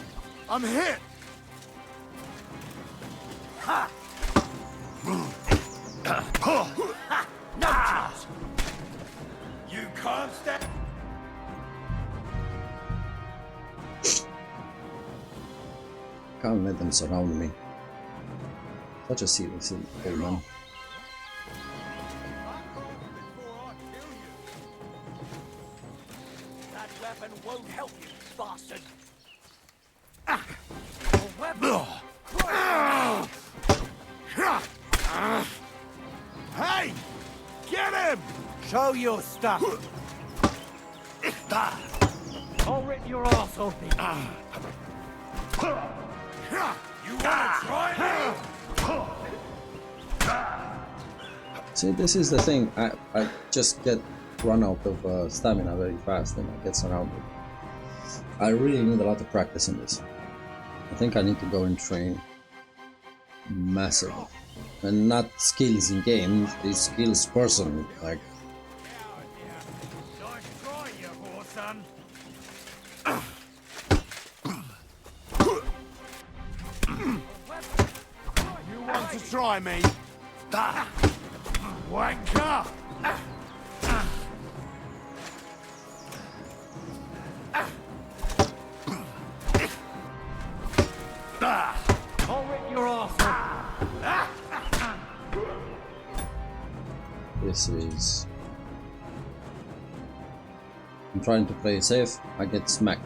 I'm hit! Ha! No chance! You can't stand... Can't let them surround me. Such a silly old man. That weapon won't help you, bastard! Hey! Get him! Show your stuff! I'll rip your ass open! You wanna try me? See, this is the thing. I just get run out of stamina very fast and I get surrounded. I really need a lot of practice in this. I think I need to go and train massively. And not skills in game, it's skills personally. Like, Nice try, you poor son. You want to try me? Wanker! I'll rip your ass off! this is... I'm trying to play it safe, I get smacked.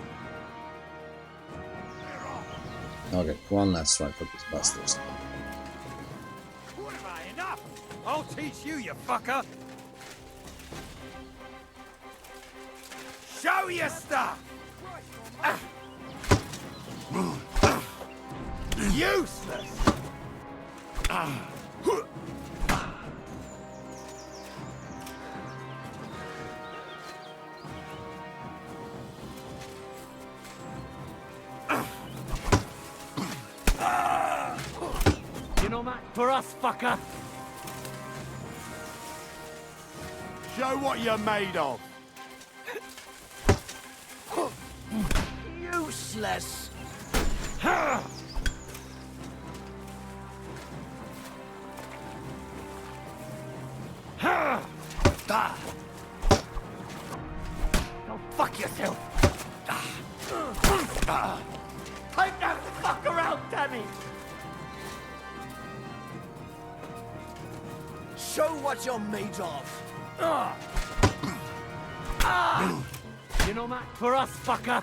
Okay, one last try for these bastards. What am I, enough? I'll teach you, you fucker! Show your stuff! Useless! You know that for us, fucker. Show what you're made of. Useless! Go fuck yourself! Take that fucker out, Danny! Show what you're made of! You know that for us, fucker.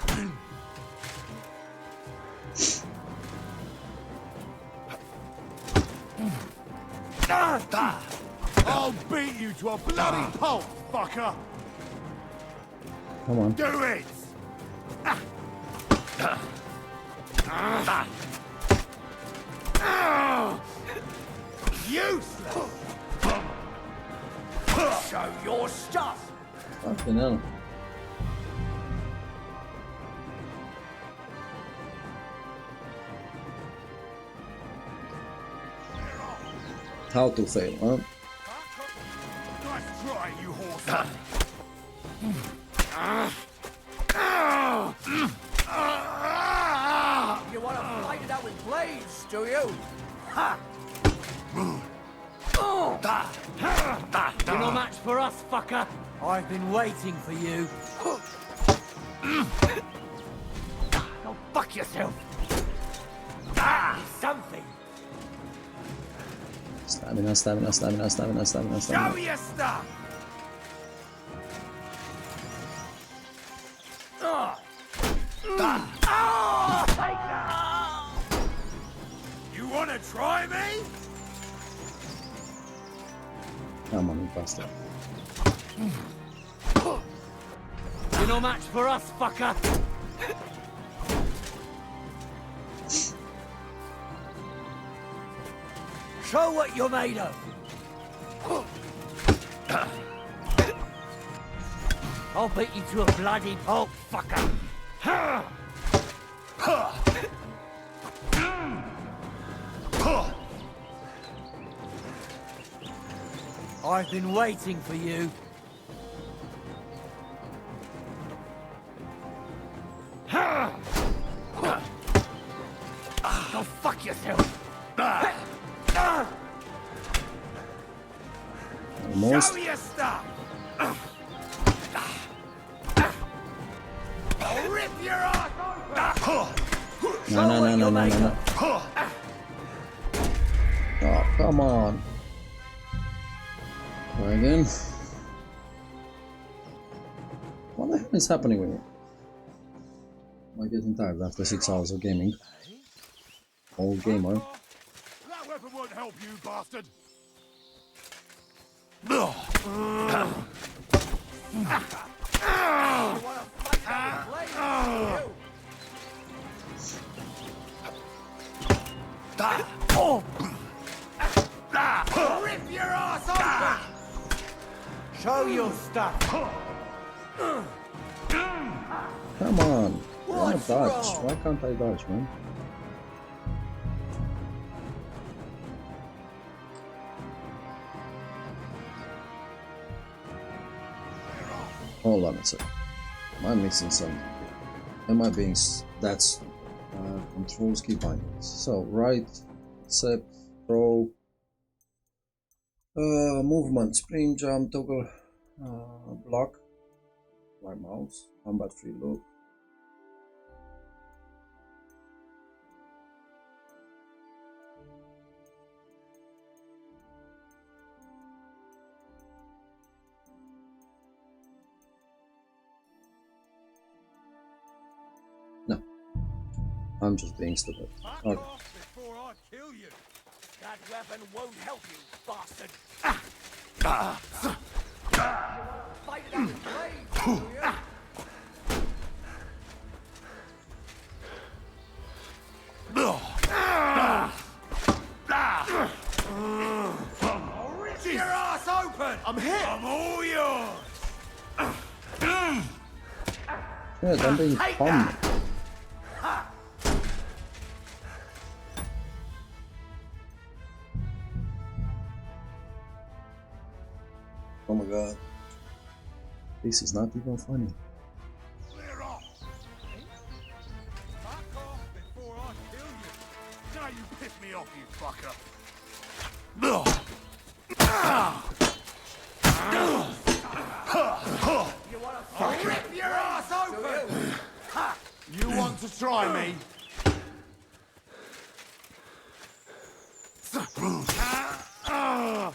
I'll beat you to a bloody pulp, fucker! Come on. Do it! Useless! Show your stuff! Fucking hell. How to fail, huh? Nice try, you horse! You want to fight it out with blades, do you? Ha! You're no match for us, fucker. I've been waiting for you. Go fuck yourself! Something! Stamina, stamina, stamina, stamina, stamina, Show stamina. your stuff! You wanna try me? Come on, you bastard. You're no match for us, fucker. Show what you're made of. I'll beat you to a bloody pulp, fucker. I've been waiting for you. Go fuck yourself! Almost. Show your stuff! I'll rip your ass open! No, no, no, no, no, no, no. Oh, come on. Try again. What the hell is happening with me? Am I getting tired after 6 hours of gaming? Old gamer. That weapon won't help you, bastard! Rip your ass open! Show your stuff. Come on. I wanna dodge. Why can't I dodge, man? Hold on a sec. Am I missing something? Am I being that's controls key bindings? So right, accept, throw, movement, sprint, jump, toggle, block, right mouse, combat free look. I'm just being stupid. Okay. Before I kill you. That weapon won't help you, bastard. Fight it out in blades, will you? I'll rip your ass open! I'm hit! I'm all yours! Yeah, I'm being fun. Oh my god. This is not even funny. Clear off! Fuck off before I kill you! Now you piss me off, you fucker! I'll rip your ass open! You want to try me?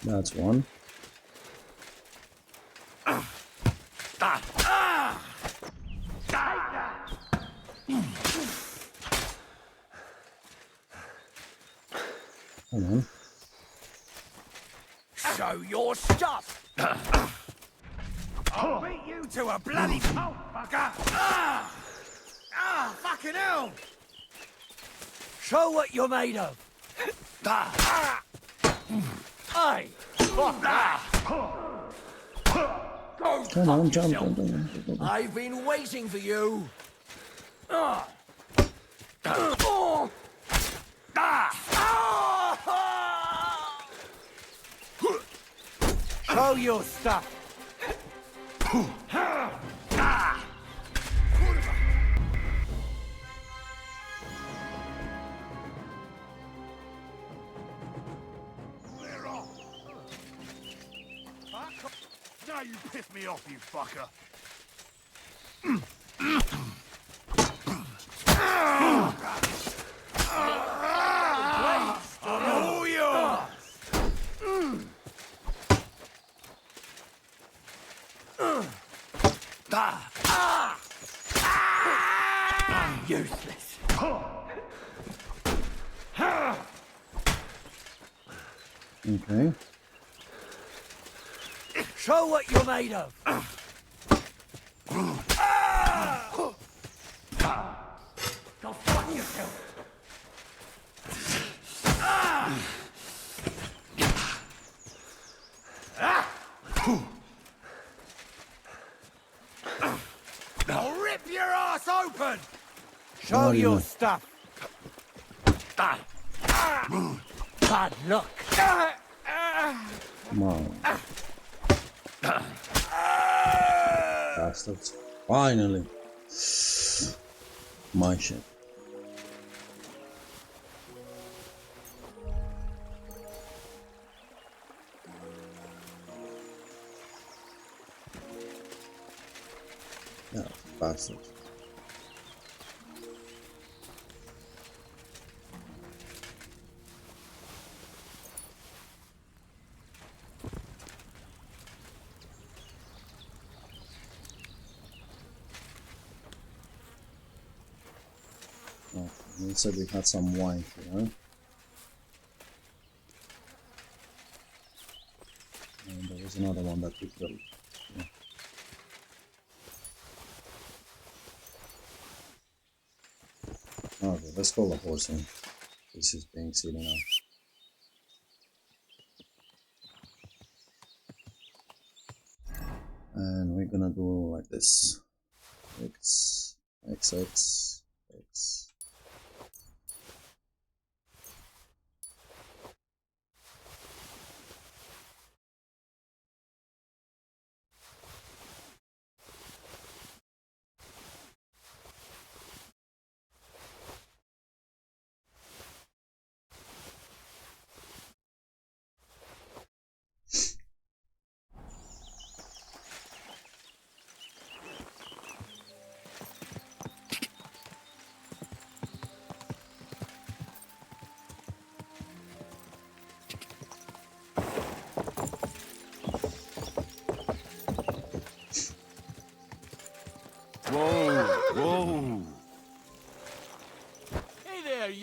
That's one. Come on. Show your stuff! I'll beat you to a bloody pulp, fucker! Fucking hell! Show what you're made of. Hey! Fuck that! Come on, jump. I've been waiting for you! Show your stuff. Clear off! Now you piss me off, you fucker! Oh, yours! Useless. Okay. Show what you're made of. Go fuck yourself! I'll rip your ass open! Show your stuff. Bad luck. Come on. Bastards. Finally. My shit. Yeah, bastards. Oh, he said we had some wine here. And there was another one that we killed. Yeah. Okay, let's call the horse in. This is being silly now. And we're gonna do like this. X, X, X, X.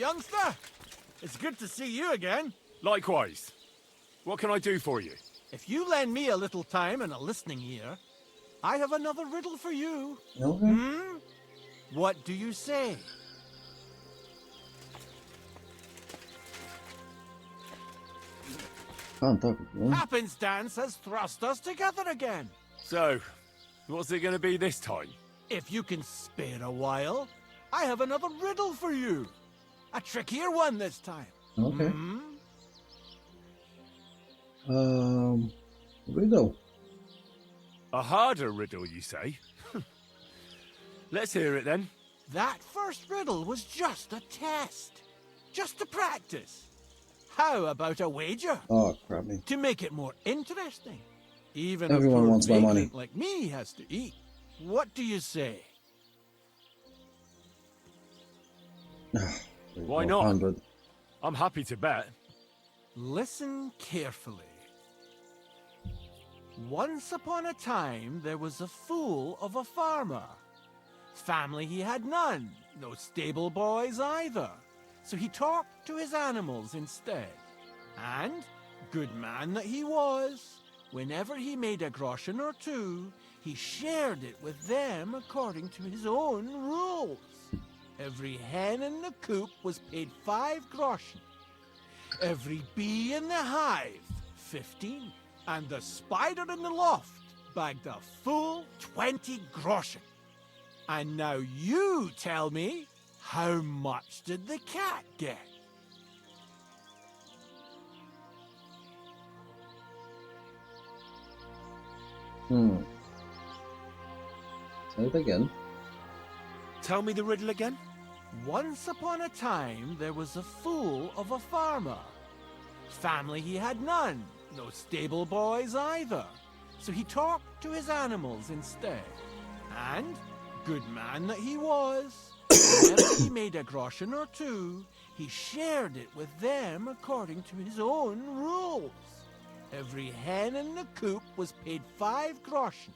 youngster. It's good to see you again. Likewise. What can I do for you? If you lend me a little time and a listening ear, I have another riddle for you. Okay. Hmm? What do you say? Can't talk with you. Happenstance has thrust us together again. So, what's it gonna be this time? If you can spare a while, I have another riddle for you. A trickier one this time. Okay. Hmm? Riddle. A harder riddle, you say? Let's hear it then. That first riddle was just a test. Just to practice. How about a wager? Oh, crap me. To make it more interesting. Even Everyone a poor wants my money. vagrant like me has to eat. What do you say? Why not? 100. I'm happy to bet. Listen carefully. Once upon a time, there was a fool of a farmer. Family he had none, no stable boys either. So he talked to his animals instead. And, good man that he was, whenever he made a groschen or two, he shared it with them according to his own rules. Every hen in the coop was paid 5 groschen. Every bee in the hive, 15. And the spider in the loft bagged a full 20 groschen. And now you tell me, how much did the cat get? Say it again. Tell me the riddle again. Once upon a time, there was a fool of a farmer. Family he had none, no stable boys either. So he talked to his animals instead. And, good man that he was, whenever he made a groschen or two, he shared it with them according to his own rules. Every hen in the coop was paid 5 groschen.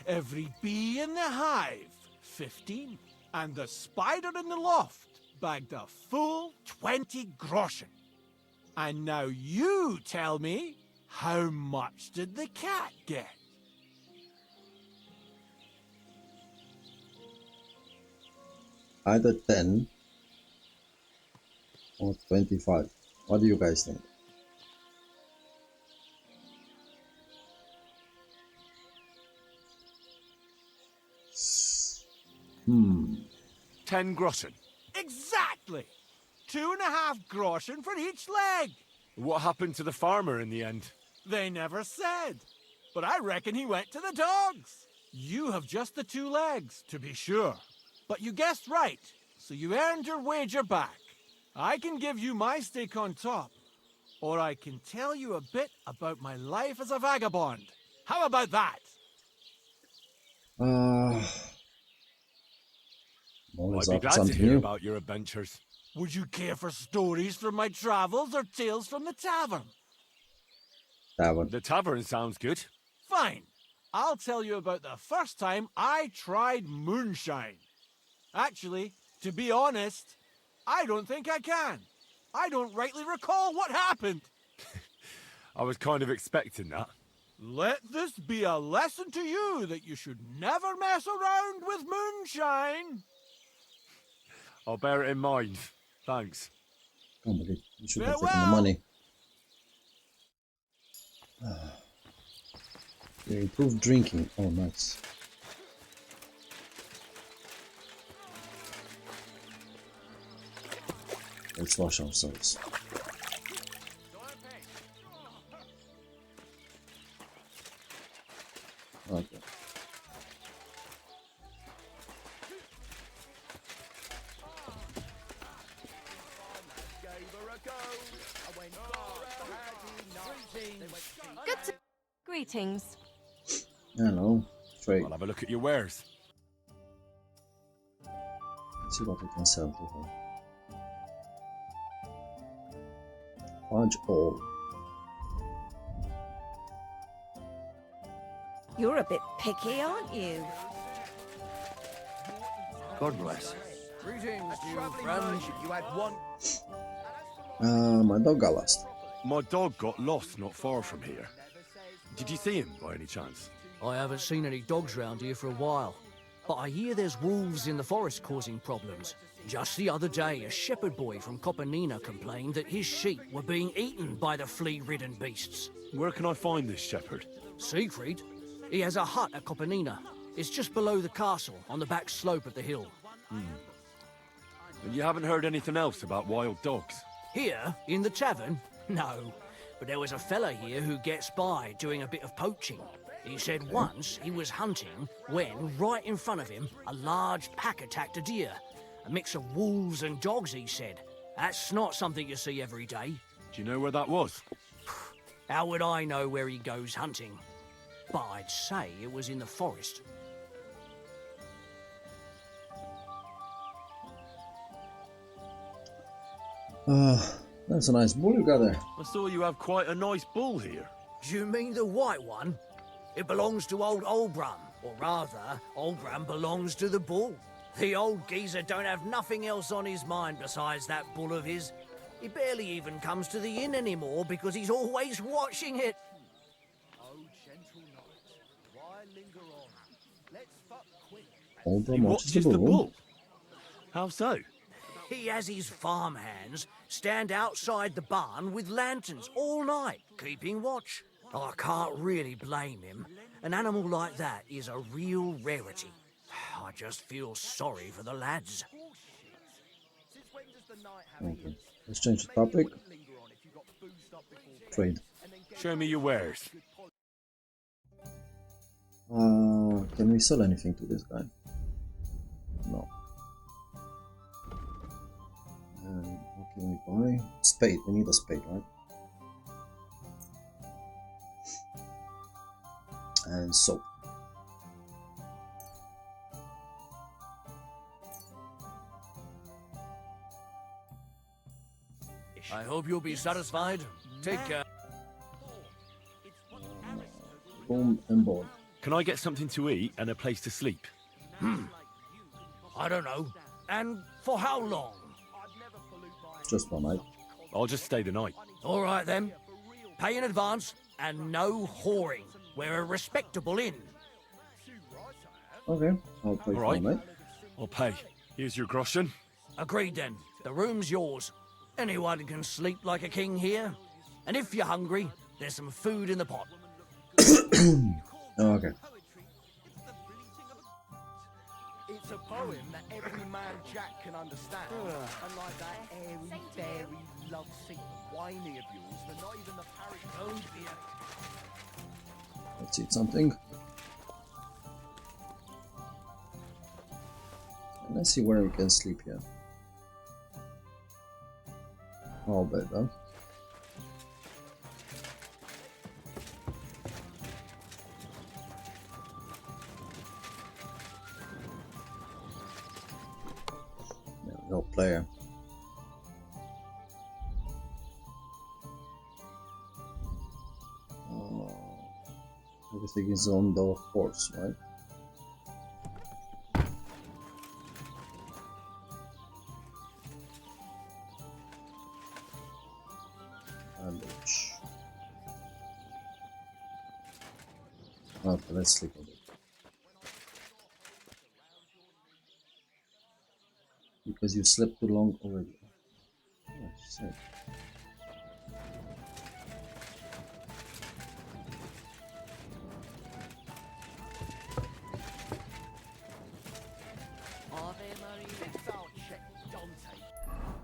Every bee in the hive, 15. And the spider in the loft bagged a full 20 groschen. And now you tell me, how much did the cat get? Either 10 or 25. What do you guys think? Hmm. 10 groschen. Exactly! 2.5 groschen for each leg. What happened to the farmer in the end? They never said. But I reckon he went to the dogs. You have just the 2 legs, to be sure. But you guessed right, so you earned your wager back. I can give you my stake on top, or I can tell you a bit about my life as a vagabond. How about that? I'd be glad to hear about your adventures. Would you care for stories from my travels or tales from the tavern? Tavern. The tavern sounds good. Fine. I'll tell you about the first time I tried moonshine. Actually, to be honest, I don't think I can. I don't rightly recall what happened. I was kind of expecting that. Let this be a lesson to you that you should never mess around with moonshine. I'll bear it in mind. Thanks. Oh, but you should have taken the money. You improved drinking. Oh, nice. Let's wash ourselves. Okay. Greetings. Hello. Trade. I'll have a look at your wares. Let's see what we can sell to her. Fudge all. You're a bit picky, aren't you? God bless. Greetings, new friend. You had one. My dog got lost. My dog got lost not far from here. Did you see him by any chance? I haven't seen any dogs round here for a while, but I hear there's wolves in the forest causing problems. Just the other day, a shepherd boy from Copenina complained that his sheep were being eaten by the flea-ridden beasts. Where can I find this shepherd? Siegfried? He has a hut at Copenina. It's just below the castle, on the back slope of the hill. And you haven't heard anything else about wild dogs? Here, in the tavern? No. But there was a fella here who gets by doing a bit of poaching. He said once he was hunting when, right in front of him, a large pack attacked a deer. A mix of wolves and dogs, he said. That's not something you see every day. Do you know where that was? How would I know where he goes hunting? But I'd say it was in the forest. That's a nice bull you got there. I saw you have quite a nice bull here. Do you mean the white one? It belongs to old Olbram. Or rather, Olbram belongs to the bull. The old geezer don't have nothing else on his mind besides that bull of his. He barely even comes to the inn anymore because he's always watching it. Olbram watches the bull? How so? He has his farmhands stand outside the barn with lanterns all night, keeping watch. I can't really blame him. An animal like that is a real rarity. I just feel sorry for the lads. Okay, let's change the topic. Trade. Show me your wares. Can we sell anything to this guy? No. And what can we buy? Spade. We need a spade, right? And soap. I hope you'll be satisfied. Take care. Boom and board. Can I get something to eat and a place to sleep? I don't know. And for how long? Just one night. I'll just stay the night. All right then. Pay in advance and no whoring. We're a respectable inn. Okay, I'll pay for the night. I'll pay. Here's your groschen. Agreed then. The room's yours. Anyone can sleep like a king here. And if you're hungry, there's some food in the pot. Okay. It's a poem that every man Jack can understand. Unlike that airy, fairy, lovesick, whiny of yours, they're not even the parish code here. Let's eat something. And let's see where we can sleep here. All bed, huh? No player. Everything is on the horse, right? Bandage. Okay, let's sleep on it. Because you slept too long already. Oh, shit.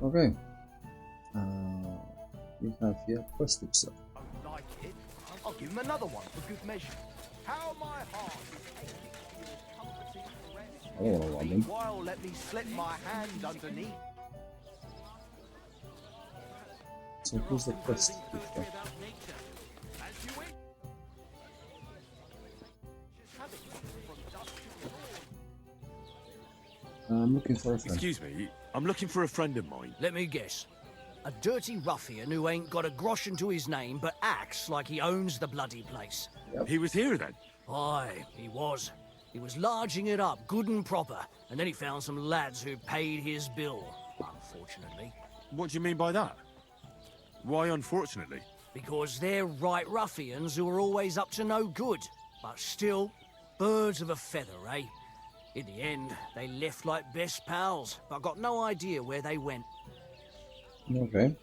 Okay. We have here quest tips. Like it? I'll give him another one for good measure. How my heart is aching for rest. I don't want to rob him. While let me slip my hand underneath. So who's the quest tip? I'm looking for a friend. Excuse me, I'm looking for a friend of mine. Let me guess. A dirty ruffian who ain't got a groschen to his name but acts like he owns the bloody place. Yep. He was here then? Aye, he was. He was larging it up good and proper, and then he found some lads who paid his bill, unfortunately. What do you mean by that? Why unfortunately? Because they're right ruffians who are always up to no good. But still, birds of a feather, eh? In the end, they left like best pals, but got no idea where they went. Okay.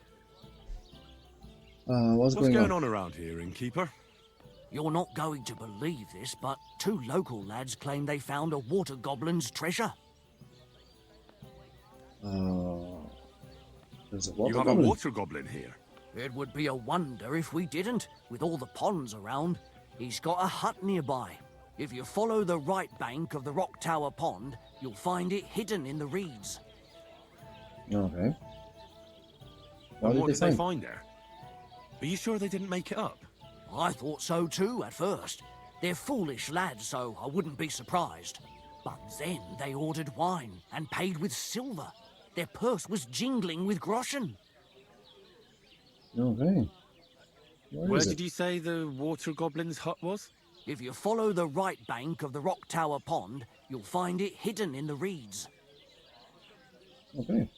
What's going on around here, innkeeper? You're not going to believe this, but 2 local lads claim they found a water goblin's treasure. There's a water You have goblin. a water goblin here? It would be a wonder if we didn't, with all the ponds around. He's got a hut nearby. If you follow the right bank of the Rock Tower Pond, you'll find it hidden in the reeds. Okay. And what did they find there? Are you sure they didn't make it up? I thought so too at first. They're foolish lads, so I wouldn't be surprised. But then they ordered wine and paid with silver. Their purse was jingling with groschen. Okay. Where did you say the water goblin's hut was? If you follow the right bank of the Rock Tower Pond, you'll find it hidden in the reeds. Okay.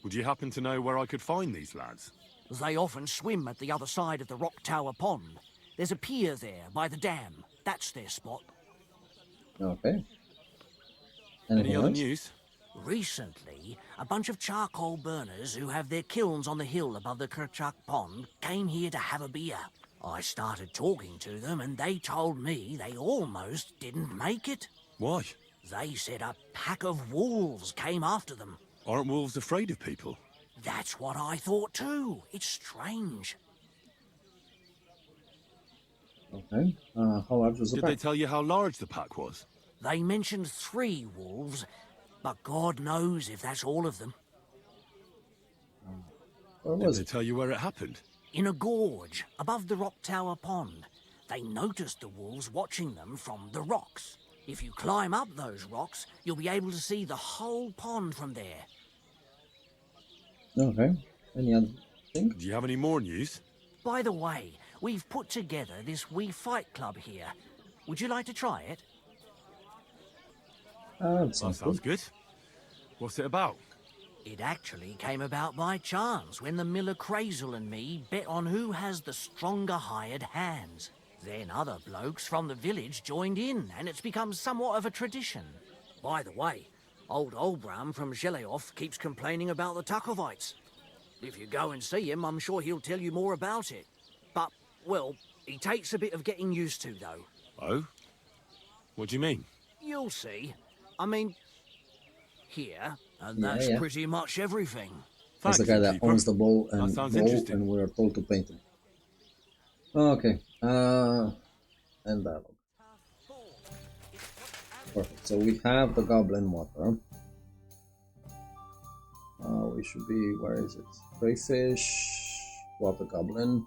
Would you happen to know where I could find these lads? They often swim at the other side of the Rock Tower Pond. There's a pier there by the dam. That's their spot. Okay. Any other news? Recently, a bunch of charcoal burners who have their kilns on the hill above the Kerchak Pond came here to have a beer. I started talking to them and they told me they almost didn't make it. Why? They said a pack of wolves came after them. Aren't wolves afraid of people? That's what I thought too. It's strange. Okay. How large was the pack? Did they tell you how large the pack was? They mentioned 3 wolves, but God knows if that's all of them. Did they tell you where it happened? In a gorge above the Rock Tower Pond. They noticed the wolves watching them from the rocks. If you climb up those rocks, you'll be able to see the whole pond from there. Okay. Any other thing? Do you have any more news? By the way, we've put together this wee fight club here. Would you like to try it? That sounds good. What's it about? It actually came about by chance when the miller Crazel and me bet on who has the stronger hired hands. Then other blokes from the village joined in, and it's become somewhat of a tradition. By the way, old Olbram from Zheleov keeps complaining about the Takovites. If you go and see him, I'm sure he'll tell you more about it. But, well, he takes a bit of getting used to, though. Oh? What do you mean? You'll see. I mean, here, and that's pretty much everything. That's the guy that owns the bowl and we're told to paint him. Okay. And dialogue. Perfect. So we have the goblin water. We should be, where is it? Crayfish, water goblin,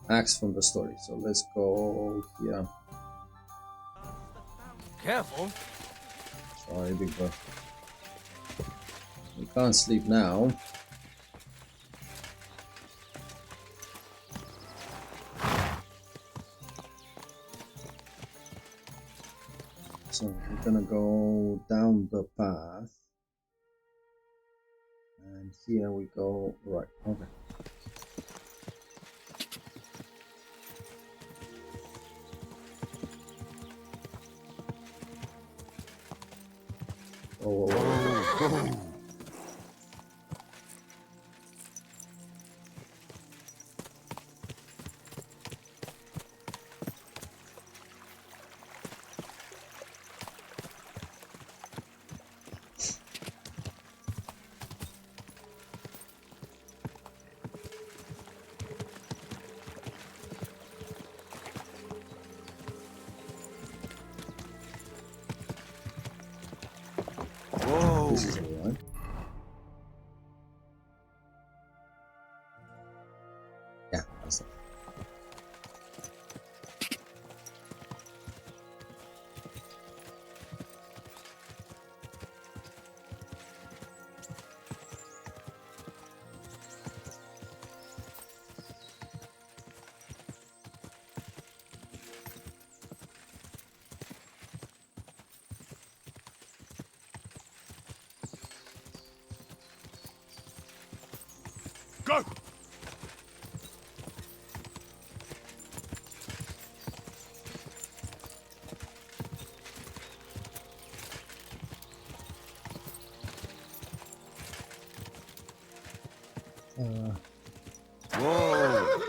axe from the story. So let's go here. Careful. Sorry, big boy. We can't sleep now. So we're gonna go down the path. And here we go, right, okay. Oh. This is alright. Yeah, that's it. Go! Whoa!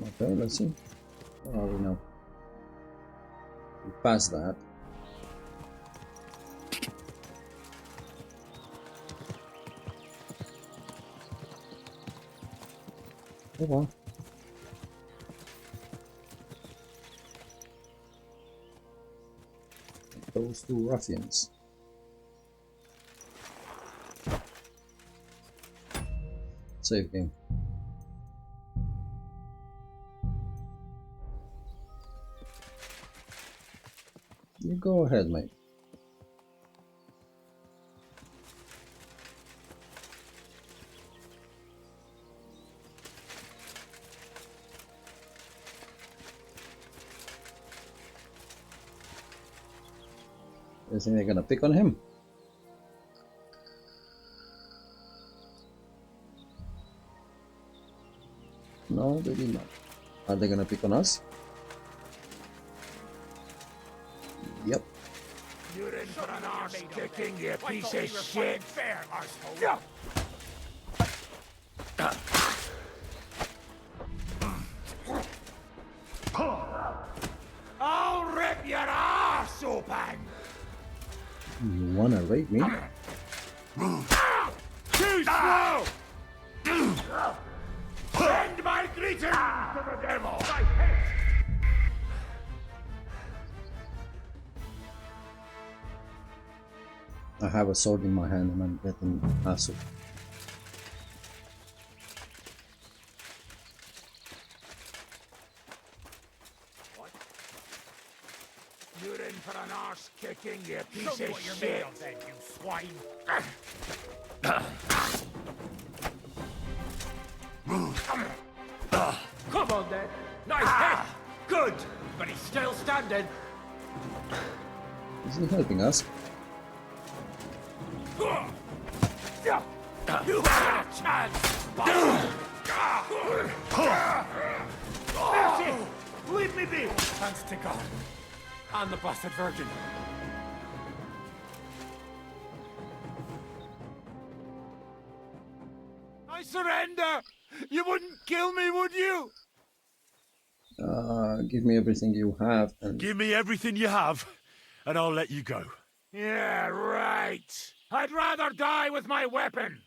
Okay, let's see. Where are we now? We passed that. Come on. Those two ruffians. Save game. You go ahead, mate. You think they're gonna pick on him? No, they did not. Are they gonna pick on us? Yep. You're in for an arse kicking, you piece of shit! Fair, arsehole! I'll rip your arse open! You wanna rape me? Too slow! Send my greetings to the devil! I have a sword in my hand and I'm getting hassled. What? You're in for an arse kicking, you piece of shit! Then, you swine! Come on then. Nice hit. Good. But he's still standing. Is he helping us? You had a chance, bastard! That's it! Leave me be! Thanks to God. And the Blessed Virgin. I surrender! You wouldn't kill me, would you? Give me everything you have and... Give me everything you have, and I'll let you go. Yeah, right. I'd rather die with my weapon.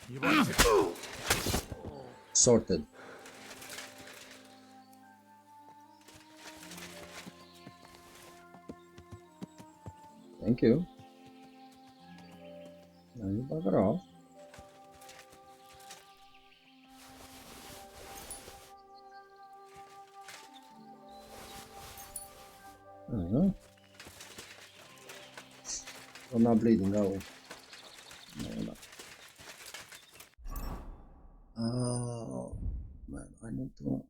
You want to... Sorted. Thank you. Now you bugger off. I'm not bleeding, are we? No, we're not. Oh, man, I need to...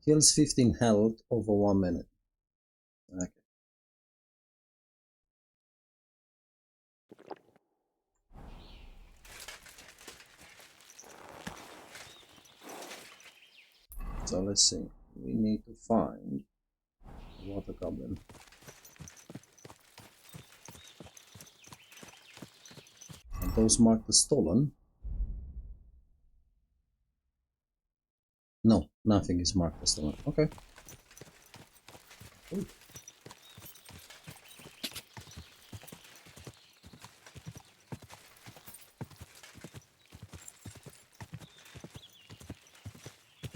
Heals 15 health over 1 minute. Okay. So let's see. We need to find a water goblin. And those marked as stolen. No, nothing is marked as stolen. Okay. Ooh.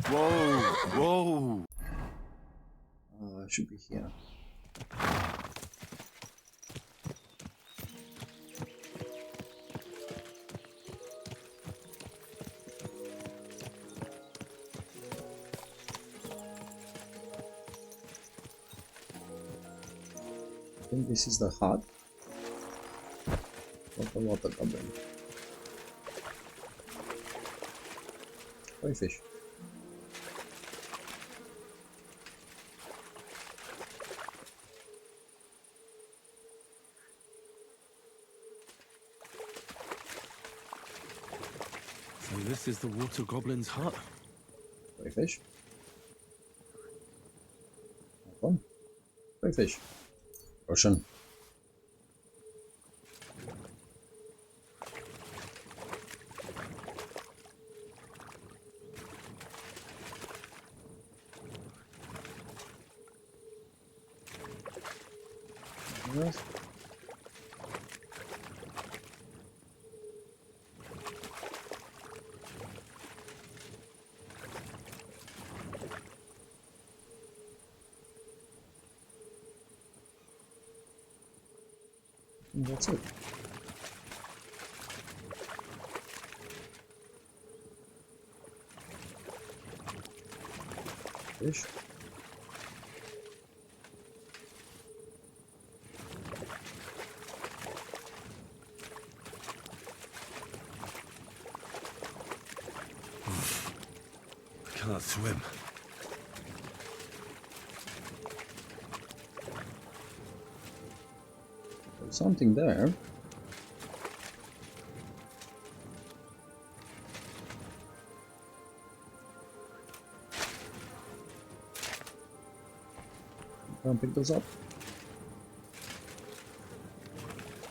Whoa, whoa. I should be here. I think this is the hut of the water goblin. Koi fish. this is the water goblin's hut. Crayfish. Fun. Crayfish. Ocean. Yes. And that's it. Fish. I can't swim. There's something there. Can't pick those up.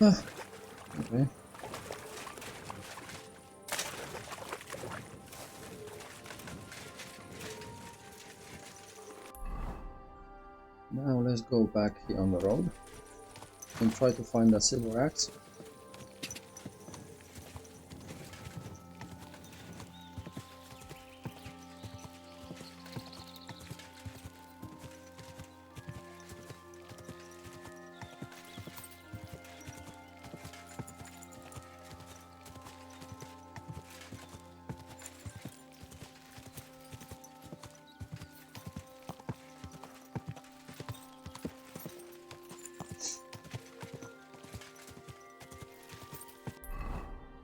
Ah, okay. Now let's go back here on the road and try to find that silver axe.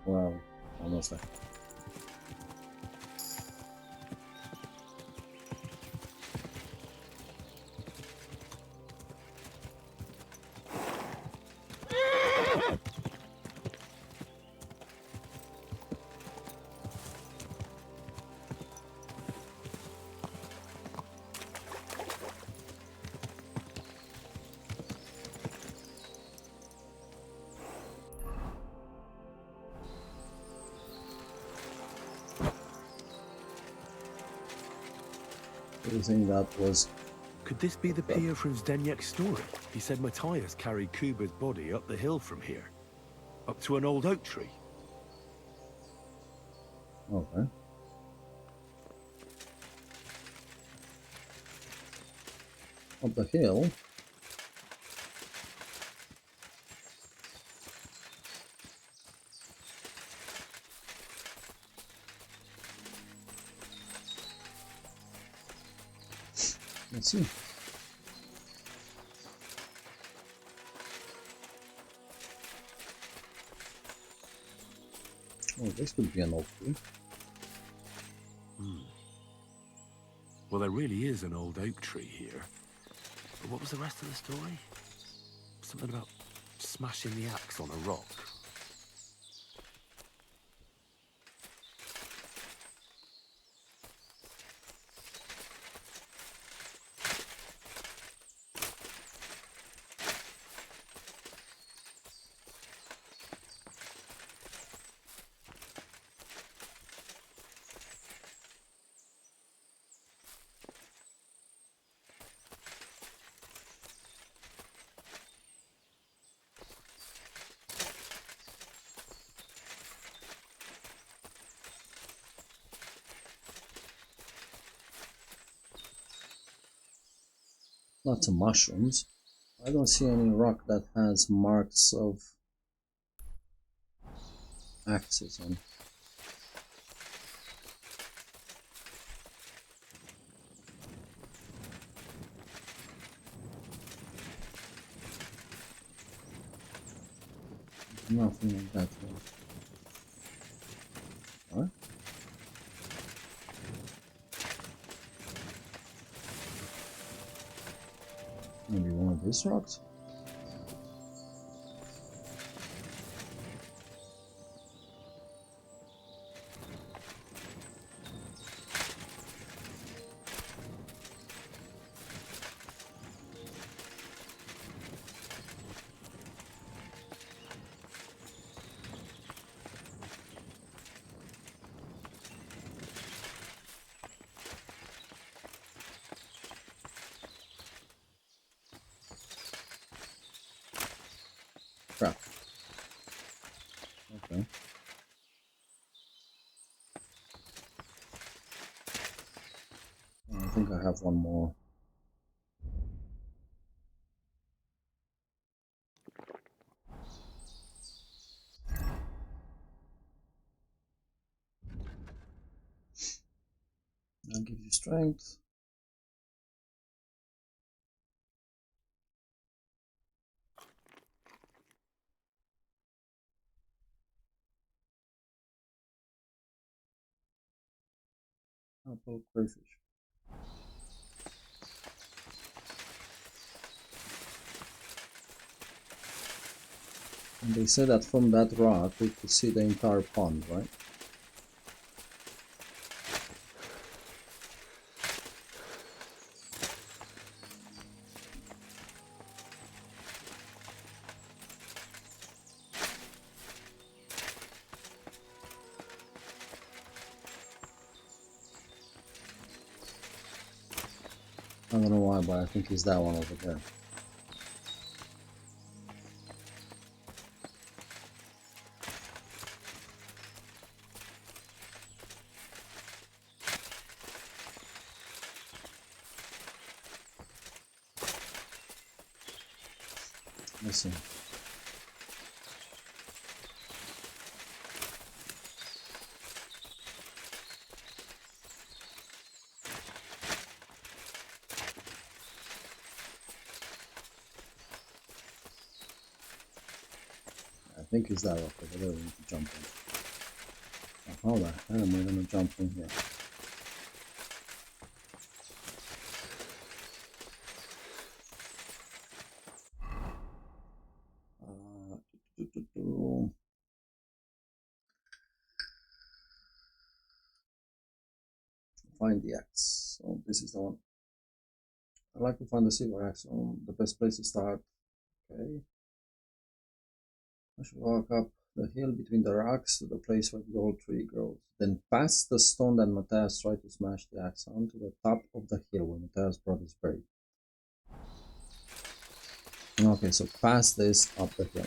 Wow, almost there. You think that was... Could this be the pier from Zdeněk's story? He said Matthias carried Kuba's body up the hill from here, up to an old oak tree. Okay. Up the hill? Let's see. Oh, this could be an old tree. Well, there really is an old oak tree here. But what was the rest of the story? Something about smashing the axe on a rock. Lots of mushrooms. I don't see any rock that has marks of axes on. Nothing like that. What? Maybe one of these rocks? Okay. I think I have one more. I'll give you strength. Apple crayfish. And they say that from that rock we could see the entire pond, right? I don't know why, but I think it's that one over there. Listen. I think it's that rock over there we need to jump on. How the hell am I gonna jump in here? Find the axe. So this is the one. I'd like to find the silver axe. The best place to start. Okay. I should walk up the hill between the rocks to the place where the old tree grows. Then past the stone that Matthias tried to smash the axe on to the top of the hill where Matthias brought his buried. Okay, so past this up the hill.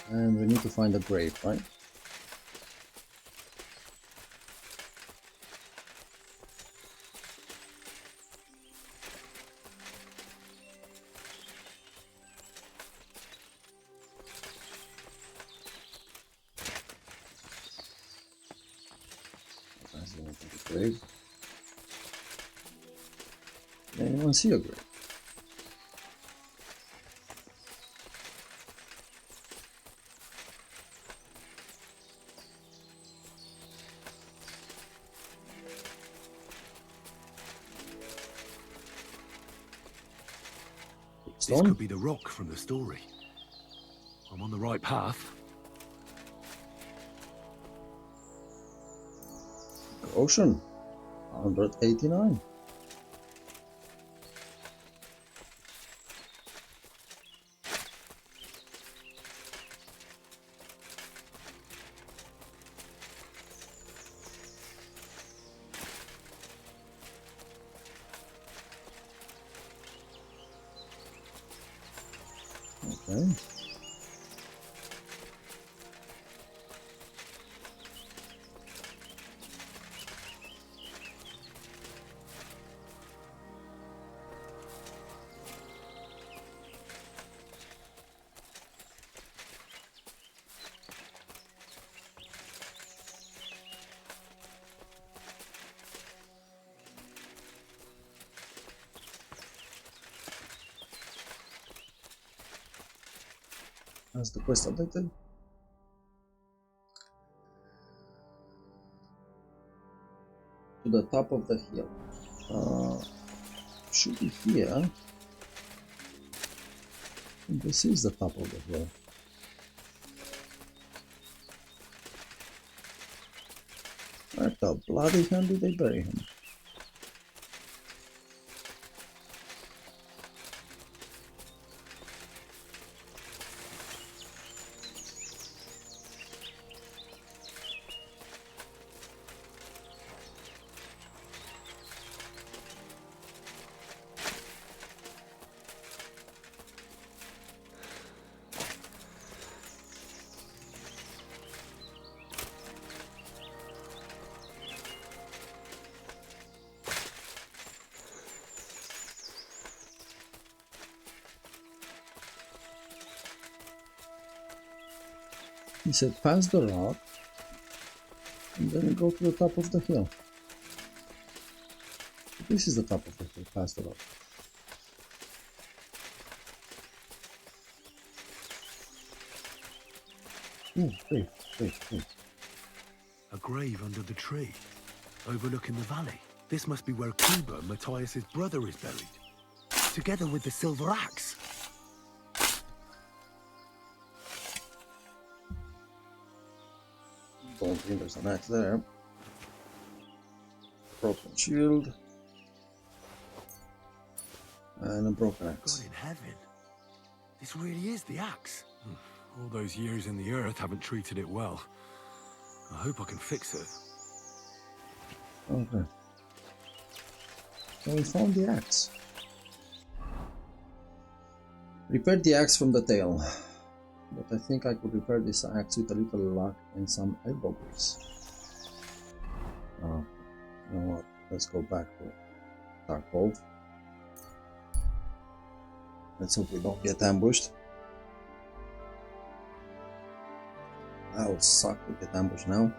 And we need to find a grave, right? That's the one for the grave. Did anyone see a grave? This could be the rock from the story. I'm on the right path. Ocean 189. Okay. Has the quest updated? To the top of the hill. Should be here. This is the top of the hill. Where the bloody hell did they bury him? He said pass the rock and then go to the top of the hill. This is the top of the hill, pass the rock. Ooh, wait. A grave under the tree, overlooking the valley. This must be where Kuba, Matthias's brother, is buried, together with the silver axe. Don't think there's an axe there. Broken shield. And a broken axe. God in heaven. This really is the axe. All those years in the earth haven't treated it well. I hope I can fix it. Okay. So we found the axe. Repaired the axe from the tail. But I think I could repair this axe with a little luck and some elbow grease. Oh, you know what? Let's go back to Dark Cove. Let's hope we don't get ambushed. That would suck to get ambushed now.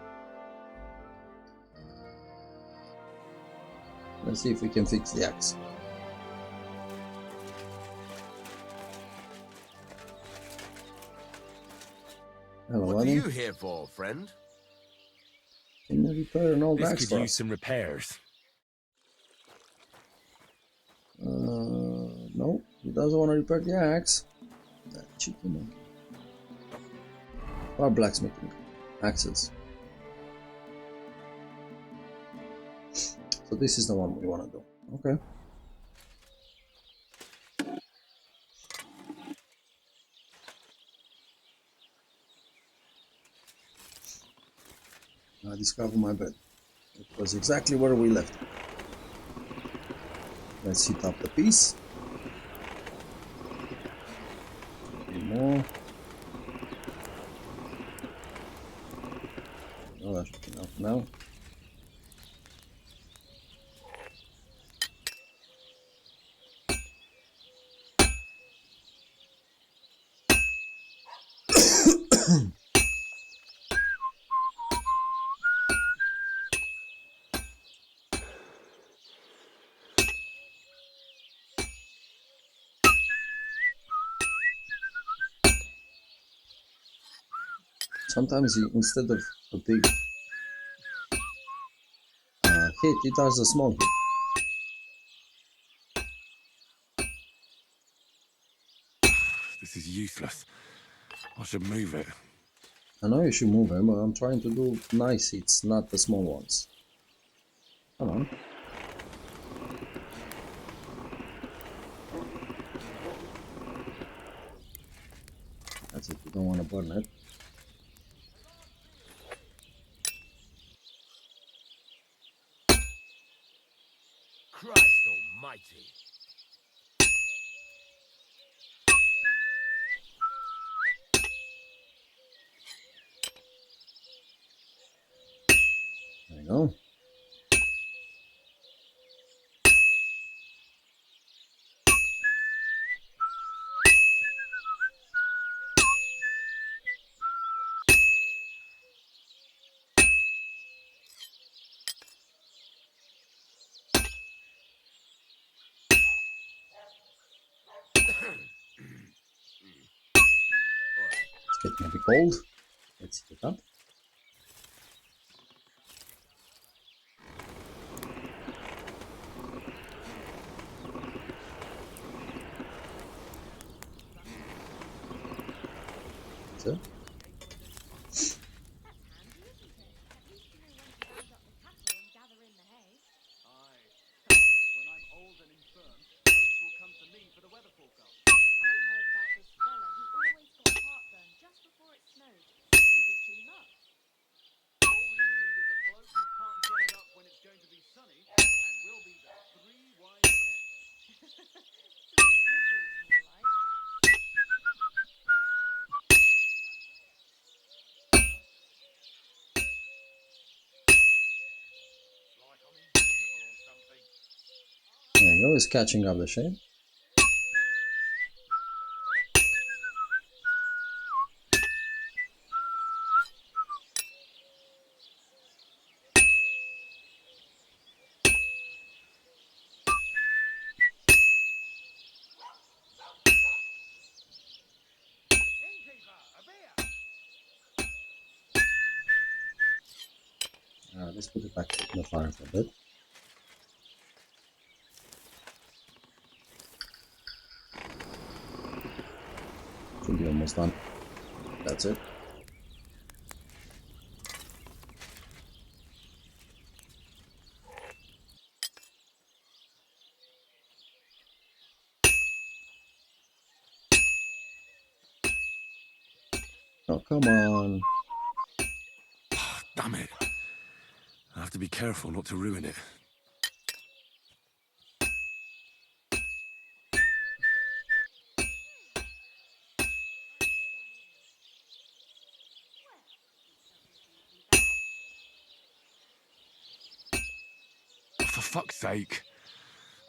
Let's see if we can fix the axe. Hello, what buddy. are you here for, friend? Can you repair an old axe This for could use us? some repairs. No, he doesn't want to repair the axe. That cheeky monkey. Or blacksmithing. Axes. So this is the one we want to do. Okay. I discovered my bed. It was exactly where we left it. Let's heat up the piece. More. Oh, that should be enough now. Sometimes he, instead of a big hit, he does a small hit. This is useless. I should move it. I know you should move him, but I'm trying to do nice hits, not the small ones. Come on. That's it, you don't want to burn it. Christ almighty. There you go. It's getting a bit cold. Let's heat it up. to. There you go, it's catching up the shape. Let's put it back in the fire for a bit. Should be almost done. That's it. Oh, come on. Damn it. I have to be careful not to ruin it. For fuck's sake.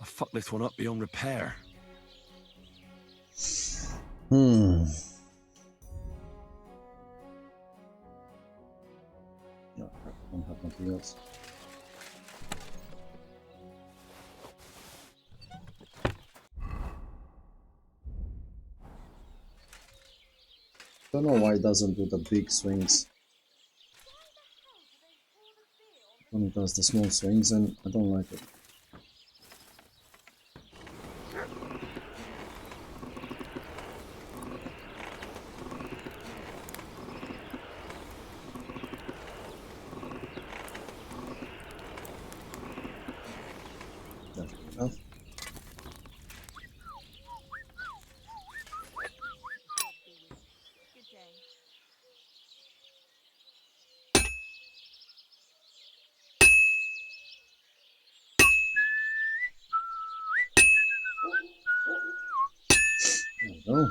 I fucked this one up beyond repair. No, I don't have materials. Don't know why it doesn't do the big swings. It only does the small swings, and I don't like it. That's good enough. There we go.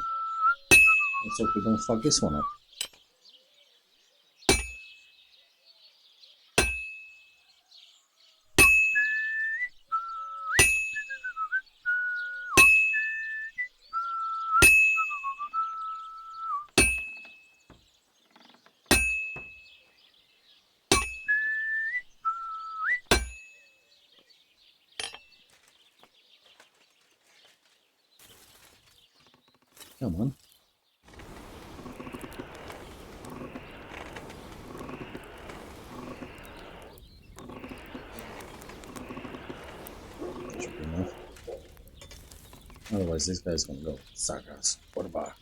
Let's hope we don't fuck this one up. Come on. That should be enough. Otherwise, this guy's gonna go suck ass. What about?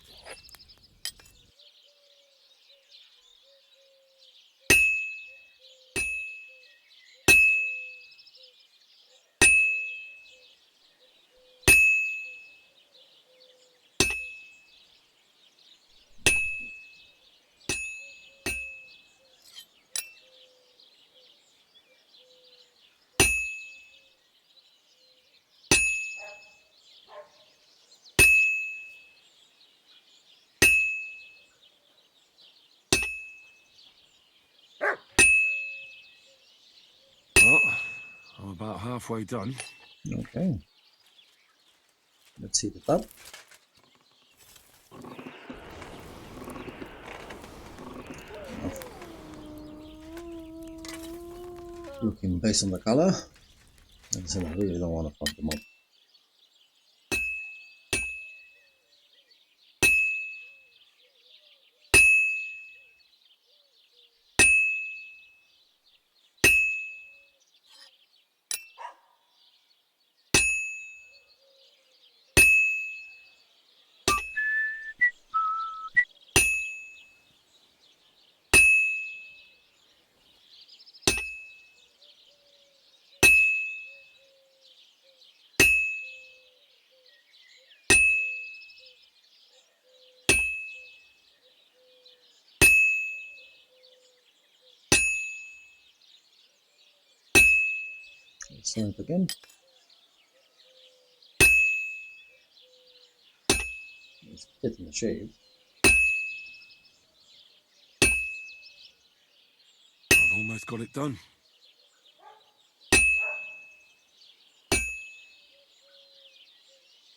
Well, I'm about halfway done. Okay. Let's heat it up. Looking based on the color. Like I said, I really don't want to fuck them up. Let's send it again. It's getting a shave. I've almost got it done.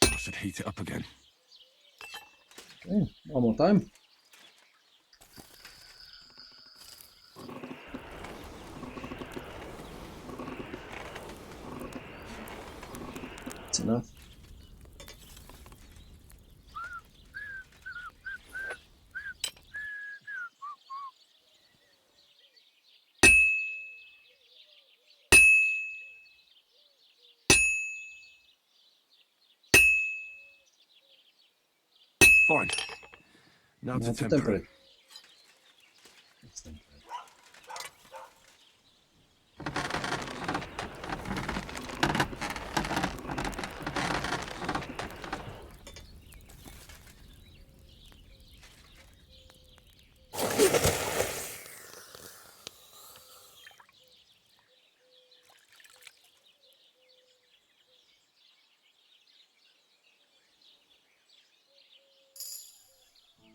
I should heat it up again. Okay, one more time. That's enough. Fine. Now to temper temper it. it. Let's temper it.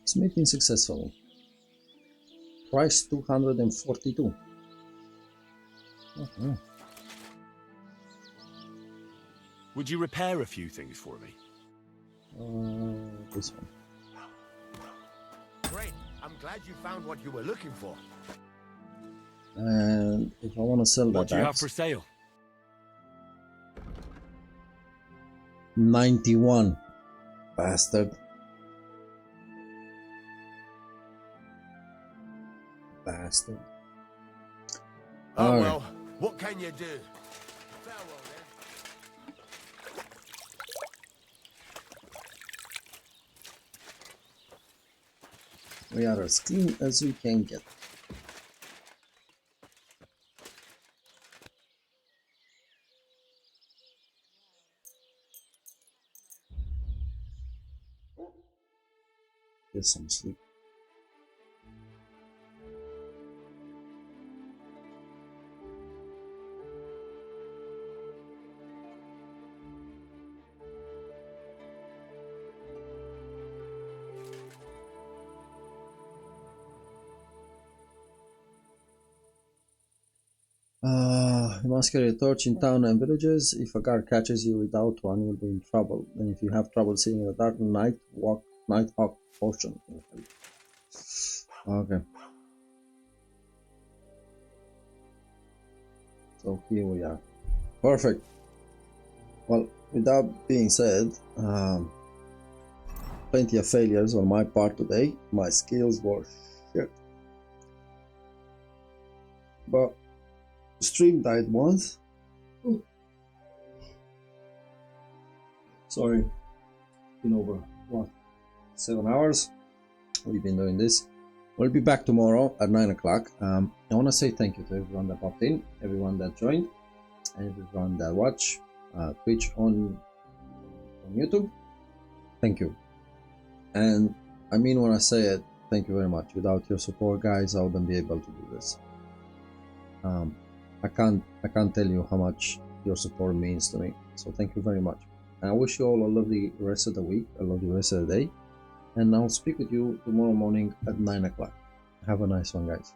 Smithing successful. Price 242. Okay. Would you repair a few things for me? This one. Great. I'm glad you found what you were looking for. And if I want to sell What that do you have axe, for sale? 91. Bastard. Bastard. Oh Alright. well, what can you do? Farewell then. We are as clean as we can get. Get some sleep. You must carry a torch in town and villages. If a guard catches you without one, you'll be in trouble. And if you have trouble seeing in the dark night, walk Nighthawk potion. Okay. So here we are. Perfect. Well, with that being said, plenty of failures on my part today. My skills were shit. But stream died once. Sorry, been over what, 7 hours we've been doing this. We'll be back tomorrow at 9 o'clock. I want to say thank you to everyone that popped in, everyone that joined, and everyone that watched Twitch on YouTube. Thank you. And I mean when I say it, thank you very much. Without your support, guys, I wouldn't be able to do this. I can't tell you how much your support means to me. So thank you very much. And I wish you all a lovely rest of the week, a lovely rest of the day. And I'll speak with you tomorrow morning at 9 o'clock. Have a nice one, guys.